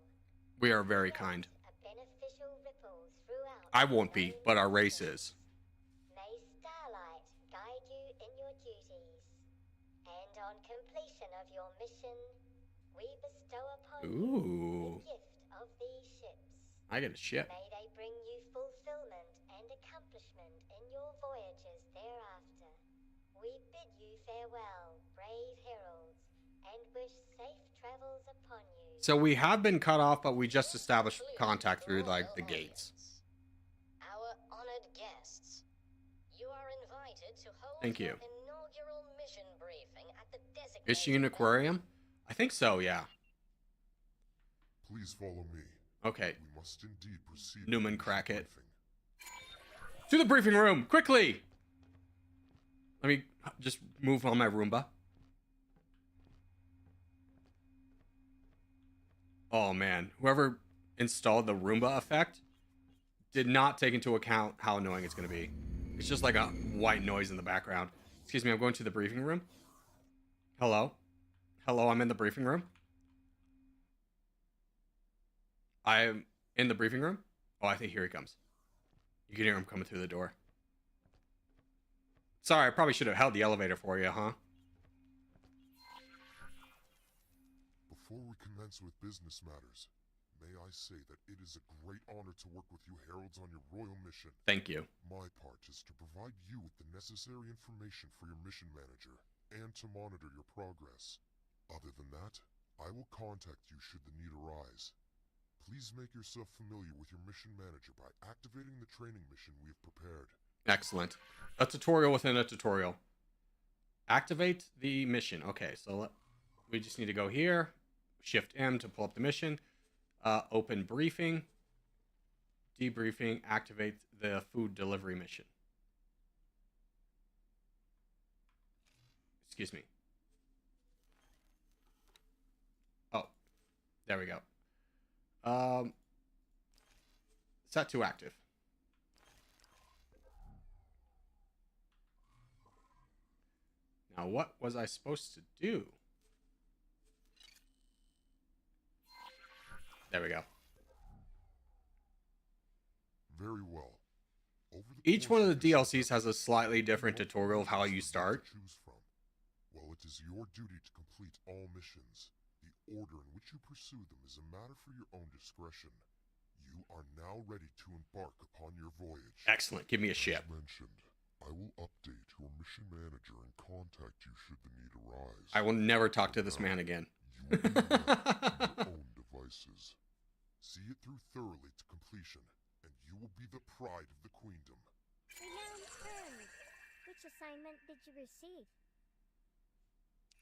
S1: We are very kind.
S3: A beneficial ripple throughout
S1: I won't be,
S3: known
S1: but our race
S3: existence.
S1: is.
S3: May starlight guide you in your duties, and on completion of your mission, we bestow upon
S1: Ooh.
S3: you the gift of these ships.
S1: I get a ship.
S3: May they bring you fulfillment and accomplishment in your voyages thereafter. We bid you farewell, brave heralds, and wish safe travels upon you.
S1: So we have been cut off, but we just established contact through like the gates.
S4: Our honored guests, you are invited to hold
S1: Thank you.
S4: your inaugural mission briefing at the designated
S1: Is she an aquarium? I think so, yeah.
S2: Please follow me.
S1: Okay.
S2: We must indeed proceed.
S1: Newman
S2: with the
S1: Crackett.
S2: briefing.
S1: To the briefing room, quickly! Let me just move on my Roomba. Oh man, whoever installed the Roomba effect did not take into account how annoying it's going to be. It's just like a white noise in the background. Excuse me, I'm going to the briefing room. Hello? Hello, I'm in the briefing room. I am in the briefing room. Oh, I think here he comes. You can hear him coming through the door. Sorry, I probably should have held the elevator for you, huh?
S2: Before we commence with business matters, may I say that it is a great honor to work with you heralds on your royal mission.
S1: Thank you.
S2: My part is to provide you with the necessary information for your mission manager, and to monitor your progress. Other than that, I will contact you should the need arise. Please make yourself familiar with your mission manager by activating the training mission we have prepared.
S1: Excellent. A tutorial within a tutorial. Activate the mission. Okay, so we just need to go here. Shift M to pull up the mission. Open briefing. Debriefing. Activate the food delivery mission. Excuse me. Oh, there we go. Set to active. Now, what was I supposed to do? There we go.
S2: Very well.
S1: Each one of the DLCs has a slightly different tutorial of how you start.
S2: Choose from. Well, it is your duty to complete all missions. The order in which you pursue them is a matter for your own discretion. You are now ready to embark upon your voyage.
S1: Excellent. Give me a ship.
S2: As mentioned, I will update your mission manager and contact you should the need arise.
S1: I will never talk to this man again.
S2: You will be left to your own devices. See it through thoroughly to completion, and you will be the pride of the queendom.
S3: Renowned friend, which assignment did you receive?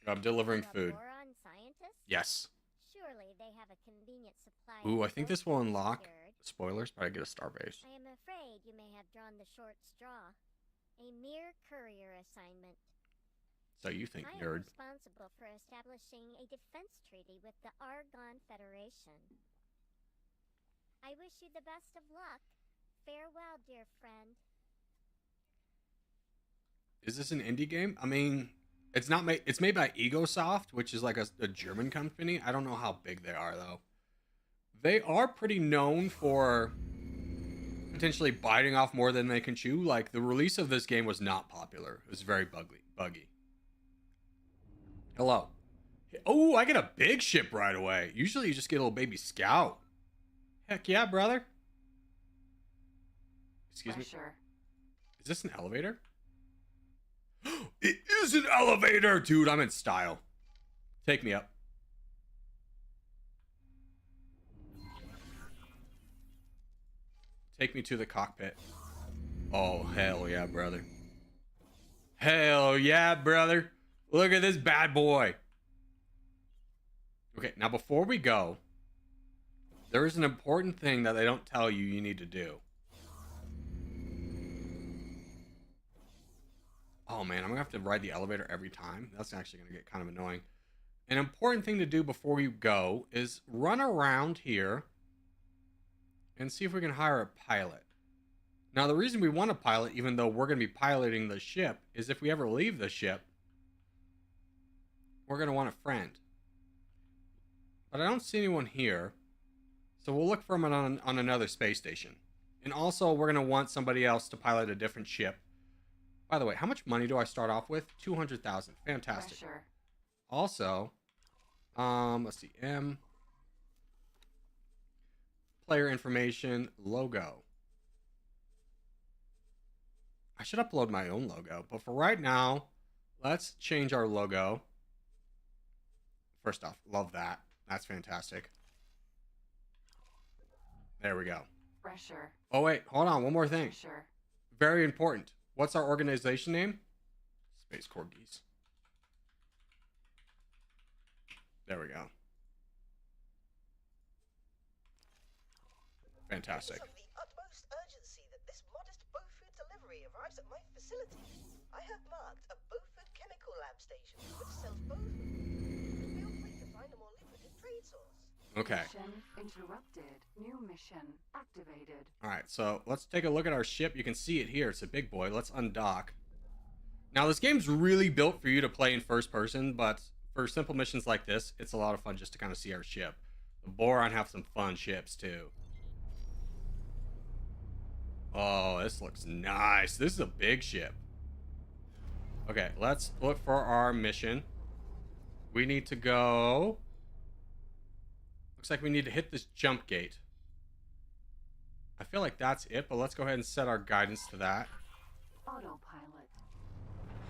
S1: I'm delivering
S3: A
S1: food.
S3: boron scientist?
S1: Yes.
S3: Surely they have a convenient supply.
S1: Ooh,
S3: of
S1: I think this will unlock
S3: secured.
S1: spoilers, but I get a starbase.
S3: I am afraid you may have drawn the short straw. A mere courier assignment.
S1: So you think,
S3: I am
S1: nerd.
S3: responsible for establishing a defense treaty with the Argon Federation. I wish you the best of luck. Farewell, dear friend.
S1: Is this an indie game? I mean, it's not made. It's made by Egosoft, which is like a German company. I don't know how big they are though. They are pretty known for potentially biting off more than they can chew. Like the release of this game was not popular. It was very buggy. Hello. Oh, I get a big ship right away. Usually you just get a little baby scout. Heck yeah, brother. Excuse me.
S5: Sure.
S1: Is this an elevator? It is an elevator! Dude, I'm in style. Take me up. Take me to the cockpit. Oh, hell yeah, brother. Hell yeah, brother. Look at this bad boy. Okay, now before we go, there is an important thing that they don't tell you you need to do. Oh man, I'm gonna have to ride the elevator every time. That's actually gonna get kind of annoying. An important thing to do before you go is run around here and see if we can hire a pilot. Now, the reason we want a pilot, even though we're gonna be piloting the ship, is if we ever leave the ship, we're gonna want a friend. But I don't see anyone here, so we'll look for him on another space station. And also, we're gonna want somebody else to pilot a different ship. By the way, how much money do I start off with? 200,000. Fantastic.
S5: Sure.
S1: Also, let's see. Player information, logo. I should upload my own logo, but for right now, let's change our logo. First off, love that. That's fantastic. There we go.
S5: Fresher.
S1: Oh wait, hold on. One more thing.
S5: Sure.
S1: Very important. What's our organization name? Space Corgis. There we go. Fantastic.
S6: It is of the utmost urgency that this modest Bowfood delivery arrives at my facility. I have marked a Bowfood chemical lab station which sells Bowfood. Feel free to find a more lucrative trade source.
S1: Okay.
S5: Mission interrupted. New mission activated.
S1: All right, so let's take a look at our ship. You can see it here. It's a big boy. Let's undock. Now, this game's really built for you to play in first person, but for simple missions like this, it's a lot of fun just to kind of see our ship. The Boron have some fun ships, too. Oh, this looks nice. This is a big ship. Okay, let's look for our mission. We need to go... Looks like we need to hit this jump gate. I feel like that's it, but let's go ahead and set our guidance to that.
S5: Autopilot.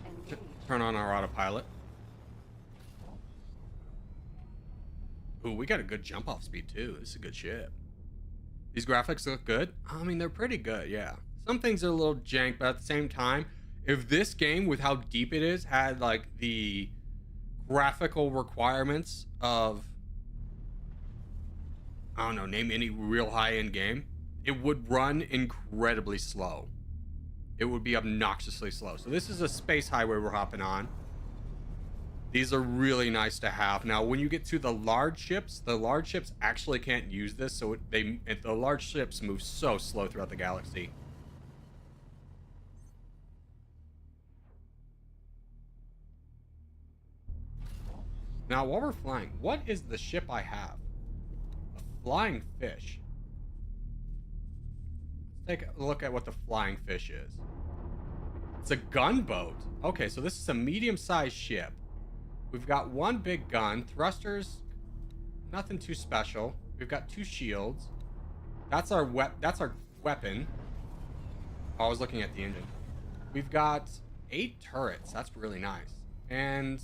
S5: Engage.
S1: Turn on our autopilot. Ooh, we got a good jump off speed too. This is a good ship. These graphics look good. I mean, they're pretty good, yeah. Some things are a little jank, but at the same time, if this game, with how deep it is, had like the graphical requirements of, I don't know, name any real high-end game, it would run incredibly slow. It would be obnoxiously slow. So this is a space highway we're hopping on. These are really nice to have. Now, when you get to the large ships actually can't use this, so the large ships move so slow throughout the galaxy. Now, while we're flying, what is the ship I have? A flying fish. Let's take a look at what the flying fish is. It's a gunboat. Okay, so this is a medium-sized ship. We've got one big gun, thrusters, nothing too special. We've got 2 shields. That's our weapon. Oh, I was looking at the engine. We've got 8 turrets. That's really nice. And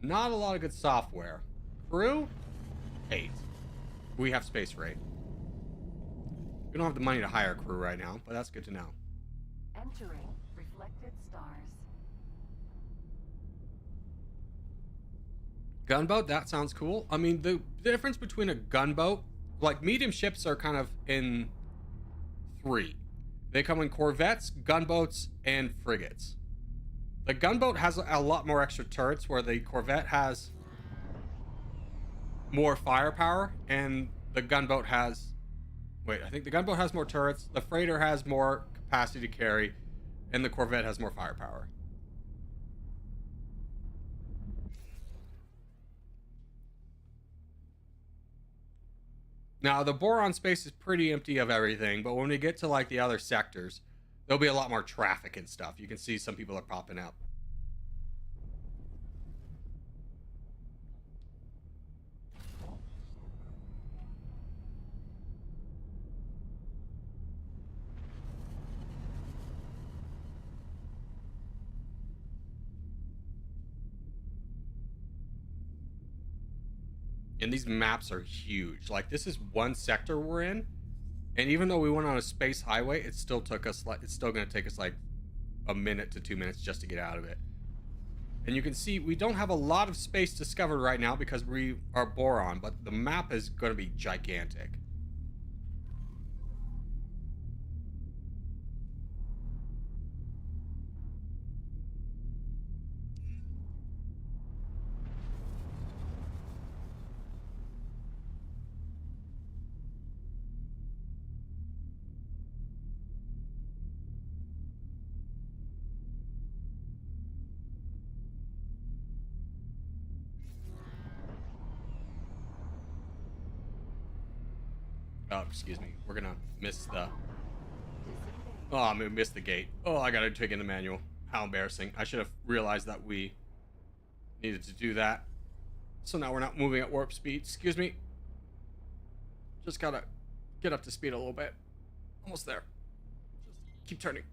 S1: not a lot of good software. Crew, 8. We have space rate. We don't have the money to hire a crew right now, but that's good to know.
S5: Entering reflected stars.
S1: Gunboat, that sounds cool. I mean, the difference between a gunboat, like medium ships are kind of in 3. They come in corvettes, gunboats, and frigates. The gunboat has a lot more extra turrets, where the corvette has more firepower, and the gunboat has... Wait, I think the gunboat has more turrets, the freighter has more capacity to carry, and the corvette has more firepower. Now, the boron space is pretty empty of everything, but when we get to, like, the other sectors, there'll be a lot more traffic and stuff. You can see some people are popping up. And these maps are huge. Like, this is one sector we're in, and even though we went on a space highway, it still took us like, it's still going to take us like a minute to 2 minutes just to get out of it. And you can see we don't have a lot of space discovered right now because we are boron, but the map is going to be gigantic. Oh, excuse me. We're gonna miss the... Oh, I'm gonna miss the gate. Oh, I gotta take in the manual. How embarrassing. I should have realized that we needed to do that. So now we're not moving at warp speed. Excuse me. Just gotta get up to speed a little bit. Almost there. Just keep turning.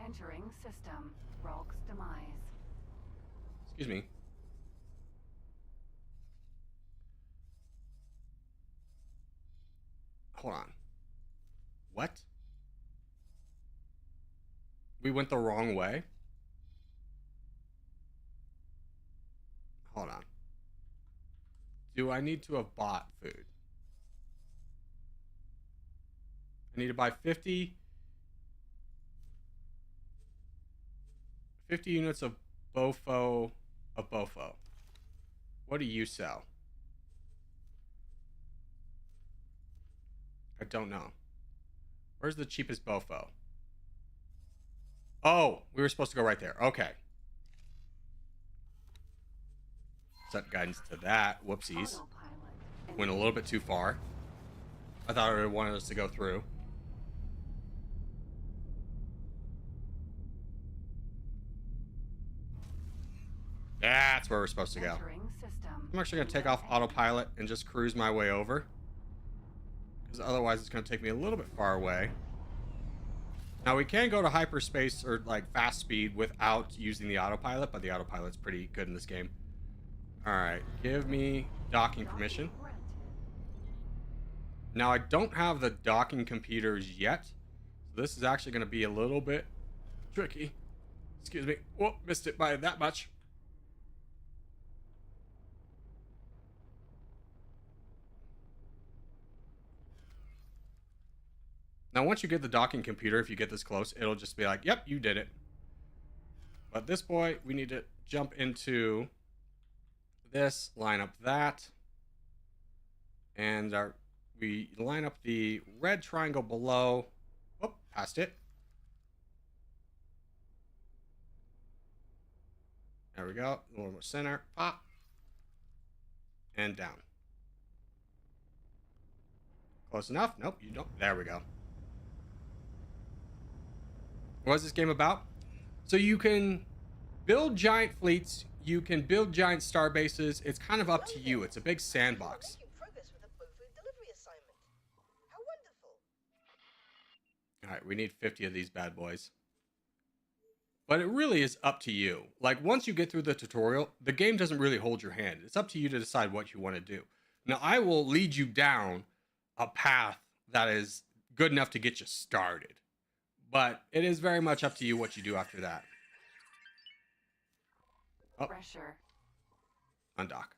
S5: Entering system. Rogue's demise.
S1: Excuse me. Hold on. What? We went the wrong way? Hold on. Do I need to have bought food? I need to buy 50 units of Bofo of Bofo. What do you sell? I don't know. Where's the cheapest Bofo? Oh, we were supposed to go right there. Okay. Set guidance to that. Whoopsies. Went a little bit too far. I thought it wanted us to go through. That's where we're supposed to go. I'm actually going to take off autopilot and just cruise my way over. Because otherwise it's going to take me a little bit far away. Now we can go to hyperspace or like fast speed without using the autopilot, but the autopilot's pretty good in this game. Alright, give me docking permission. Now, I don't have the docking computers yet. So this is actually going to be a little bit tricky. Excuse me. Whoop, missed it by that much. Now, once you get the docking computer, if you get this close, it'll just be like, yep, you did it. But this boy, we need to jump into this, line up that. And we line up the red triangle below. Oh, past it. There we go. A little more center. Pop. And down. Close enough? Nope, you don't. There we go. What is this game about? So you can build giant fleets. You can build giant star bases. It's kind of up to you. It's a big sandbox.
S6: Making progress with the Bofood delivery assignment. How wonderful.
S1: All right, we need 50 of these bad boys. But it really is up to you. Like, once you get through the tutorial, the game doesn't really hold your hand. It's up to you to decide what you want to do. Now, I will lead you down a path that is good enough to get you started. But it is very much up to you what you do after that. Oh.
S5: Pressure.
S1: Undock.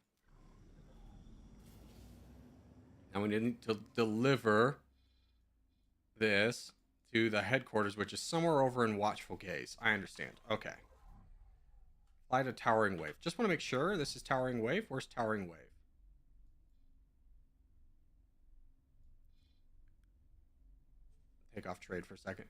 S1: Now we need to deliver this to the headquarters, which is somewhere over in Watchful Gaze. I understand. Okay. Fly to Towering Wave. Just want to make sure this is Towering Wave. Where's Towering Wave? Take off trade for a second.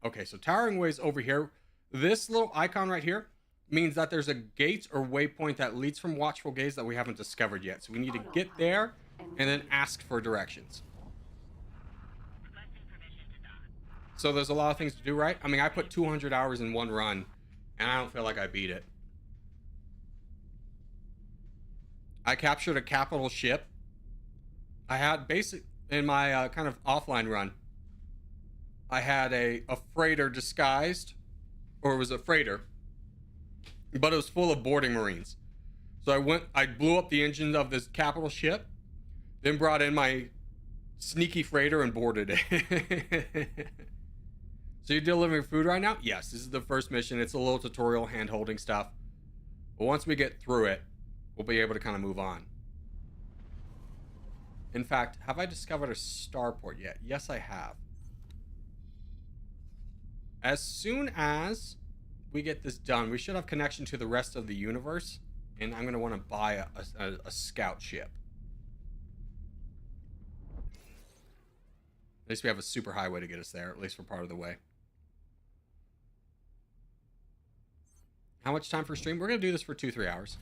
S1: Okay, so Towering Wave's over here. This little icon right here means that there's a gate or waypoint that leads from Watchful Gaze that we haven't discovered yet. So we need to get there and then ask for directions. So there's a lot of things to do, right? I mean, I put 200 hours in one run, and I don't feel like I beat it. I captured a capital ship. I had in my kind of offline run, I had a freighter disguised, or it was a freighter, but it was full of boarding marines. So I blew up the engine of this capital ship, then brought in my sneaky freighter and boarded it. So you're delivering food right now? Yes, this is the first mission. It's a little tutorial, hand-holding stuff. But once we get through it, we'll be able to kind of move on. In fact, have I discovered a starport yet? Yes, I have. As soon as we get this done, we should have connection to the rest of the universe. And I'm going to want to buy a scout ship. At least we have a super highway to get us there, at least for part of the way. How much time for stream? We're going to do this for 2-3 hours.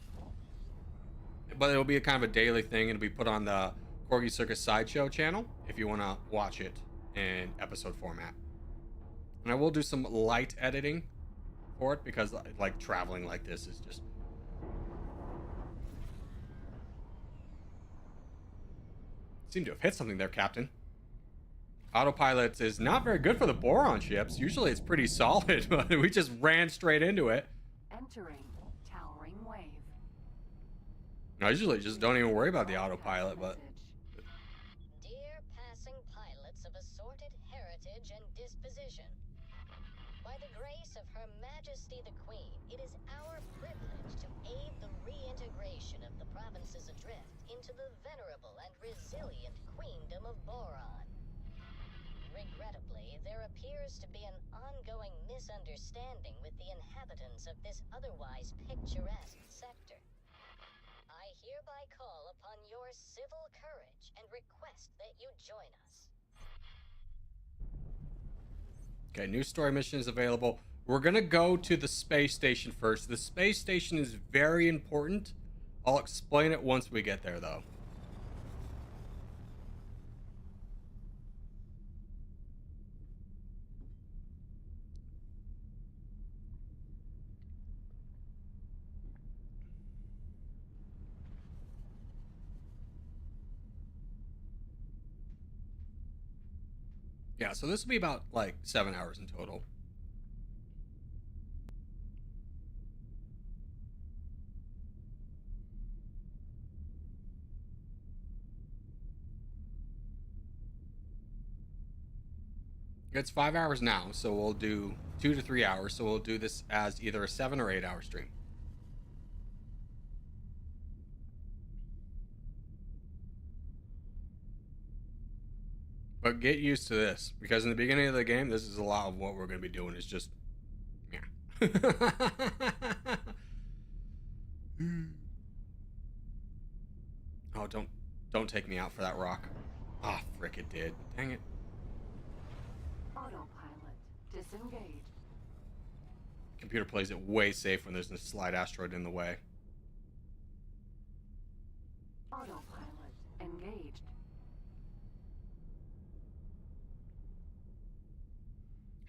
S1: But it'll be a kind of a daily thing. It'll be put on the Corgi Circus Sideshow channel if you want to watch it in episode format. And I will do some light editing for it because like traveling like this is just... Seem to have hit something there, Captain. Autopilot is not very good for the boron ships. Usually it's pretty solid, but we just ran straight into it.
S5: Entering Towering Wave.
S1: I usually just don't even worry about the autopilot, but...
S4: Dear passing pilots of assorted heritage and disposition, by the grace of Her Majesty the Queen, it is our privilege to aid the reintegration of the provinces adrift into the venerable and resilient Queendom of Boron. Regrettably, there appears to be an ongoing misunderstanding with the inhabitants of this otherwise picturesque sector. I hereby call upon your civil courage and request that you join us.
S1: Okay, new story mission is available. We're gonna go to the space station first. The space station is very important. I'll explain it once we get there, though. Yeah, so this will be about like 7 hours in total. It's 5 hours now, so we'll do 2 to 3 hours. So we'll do this as either a 7 or 8 hour stream. But get used to this, because in the beginning of the game, this is a lot of what we're going to be doing. Is just, yeah. Oh, don't take me out for that rock. Ah, oh, frick, it did. Dang it.
S5: Autopilot disengaged.
S1: Computer plays it way safe when there's a slight asteroid in the way.
S5: Autopilot engaged.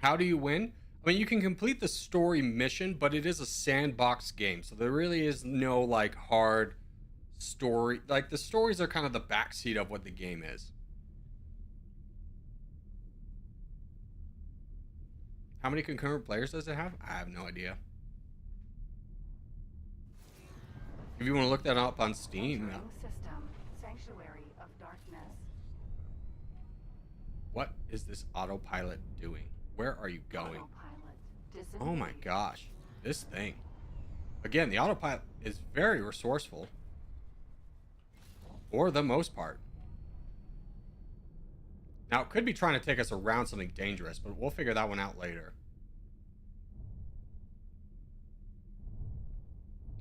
S1: How do you win? I mean, you can complete the story mission, but it is a sandbox game, so there really is no, like, hard story. Like, the stories are kind of the backseat of what the game is. How many concurrent players does it have? I have no idea. If you want to look that up on Steam.
S5: System, Sanctuary of Darkness.
S1: What is this autopilot doing? Where are you going? Oh my gosh. This thing. Again, the autopilot is very resourceful. For the most part. Now, it could be trying to take us around something dangerous, but we'll figure that one out later.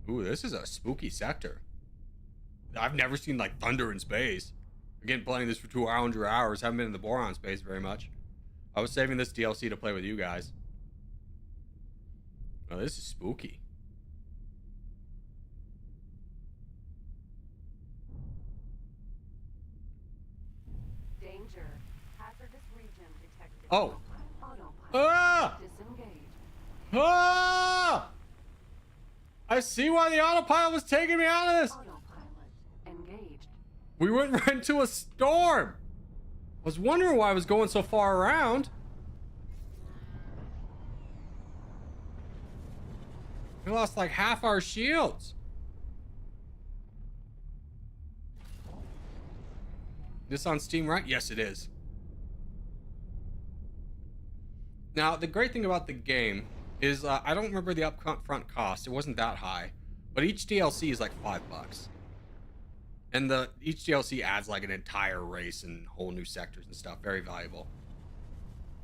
S1: Ooh, this is a spooky sector. I've never seen, like, thunder in space. Again, playing this for 200 hours. Haven't been in the boron space very much. I was saving this DLC to play with you guys. Oh, this is spooky.
S5: Danger. Hazardous region detected.
S1: Oh.
S5: Autopilot
S1: Ah!
S5: disengaged.
S1: Ah! I see why the autopilot was taking me out of this.
S5: Autopilot engaged.
S1: We went right into a storm. I was wondering why I was going so far around. We lost like half our shields. This on Steam, right? Yes, it is. Now, the great thing about the game is I don't remember the upfront cost. It wasn't that high, but each DLC is like $5. And each DLC adds like an entire race and whole new sectors and stuff. Very valuable.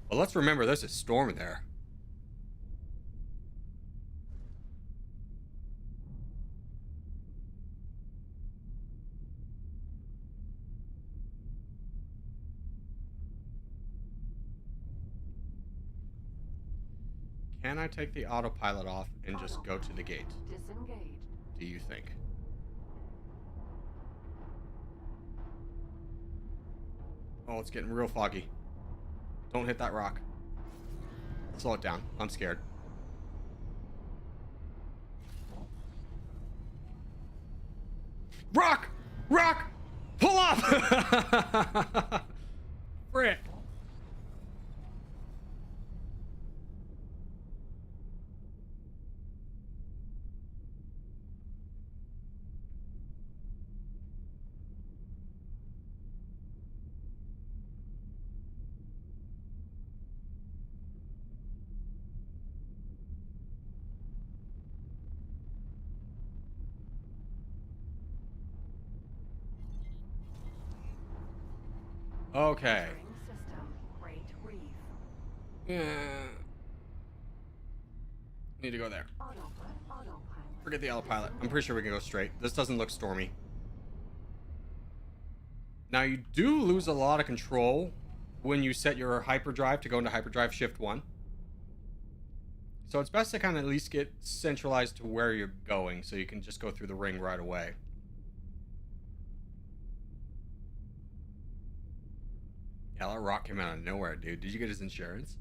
S1: But let's remember there's a storm in there. Can I take the autopilot off and just go to the gate?
S5: Disengaged.
S1: Do you think? Oh, it's getting real foggy. Don't hit that rock. Slow it down. I'm scared. Rock! Rock! Pull up! Frick. Okay.
S5: System, Great Reef.
S1: Yeah. Need to go there.
S5: Autopilot.
S1: Forget the autopilot. I'm pretty sure we can go straight. This doesn't look stormy. Now, you do lose a lot of control when you set your hyperdrive to go into hyperdrive shift 1. So it's best to kind of at least get centralized to where you're going so you can just go through the ring right away. Yeah, that rock came out of nowhere, dude. Did you get his insurance?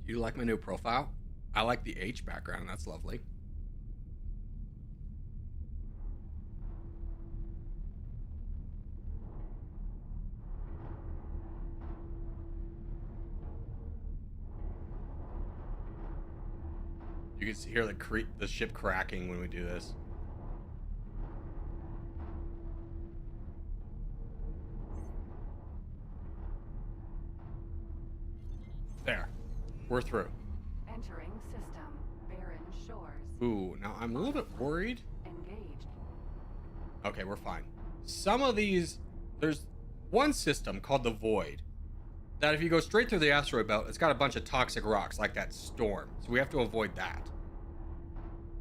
S1: You like my new profile? I like the H background. That's lovely. You can hear the ship cracking when we do this. we're through.
S5: Entering system. Barren shores.
S1: Ooh, now I'm a little bit worried.
S5: Engaged.
S1: Okay, we're fine. Some of these, there's one system called the Void that if you go straight through the asteroid belt, it's got a bunch of toxic rocks like that storm. So we have to avoid that.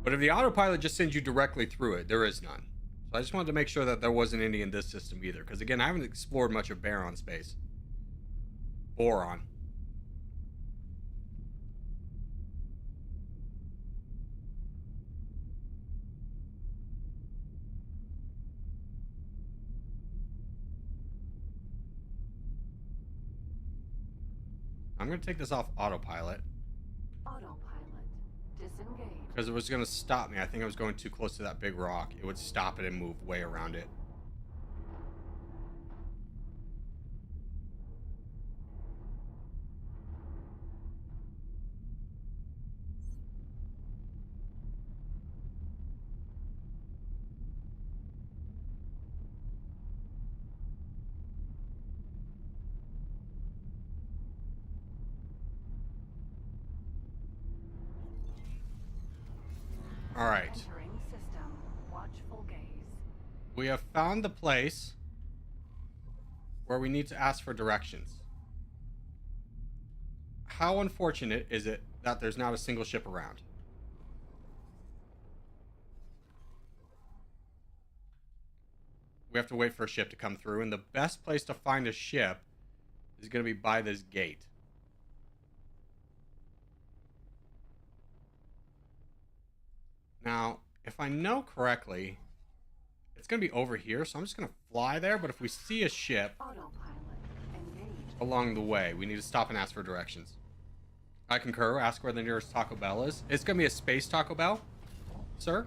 S1: But if the autopilot just sends you directly through it, there is none. So I just wanted to make sure that there wasn't any in this system either. Because again, I haven't explored much of Baron space. Boron. I'm going to take this off autopilot.
S5: Autopilot. Disengage.
S1: Because it was going to stop me. I think I was going too close to that big rock. It would stop it and move way around it. All right.
S5: Entering system. Watchful gaze.
S1: We have found the place where we need to ask for directions. How unfortunate is it that there's not a single ship around? We have to wait for a ship to come through, and the best place to find a ship is going to be by this gate. Now, if I know correctly, it's going to be over here, so I'm just going to fly there, but if we see a ship
S5: Autopilot. Engaged.
S1: along the way, we need to stop and ask for directions. I concur. Ask where the nearest Taco Bell is. It's going to be a space Taco Bell, sir.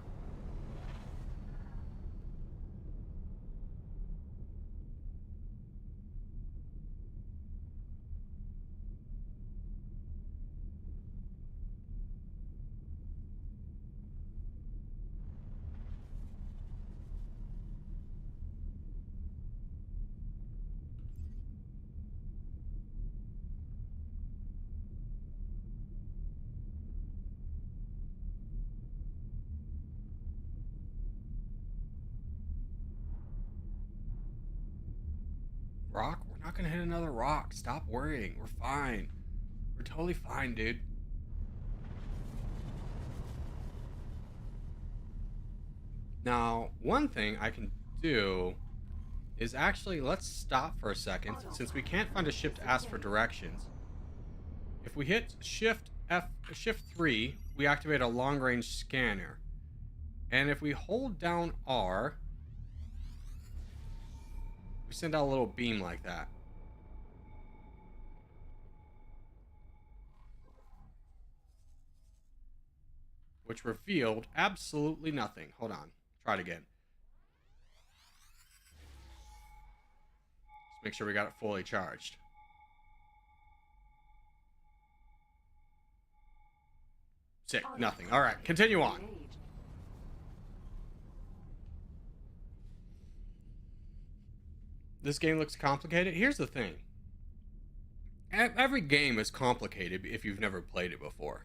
S1: Rock? We're not gonna hit another rock. Stop worrying. We're fine. We're totally fine, dude. Now, one thing I can do is actually, let's stop for a second. Since we can't find a ship to ask for directions, if we hit Shift 3, we activate a long-range scanner. And if we hold down R, we send out a little beam like that. Which revealed absolutely nothing. Hold on. Try it again. Just make sure we got it fully charged. Sick. Nothing. All right. Continue on.
S5: Engaged.
S1: This game looks complicated. Here's the thing. Every game is complicated if you've never played it before.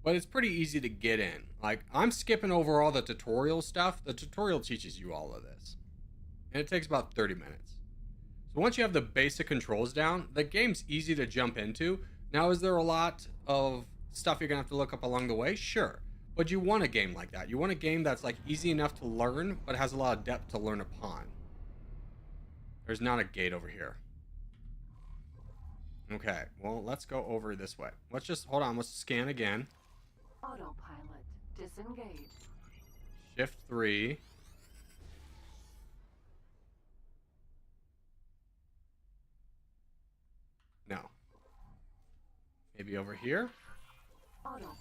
S1: But it's pretty easy to get in. Like, I'm skipping over all the tutorial stuff. The tutorial teaches you all of this. And it takes about 30 minutes. So once you have the basic controls down, the game's easy to jump into. Now, is there a lot of stuff you're going to have to look up along the way? Sure. But you want a game like that. You want a game that's like easy enough to learn, but has a lot of depth to learn upon. There's not a gate over here. Okay, well, let's go over this way. Let's just, hold on, let's scan again.
S5: Autopilot. Disengage.
S1: Shift 3. No. Maybe over here?
S5: Autopilot.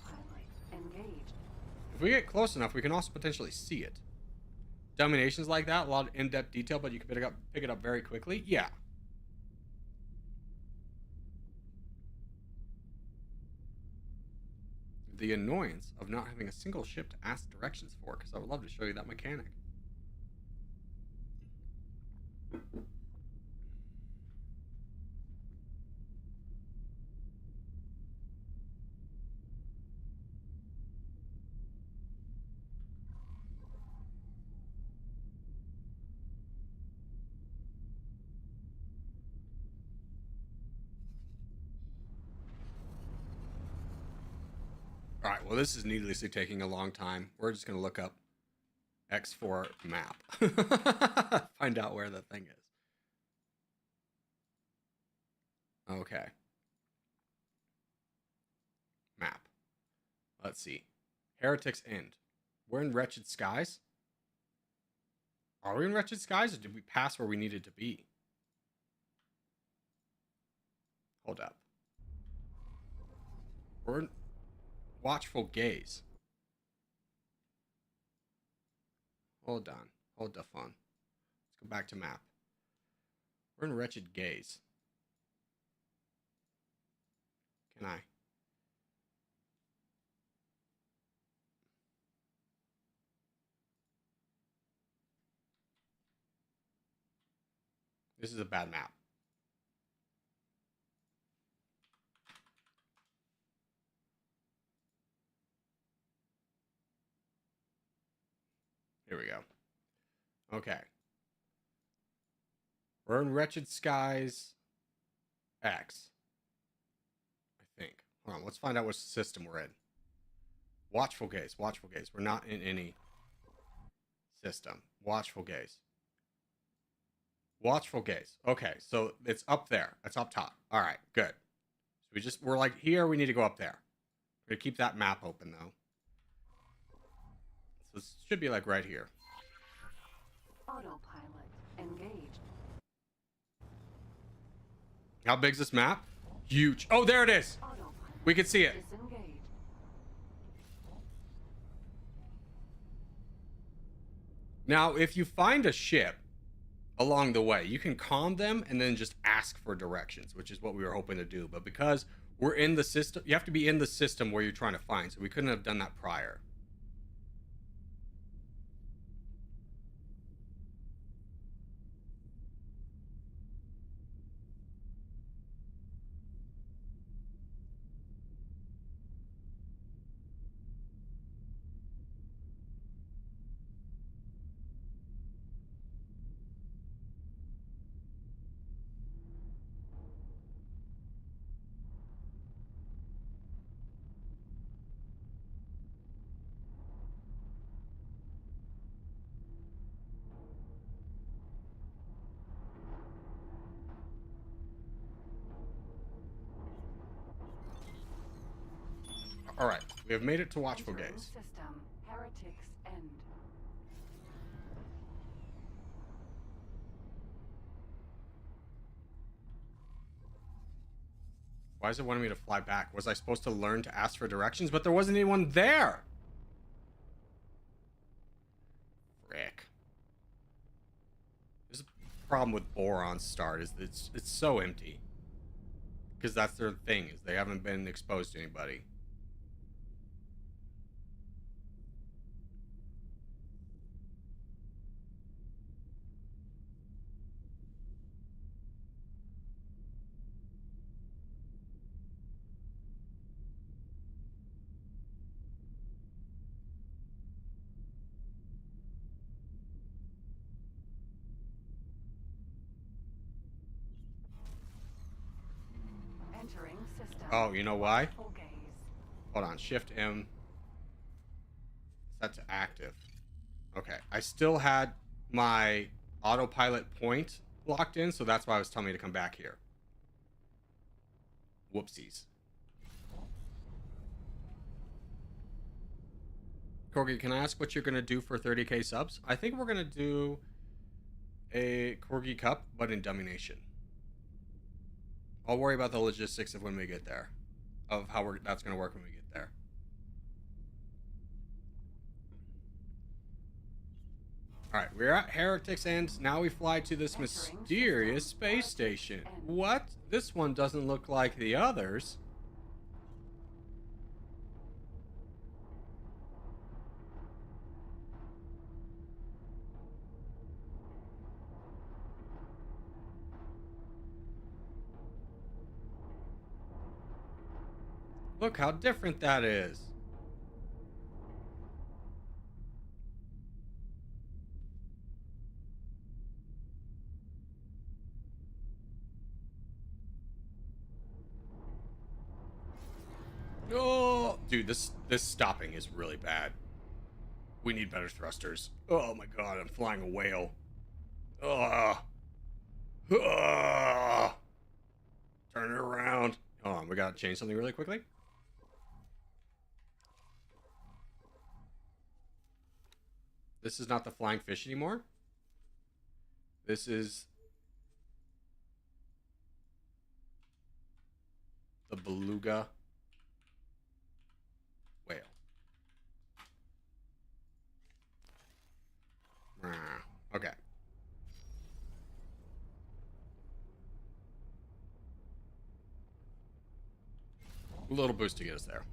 S5: Engaged.
S1: If we get close enough, we can also potentially see it. Domination's like that, a lot of in-depth detail, but you can pick it up very quickly. Yeah. The annoyance of not having a single ship to ask directions for, because I would love to show you that mechanic. All right, well, this is needlessly taking a long time. We're just going to look up X4 map. Find out where the thing is. Okay. Map. Let's see. Heretics End. We're in Wretched Skies? Are we in Wretched Skies, or did we pass where we needed to be? Hold up. We're in Watchful Gaze. Hold on. Hold the phone. Let's go back to map. We're in Wretched Gaze. Can I? This is a bad map. Here we go. Okay. We're in Wretched Skies X. I think. Hold on, let's find out which system we're in. Watchful Gaze. Watchful Gaze. We're not in any system. Watchful Gaze. Watchful Gaze. Okay, so it's up there. It's up top. All right, good. So we're like here. We need to go up there. We're gonna keep that map open though. So this should be like right here.
S5: Autopilot engaged.
S1: How big's this map? Huge. Oh, there it is.
S5: Autopilot
S1: We can see it.
S5: disengaged.
S1: Now, if you find a ship along the way, you can calm them and then just ask for directions, which is what we were hoping to do. But because we're in the system, you have to be in the system where you're trying to find. So we couldn't have done that prior. All right, we have made it to Watchful
S5: Entering
S1: Gaze.
S5: System. Heretics End.
S1: Why is it wanting me to fly back? Was I supposed to learn to ask for directions? But there wasn't anyone there. Frick. There's a problem with Boron Start is it's so empty. Because that's their thing, is they haven't been exposed to anybody.
S5: Entering system.
S1: Oh, you know why?
S5: Watchful gaze.
S1: Hold on, Shift M. Set to active. Okay, I still had my autopilot point locked in, so that's why I was telling me to come back here. Whoopsies. Corgi, can I ask what you're going to do for 30k subs? I think we're going to do a Corgi Cup, but in Domination. I'll worry about the logistics of when we get there. Of how that's going to work when we get there. Alright, we're at Heretics End. Now we fly to this mysterious space station. What? This one doesn't look like the others. Look how different that is. Oh! Dude, this stopping is really bad. We need better thrusters. Oh my god, I'm flying a whale. Ugh. Ugh. Turn it around. Hold on, we gotta change something really quickly. This is not the flying fish anymore. This is the beluga whale. Okay. A little boost to get us there.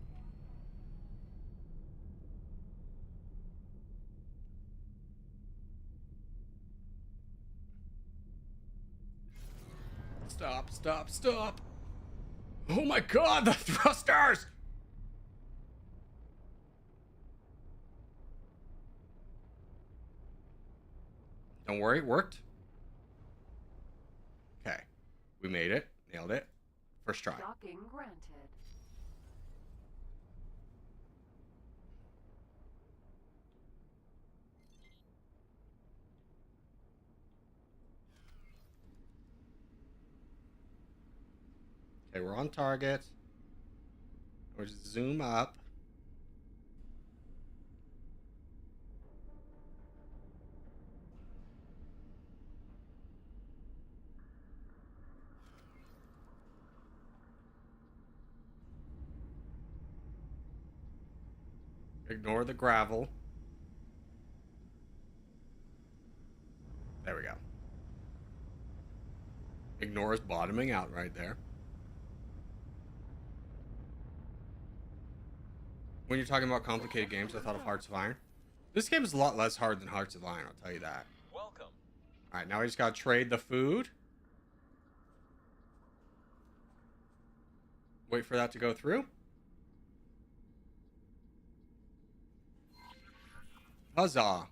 S1: Stop, stop, stop. Oh my god, the thrusters! Don't worry, it worked. Okay. We made it. Nailed it. First try.
S5: Docking granted.
S1: Okay, we're on target. We'll just zoom up. Ignore the gravel. There we go. Ignore us bottoming out right there. When you're talking about complicated games, I thought of Hearts of Iron. This game is a lot less hard than Hearts of Iron, I'll tell you that.
S7: Welcome.
S1: Alright, now we just gotta trade the food. Wait for that to go through. Huzzah.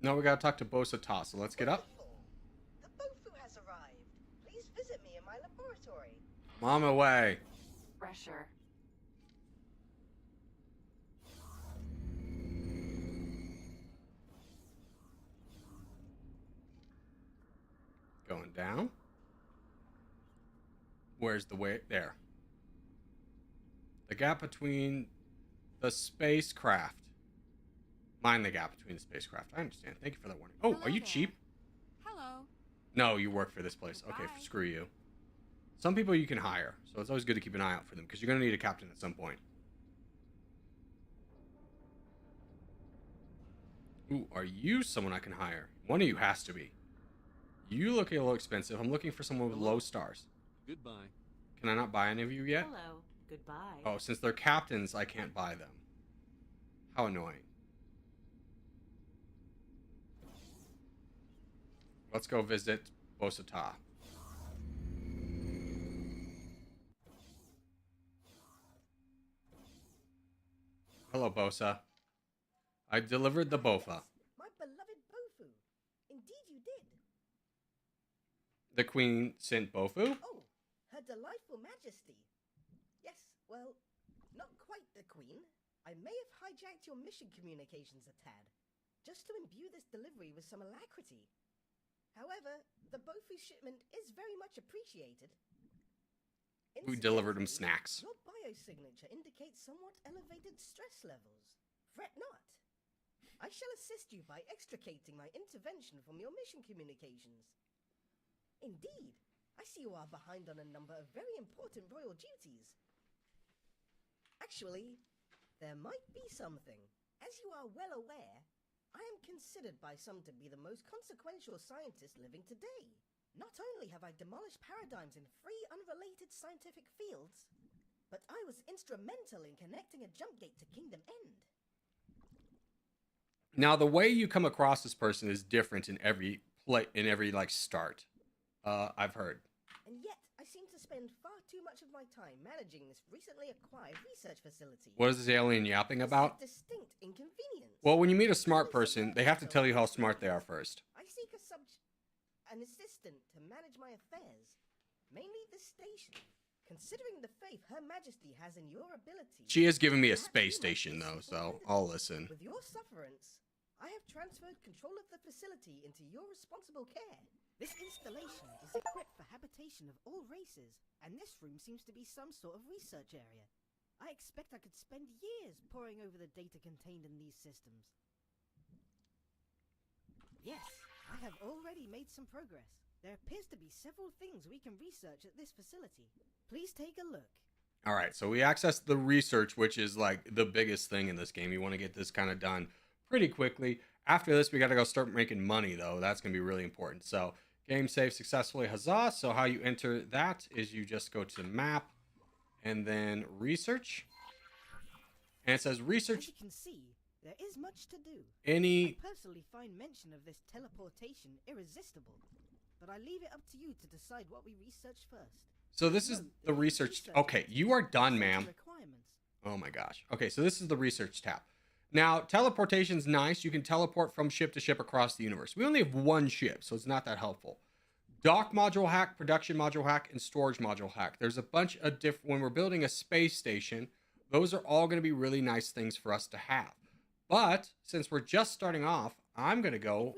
S1: Now we gotta talk to Bosata, so let's get up.
S6: Wonderful. The Bofu has arrived. Please visit me in my laboratory.
S1: I'm on my way.
S5: Pressure.
S1: Going down. Where's the way? There. The gap between the spacecraft. Mind the gap between the spacecraft. I understand. Thank you for that warning. Oh,
S8: Hello
S1: are you
S8: there.
S1: cheap?
S8: Hello.
S1: No, you work for this place. Okay,
S8: Goodbye.
S1: screw you. Some people you can hire, so it's always good to keep an eye out for them, because you're going to need a captain at some point. Ooh, are you someone I can hire? One of you has to be. You look a little expensive. I'm looking for someone with low stars.
S7: Goodbye.
S1: Can I not buy any of you yet?
S8: Hello. Goodbye.
S1: Oh, since they're captains, I can't buy them. How annoying. Let's go visit Bosata. Hello, Bosa. I delivered the Bofa.
S6: My beloved Bofu. Indeed you did.
S1: The queen sent Bofu?
S6: Oh, her delightful majesty. Yes, well, not quite the queen. I may have hijacked your mission communications a tad, just to imbue this delivery with some alacrity. However, the Bofu shipment is very much appreciated.
S1: We delivered him
S6: Incidentally,
S1: snacks.
S6: Your biosignature indicates somewhat elevated stress levels. Fret not. I shall assist you by extricating my intervention from your mission communications. Indeed, I see you are behind on a number of very important royal duties. Actually, there might be something. As you are well aware, I am considered by some to be the most consequential scientist living today. Not only have I demolished paradigms in 3 unrelated scientific fields, but I was instrumental in connecting a jump gate to Kingdom End.
S1: Now, the way you come across this person is different in every like start. I've heard.
S6: And yet, I seem to spend far too much of my time managing this recently acquired research facility.
S1: What is this alien yapping
S6: This is
S1: about?
S6: a distinct inconvenience.
S1: Well, when you meet a smart person, they have to tell you how smart they are first.
S6: I seek an assistant to manage my affairs, mainly the station, Considering the faith Her Majesty has in your ability...
S1: She is giving me a
S6: perhaps
S1: space
S6: you might
S1: station,
S6: be
S1: though,
S6: supported.
S1: so I'll listen.
S6: With your sufferance, I have transferred control of the facility into your responsible care. This installation is equipped for habitation of all races, and this room seems to be some sort of research area. I expect I could spend years poring over the data contained in these systems. Yes, I have already made some progress. There appears to be several things we can research at this facility. Please take a look.
S1: All right, so we accessed the research, which is like the biggest thing in this game. You want to get this kind of done pretty quickly. After this, we got to go start making money, though. That's going to be really important. So, game saved successfully. Huzzah. So, how you enter that is you just go to map and then research. And it says research.
S6: As you can see, there is much to do.
S1: Any.
S6: I personally find mention of this teleportation irresistible, but I leave it up to you to decide what we research first.
S1: So, this is the research. Okay, you are done, ma'am. Oh my gosh. Okay, so this is the research tab. Now, teleportation's nice. You can teleport from ship to ship across the universe. We only have one ship, so it's not that helpful. Dock module hack, production module hack, and storage module hack. There's a bunch of different... When we're building a space station, those are all going to be really nice things for us to have. But, since we're just starting off, I'm going to go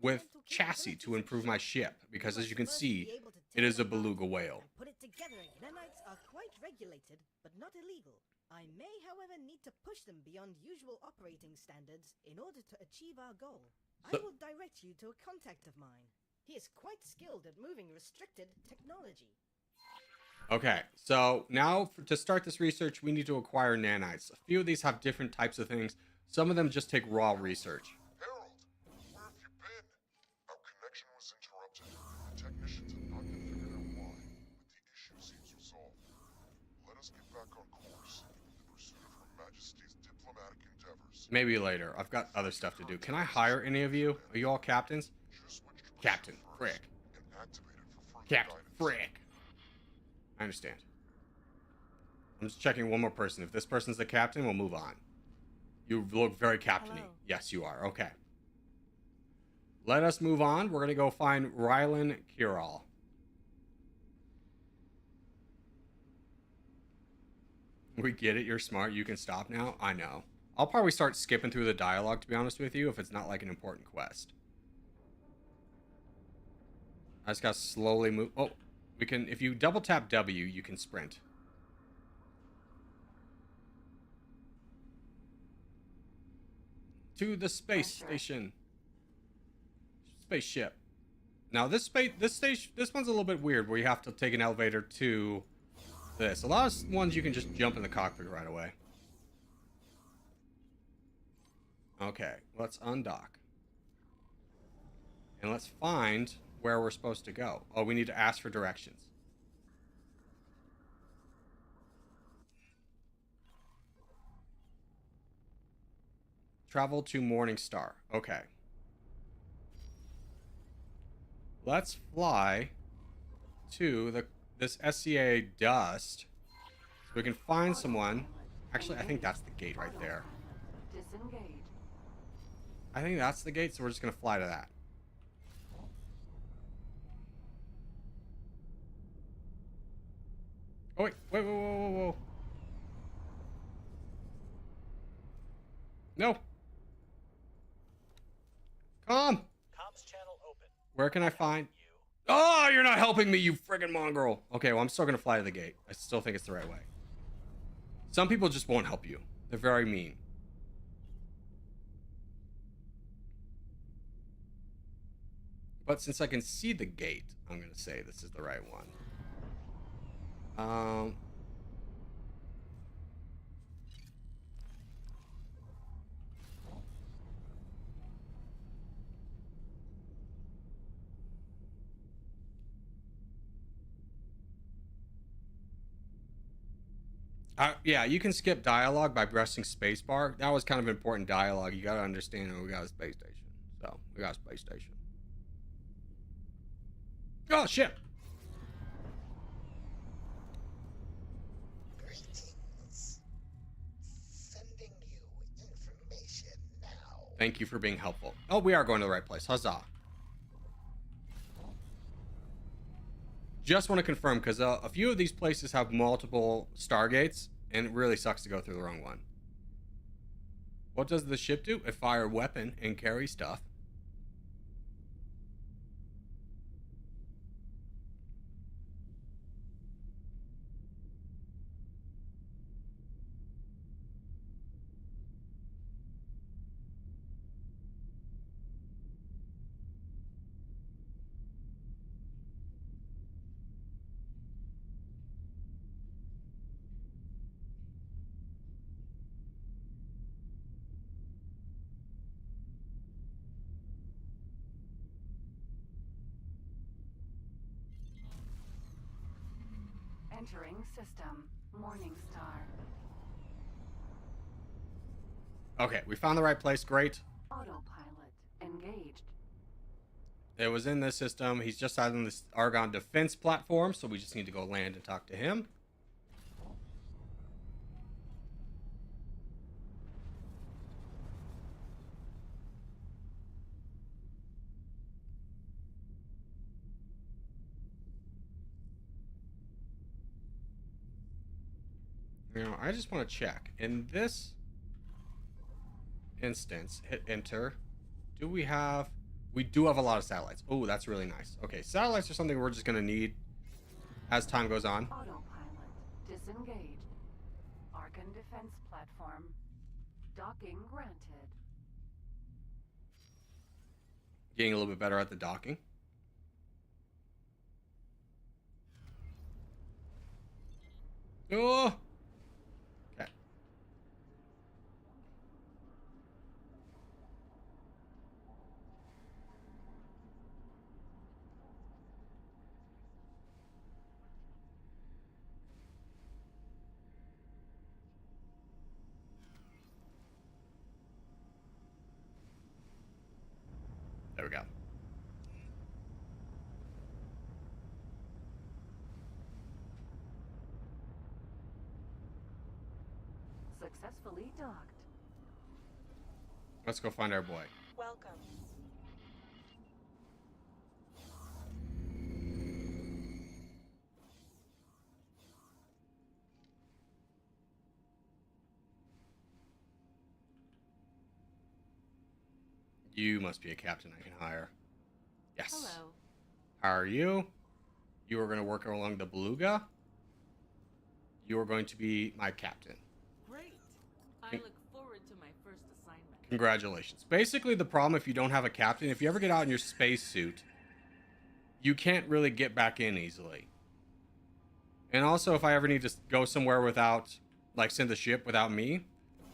S1: with chassis to improve my ship. Because as you can see, it is a beluga whale.
S6: Put it together. Nanites are quite regulated, but not illegal. I may, however, need to push them beyond usual operating standards in order to achieve our goal. I will direct you to a contact of mine. He is quite skilled at moving restricted technology.
S1: Okay, so now to start this research, we need to acquire nanites. A few of these have different types of things. Some of them just take raw research.
S2: Harold, where have you been? Our connection was interrupted. The technicians have not yet figured out why, but the issue seems resolved. Let us get back on course in the pursuit of Her Majesty's diplomatic endeavors.
S1: Maybe later. I've got other stuff to do. Can I hire any of you? Are you all captains? Captain Frick. Captain Frick. I understand. I'm just checking one more person. If this person's the captain, we'll move on. You look very captain-y. Yes, you are. Okay. Let us move on. We're going to go find Rylan Kiral. We get it. You're smart. You can stop now. I know. I'll probably start skipping through the dialogue, to be honest with you, if it's not like an important quest. I just got to slowly move. Oh, we can, if you double tap W, you can sprint. To the space station. Spaceship. Now this one's a little bit weird where you have to take an elevator to this. A lot of ones you can just jump in the cockpit right away. Okay, let's undock. And let's find where we're supposed to go. Oh, we need to ask for directions. Travel to Morningstar. Okay. Let's fly to this SCA dust so we can find someone. Actually, I think that's the gate right there.
S5: Disengage.
S1: I think that's the gate, so we're just going to fly to that. Oh, wait. Wait, whoa, whoa, whoa, whoa. No. Come.
S7: Comms channel open.
S1: Where can I find... Oh, you're not helping me, you friggin' mongrel. Okay, well, I'm still going to fly to the gate. I still think it's the right way. Some people just won't help you. They're very mean. But since I can see the gate, I'm going to say this is the right one. Yeah, you can skip dialogue by pressing spacebar. That was kind of important dialogue. You got to understand we got a space station. So, we got a space station. Oh, shit!
S9: Greetings. Sending you information now.
S1: Thank you for being helpful. Oh, we are going to the right place. Huzzah. Just want to confirm, because a few of these places have multiple stargates, and it really sucks to go through the wrong one. What does the ship do? It fire a weapon and carry stuff.
S5: Entering system. Morningstar.
S1: Okay, we found the right place. Great.
S5: Autopilot engaged.
S1: It was in this system. He's just on this Argon defense platform, so we just need to go land and talk to him. Now, I just want to check. In this instance, hit enter. Do we have... We do have a lot of satellites. Oh, that's really nice. Okay, satellites are something we're just going to need as time goes on.
S5: Autopilot disengaged. Argon defense platform. Docking granted.
S1: Getting a little bit better at the docking. Oh! Okay. There we go.
S5: Successfully docked.
S1: Let's go find our boy.
S6: Welcome.
S1: You must be a captain I can hire. Yes.
S8: Hello.
S1: How are you? You are going to work along the Beluga. You are going to be my captain.
S8: Great. I look forward to my first assignment.
S1: Congratulations. Basically, the problem if you don't have a captain, if you ever get out in your spacesuit, you can't really get back in easily. And also, if I ever need to go somewhere without, like, send the ship without me,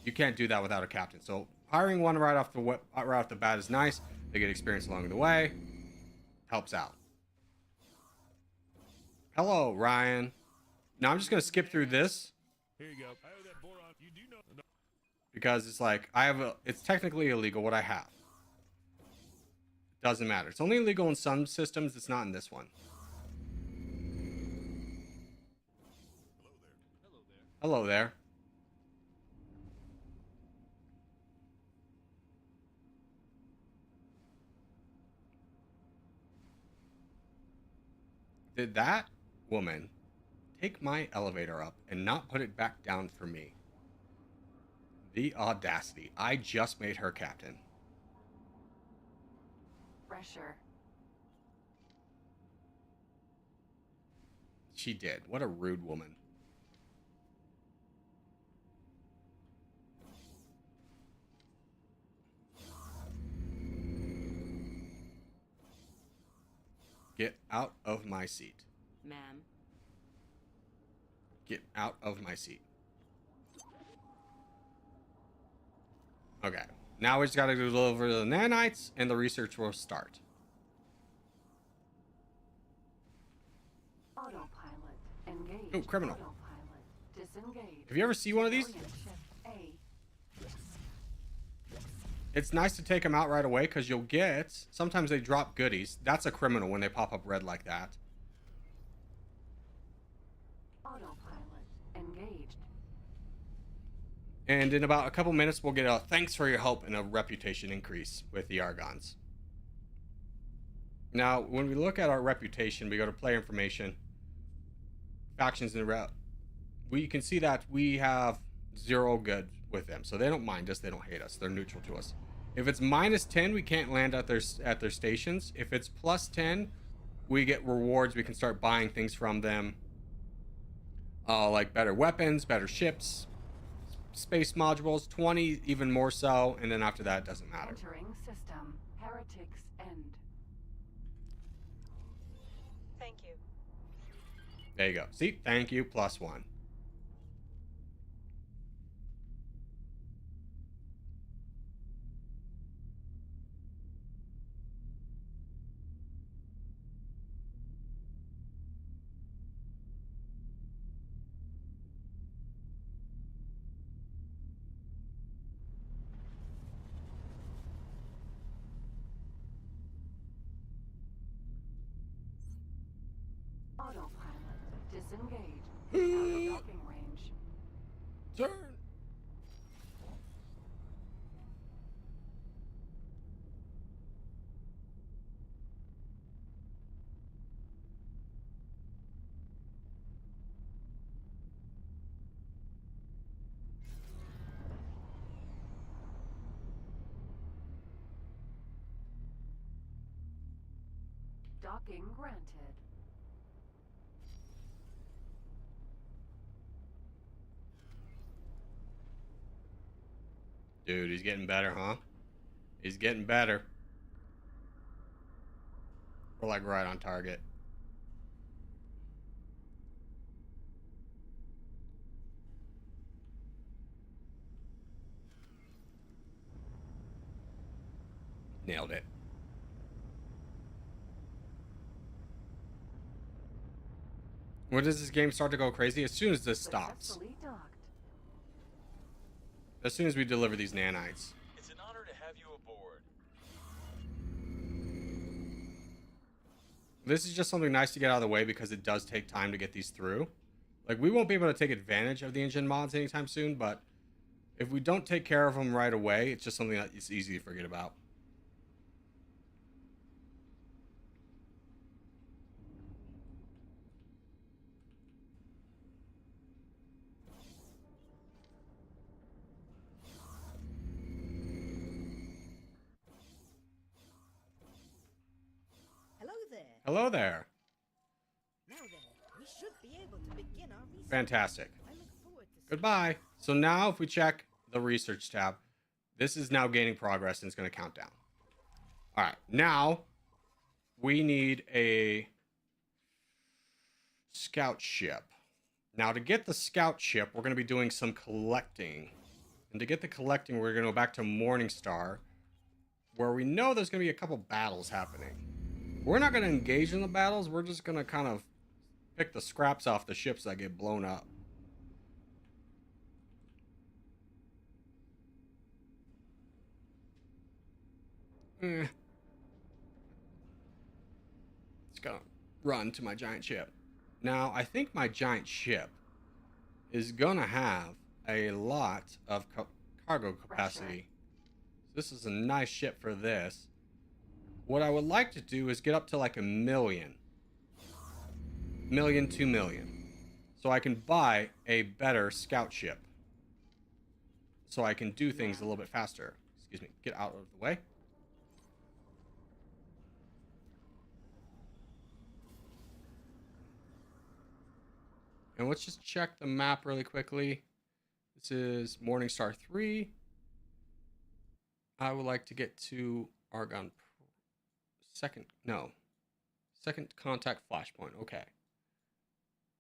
S1: you can't do that without a captain. So hiring one right off the bat is nice. They get experience along the way. Helps out. Hello, Ryan. Now I'm just gonna skip through this.
S7: Here you go. I owe that boron. You do know.
S1: Because it's like it's technically illegal what I have. Doesn't matter. It's only illegal in some systems. It's not in this one. Hello there. Did that woman take my elevator up and not put it back down for me? The audacity. I just made her captain.
S5: Pressure.
S1: She did. What a rude woman. Get out of my seat.
S8: Ma'am.
S1: Get out of my seat. Okay. Now we just gotta go deliver the nanites and the research will start.
S5: Autopilot engaged.
S1: Ooh, criminal.
S5: Autopilot disengaged.
S1: Have you ever seen one of these?
S5: Civilian ship A.
S1: It's nice to take them out right away because you'll get... Sometimes they drop goodies. That's a criminal when they pop up red like that.
S5: Autopilot engaged.
S1: And in about a couple minutes, we'll get a thanks for your help and a reputation increase with the Argons. Now, when we look at our reputation, we go to player information. factions in route, we can see that we have 0 good with them. So they don't mind us. They don't hate us. They're neutral to us. If it's -10, we can't land at their stations. If it's +10, we get rewards. We can start buying things from them, like better weapons, better ships, space modules. 20 even more so, and then after that, it doesn't matter.
S5: Entering system. Heretics end.
S6: Thank you.
S1: There you go. See, thank you, +1.
S5: Autopilot. Disengage. Out of docking range.
S1: Turn.
S5: Docking granted.
S1: Dude, he's getting better, huh? He's getting better. We're like right on target. Nailed it. When does this game start to go crazy? As soon as this stops.
S5: Successfully docked.
S1: As soon as we deliver these nanites.
S7: It's an honor to have you aboard.
S1: This is just something nice to get out of the way because it does take time to get these through. Like, we won't be able to take advantage of the engine mods anytime soon, but if we don't take care of them right away, it's just something that it's easy to forget about.
S6: Hello there.
S1: Hello there.
S6: Now then, we should be able to begin our research.
S1: Fantastic.
S6: I look forward to seeing
S1: Goodbye. So now if we check the research tab, this is now gaining progress and it's going to count down. All right. Now we need a scout ship. Now to get the scout ship, we're going to be doing some collecting. And to get the collecting, we're going to go back to Morningstar, where we know there's going to be a couple battles happening. We're not going to engage in the battles. We're just going to kind of pick the scraps off the ships that get blown up. Let's go run to my giant ship. Now, I think my giant ship is going to have a lot of cargo capacity. This is a nice ship for this. What I would like to do is get up to like 1 million. 2 million. So I can buy a better scout ship. So I can do things a little bit faster. Excuse me. Get out of the way. And let's just check the map really quickly. This is Morningstar 3. I would like to get to Argon second contact flashpoint. Okay.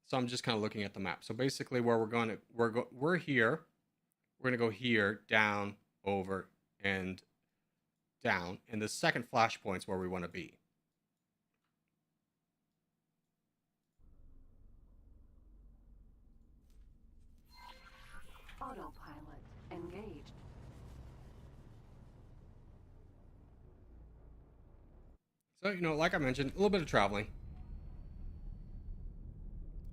S1: So I'm just kind of looking at the map. So basically where we're going to, we're here. We're going to go here, down, over, and down. And the second flashpoint's where we want to be.
S5: Autopilot engaged.
S1: So, you know, like I mentioned, a little bit of traveling.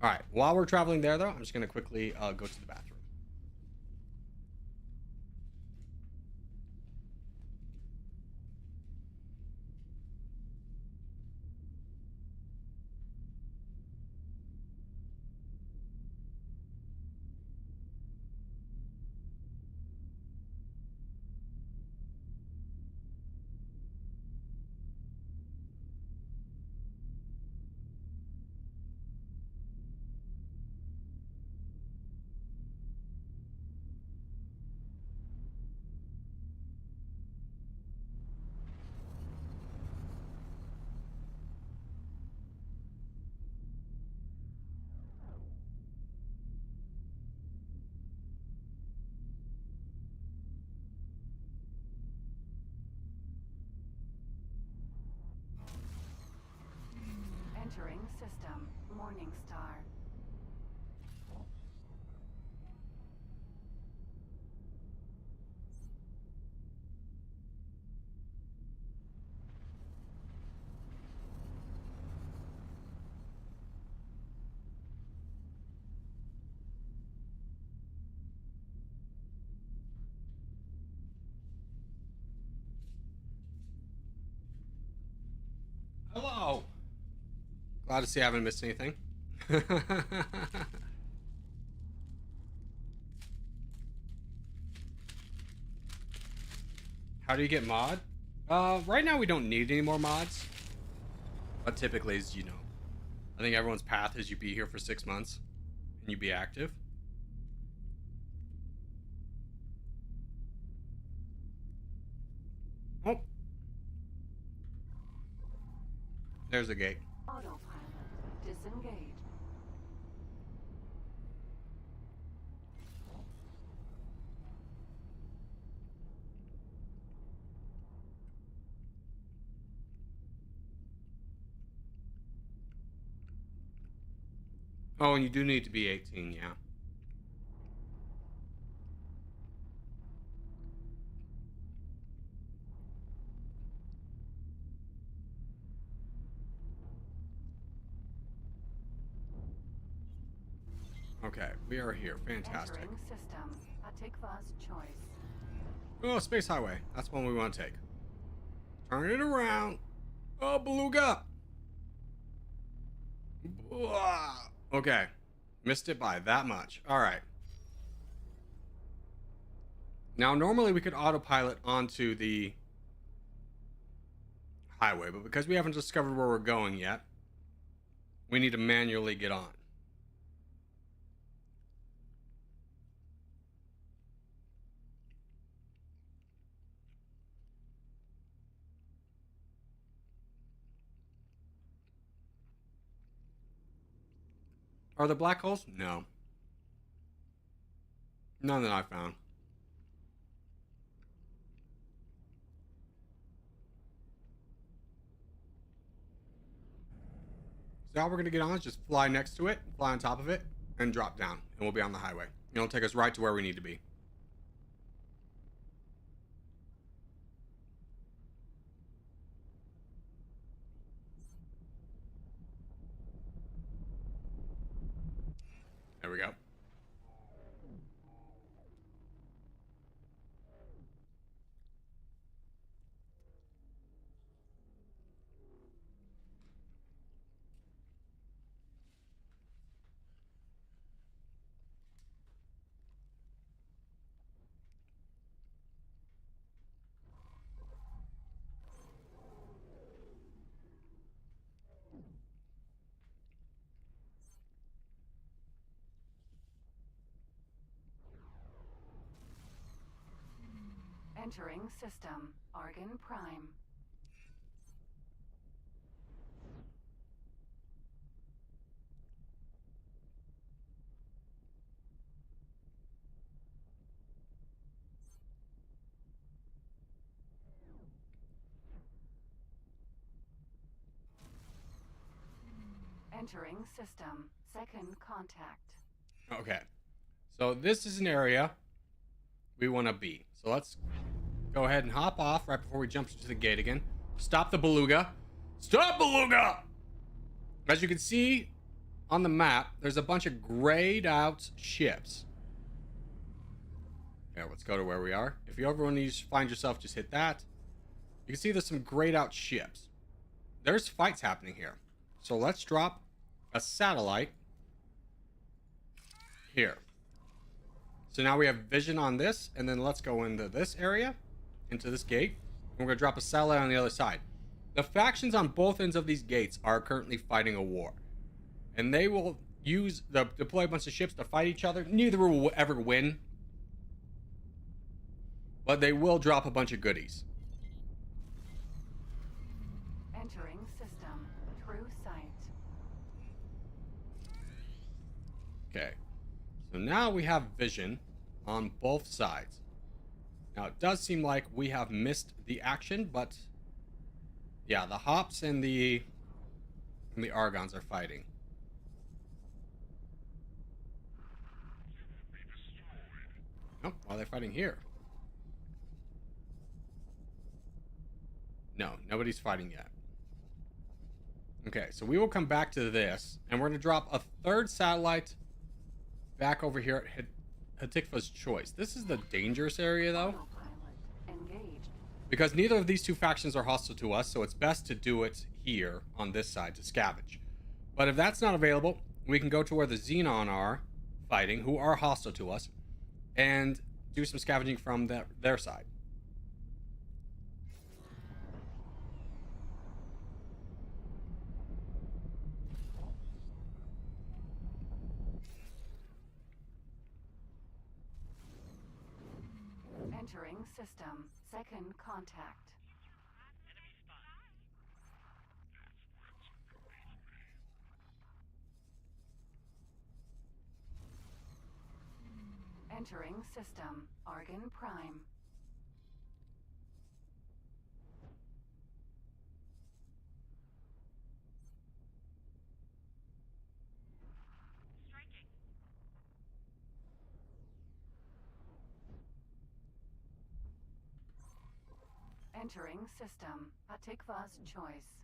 S1: All right. While we're traveling there, though, I'm just going to quickly go to the bathroom.
S5: Morning Star.
S1: Hello. Glad to see I haven't missed anything. How do you get mod? Right now we don't need any more mods. But typically, as you know, I think everyone's path is you be here for 6 months and you be active. Oh. There's a gate.
S5: Autopilot disengaged.
S1: Oh, and you do need to be 18, yeah. Okay, we are here. Fantastic.
S5: Entering system. Atikva's choice.
S1: Oh, Space Highway. That's one we want to take. Turn it around. Oh, beluga. Okay. Missed it by that much. All right. Now, normally we could autopilot onto the highway, but because we haven't discovered where we're going yet, we need to manually get on. Are there black holes? No. None that I found. So how we're going to get on is just fly next to it, fly on top of it, and drop down. And we'll be on the highway. It'll take us right to where we need to be. There we go.
S5: Entering system. Argon Prime. Entering system. Second contact.
S1: Okay. So this is an area we want to be. So let's go ahead and hop off right before we jump to the gate again. Stop the beluga. Stop, beluga! As you can see on the map, there's a bunch of grayed out ships. Yeah, let's go to where we are. If you ever want to find yourself, just hit that. You can see there's some grayed out ships. There's fights happening here. So let's drop a satellite here. So now we have vision on this, and then let's go into this area, into this gate, and we're going to drop a satellite on the other side. The factions on both ends of these gates are currently fighting a war, and they will deploy a bunch of ships to fight each other. Neither will ever win, but they will drop a bunch of goodies.
S5: Entering system. True sight.
S1: Okay. So now we have vision on both sides. Now it does seem like we have missed the action, but yeah, the hops and the argons are fighting. Oh, why are they fighting here? No, nobody's fighting yet. Okay, so we will come back to this, and we're going to drop a third satellite back over here at Hatikva's Choice. This is the dangerous area, though, because neither of these two factions are hostile to us, so it's best to do it here on this side to scavenge. But if that's not available, we can go to where the Xenon are fighting, who are hostile to us, and do some scavenging from their side.
S5: Entering system. Second contact. Entering system. Argon Prime. Entering system. Hatikva's Choice.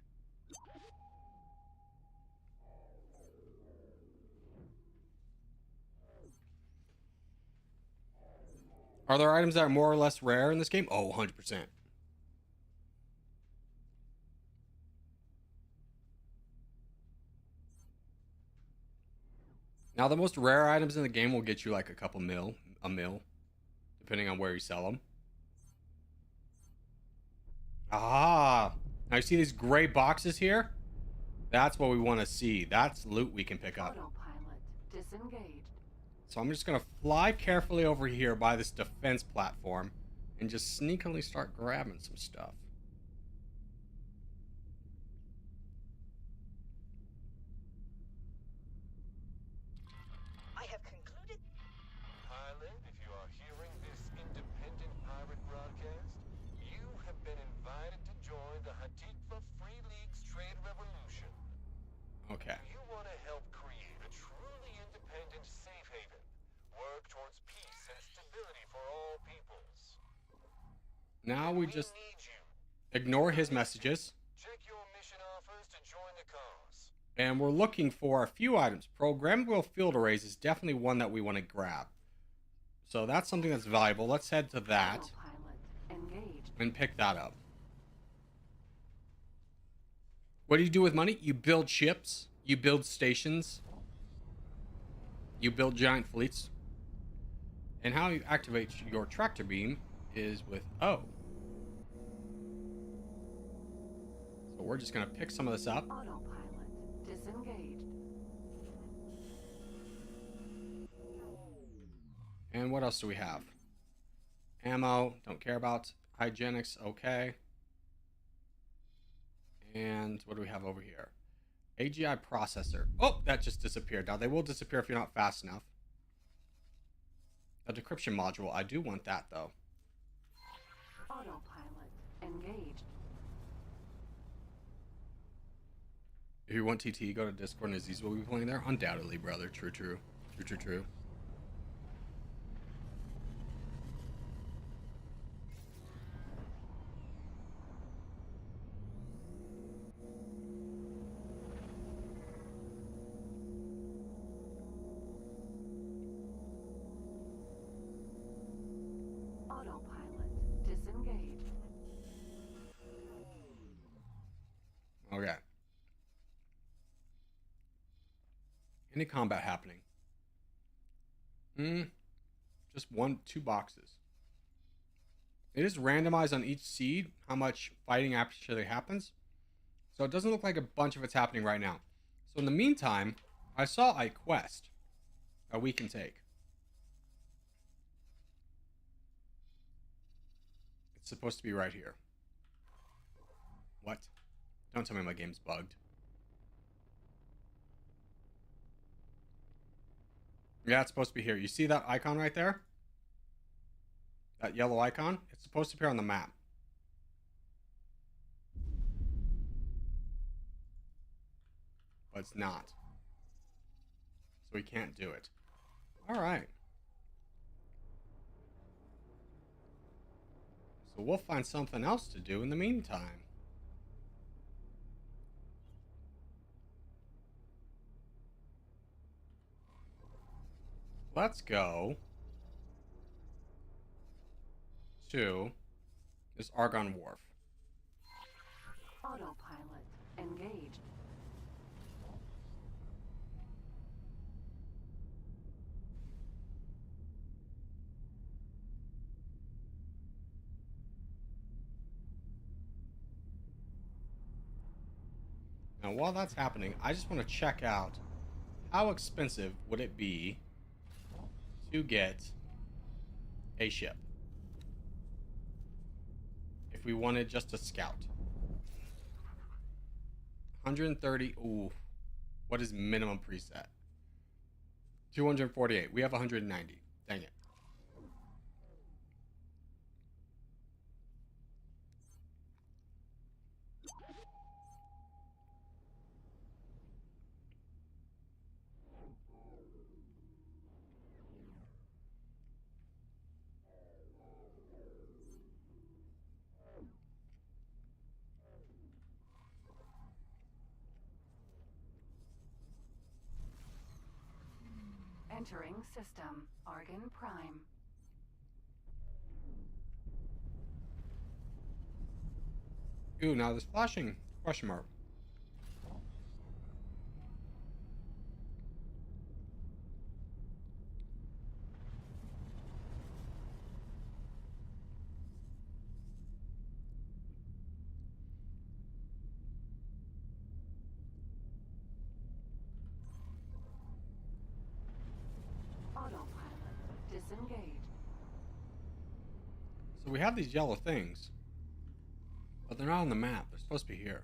S1: Are there items that are more or less rare in this game? Oh, 100%. Now, the most rare items in the game will get you like a mil, depending on where you sell them. Ah, now you see these gray boxes here? That's what we want to see. That's loot we can pick up.
S5: Autopilot disengaged.
S1: So I'm just going to fly carefully over here by this defense platform and just sneakily start grabbing some stuff.
S6: I have concluded.
S7: Pilot, if you are hearing this independent pirate broadcast, you have been invited to join the Hatikva Free League's trade revolution.
S1: Okay.
S7: You want to help create a truly independent safe haven, work towards peace and stability for all peoples.
S1: Now we just
S7: need you.
S1: ignore his messages.
S7: Check your mission offers to join the cause.
S1: And we're looking for a few items. Programmable field arrays is definitely one that we want to grab. So that's something that's valuable. Let's head to that and pick that up. What do you do with money? You build ships. You build stations. You build giant fleets. And how you activate your tractor beam is with O. So we're just going to pick some of this up.
S5: Autopilot disengaged.
S1: And what else do we have? Ammo, don't care about. Hygienics, okay. And what do we have over here? AGI processor. Oh, that just disappeared. Now, they will disappear if you're not fast enough. A decryption module. I do want that, though.
S5: Autopilot engaged.
S1: If you want TT, go to Discord and Aziz will be playing there. Undoubtedly, brother. True, true. True, true, true.
S5: Autopilot disengaged.
S1: Okay. Any combat happening? Just 2 boxes. It is randomized on each seed how much fighting actually happens. So it doesn't look like a bunch of it's happening right now. So in the meantime, I saw a quest that we can take. It's supposed to be right here. What? Don't tell me my game's bugged. Yeah, it's supposed to be here. You see that icon right there? That yellow icon? It's supposed to appear on the map. But it's not. So we can't do it. Alright. So we'll find something else to do in the meantime. Let's go to this Argon Wharf.
S5: Autopilot engaged.
S1: Now, while that's happening, I just want to check out how expensive would it be to get a ship if we wanted just a scout. 130. Ooh, what is minimum preset? 248. We have 190. Dang it.
S5: Entering system. Argon Prime.
S1: Ooh, now this flashing question mark.
S5: Autopilot disengaged.
S1: So we have these yellow things, but they're not on the map. They're supposed to be here.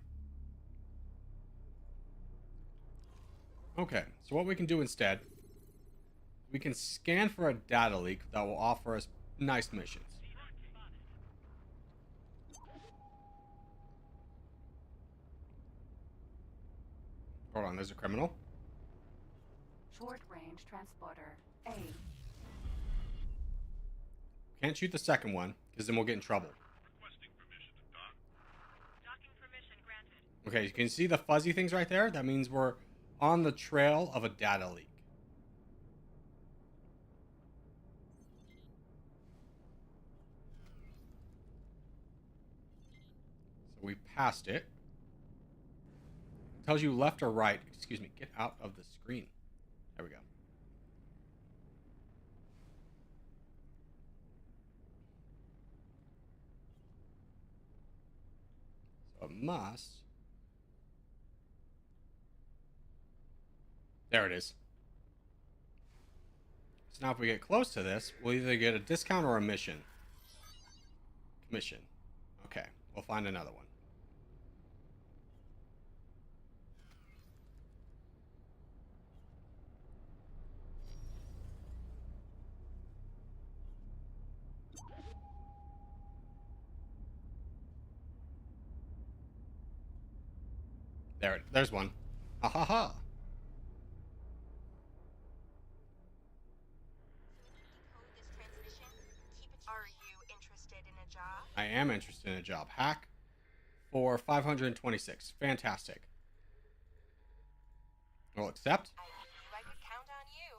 S1: Okay, so what we can do instead, we can scan for a data leak that will offer us nice missions. Hold on, there's a criminal.
S5: Short range transporter. A.
S1: Can't shoot the second one, because then we'll get in trouble.
S10: Requesting permission to dock. Docking permission granted.
S1: Okay, you can see the fuzzy things right there? That means we're on the trail of a data leak. So we passed it. Tells you left or right. Excuse me, get out of the screen. There we go. So it must. There it is. So now if we get close to this, we'll either get a discount or a mission. Commission. Okay, we'll find another one. There's one. Ha ha ha.
S6: Are you interested in a job?
S1: I am interested in a job. Hack for 526. Fantastic. We'll accept.
S6: I could count on you.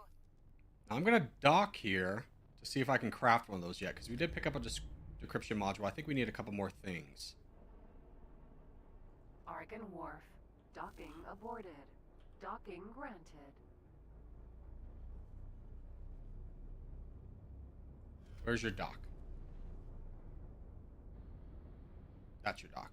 S1: Now I'm going to dock here to see if I can craft one of those yet, because we did pick up a decryption module. I think we need a couple more things.
S5: Argon Wharf. Docking aborted. Docking granted.
S1: Where's your dock? That's your dock.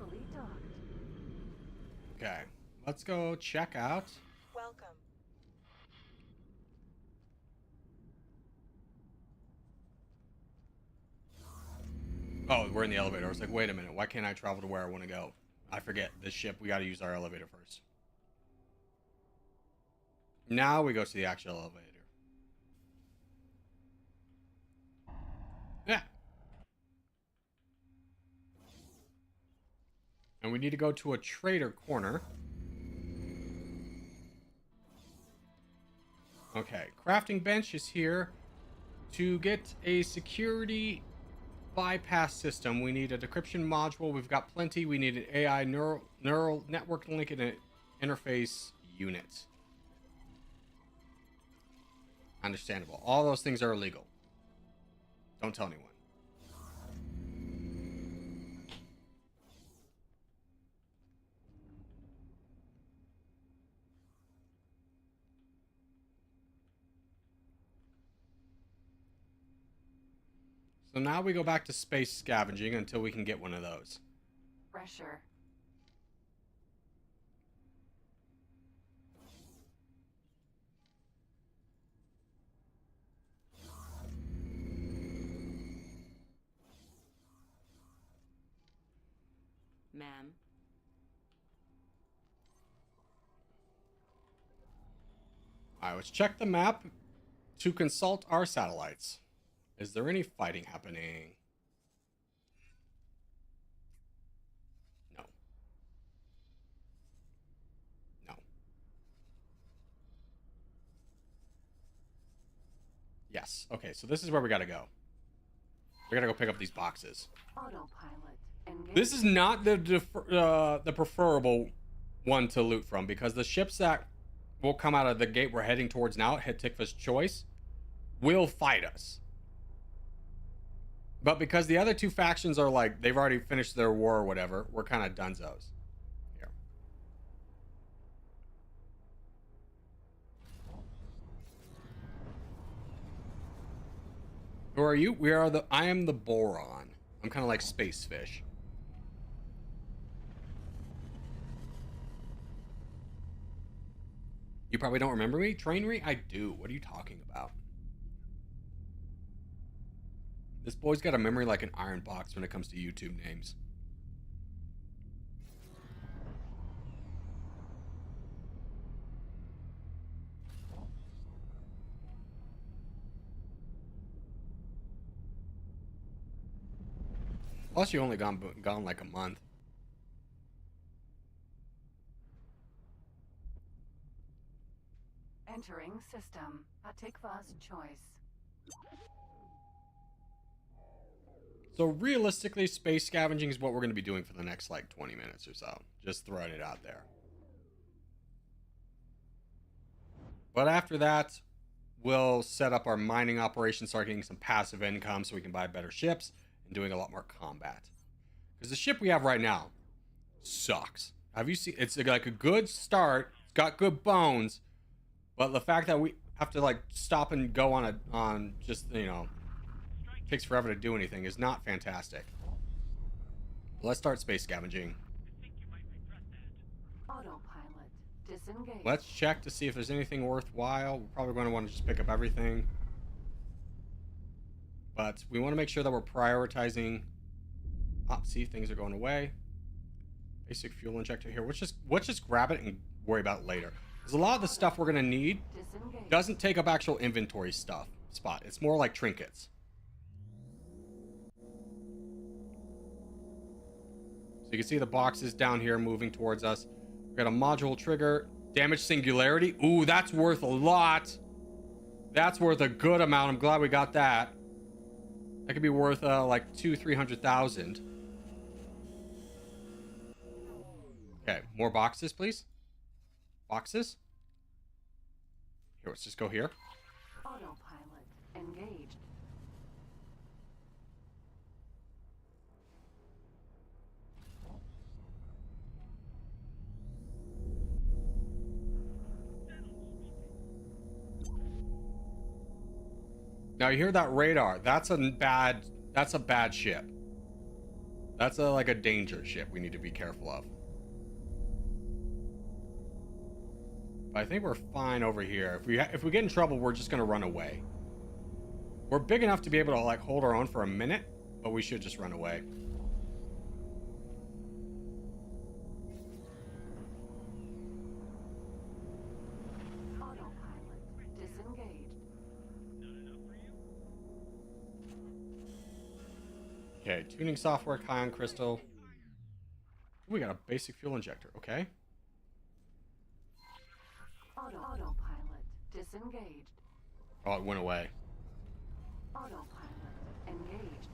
S5: Successfully docked.
S1: Okay, let's go check out.
S6: Welcome.
S1: Oh, we're in the elevator. I was like, wait a minute. Why can't I travel to where I want to go? I forget. This ship, we got to use our elevator first. Now we go to the actual elevator. Yeah. And we need to go to a trader corner. Okay, crafting bench is here. To get a security bypass system, we need a decryption module. We've got plenty. We need an AI neural network link and an interface unit. Understandable. All those things are illegal. Don't tell anyone. So now we go back to space scavenging until we can get one of those.
S5: Pressure.
S8: Ma'am.
S1: Alright, let's check the map to consult our satellites. Is there any fighting happening? No. No. Yes. Okay, so this is where we gotta go. We gotta go pick up these boxes.
S5: Autopilot. Engage.
S1: This is not the preferable one to loot from, because the ships that will come out of the gate we're heading towards now, Tikva's Choice, will fight us. But because the other two factions are like, they've already finished their war or whatever, we're kind of dunzos. Here. Who are you? I am the Boron. I'm kind of like Space Fish. You probably don't remember me? Trainery? I do. What are you talking about? This boy's got a memory like an iron box when it comes to YouTube names. Plus, you only gone like a month.
S5: Entering system. Tikva's Choice.
S1: So realistically, space scavenging is what we're going to be doing for the next like 20 minutes or so. Just throwing it out there. But after that, we'll set up our mining operation, start getting some passive income so we can buy better ships and doing a lot more combat. Because the ship we have right now sucks. Have you seen? It's like a good start. It's got good bones. But the fact that we have to like stop and go on just, you know, takes forever to do anything is not fantastic. Let's start space scavenging.
S5: Autopilot. Disengage.
S1: Let's check to see if there's anything worthwhile. We're probably going to want to just pick up everything. But we want to make sure that we're prioritizing. See, things are going away. Basic fuel injector here. Let's just grab it and worry about it later. Because a lot of the stuff we're going to need doesn't take up actual inventory spot. It's more like trinkets. So you can see the boxes down here moving towards us. We got a module trigger. Damage singularity. Ooh, that's worth a lot. That's worth a good amount. I'm glad we got that. That could be worth like 200,000-300,000. Okay, more boxes, please. Boxes. Here, let's just go here.
S5: Autopilot engaged.
S1: Now you hear that radar? That's a bad ship. That's like a danger ship we need to be careful of. But I think we're fine over here. If we get in trouble, we're just gonna run away. We're big enough to be able to like hold our own for a minute, but we should just run away.
S5: Autopilot disengaged.
S1: Okay, tuning software, Kion Crystal. We got a basic fuel injector, okay.
S5: Autopilot disengaged.
S1: Oh, it went away.
S5: Autopilot engaged.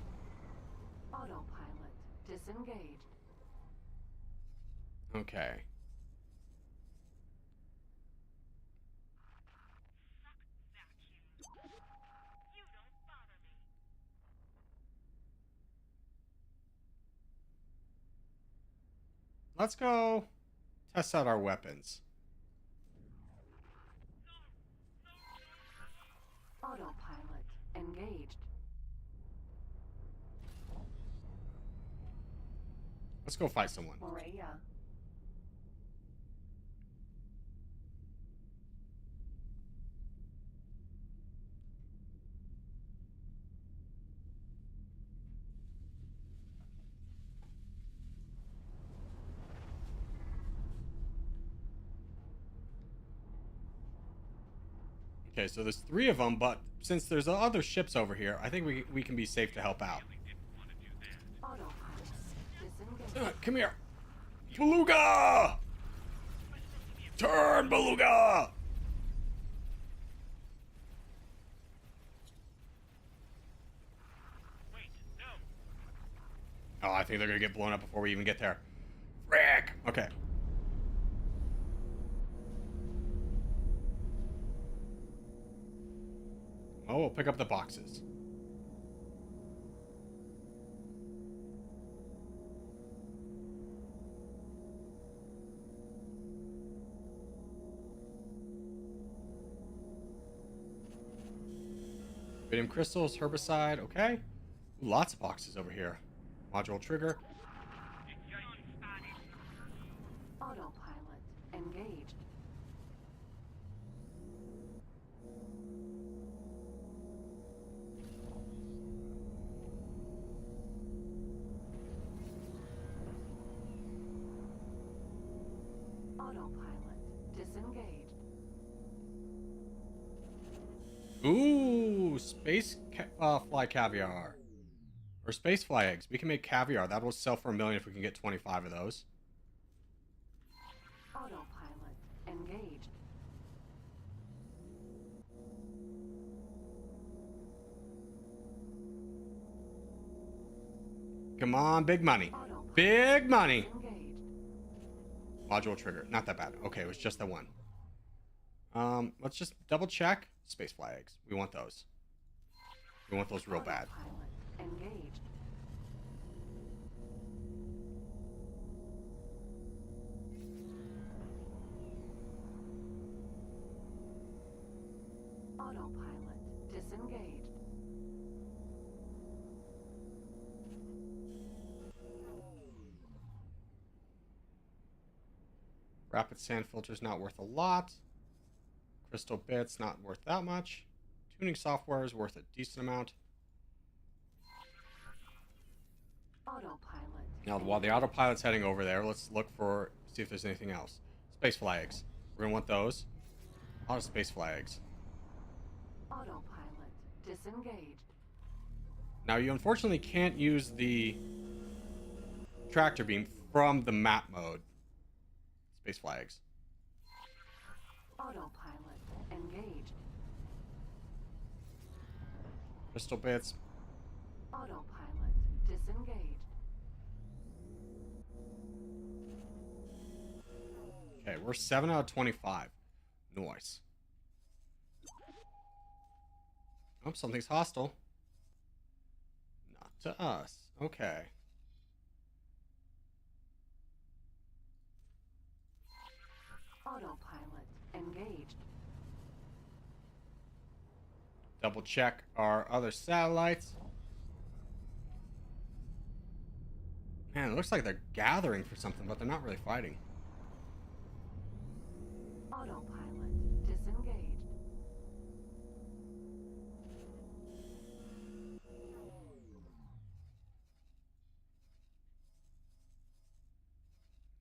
S5: Autopilot disengaged.
S1: Okay.
S10: You don't bother me.
S1: Let's go test out our weapons.
S5: Autopilot engaged.
S1: Let's go fight someone.
S5: Maria.
S1: Okay, so there's 3 of them, but since there's other ships over here, I think we can be safe to help out.
S5: Autopilot disengaged.
S1: Come here. Beluga! Turn, Beluga!
S10: Wait, no.
S1: Oh, I think they're gonna get blown up before we even get there. Frick! Okay. Oh, we'll pick up the boxes. Iridium crystals, herbicide, okay. Ooh, lots of boxes over here. Module trigger.
S5: Autopilot engaged. Autopilot disengaged.
S1: Ooh, fly caviar. Or space fly eggs. We can make caviar. That will sell for $1 million if we can get 25 of those.
S5: Autopilot engaged.
S1: Come on, big money. Big money.
S5: Engaged.
S1: Module trigger. Not that bad. Okay, it was just the one. Let's just double check. Space fly eggs. We want those. We want those real bad.
S5: Autopilot engaged. Autopilot disengaged.
S1: Rapid sand filter's not worth a lot. Crystal bits not worth that much. Tuning software is worth a decent amount.
S5: Autopilot.
S1: Now, while the autopilot's heading over there, let's look for, see if there's anything else. Space flags. We're gonna want those. A lot of space flags.
S5: Autopilot disengaged.
S1: Now, you unfortunately can't use the tractor beam from the map mode. Space flags.
S5: Autopilot engaged.
S1: Crystal bits.
S5: Autopilot disengaged.
S1: Okay, we're 7 out of 25. Nice. Oh, something's hostile. Not to us. Okay.
S5: Autopilot engaged.
S1: Double check our other satellites. Man, it looks like they're gathering for something, but they're not really fighting.
S5: Autopilot disengaged.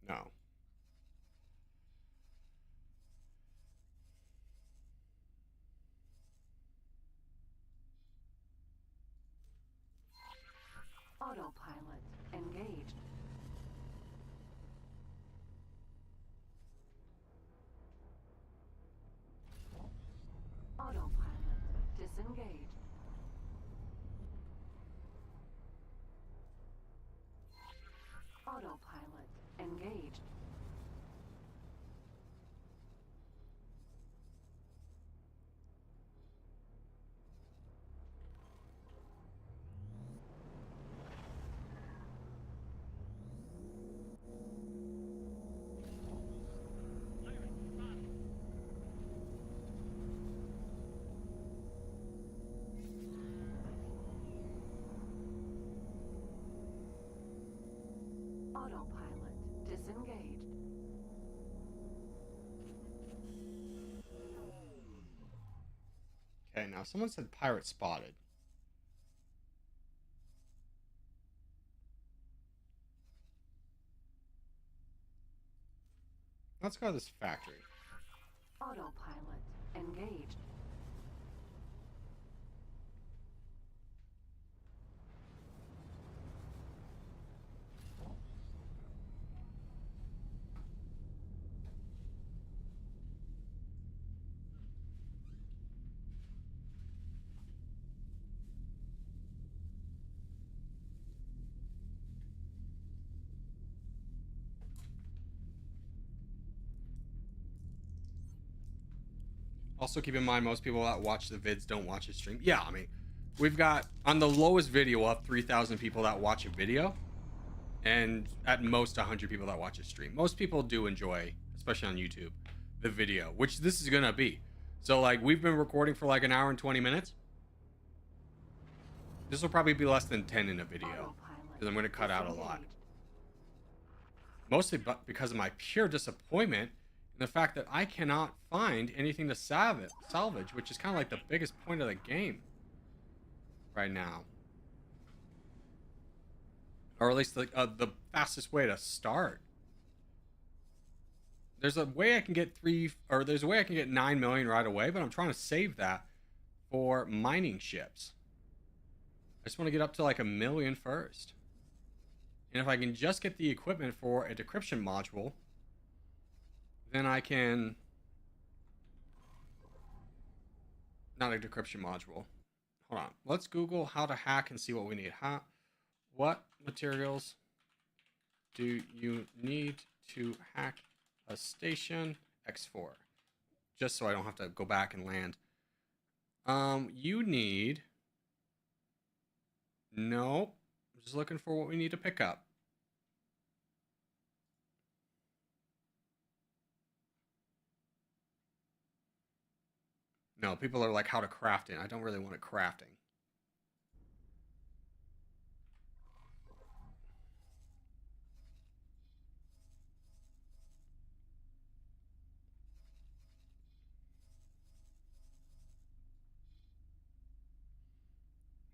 S1: No.
S5: Autopilot engaged. Autopilot disengaged. Autopilot engaged. Autopilot disengaged.
S1: Okay, now someone said pirate spotted. Let's go to this factory.
S5: Autopilot engaged.
S1: Also, keep in mind, most people that watch the vids don't watch the stream. Yeah, I mean, we've got, on the lowest video, up 3,000 people that watch a video. And at most, 100 people that watch a stream. Most people do enjoy, especially on YouTube, the video, which this is going to be. So, like, we've been recording for like an hour and 20 minutes. This will probably be less than 10 in a video. Because I'm going to cut out a lot. Mostly because of my pure disappointment in the fact that I cannot find anything to salvage, which is kind of like the biggest point of the game right now. Or at least the fastest way to start. There's a way I can get there's a way I can get 9 million right away, but I'm trying to save that for mining ships. I just want to get up to like 1 million first. And if I can just get the equipment for a decryption module, then I can... Not a decryption module. Hold on. Let's Google how to hack and see what we need. What materials do you need to hack a station X4? Just so I don't have to go back and land. You need... Nope. I'm just looking for what we need to pick up. No, people are like, how to craft it. I don't really want it crafting.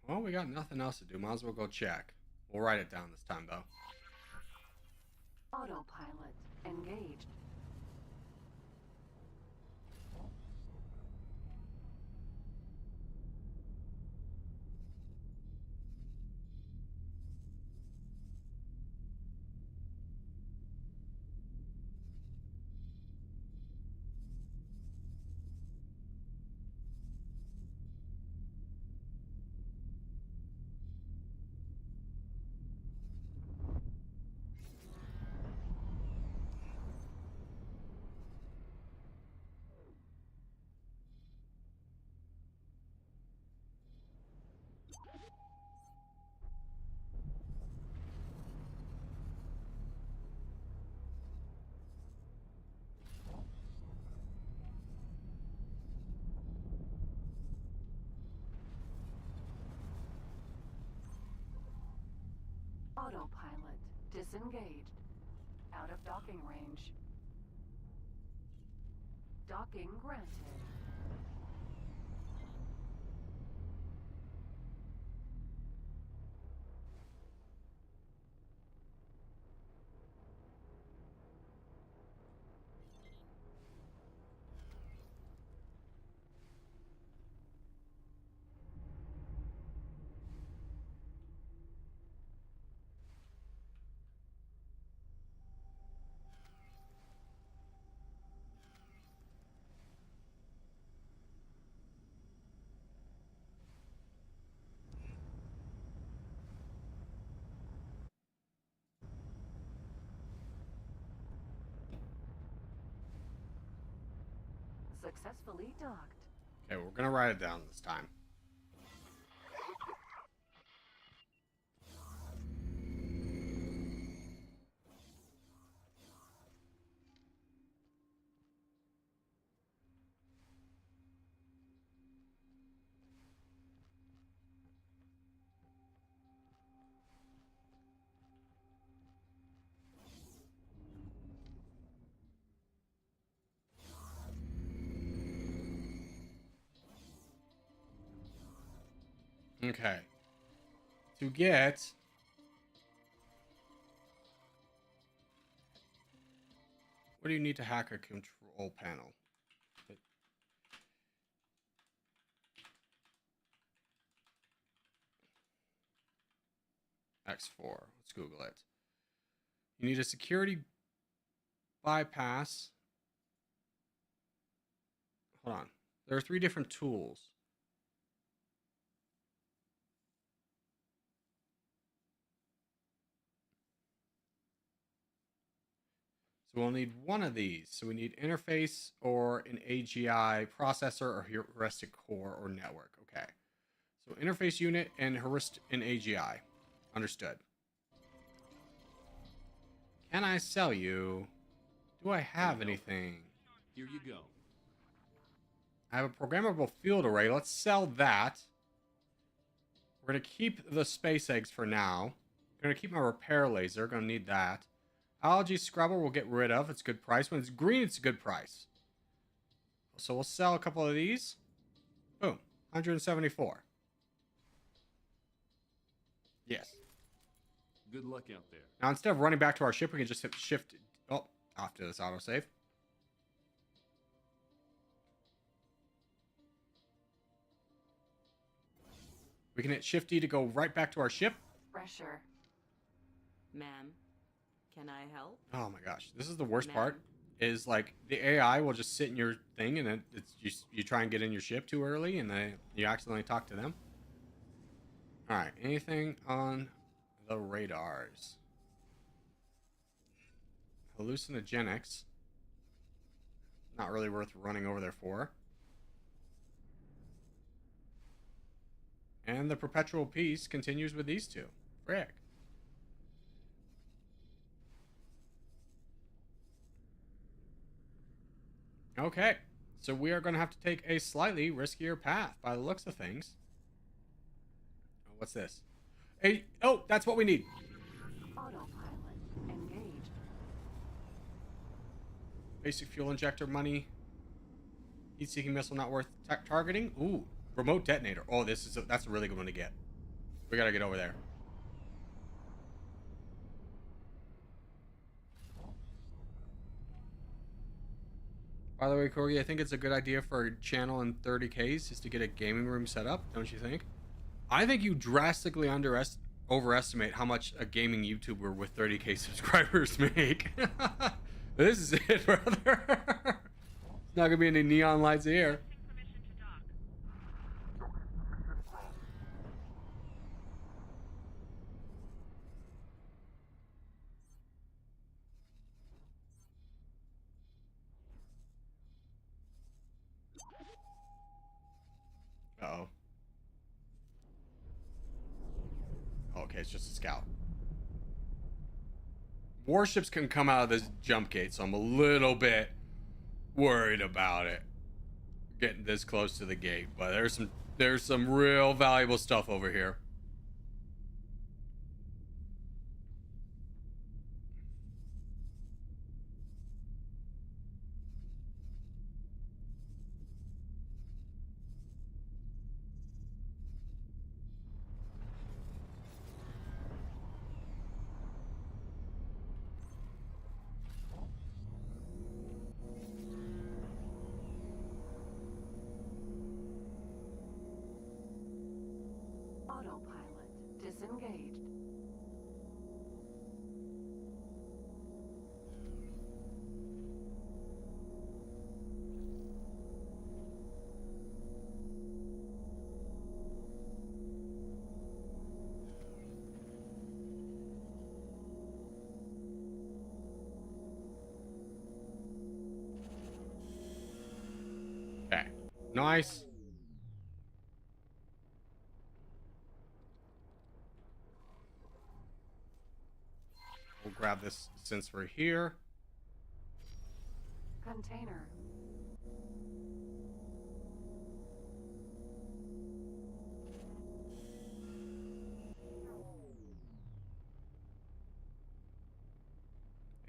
S1: Well, we got nothing else to do. Might as well go check. We'll write it down this time, though.
S5: Autopilot engaged. Autopilot Disengaged. Out of docking range. Docking granted. Successfully docked.
S1: Okay, we're gonna write it down this time. Okay. To get what do you need to hack a control panel? X4. Let's Google it. You need a security bypass. Hold on. There are 3 different tools. So we'll need one of these. So we need interface or an AGI processor or heuristic core or network. Okay. So interface unit and heuristic and AGI. Understood. Can I sell you? Do I have anything?
S11: Here you go.
S1: I have a programmable field array. Let's sell that. We're going to keep the space eggs for now. Going to keep my repair laser. Going to need that. Algae scrubber we'll get rid of. It's a good price. When it's green, it's a good price. So we'll sell a couple of these. Boom. 174. Yes.
S11: Good luck out there.
S1: Now, instead of running back to our ship, we can just hit shift. Oh, after this autosave. We can hit shift D to go right back to our ship.
S5: Pressure.
S8: Ma'am, can I help?
S1: Oh my gosh, this is the worst part. Is like the AI will just sit in your thing, and it's you try and get in your ship too early, and then you accidentally talk to them. All right, anything on the radars? Hallucinogenics. Not really worth running over there for. And the perpetual peace continues with these two. Frick. Okay, so we are going to have to take a slightly riskier path by the looks of things. Oh, what's this? Hey, oh, that's what we need.
S5: Autopilot engaged.
S1: Basic fuel injector money. Heat-seeking missile not worth targeting. Ooh, remote detonator. Oh, that's a really good one to get. We got to get over there. By the way, Corgi, I think it's a good idea for a channel in 30Ks is to get a gaming room set up, don't you think? I think you drastically overestimate how much a gaming YouTuber with 30K subscribers make. This is it, brother. It's not going to be any neon lights here. Uh-oh. Okay, it's just a scout. Warships can come out of this jump gate, so I'm a little bit worried about it. Getting this close to the gate, but there's some real valuable stuff over here.
S5: Autopilot disengaged.
S1: Okay. Nice. We'll grab this since we're here.
S5: Container.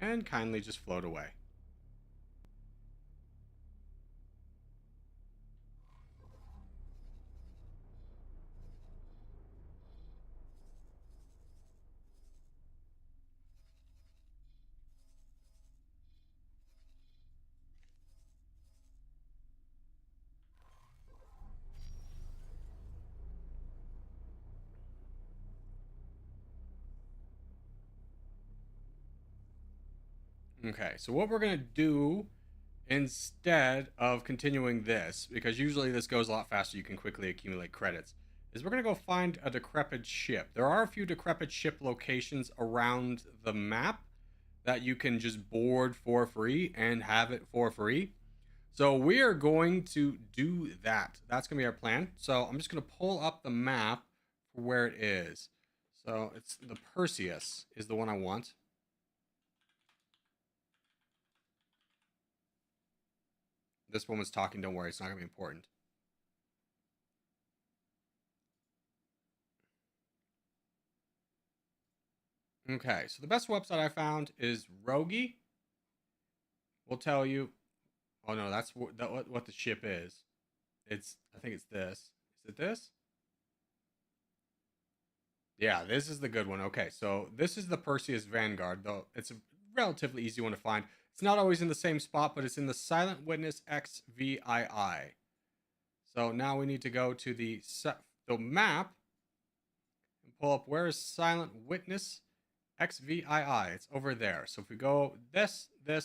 S1: And kindly just float away. Okay, so what we're going to do instead of continuing this, because usually this goes a lot faster, you can quickly accumulate credits, is we're going to go find a decrepit ship. There are a few decrepit ship locations around the map that you can just board for free and have it for free. So we are going to do that. That's going to be our plan. So I'm just going to pull up the map for where it is. So it's the Perseus is the one I want. This one was talking, don't worry, it's not going to be important. Okay, so the best website I found is Rogi. We'll tell you. Oh no, that's what the ship is. I think it's this. Is it this? Yeah, this is the good one. Okay, so this is the Perseus Vanguard, though it's a relatively easy one to find. It's not always in the same spot, but it's in the Silent Witness XVII. So now we need to go to the map and pull up where is Silent Witness XVII. It's over there. So if we go this, and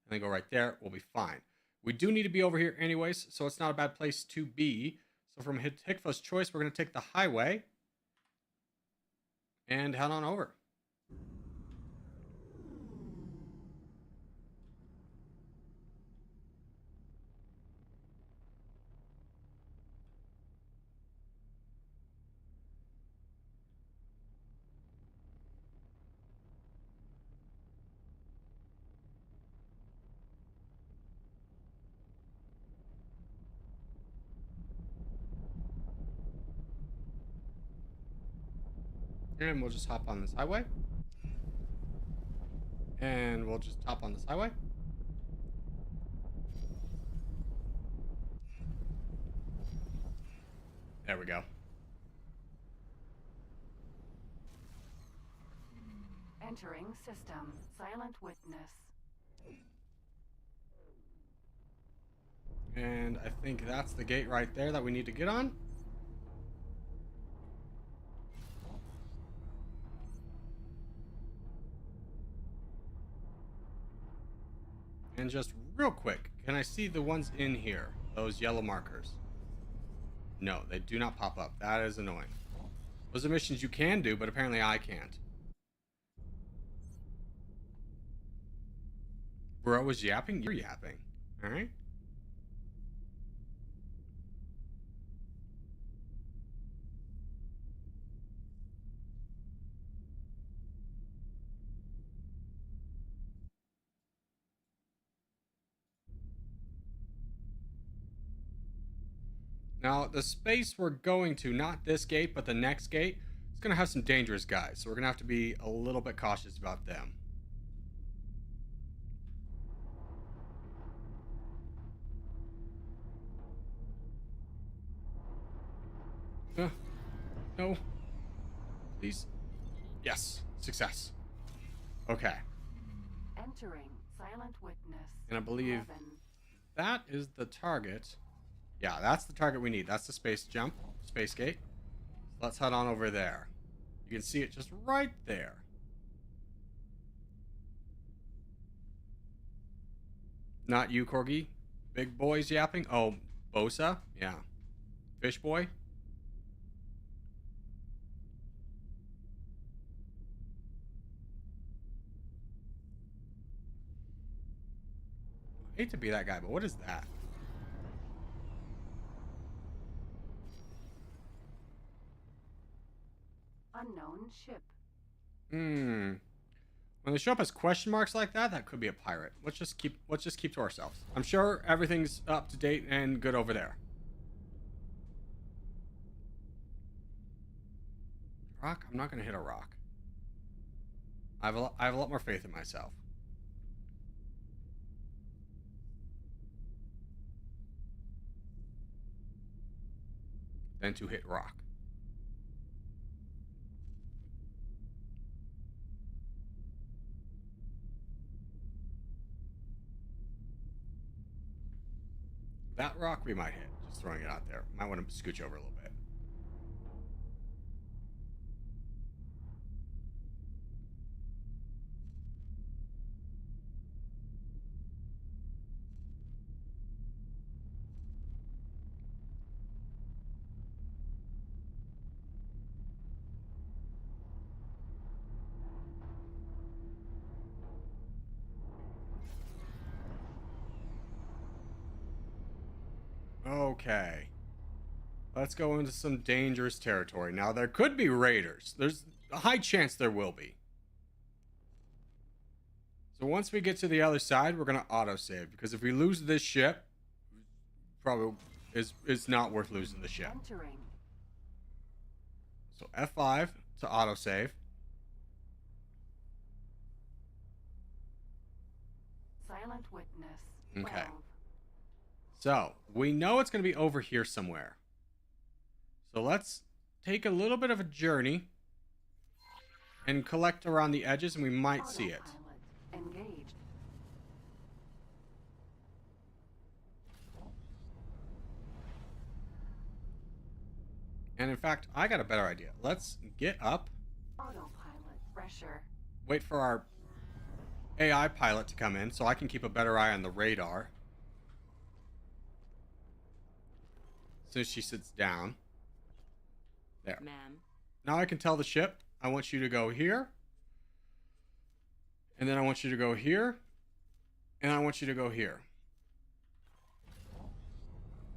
S1: then go right there, we'll be fine. We do need to be over here anyways, so it's not a bad place to be. So from Hikva's choice, we're going to take the highway and head on over. And we'll just hop on this highway. And we'll just hop on this highway. There we go.
S5: Entering system. Silent Witness.
S1: And I think that's the gate right there that we need to get on. And just real quick, can I see the ones in here? Those yellow markers. No, they do not pop up. That is annoying. Those are missions you can do, but apparently I can't. Bro was yapping? You're yapping. Alright. Now, the space we're going to, not this gate, but the next gate, it's going to have some dangerous guys. So we're going to have to be a little bit cautious about them. No. Please. Yes. Success. Okay.
S5: Entering Silent Witness.
S1: And I believe
S5: 11.
S1: that is the target. Yeah, that's the target we need. That's the space jump. Space gate. Let's head on over there. You can see it just right there. Not you, Corgi. Big boys yapping. Oh, Bosa? Yeah. Fish boy? I hate to be that guy, but what is that?
S5: Unknown ship.
S1: When they show up as question marks like that, that could be a pirate. Let's just keep to ourselves. I'm sure everything's up to date and good over there. Rock? I'm not gonna hit a rock. I have a lot more faith in myself. Than to hit rock. That rock we might hit. Just throwing it out there. Might want to scooch over a little bit. Okay. Let's go into some dangerous territory. Now, there could be raiders. There's a high chance there will be. So once we get to the other side, we're going to autosave. Because if we lose this ship, probably it's not worth losing the ship.
S5: Entering.
S1: So F5 to autosave.
S5: Silent witness.
S1: Okay.
S5: 12.
S1: So, we know it's going to be over here somewhere. So let's take a little bit of a journey and collect around the edges, and we might see it.
S5: Autopilot engaged.
S1: And in fact, I got a better idea. Let's get up,
S5: Autopilot pressure.
S1: wait for our AI pilot to come in so I can keep a better eye on the radar. As soon as she sits down. There.
S8: Ma'am.
S1: Now I can tell the ship, I want you to go here. And then I want you to go here. And I want you to go here.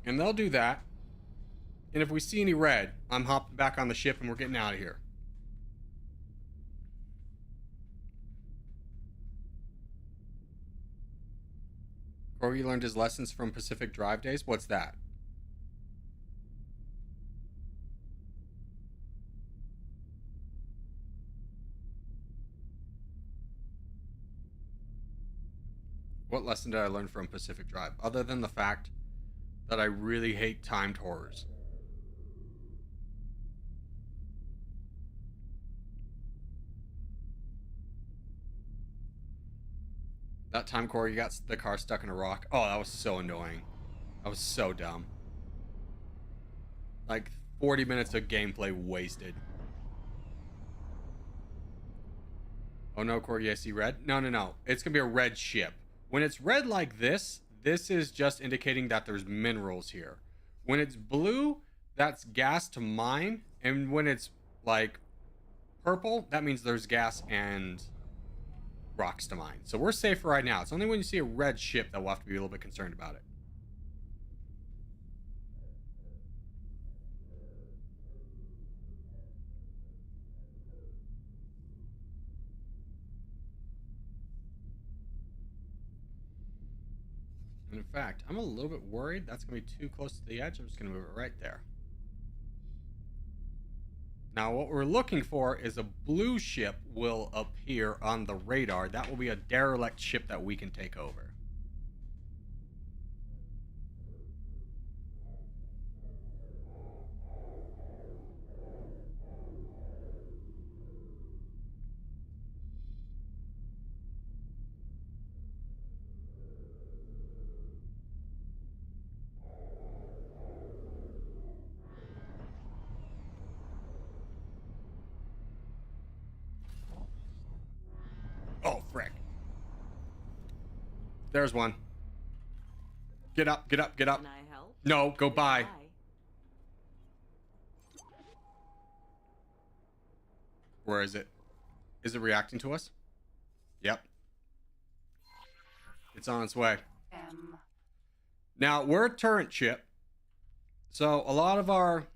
S1: And they'll do that. And if we see any red, I'm hopping back on the ship and we're getting out of here. Corgi learned his lessons from Pacific Drive days. What's that? What lesson did I learn from Pacific Drive? Other than the fact that I really hate timed horrors. That time, Corey, you got the car stuck in a rock. Oh, that was so annoying. That was so dumb. Like 40 minutes of gameplay wasted. Oh no, Corey, I see red. No. It's gonna be a red ship. When it's red like this, this is just indicating that there's minerals here. When it's blue, that's gas to mine. And when it's like purple, that means there's gas and rocks to mine. So we're safe right now. It's only when you see a red ship that we'll have to be a little bit concerned about it. And in fact, I'm a little bit worried that's going to be too close to the edge. I'm just going to move it right there. Now, what we're looking for is a blue ship will appear on the radar. That will be a derelict ship that we can take over. There's one. Get up, get up, get up.
S8: Can I help?
S1: No, go by.
S8: Bye.
S1: Where is it? Is it reacting to us? Yep. It's on its way. Now, we're a turret ship. So a lot of our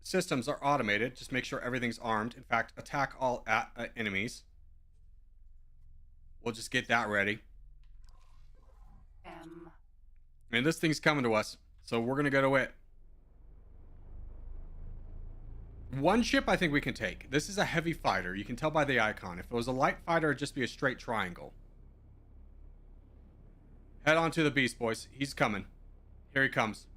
S1: systems are automated. Just make sure everything's armed. In fact, attack all enemies. We'll just get that ready. And this thing's coming to us. So we're going to go to it. One ship I think we can take. This is a heavy fighter. You can tell by the icon. If it was a light fighter, it'd just be a straight triangle. Head on to the beast, boys. He's coming. Here he comes.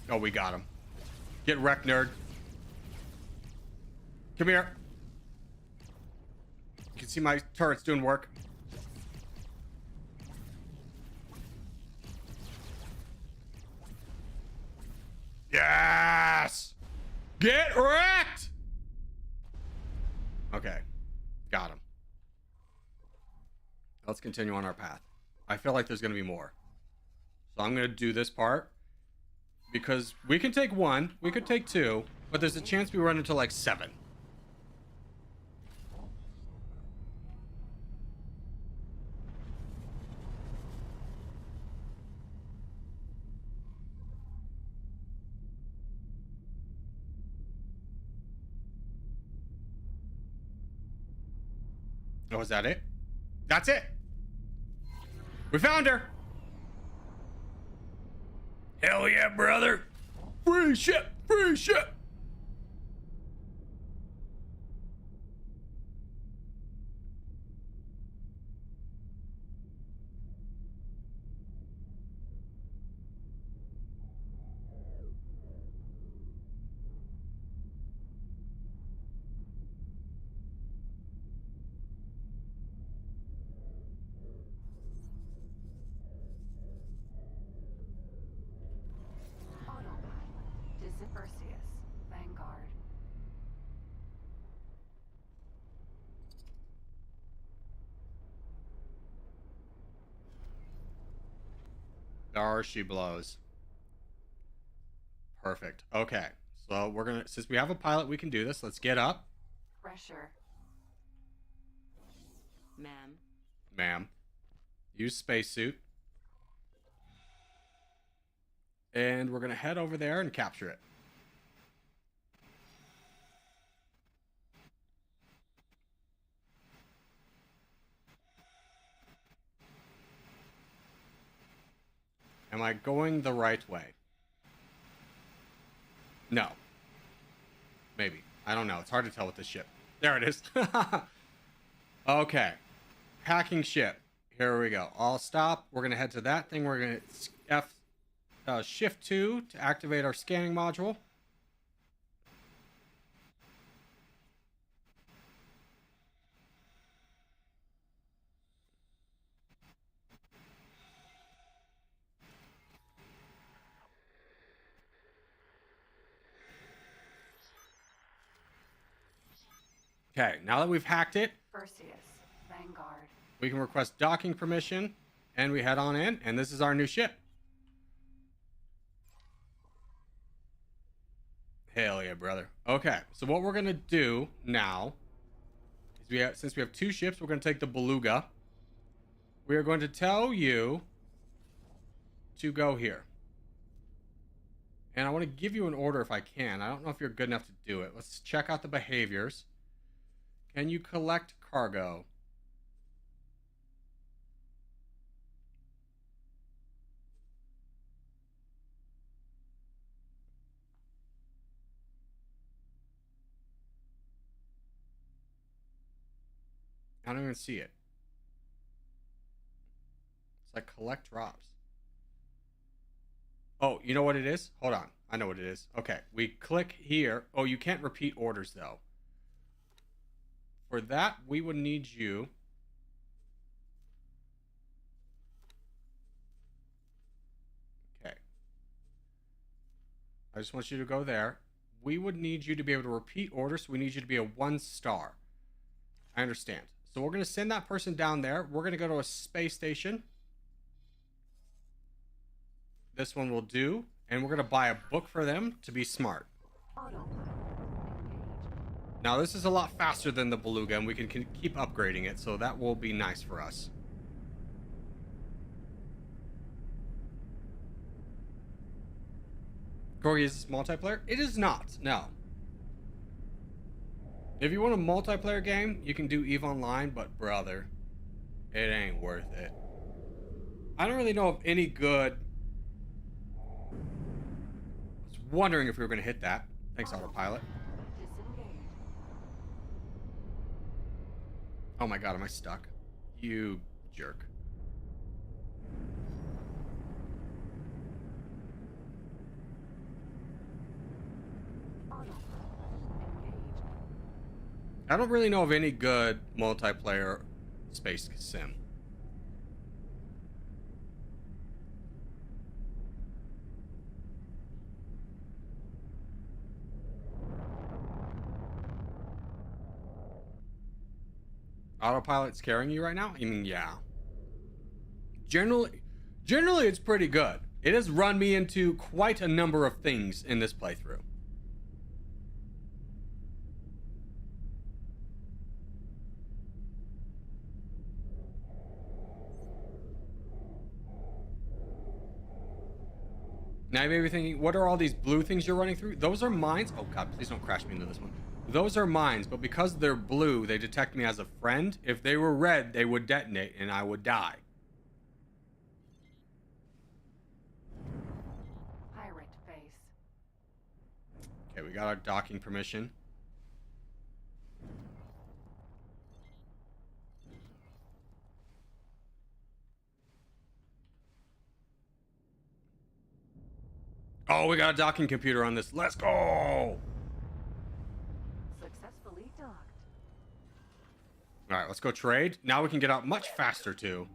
S1: Oh, we got him. Get wrecked, nerd. Come here. You can see my turrets doing work. Yes! Get wrecked! Okay. Got him. Let's continue on our path. I feel like there's going to be more. So I'm going to do this part. Because we can take one. We could take two. But there's a chance we run into like 7. Oh, is that it? That's it. We found her. Hell yeah, brother. Free ship. Free ship.
S5: Vanguard.
S1: There she blows. Perfect. Okay. So we're gonna, since we have a pilot, we can do this. Let's get up.
S5: Pressure.
S8: Ma'am.
S1: Ma'am. Use spacesuit. And we're gonna head over there and capture it. Am I going the right way? No. Maybe. I don't know. It's hard to tell with this ship. There it is. Okay. Hacking ship. Here we go. I'll stop. We're going to head to that thing. We're going to shift 2 to activate our scanning module. Okay, now that we've hacked it,
S5: Perseus. Vanguard.
S1: we can request docking permission, and we head on in, and this is our new ship. Hell yeah, brother. Okay, so what we're going to do now is since we have 2 ships, we're going to take the Beluga. We are going to tell you to go here. And I want to give you an order if I can. I don't know if you're good enough to do it. Let's check out the behaviors. Can you collect cargo? I don't even see it. It's like collect drops. Oh, you know what it is? Hold on. I know what it is. Okay, we click here. Oh, you can't repeat orders though. For that, we would need you okay. I just want you to go there. we would need you to be able to repeat orders. So we need you to be a 1-star. I understand. So we're going to send that person down there. We're going to go to a space station. This one will do. And we're going to buy a book for them to be smart. Now, this is a lot faster than the Beluga, and we can keep upgrading it, so that will be nice for us. Corgi, is this multiplayer? It is not, no. If you want a multiplayer game, you can do EVE Online, but brother, it ain't worth it. I don't really know of any good... I was wondering if we were going to hit that. Thanks, Autopilot. Oh my god, am I stuck? You jerk. I don't really know of any good multiplayer space sim. Autopilot scaring you right now? I mean, yeah. Generally it's pretty good. It has run me into quite a number of things in this playthrough. Now you may be thinking, what are all these blue things you're running through? Those are mines. Oh god, please don't crash me into this one. Those are mines, but because they're blue, they detect me as a friend. If they were red, they would detonate and I would die.
S5: Pirate base.
S1: Okay, we got our docking permission. Oh, we got a docking computer on this. Let's go!
S5: Successfully docked.
S1: Alright, let's go trade. Now we can get out much faster, too.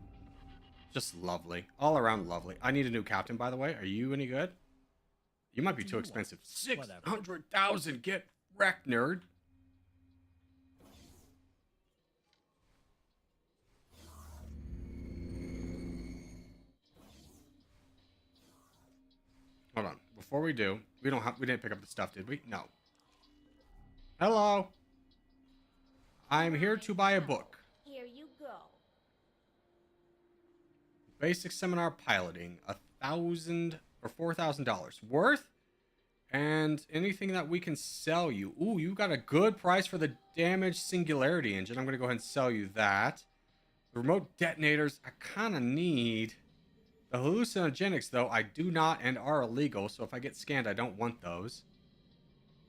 S1: Just lovely. All around lovely. I need a new captain, by the way. Are you any good? You might be too expensive. 600,000! Get wrecked, nerd. Hold on. Before we do, we didn't pick up the stuff, did we? No. Hello. I'm here to buy a book.
S8: Here you go.
S1: Basic seminar piloting, $1,000 or $4,000 worth, and anything that we can sell you. Ooh, you got a good price for the damaged singularity engine. I'm gonna go ahead and sell you that. The remote detonators, I kind of need. The hallucinogenics, though, I do not and are illegal. So if I get scanned, I don't want those.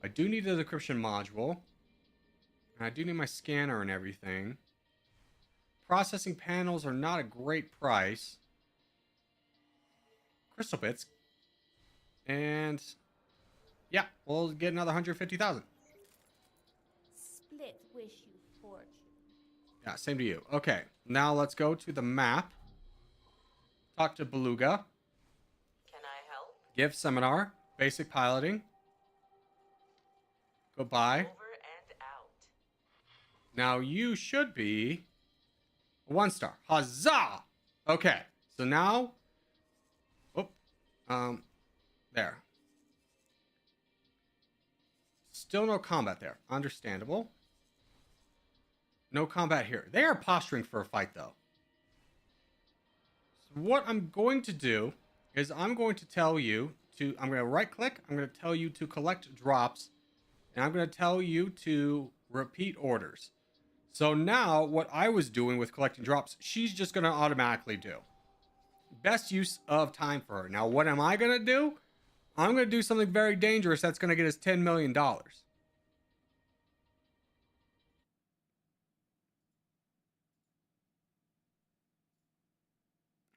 S1: I do need a decryption module. And I do need my scanner and everything. Processing panels are not a great price. Crystal bits. And yeah, we'll get another 150,000.
S8: Split wish you fortune.
S1: Yeah, same to you. Okay, now let's go to the map. Talk to Beluga.
S6: Can I help?
S1: Give seminar. Basic piloting. Goodbye.
S6: Over and out.
S1: Now you should be a 1-star. Huzzah! Okay, so now, there. Still no combat there. Understandable. No combat here. They are posturing for a fight, though. So what I'm going to do is I'm going to tell you to, I'm going to right click. I'm going to tell you to collect drops. And I'm going to tell you to repeat orders. So now what I was doing with collecting drops, she's just going to automatically do. Best use of time for her. Now, what am I going to do? I'm going to do something very dangerous that's going to get us $10 million. Oh,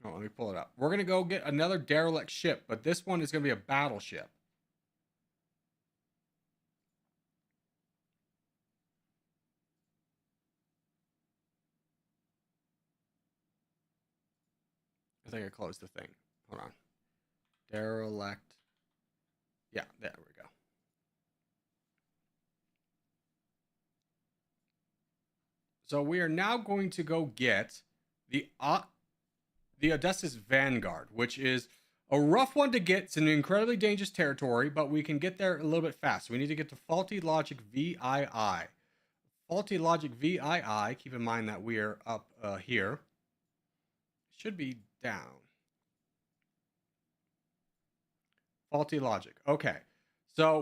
S1: let me pull it up. We're going to go get another derelict ship, but this one is going to be a battleship. I think I closed the thing. Hold on. Derelict. Yeah, there we go. So we are now going to go get the Odysseus Vanguard, which is a rough one to get. It's an incredibly dangerous territory, but we can get there a little bit fast. We need to get to Faulty Logic VII. Faulty Logic VII. Keep in mind that we are up here. Should be down. Faulty Logic. Okay. So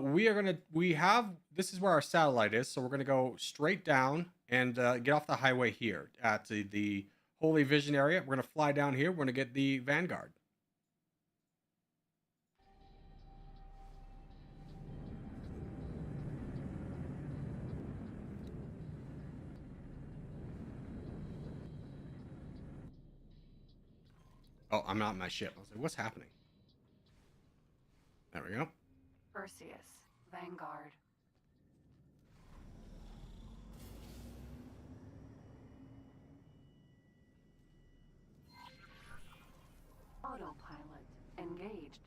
S1: this is where our satellite is. So we're going to go straight down and get off the highway here at the Holy Vision area. We're going to fly down here. We're going to get the Vanguard. Oh, I'm not in my ship. I was like, what's happening? There we go.
S5: Perseus, Vanguard. Autopilot engaged.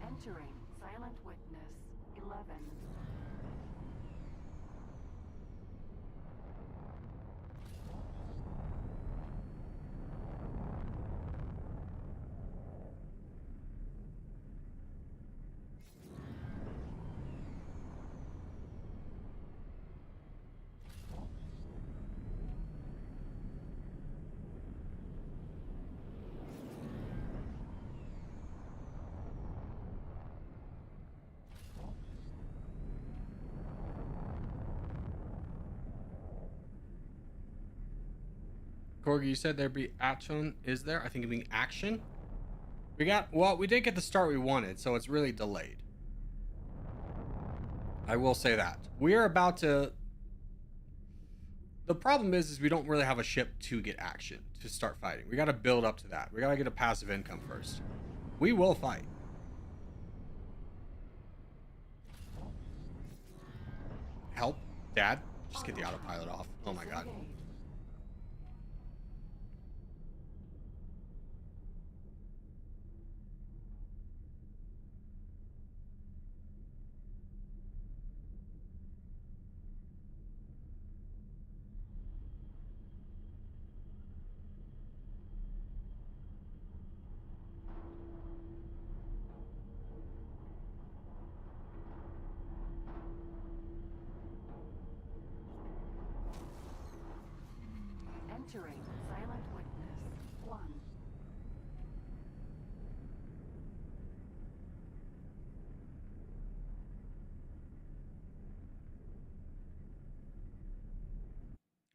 S5: Entering Silent Witness 11.
S1: Corgi, you said there'd be action. Is there? I think it'd be action. We didn't get the start we wanted, so it's really delayed. I will say that. We are about to... The problem is we don't really have a ship to get action, to start fighting. We got to build up to that. We got to get a passive income first. We will fight. Help? Dad? Just get the autopilot off. Oh my god.
S5: Entering Silent Witness 1.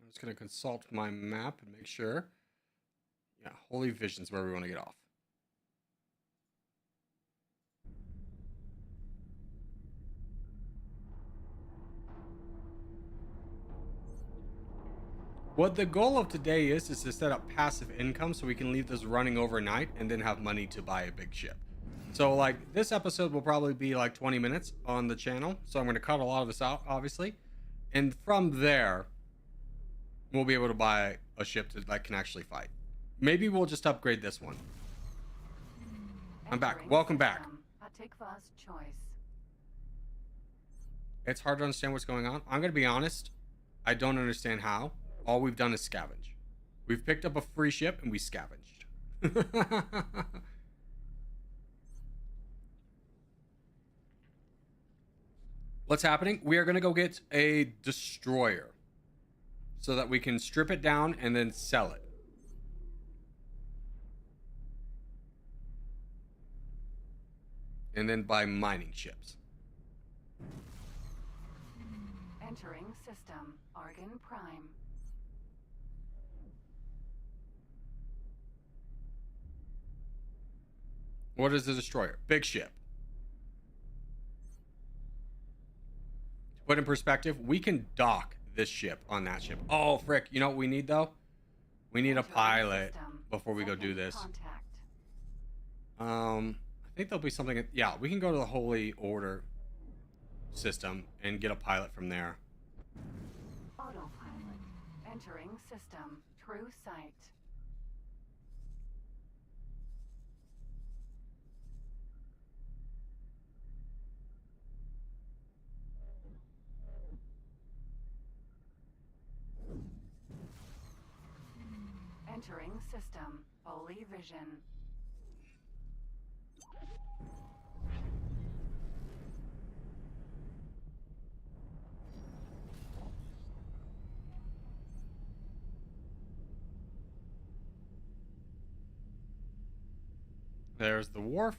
S1: I'm just going to consult my map and make sure. Yeah, Holy Vision's where we want to get off. What the goal of today is to set up passive income so we can leave this running overnight and then have money to buy a big ship. So like this episode will probably be like 20 minutes on the channel. So I'm going to cut a lot of this out, obviously. And from there, we'll be able to buy a ship that can actually fight. Maybe we'll just upgrade this one. I'm back. Welcome back.
S5: Atikva's choice.
S1: It's hard to understand what's going on. I'm going to be honest. I don't understand how. All we've done is scavenge. We've picked up a free ship and we scavenged. What's happening? We are going to go get a destroyer so that we can strip it down and then sell it. And then buy mining ships.
S5: Entering system Argon Prime.
S1: What is the destroyer? Big ship. To put in perspective, we can dock this ship on that ship. Oh, frick. You know what we need, though? We need a pilot before we go do this. I think there'll be something... Yeah, we can go to the Holy Order. system and get a pilot from there.
S5: Autopilot. Entering system. True sight. Entering system. Fully vision.
S1: There's the wharf.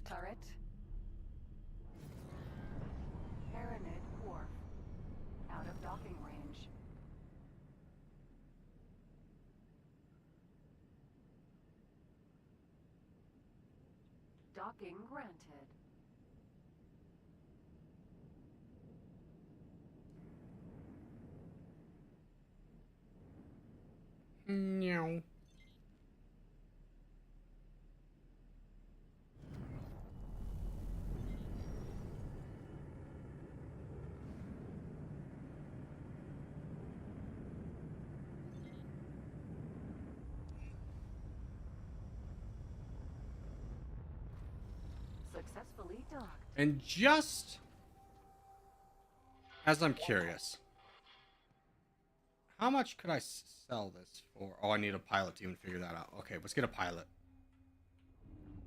S5: Turret. Pyramid wharf. Out of docking range. Docking granted.
S1: No.
S5: Successfully docked.
S1: And just as I'm curious, how much could I sell this for? Oh, I need a pilot to even figure that out. Okay, let's get a pilot.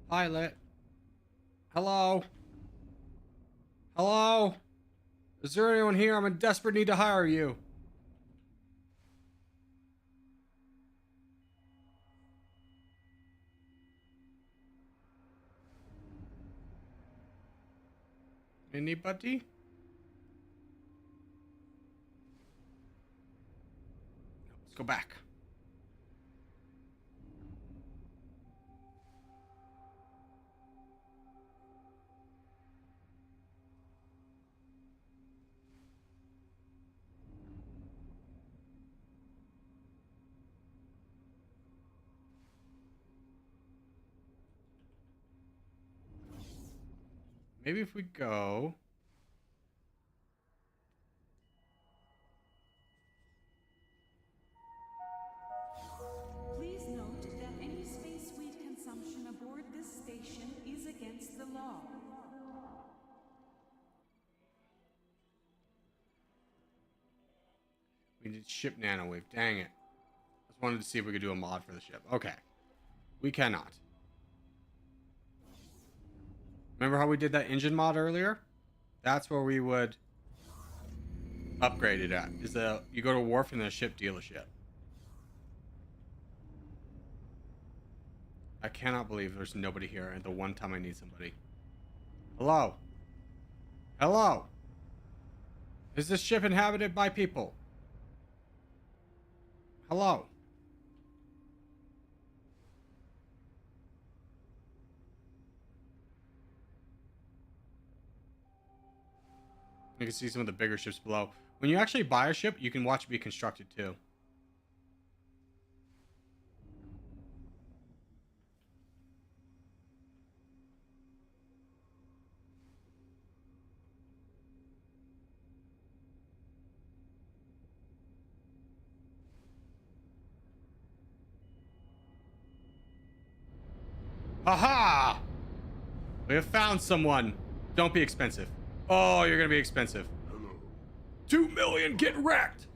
S1: Pilot. Hello? Hello? Is there anyone here? I'm in desperate need to hire you. Anybody? Let's go back. Maybe if we go...
S12: Please note that any space suite consumption aboard this station is against the law.
S1: We need ship nanowave. Dang it. Just wanted to see if we could do a mod for the ship. Okay. We cannot. Remember how we did that engine mod earlier? That's where we would upgrade it at. You go to a wharf and then a ship dealership. I cannot believe there's nobody here at the one time I need somebody. Hello? Hello? Is this ship inhabited by people? Hello? You can see some of the bigger ships below. When you actually buy a ship, you can watch it be constructed too. Haha! We have found someone. Don't be expensive. Oh, you're gonna be expensive.
S2: Hello.
S1: 2 million, get wrecked!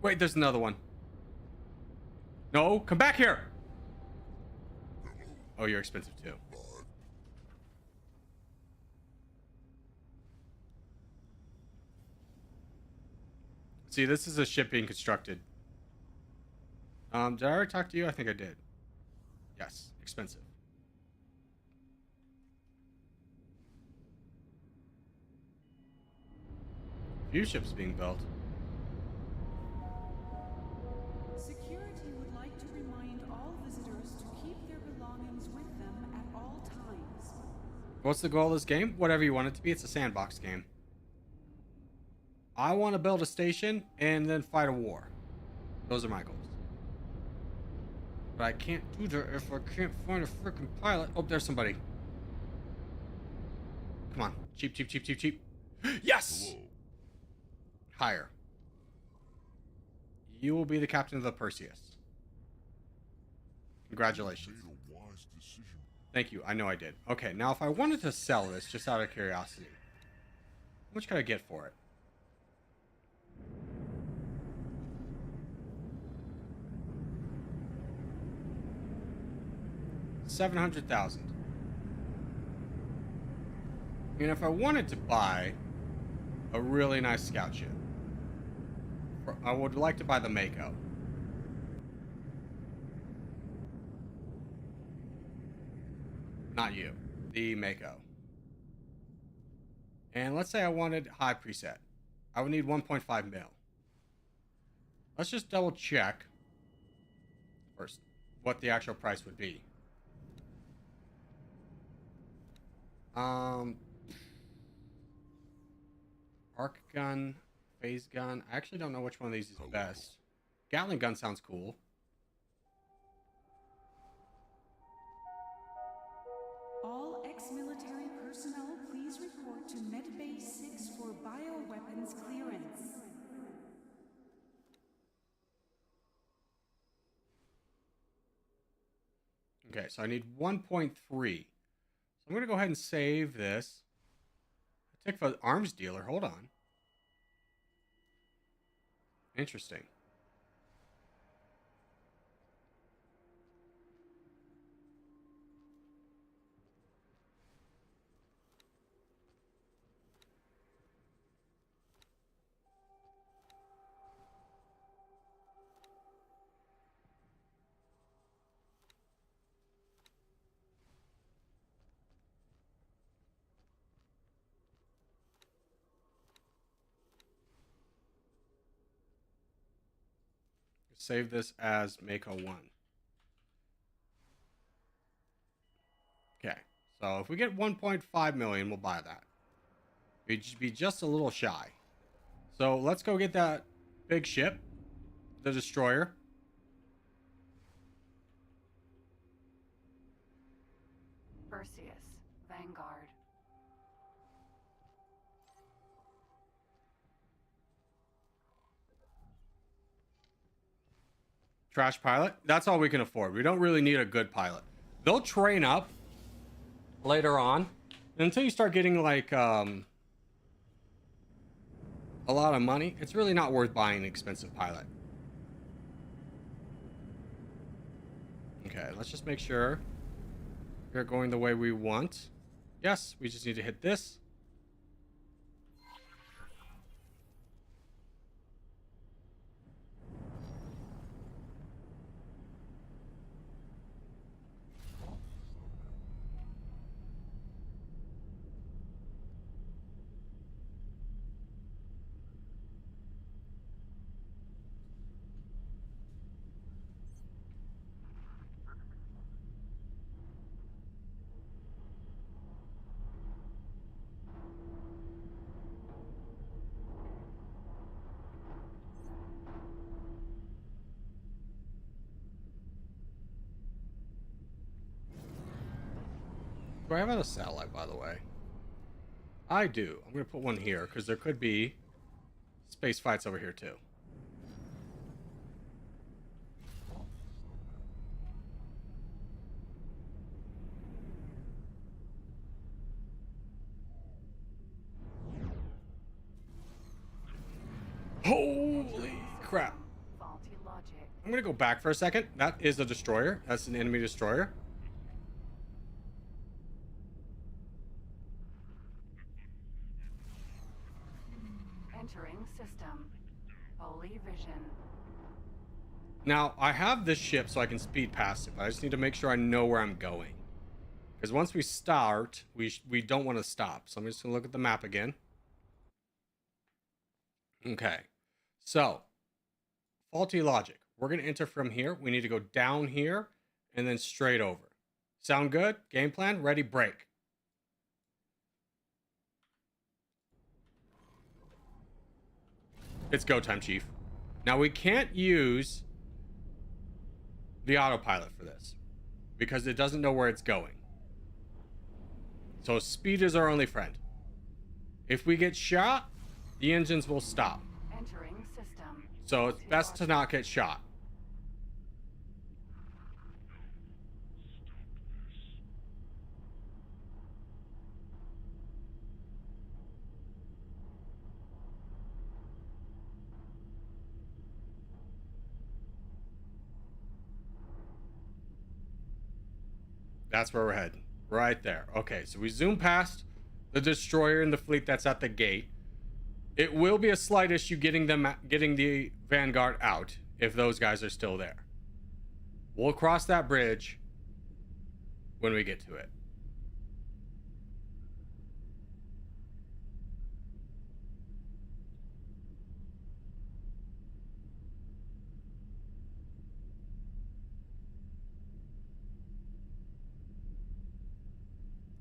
S1: Wait, there's another one. No, come back here! Oh, you're expensive too. See, this is a ship being constructed. Did I already talk to you? I think I did. Yes, expensive. Few ships being built.
S12: Security would like to remind all visitors to keep their belongings with them at all times.
S1: What's the goal of this game? Whatever you want it to be. It's a sandbox game. I want to build a station and then fight a war. Those are my goals. But I can't do that if I can't find a freaking pilot. Oh, there's somebody. Come on. Cheap, cheap, cheap, cheap, cheap. Yes!
S2: Hello.
S1: Hire. You will be the captain of the Perseus. Congratulations.
S2: You made a wise decision.
S1: Thank you. I know I did. Okay, now if I wanted to sell this, just out of curiosity, how much could I get for it? $700,000. And if I wanted to buy a really nice scout ship, I would like to buy the Mako. Not you. The Mako. And let's say I wanted high preset. I would need 1.5 mil. Let's just double check first what the actual price would be. Arc gun, phase gun. I actually don't know which one of these is best. Gatling gun sounds cool.
S12: All ex-military personnel, please report to Medbay 6 for bioweapons clearance.
S1: Okay, so I need 1.3. So I'm going to go ahead and save this. Take for the arms dealer. Hold on. Interesting. Save this as Mako 1. Okay, so if we get 1.5 million, we'll buy that. We'd be just a little shy. So let's go get that big ship, the destroyer.
S5: Perseus, Vanguard.
S1: Trash pilot. That's all we can afford. We don't really need a good pilot. They'll train up later on. Until you start getting like a lot of money, it's really not worth buying an expensive pilot. Okay, let's just make sure we're going the way we want. Yes, we just need to hit this. Do I have a satellite, by the way? I do. I'm going to put one here, because there could be space fights over here, too. Holy crap.
S5: Faulty logic.
S1: I'm going to go back for a second. That is a destroyer. That's an enemy destroyer.
S5: Entering system. Holy vision.
S1: Now, I have this ship so I can speed past it, but I just need to make sure I know where I'm going. Because once we start, we don't want to stop. So I'm just going to look at the map again. Okay. So, faulty logic. We're going to enter from here. We need to go down here and then straight over. Sound good? Game plan? Ready? Break. It's go time, Chief. Now, we can't use the autopilot for this because it doesn't know where it's going. So speed is our only friend. If we get shot, the engines will stop.
S5: Entering system.
S1: So it's best to not get shot. That's where we're heading. Right there. Okay, so we zoom past the destroyer and the fleet that's at the gate. It will be a slight issue getting the Vanguard out if those guys are still there. We'll cross that bridge when we get to it.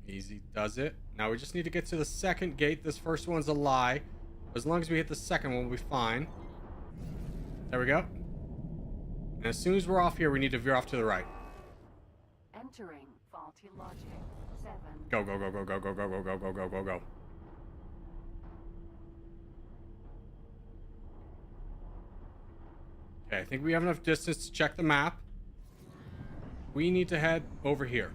S1: Easy does it. Now we just need to get to the second gate. This first one's a lie. As long as we hit the second one, we'll be fine. There we go. And as soon as we're off here, we need to veer off to the right.
S5: Entering faulty logic. 7.
S1: Go, go, go, go, go, go, go, go, go, go, go, go, go. Okay, I think we have enough distance to check the map. We need to head over here.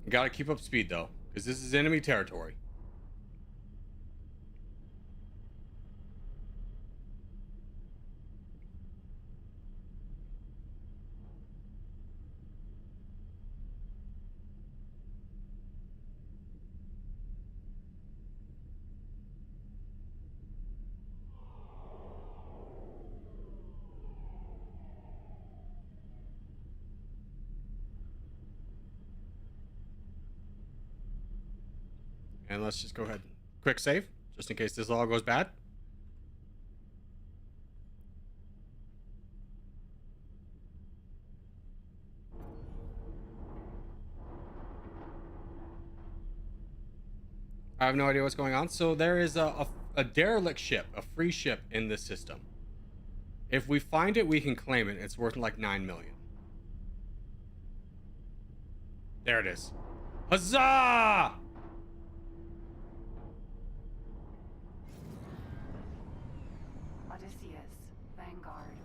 S1: Gotta keep up speed though, because this is enemy territory. And let's just go ahead. Quick save, just in case this all goes bad. I have no idea what's going on. So there is a derelict ship, a free ship in this system. If we find it, we can claim it. It's worth like 9 million. There it is. Huzzah!
S5: Vanguard.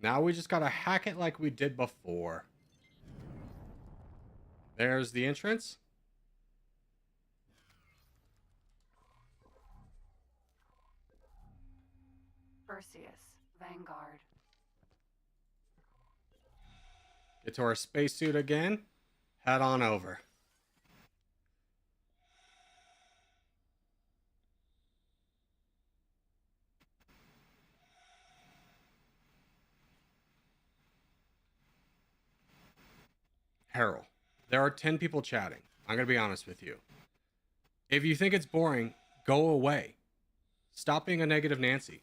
S1: Now we just gotta hack it like we did before. There's the entrance.
S5: Perseus, Vanguard.
S1: Get to our spacesuit again. Head on over. Harold, there are 10 people chatting. I'm going to be honest with you. If you think it's boring, go away. Stop being a negative Nancy.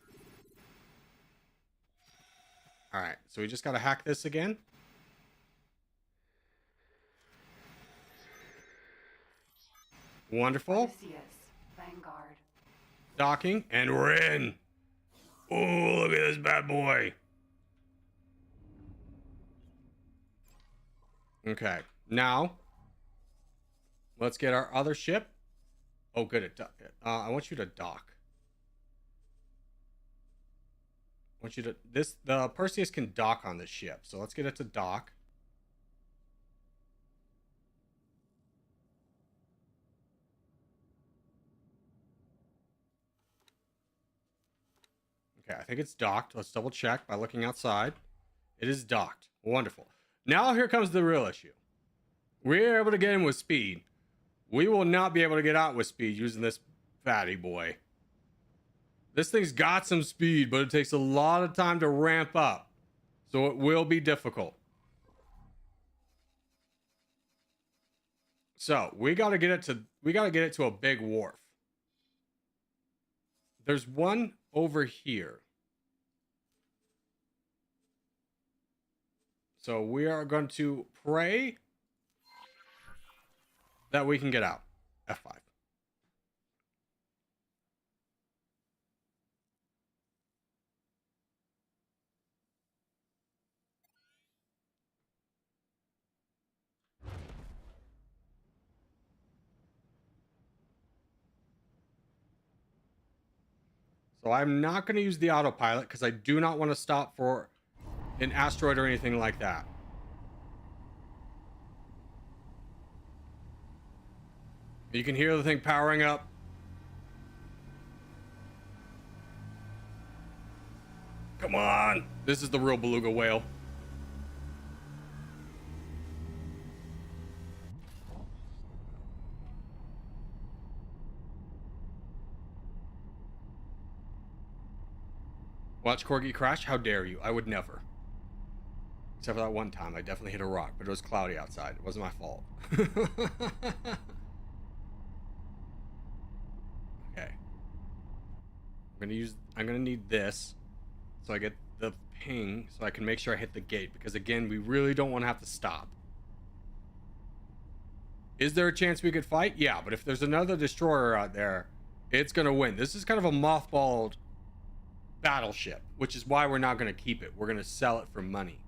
S1: All right, so we just got to hack this again. Wonderful.
S5: Perseus, Vanguard.
S1: Docking, and we're in. Oh, look at this bad boy. Okay, now let's get our other ship. Oh, good. I want you to dock. I want you to the Perseus can dock on this ship, so let's get it to dock. Okay, I think it's docked. Let's double check by looking outside. It is docked. Wonderful. Now here comes the real issue. We're able to get in with speed. We will not be able to get out with speed using this fatty boy. This thing's got some speed, but it takes a lot of time to ramp up. So it will be difficult. So we gotta get it to a big wharf. there's one over here. So we are going to pray that we can get out. F5. So I'm not going to use the autopilot because I do not want to stop for an asteroid or anything like that. You can hear the thing powering up. Come on! This is the real beluga whale. Watch Corgi crash? How dare you? I would never. Except for that one time. I definitely hit a rock, but it was cloudy outside. It wasn't my fault. Okay. I'm gonna need this. So I get the ping so I can make sure I hit the gate. Because again, we really don't want to have to stop. Is there a chance we could fight? Yeah, but if there's another destroyer out there, it's gonna win. This is kind of a mothballed battleship, which is why we're not going to keep it. We're going to sell it for money.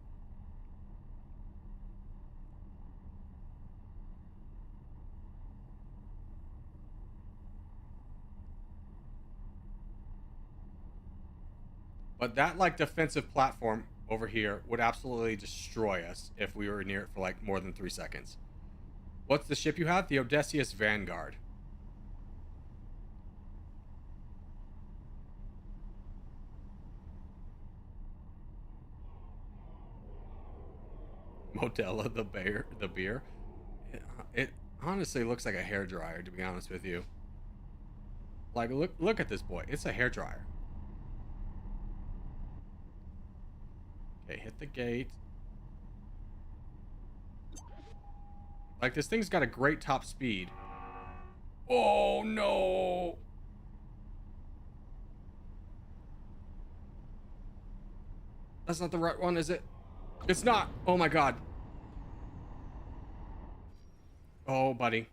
S1: But that like defensive platform over here would absolutely destroy us if we were near it for like more than 3 seconds. What's the ship you have? The Odysseus Vanguard. Modella the beer. It honestly looks like a hairdryer, to be honest with you. Like, look at this boy. It's a hairdryer. Okay, hit the gate. Like, this thing's got a great top speed. Oh, no. That's not the right one, is it? It's not. Oh, my God. Oh, buddy.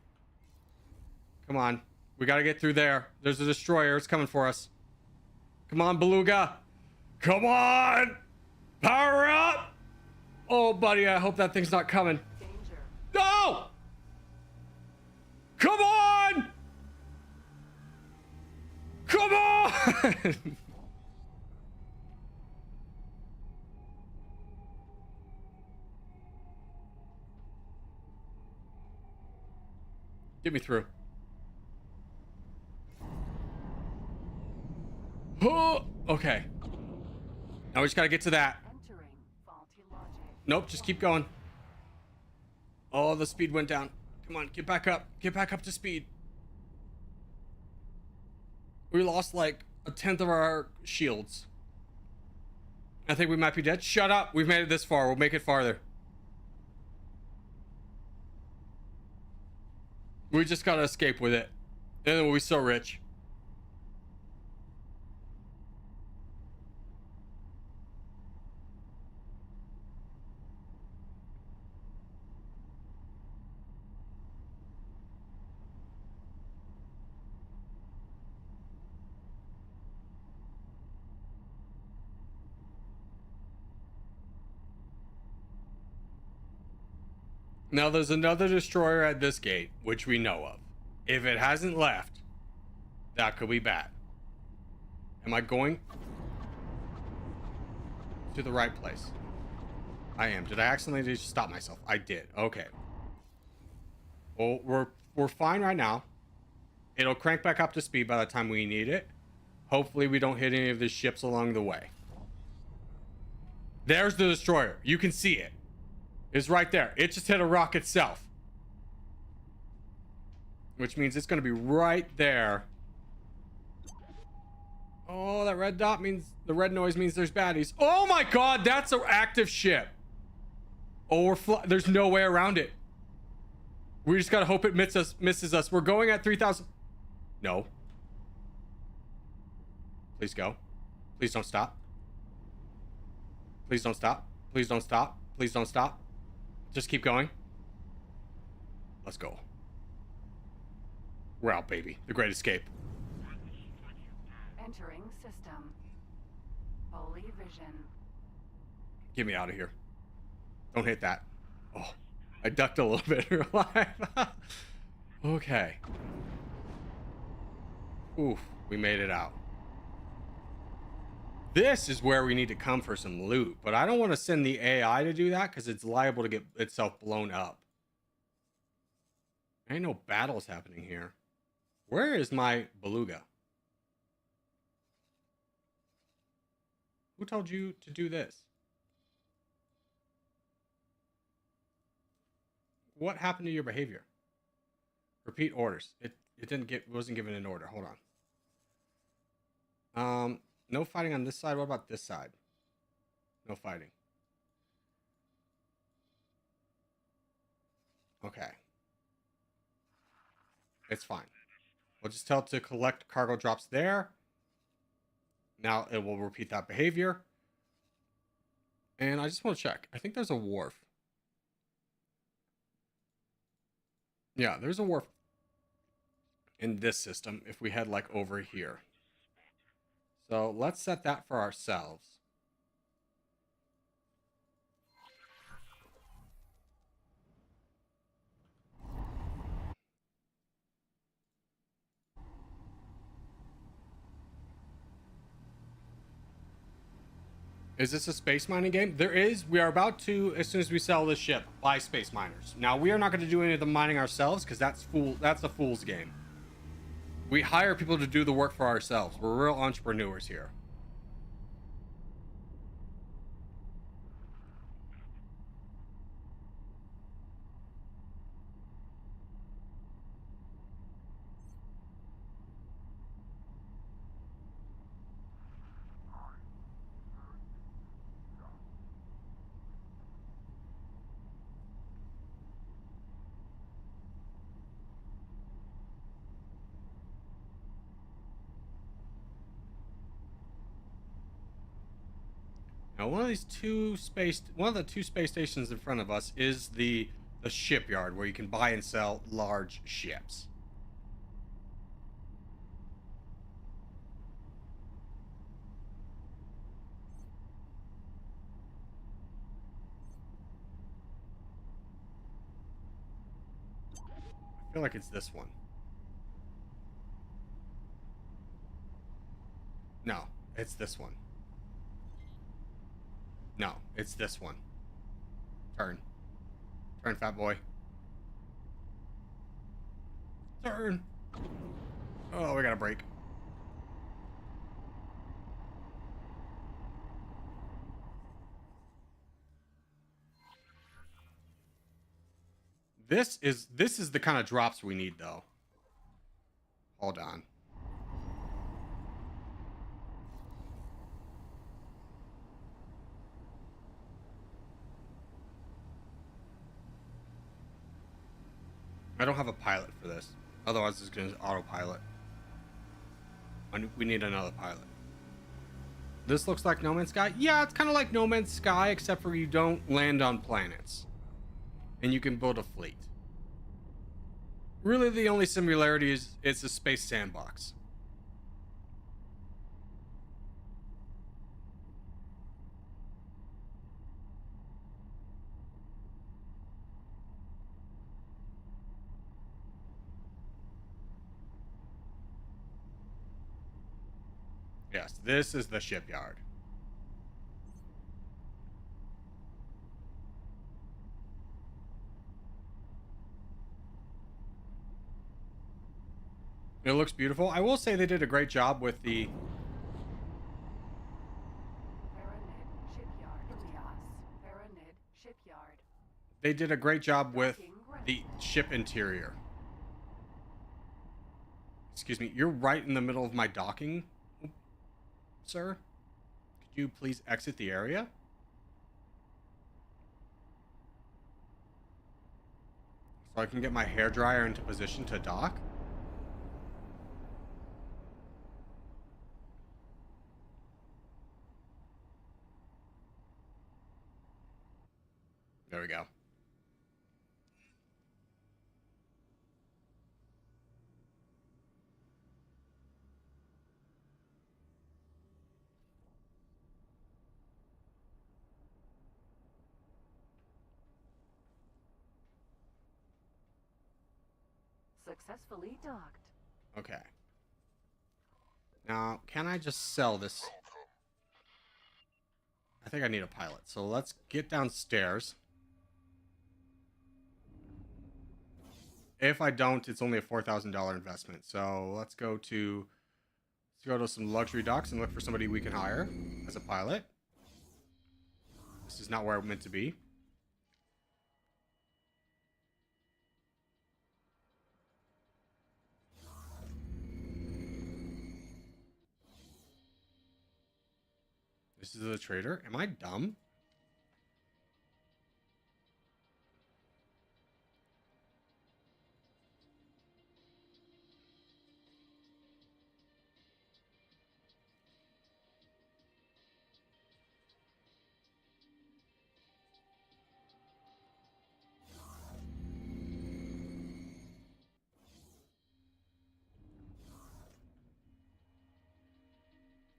S1: Come on. We got to get through there. There's a destroyer. It's coming for us. Come on, Beluga. Come on. Power up. Oh, buddy. I hope that thing's not coming.
S5: Danger.
S1: No. Come on. Come on. Get me through. Oh, okay. Now we just gotta get to that.
S5: Entering faulty logic.
S1: Nope, just keep going. Oh, the speed went down. Come on, get back up. Get back up to speed. We lost like 1/10 of our shields. I think we might be dead. Shut up. We've made it this far. We'll make it farther. We just gotta escape with it. And then we'll be so rich. Now there's another destroyer at this gate, which we know of. If it hasn't left, that could be bad. Am I going to the right place? I am. Did I accidentally just stop myself? I did. Okay. Well, we're fine right now. It'll crank back up to speed by the time we need it. Hopefully we don't hit any of the ships along the way. There's the destroyer. You can see it. It's right there. It just hit a rock itself. Which means it's going to be right there. Oh, that red dot means... The red noise means there's baddies. Oh my god, that's an active ship. Oh, there's no way around it. We just got to hope it misses us. We're going at 3,000... No. Please go. Please don't stop. Please don't stop. Please don't stop. Please don't stop. Just keep going. Let's go. We're out, baby. The Great Escape.
S5: Entering system. Fully vision.
S1: Get me out of here. Don't hit that. Oh, I ducked a little bit. You're alive. Okay. Oof, we made it out. This is where we need to come for some loot, but I don't want to send the AI to do that because it's liable to get itself blown up. Ain't no battles happening here. Where is my beluga? Who told you to do this? What happened to your behavior? Repeat orders. It wasn't given an order. Hold on. No fighting on this side. What about this side? No fighting. Okay. It's fine. We'll just tell it to collect cargo drops there. Now it will repeat that behavior. And I just want to check. I think there's a wharf. Yeah, there's a wharf in this system if we head like over here. So let's set that for ourselves. Is this a space mining game? There is. We are about to, as soon as we sell this ship, buy space miners. Now, we are not going to do any of the mining ourselves because that's a fool's game. We hire people to do the work for ourselves. We're real entrepreneurs here. Now, one of the two space stations in front of us is the shipyard where you can buy and sell large ships. I feel like it's this one. No, it's this one. No, it's this one. Turn. Turn, fat boy. Turn. Oh, we got a break. This is the kind of drops we need, though. Hold on. I don't have a pilot for this. Otherwise, it's going to autopilot. We need another pilot. This looks like No Man's Sky. Yeah, it's kind of like No Man's Sky, except for you don't land on planets. And you can build a fleet. Really, the only similarity is it's a space sandbox. Yes, this is the shipyard. It looks beautiful. I will say they did a great job with the... They did a great job with the ship interior. Excuse me, you're right in the middle of my docking, sir. Could you please exit the area? So I can get my hairdryer into position to dock?
S5: successfully docked.
S1: Okay. Now, can I just sell this? I think I need a pilot. So let's get downstairs. If I don't, it's only a $4,000 investment. So let's go to some luxury docks and look for somebody we can hire as a pilot. This is not where I'm meant to be. This is the trader. Am I dumb?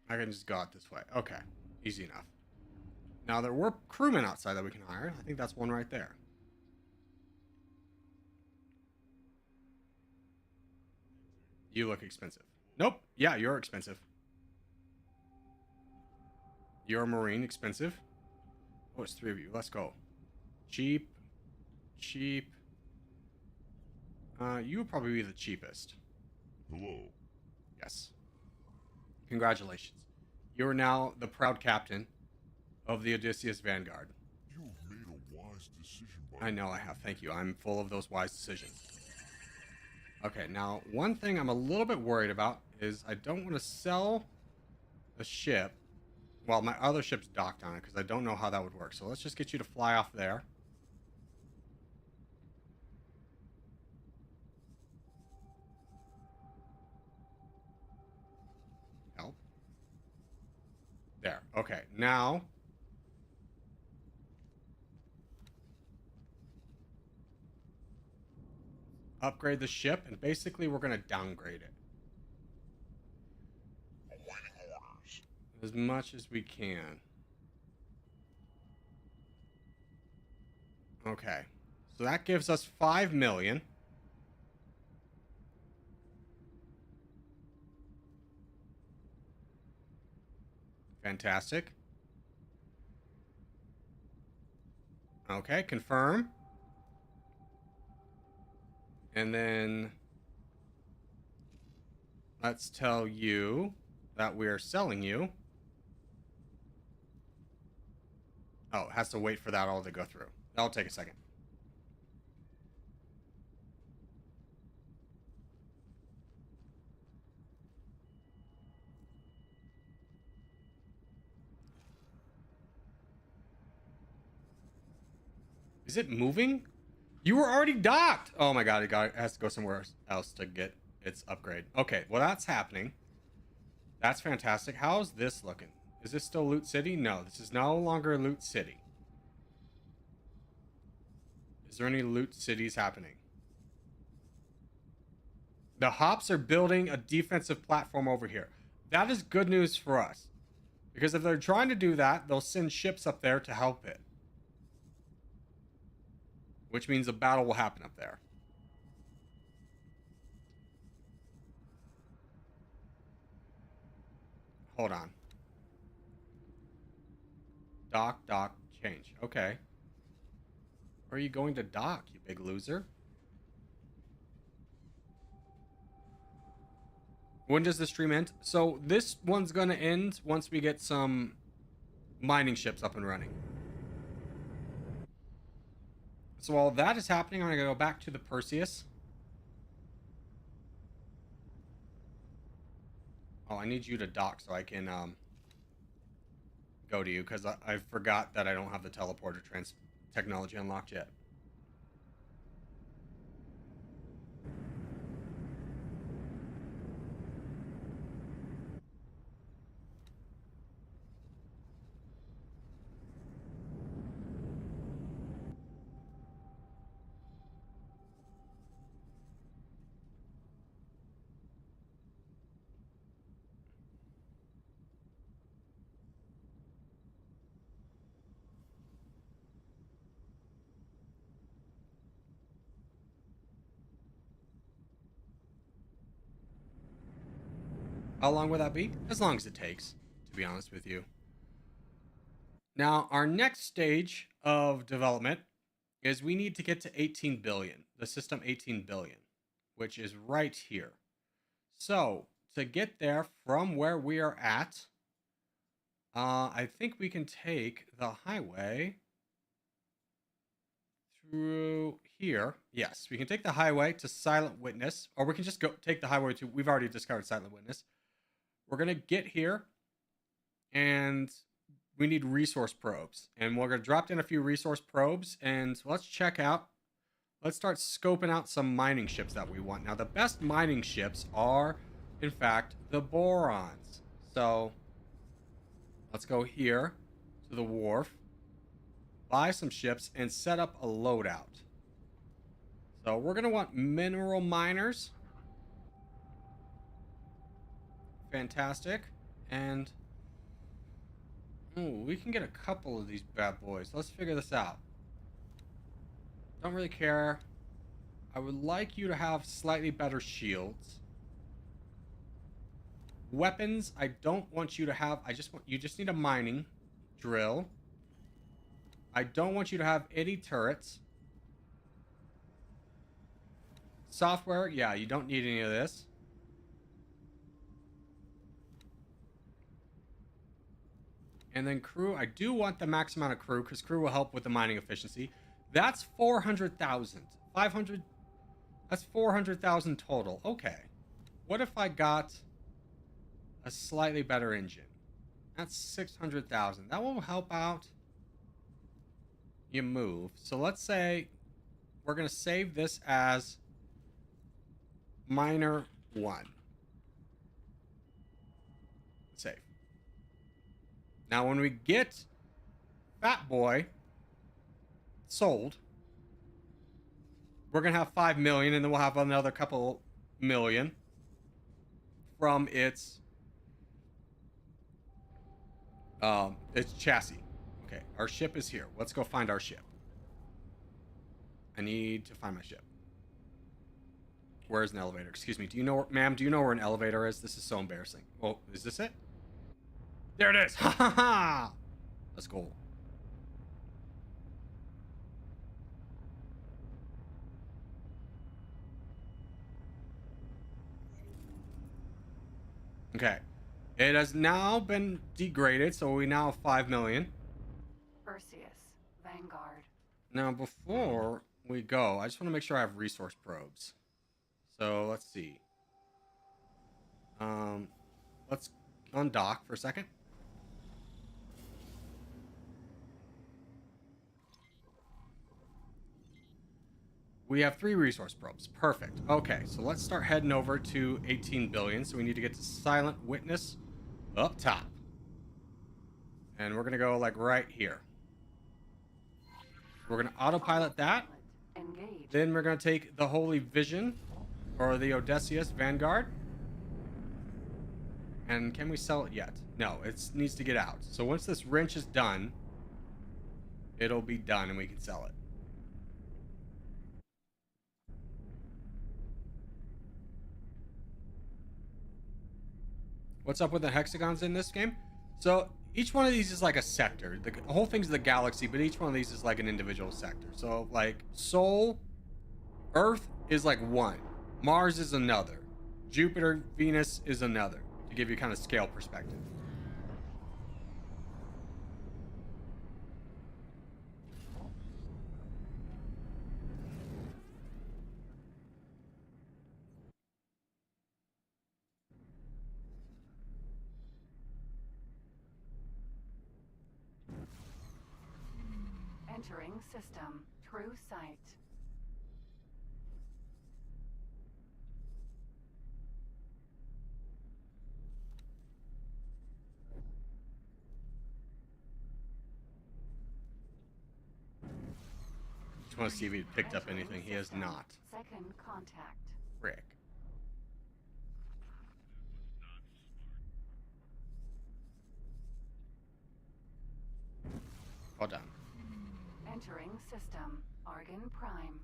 S1: I can just go out this way. Okay. Easy enough. Now, there were crewmen outside that we can hire. I think that's one right there. You look expensive. Nope. Yeah, you're expensive. You're a Marine. Expensive. Oh, it's 3 of you. Let's go. Cheap. Cheap. You would probably be the cheapest.
S2: Hello.
S1: Yes. Congratulations. You are now the proud captain of the Odysseus Vanguard.
S2: You've made a wise decision
S1: I know I have. Thank you. I'm full of those wise decisions. Okay, now, one thing I'm a little bit worried about is I don't want to sell the ship. Well, my other ship's docked on it because I don't know how that would work. So let's just get you to fly off there. Help. There. Okay, now... upgrade the ship, and basically we're going to downgrade it. As much as we can. Okay. So that gives us 5 million. Fantastic. Okay, confirm. And then let's tell you that we are selling you. Oh, it has to wait for that all to go through. That'll take a second. Is it moving? You were already docked. Oh my god, it has to go somewhere else to get its upgrade. Okay, well that's happening. That's fantastic. How's this looking? Is this still Loot City? No, this is no longer Loot City. Is there any Loot Cities happening? The Hops are building a defensive platform over here. That is good news for us. Because if they're trying to do that, they'll send ships up there to help it. Which means a battle will happen up there. Hold on. Dock, change. Okay. Where are you going to dock, you big loser? When does the stream end? So this one's going to end once we get some mining ships up and running. So while that is happening, I'm going to go back to the Perseus. Oh, I need you to dock so I can go to you, because I forgot that I don't have the teleporter technology unlocked yet. How long will that be? As long as it takes, to be honest with you. Now, our next stage of development is we need to get to 18 billion, the system 18 billion, which is right here. So, to get there from where we are at, I think we can take the highway through here. Yes, we can take the highway to Silent Witness, or we can just go take the highway to, we've already discovered Silent Witness. We're going to get here, and we need resource probes. And we're going to drop in a few resource probes, and let's check out, let's start scoping out some mining ships that we want. Now, the best mining ships are, in fact, the Borons. So, let's go here to the wharf, buy some ships, and set up a loadout. So, we're going to want mineral miners. Fantastic. And ooh, we can get a couple of these bad boys. Let's figure this out. Don't really care. I would like you to have slightly better shields. Weapons, I don't want you to have. You just need a mining drill. I don't want you to have any turrets. Software, yeah, you don't need any of this. And then crew, I do want the max amount of crew, because crew will help with the mining efficiency. That's 400,000. 500, that's 400,000 total. Okay. What if I got a slightly better engine? That's 600,000. That will help out you move. So let's say we're going to save this as miner 1. Save. Now, when we get Fat Boy sold, we're going to have 5 million, and then we'll have another couple million from its chassis. Okay, our ship is here. Let's go find our ship. I need to find my ship. Where's an elevator? Excuse me. Do you know, ma'am, do you know where an elevator is? This is so embarrassing. Oh, is this it? There it is. Ha ha ha. Let's go. Okay. It has now been degraded, so we now have 5 million.
S5: Perseus, Vanguard.
S1: Now, before we go, I just want to make sure I have resource probes. So, let's see. Let's undock for a second. We have 3 resource probes. Perfect. Okay, so let's start heading over to 18 billion. So we need to get to Silent Witness up top. And we're going to go like right here. We're going to autopilot that.
S5: Engage.
S1: Then we're going to take the Holy Vision, or the Odysseus Vanguard. And can we sell it yet? No, it needs to get out. So once this wrench is done, it'll be done and we can sell it. What's up with the hexagons in this game? So each one of these is like a sector. The whole thing's the galaxy, but each one of these is like an individual sector. So like Sol, Earth is like one. Mars is another. Jupiter, Venus is another. To give you kind of scale perspective.
S5: Entering system. True sight.
S1: Just want to see if he picked up anything. He has not.
S5: Second contact.
S1: Rick. Well done.
S5: Entering system. Argon Prime.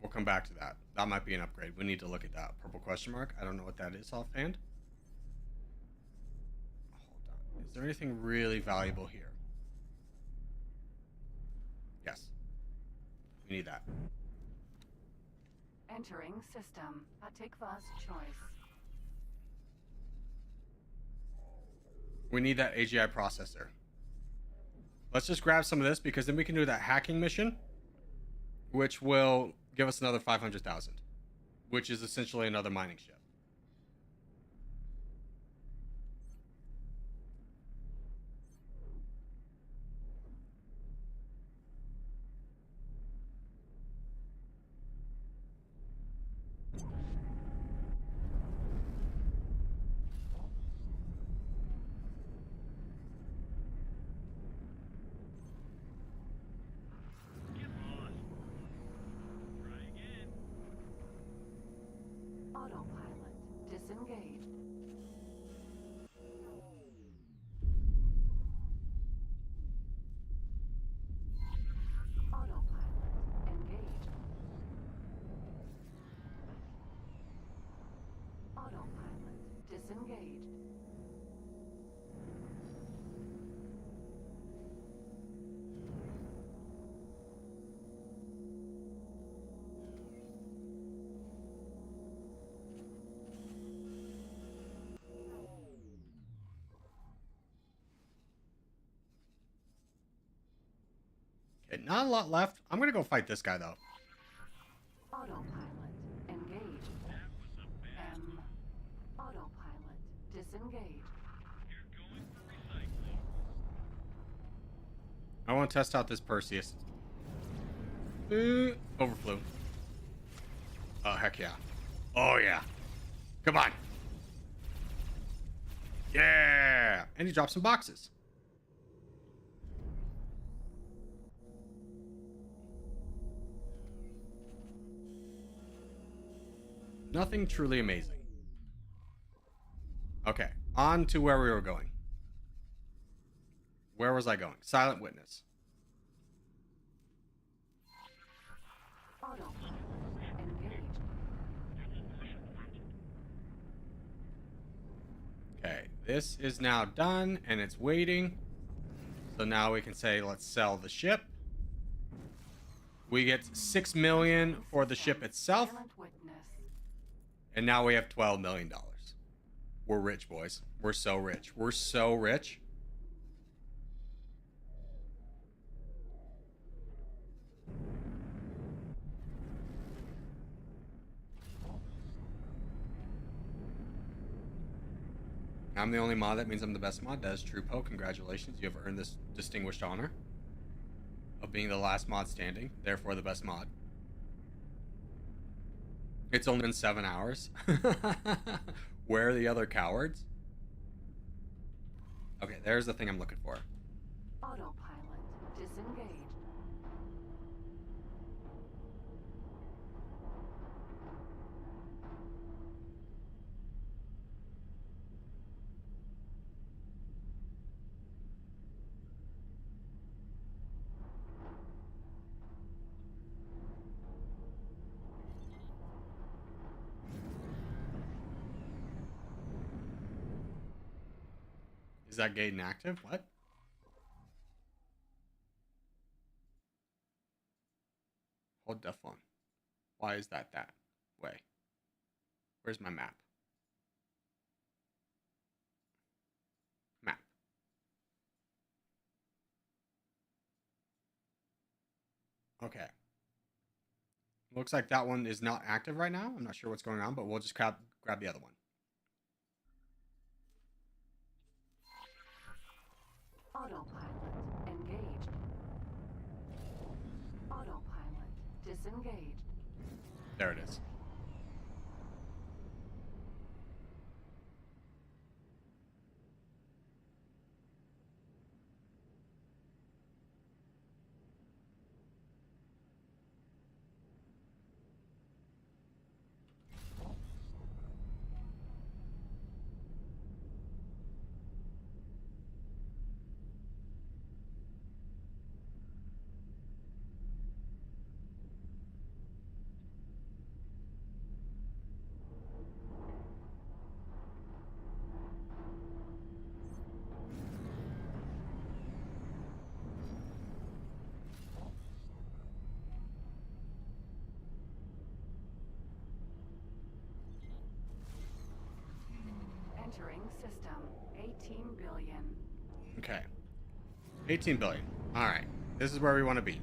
S1: We'll come back to that. That might be an upgrade. We need to look at that. Purple question mark. I don't know what that is offhand. Is there anything really valuable here? Yes. We need that.
S5: Entering system. Atikva's choice.
S1: We need that AGI processor. Let's just grab some of this because then we can do that hacking mission, which will give us another 500,000, which is essentially another mining ship.
S5: Autopilot disengaged. Autopilot engaged. Autopilot disengaged.
S1: Okay, not a lot left. I'm going to go fight this guy, though.
S5: Autopilot engaged. Autopilot disengaged.
S1: I want to test out this Perseus. Overflew. Oh, heck yeah. Oh, yeah. Come on. Yeah. And he dropped some boxes. Nothing truly amazing. Okay, on to where we were going. Where was I going? Silent Witness.
S5: Autopilot engaged.
S1: Okay, this is now done and it's waiting. So now we can say, let's sell the ship. We get 6 million for the ship itself.
S5: Silent witness.
S1: And now we have $12 million. We're rich, boys. We're so rich. We're so rich. I'm the only mod. That means I'm the best mod. That is true, Poe. Congratulations. You have earned this distinguished honor of being the last mod standing. Therefore, the best mod. It's only been 7 hours. Where are the other cowards? Okay, there's the thing I'm looking for.
S5: Autopilot disengaged.
S1: Is that gate inactive? What? Hold def one. Why is that way? Where's my map? Map. Okay. Looks like that one is not active right now. I'm not sure what's going on, but we'll just grab the other one.
S5: Autopilot engaged. Autopilot disengaged.
S1: There it is.
S5: system. 18 billion.
S1: Okay. 18 billion. All right. This is where we want to be.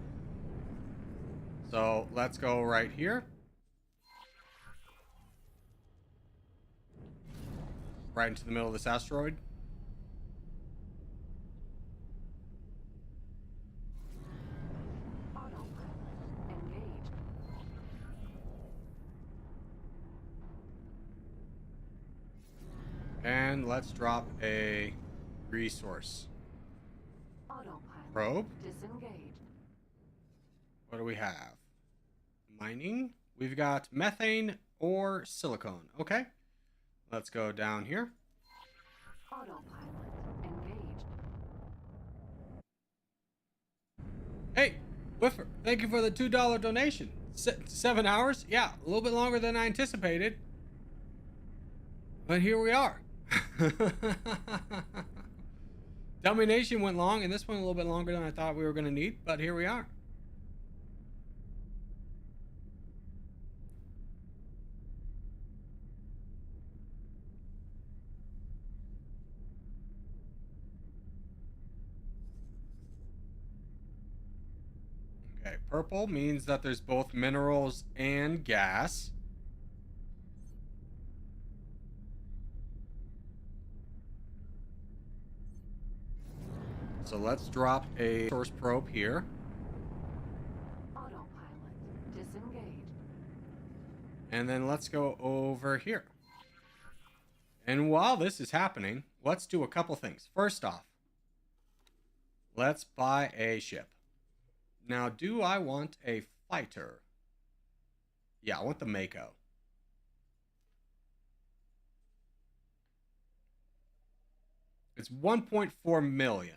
S1: So let's go right here. Right into the middle of this asteroid.
S5: Autopilot engaged.
S1: And let's drop a resource.
S5: Autopilot
S1: Probe.
S5: disengaged.
S1: What do we have? Mining. We've got methane or silicone. Okay. Let's go down here.
S5: Autopilot engaged.
S1: Hey, Whiffer, thank you for the $2 donation. 7 hours? Yeah, a little bit longer than I anticipated. But here we are. Domination went long, and this one a little bit longer than I thought we were going to need, but here we are. Okay, purple means that there's both minerals and gas. So let's drop a source probe here.
S5: Autopilot disengaged.
S1: And then let's go over here. And while this is happening, let's do a couple things. First off, let's buy a ship. Now, do I want a fighter? Yeah, I want the Mako. It's 1.4 million.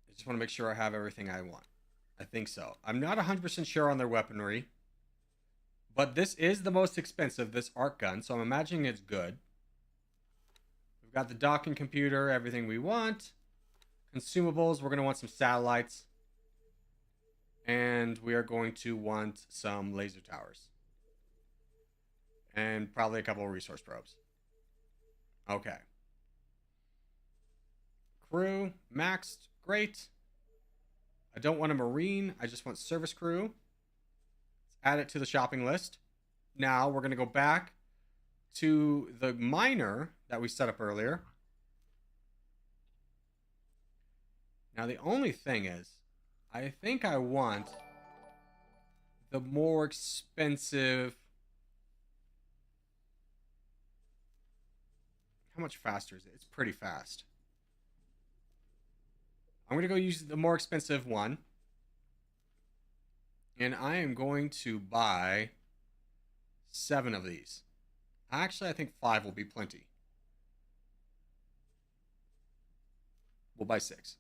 S1: I just want to make sure I have everything I want. I think so. I'm not 100% sure on their weaponry. But this is the most expensive, this arc gun. So I'm imagining it's good. We've got the docking computer, everything we want. Consumables, we're going to want some satellites. And we are going to want some laser towers. And probably a couple of resource probes. Okay. Crew, maxed, great. I don't want a marine, I just want service crew. Let's add it to the shopping list. Now we're going to go back to the miner that we set up earlier. Now the only thing is, I think I want the more expensive... How much faster is it? It's pretty fast. I'm going to go use the more expensive one. And I am going to buy 7 of these. Actually, I think 5 will be plenty. We'll buy 6.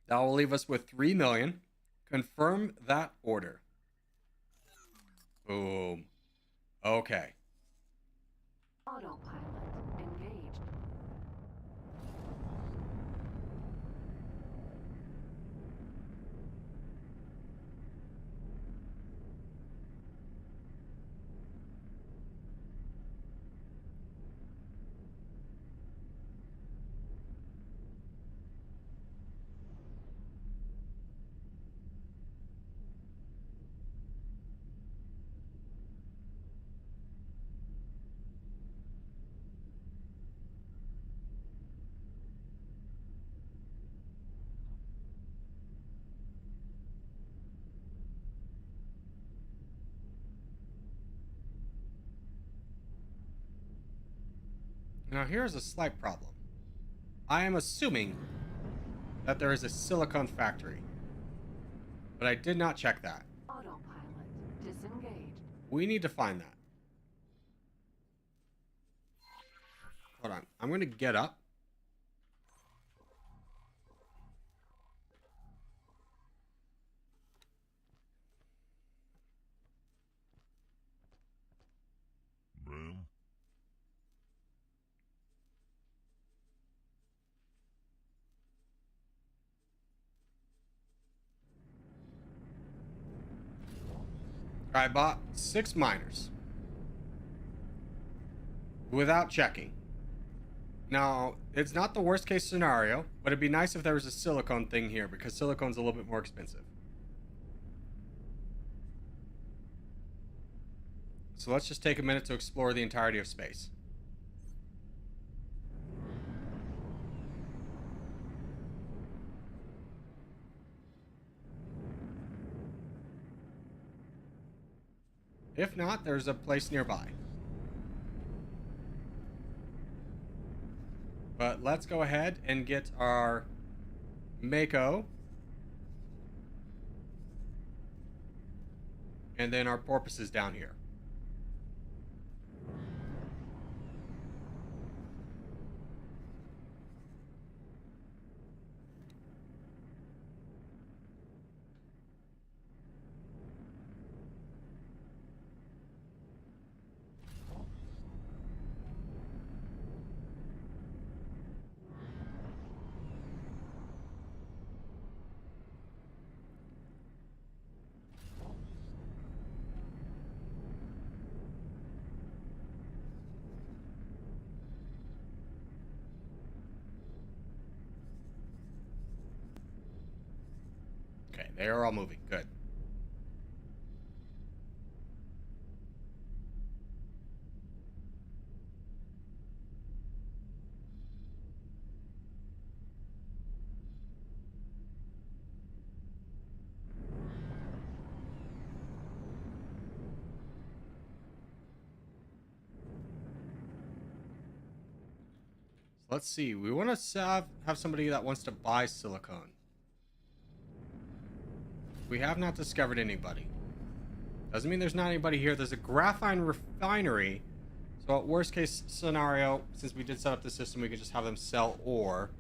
S1: That will leave us with 3 million. Confirm that order. Boom. Okay.
S5: Autopilot engaged.
S1: Now here's a slight problem. I am assuming that there is a silicon factory. But I did not check that.
S5: Autopilot disengaged.
S1: We need to find that. Hold on. I'm going to get up.
S2: Ma'am?
S1: I bought 6 miners. without checking. Now, it's not the worst case scenario, but it'd be nice if there was a silicone thing here, because silicone's a little bit more expensive. So let's just take a minute to explore the entirety of space. If not, there's a place nearby. But let's go ahead and get our Mako. And then our porpoises down here. Okay, they are all moving. Good. Let's see. We want to have somebody that wants to buy silicone. We have not discovered anybody. Doesn't mean there's not anybody here. There's a graphite refinery. So at worst case scenario, since we did set up the system, we could just have them sell ore.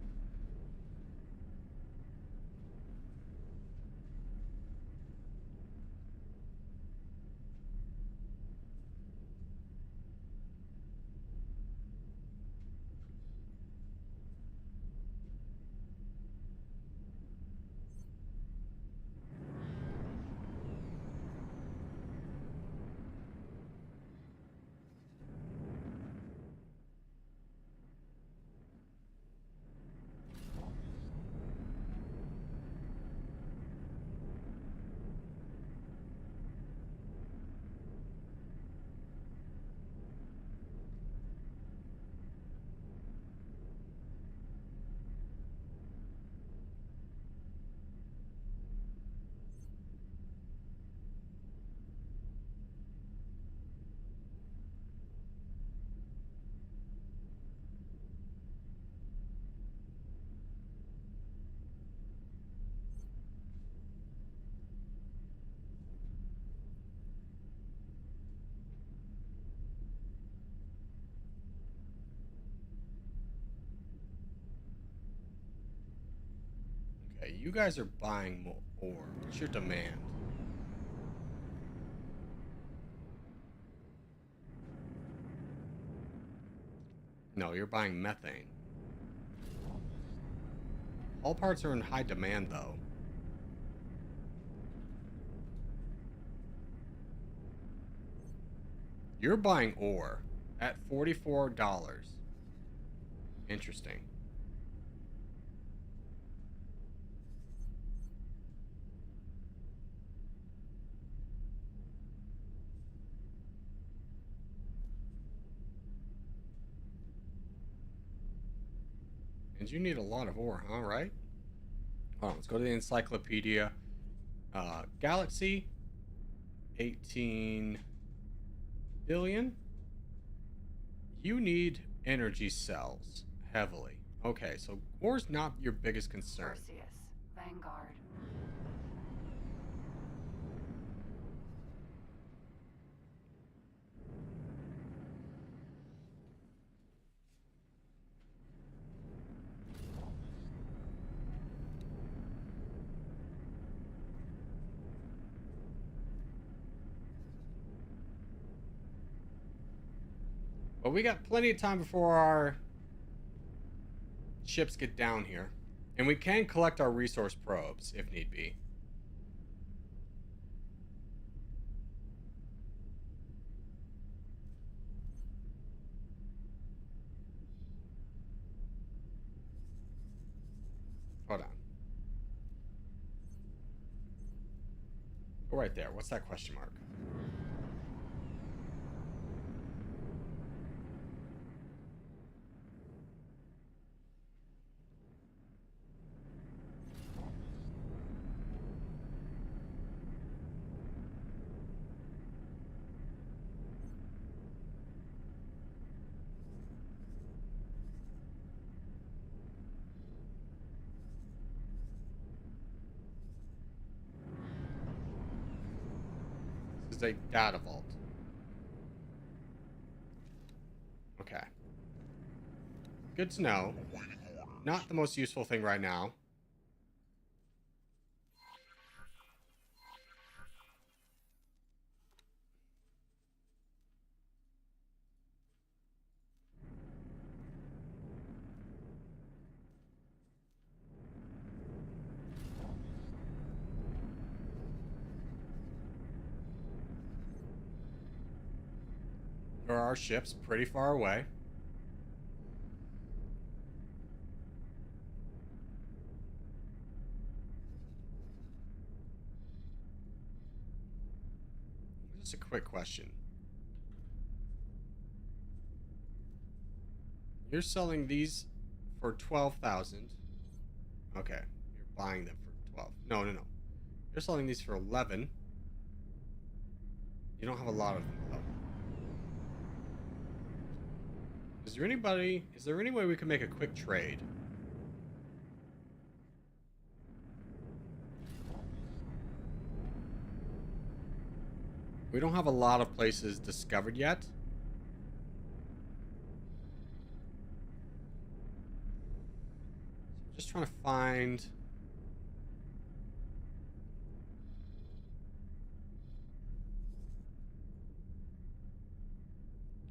S1: Okay, you guys are buying more ore. What's your demand? No, you're buying methane. All parts are in high demand, though. You're buying ore at $44. Interesting. And you need a lot of ore, huh? Right? Hold on, let's go to the encyclopedia. Galaxy, 18 billion. You need energy cells heavily. Okay, so ore's not your biggest concern.
S5: Perseus, Vanguard.
S1: But we got plenty of time before our ships get down here. And we can collect our resource probes if need be. Go right there. What's that question mark? This is a data vault. Okay. Good to know. Not the most useful thing right now. There are ships pretty far away. Just a quick question. You're selling these for 12,000. Okay, you're buying them for 12. No. You're selling these for 11. You don't have a lot of them though. Is there any way we can make a quick trade? We don't have a lot of places discovered yet. Just trying to find...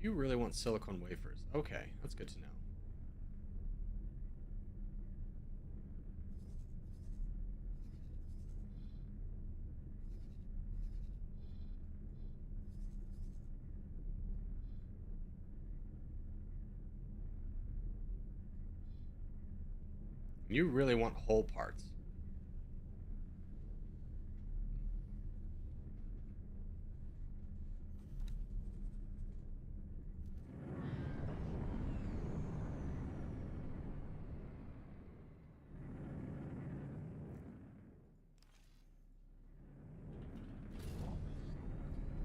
S1: You really want silicone wafers. Okay, that's good to know. You really want whole parts.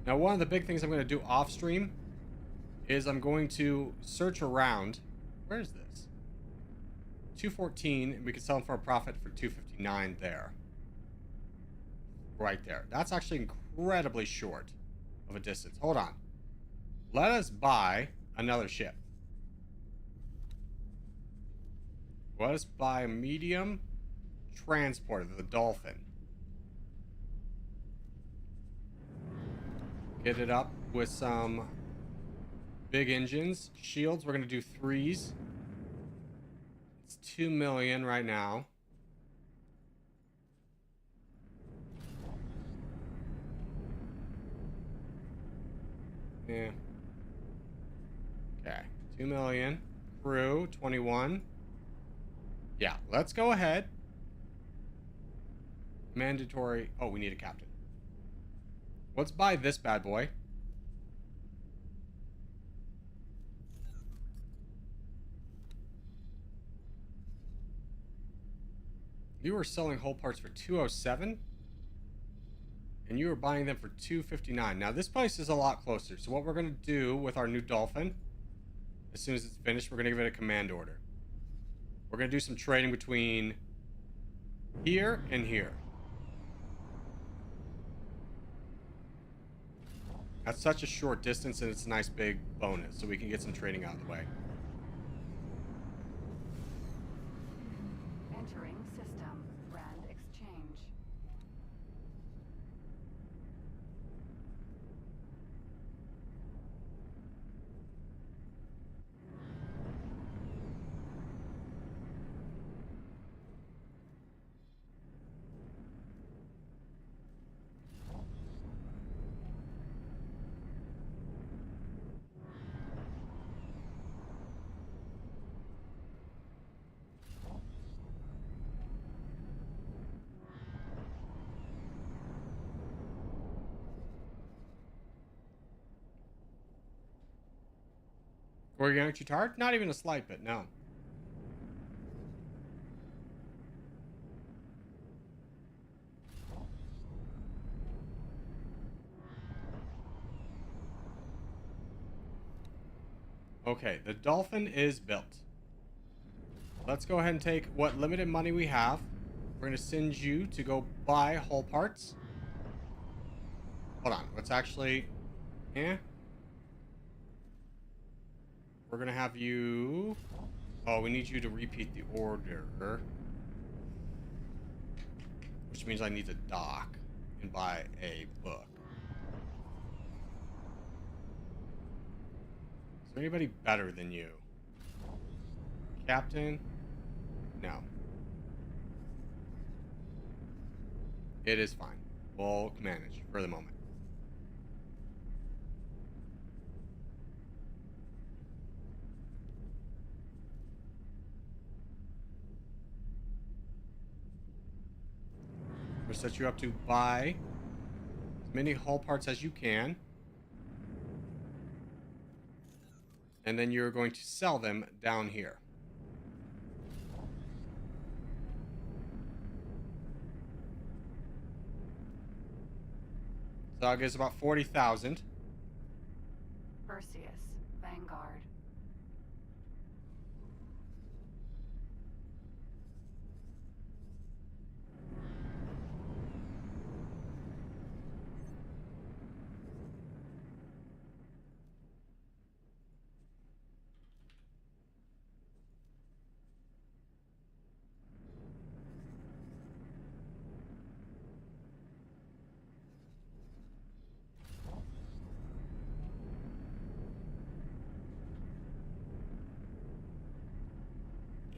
S1: Now, one of the big things I'm going to do off stream is I'm going to search around. Where is this? 214, and we can sell them for a profit for 259 there. Right there. That's actually incredibly short of a distance. Hold on. Let us buy another ship. Let us buy a medium transporter, the Dolphin. Get it up with some big engines. Shields, we're going to do 3s. It's 2 million right now. Yeah. Okay. 2 million. Crew, 21. Yeah, let's go ahead. Mandatory. Oh, we need a captain. Let's buy this bad boy. You were selling whole parts for 207, and you were buying them for 259. Now this place is a lot closer. So what we're gonna do with our new Dolphin, as soon as it's finished, we're gonna give it a command order. We're gonna do some trading between here and here. That's such a short distance, and it's a nice big bonus, so we can get some trading out of the way.
S5: Entering system. Brand exchange.
S1: Corgi, aren't you tired? Not even a slight bit, no. Okay, the dolphin is built. Let's go ahead and take what limited money we have. We're going to send you to go buy hull parts. Hold on, let's actually... We're going to have you... Oh, we need you to repeat the order. Which means I need to dock and buy a book. Is there anybody better than you? Captain? No. It is fine. We'll manage for the moment. We'll set you up to buy as many hull parts as you can. And then you're going to sell them down here. So that gives about 40,000.
S5: Perseus, Vanguard.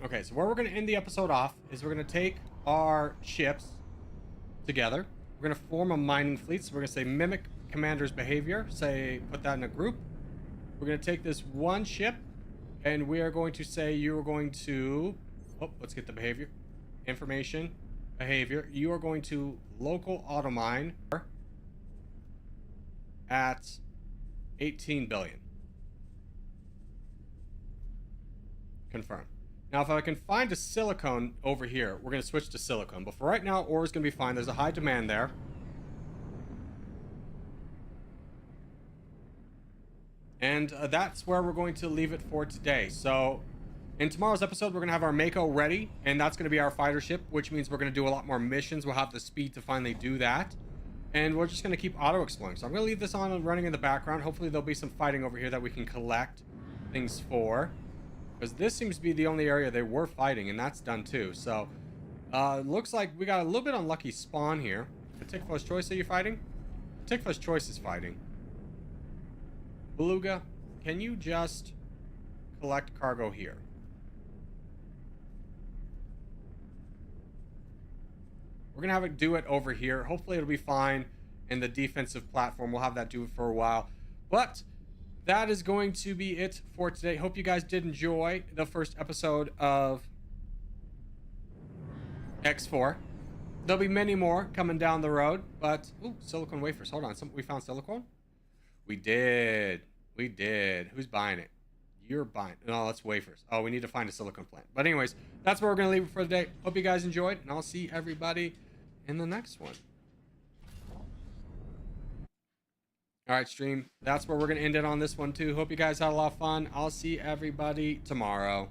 S1: Okay, so where we're going to end the episode off is we're going to take our ships together. We're going to form a mining fleet. So we're going to say mimic commander's behavior. Say, put that in a group. We're going to take this one ship and we are going to say you're going to... Oh, let's get the behavior. Information. Behavior. You are going to local auto mine at 18 billion. Confirm. Now, if I can find a silicone over here, we're going to switch to silicone. But for right now, ore is going to be fine. There's a high demand there. And that's where we're going to leave it for today. So, in tomorrow's episode, we're going to have our Mako ready. And that's going to be our fighter ship, which means we're going to do a lot more missions. We'll have the speed to finally do that. And we're just going to keep auto-exploring. So I'm going to leave this on and running in the background. Hopefully, there'll be some fighting over here that we can collect things for. Because this seems to be the only area they were fighting, and that's done too. So, looks like we got a little bit unlucky spawn here. Tikfo's Choice, are you fighting? Tikfo's Choice is fighting. Beluga, can you just collect cargo here? We're going to have it do it over here. Hopefully it'll be fine in the defensive platform. We'll have that do it for a while. But... that is going to be it for today. Hope you guys did enjoy the first episode of X4. There'll be many more coming down the road, but... Ooh, silicone wafers. Hold on. We found silicone? We did. We did. Who's buying it? You're buying... No, that's wafers. Oh, we need to find a silicone plant. But anyways, that's where we're going to leave it for today. Hope you guys enjoyed, and I'll see everybody in the next one. All right, stream. That's where we're going to end it on this one, too. Hope you guys had a lot of fun. I'll see everybody tomorrow.